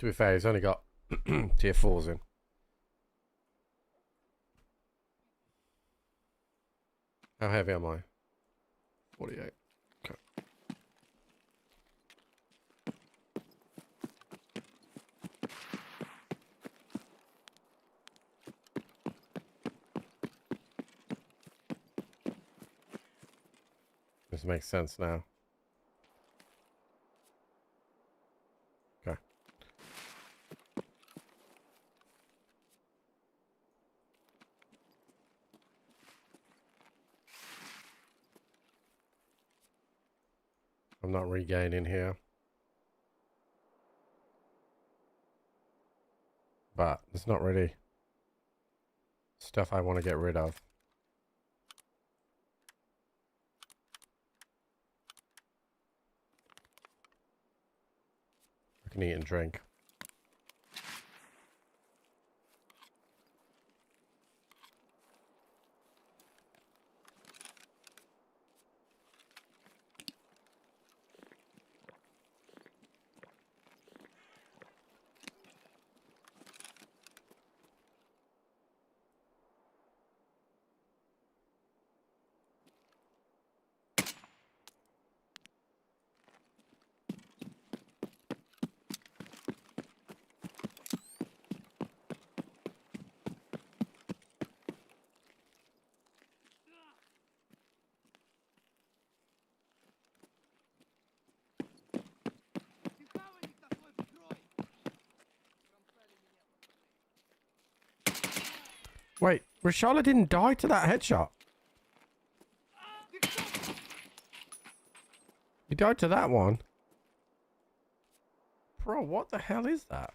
To be fair, he's only got tier 4s in. How heavy am I? 48. Okay. This makes sense now. Okay. I'm not regaining here. But it's not really stuff I want to get rid of. I can eat and drink. Wait, Rashala didn't die to that headshot. He died to that one. Bro, what the hell is that?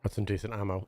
That's some decent ammo.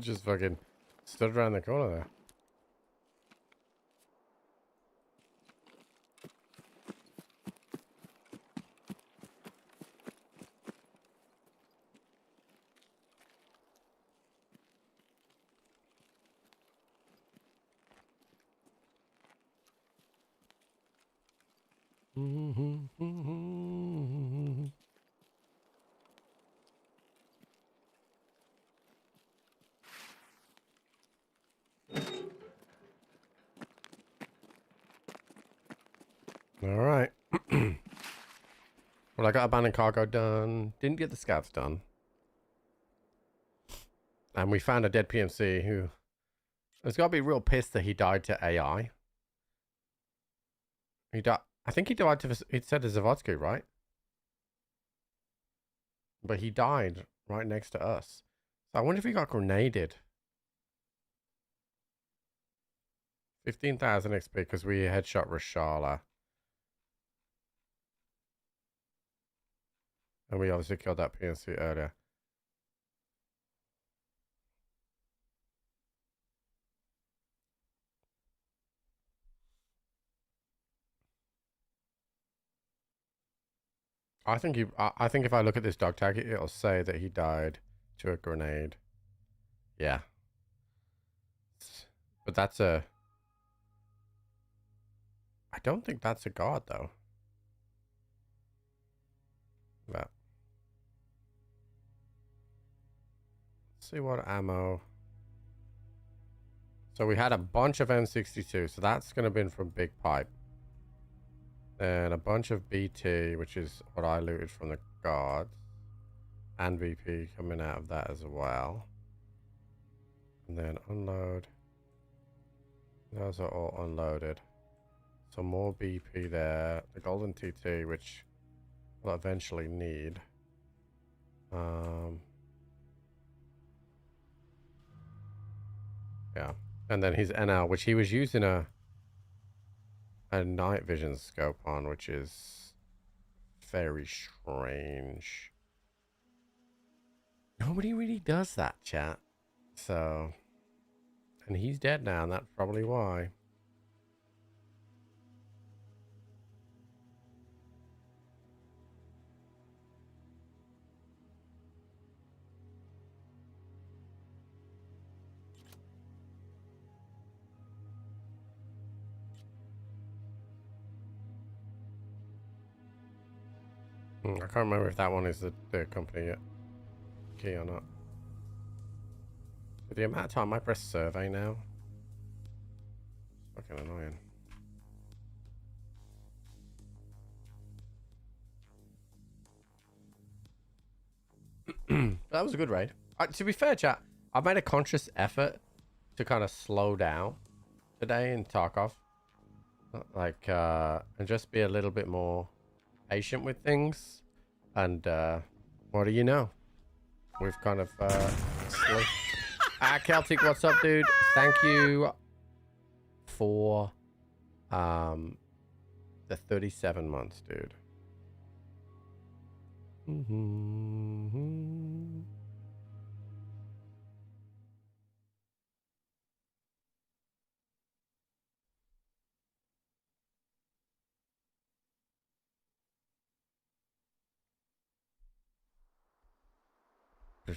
Just fucking stood around the corner there. All right. Well, I got abandoned cargo done. Didn't get the scouts done. And we found a dead PMC who has got to be real pissed that he died to AI. He died. I think he died to. It said to Zavodsky, right? But he died right next to us. So I wonder if he got grenaded. 15,000 XP because we headshot Rashala. And we obviously killed that PNC earlier. I think if I look at this dog tag, it'll say that he died to a grenade. Yeah. But that's a... I don't think that's a god, though. But... Let's see what ammo... So we had a bunch of M62, so that's going to have been from Big Pipe. And a bunch of BT, which is what I looted from the guards. And VP coming out of that as well. And then unload. Those are all unloaded. Some more BP there. The golden TT, which we'll eventually need. Yeah. And then his NL, which he was using a night vision scope on, which is very strange. Nobody really does that, chat. So, and he's dead now, and that's probably why. I can't remember if that one is the company key or not. But the amount of time I press survey now. It's fucking annoying. That was a good raid. To be fair, chat, I've made a conscious effort to kind of slow down today in Tarkov. Like, and just be a little bit more patient with things. And what do you know? We've kind of Celtic, what's up, dude? Thank you for the 37 months, dude.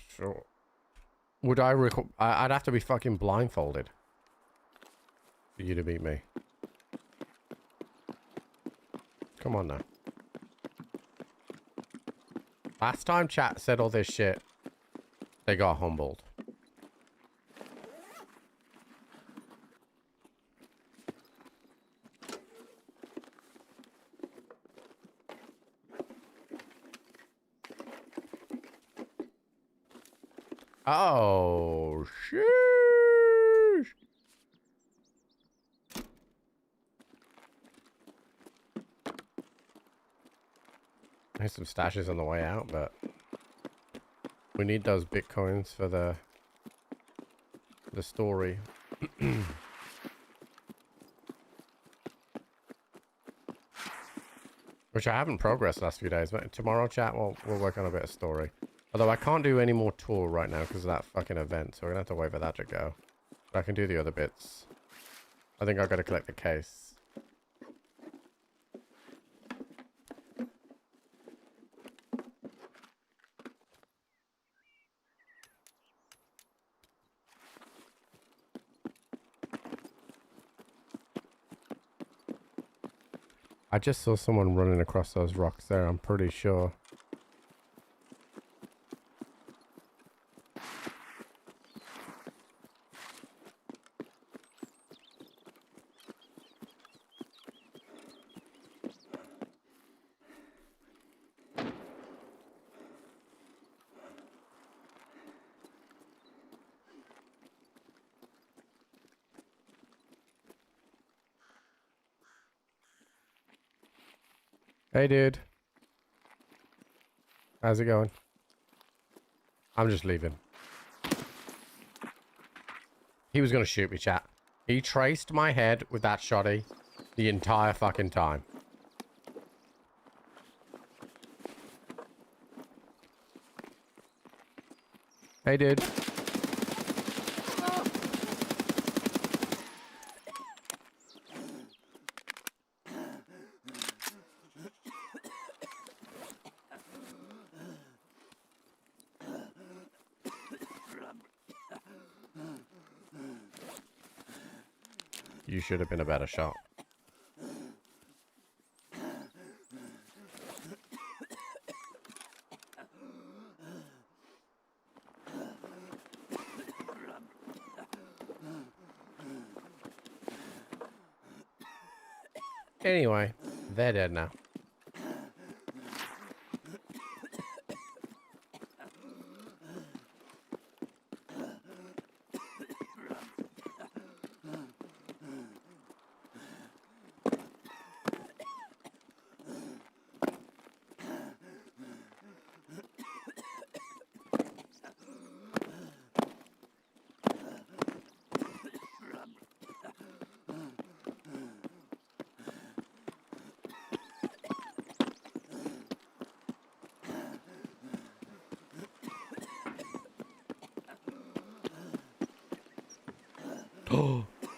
Sure. Would I'd have to be fucking blindfolded for you to beat me. Come on now. Last time chat said all this shit, they got humbled. Oh, sheesh. There's some stashes on the way out, but we need those bitcoins for the story. Which I haven't progressed the last few days, but tomorrow, chat, we'll work on a bit of story. Although I can't do any more tour right now because of that fucking event, so we're gonna have to wait for that to go. But I can do the other bits. I think I've got to collect the case. I just saw someone running across those rocks there, I'm pretty sure. Hey, dude. How's it going? I'm just leaving. He was gonna shoot me, chat. He traced my head with that shotty the entire fucking time. Hey, dude. You should have been a better shot. Anyway, they're dead now.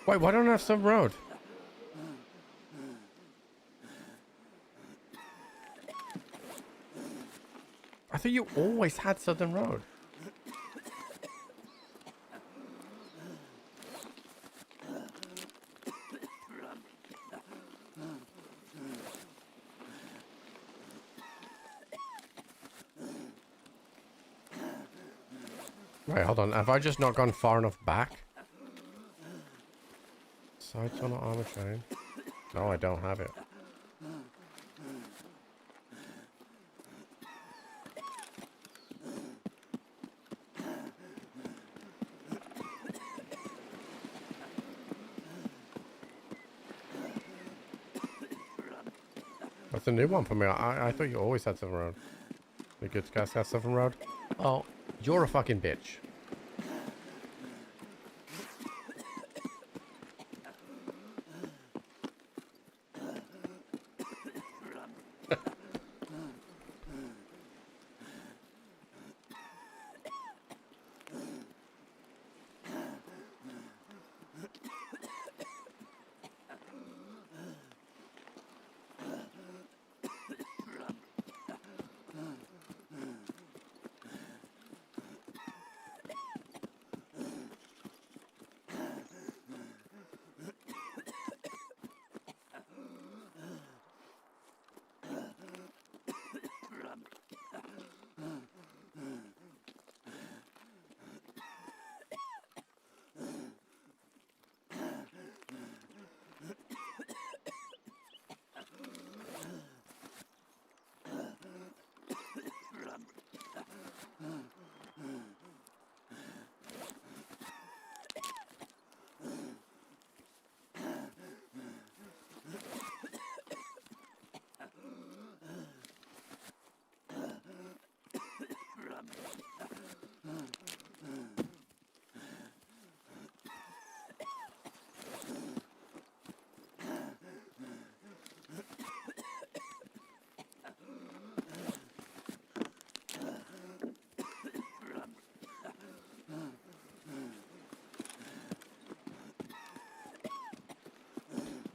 Wait, why don't I have some road? I thought you always had Southern Road. Wait, hold on. Have I just not gone far enough back? Sights on an armor chain. No, I don't have it. That's a new one for me. I thought you always had Southern Road. You good guys have Southern Road? Oh, you're a fucking bitch.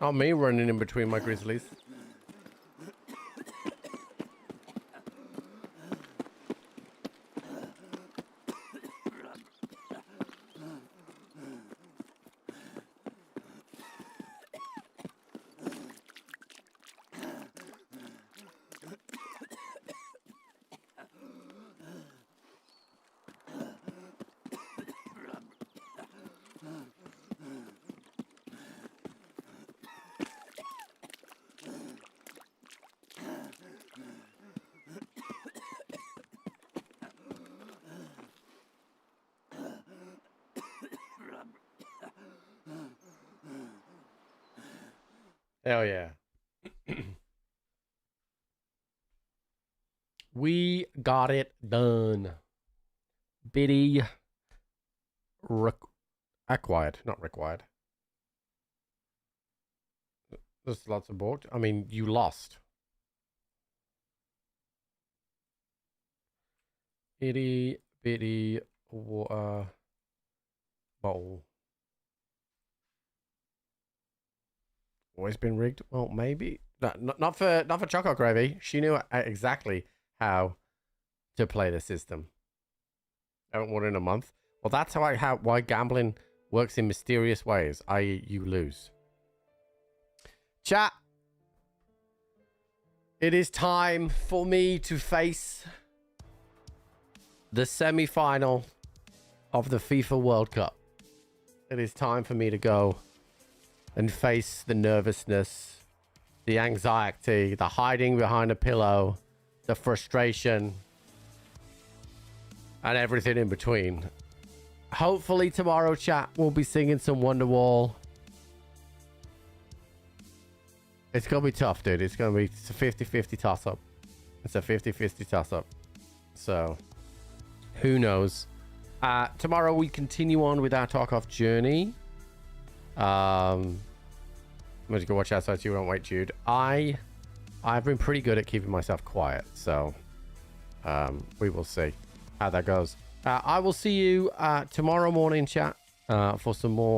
Not me running in between my grizzlies. Hell yeah. We got it done. Biddy. Acquired, not required. There's lots of board. I mean, you lost. Itty bitty water bowl. Always been rigged? Well, maybe. No, not for Choco Gravy. She knew exactly how to play the system. I haven't won in a month. Well, that's why gambling works in mysterious ways, i.e. you lose. Chat. It is time for me to face the semi-final of the FIFA World Cup. It is time for me to go and face the nervousness, the anxiety, the hiding behind a pillow, the frustration, and everything in between. Hopefully tomorrow, chat, we'll be singing some Wonderwall. It's going to be tough, dude. It's a 50-50 toss-up. It's a 50-50 toss-up. So, who knows? Tomorrow we continue on with our Tarkov journey. I'm going to go watch outside so you won't wait, Jude. I've been pretty good at keeping myself quiet, so we will see how that goes. I will see you tomorrow morning, chat, for some more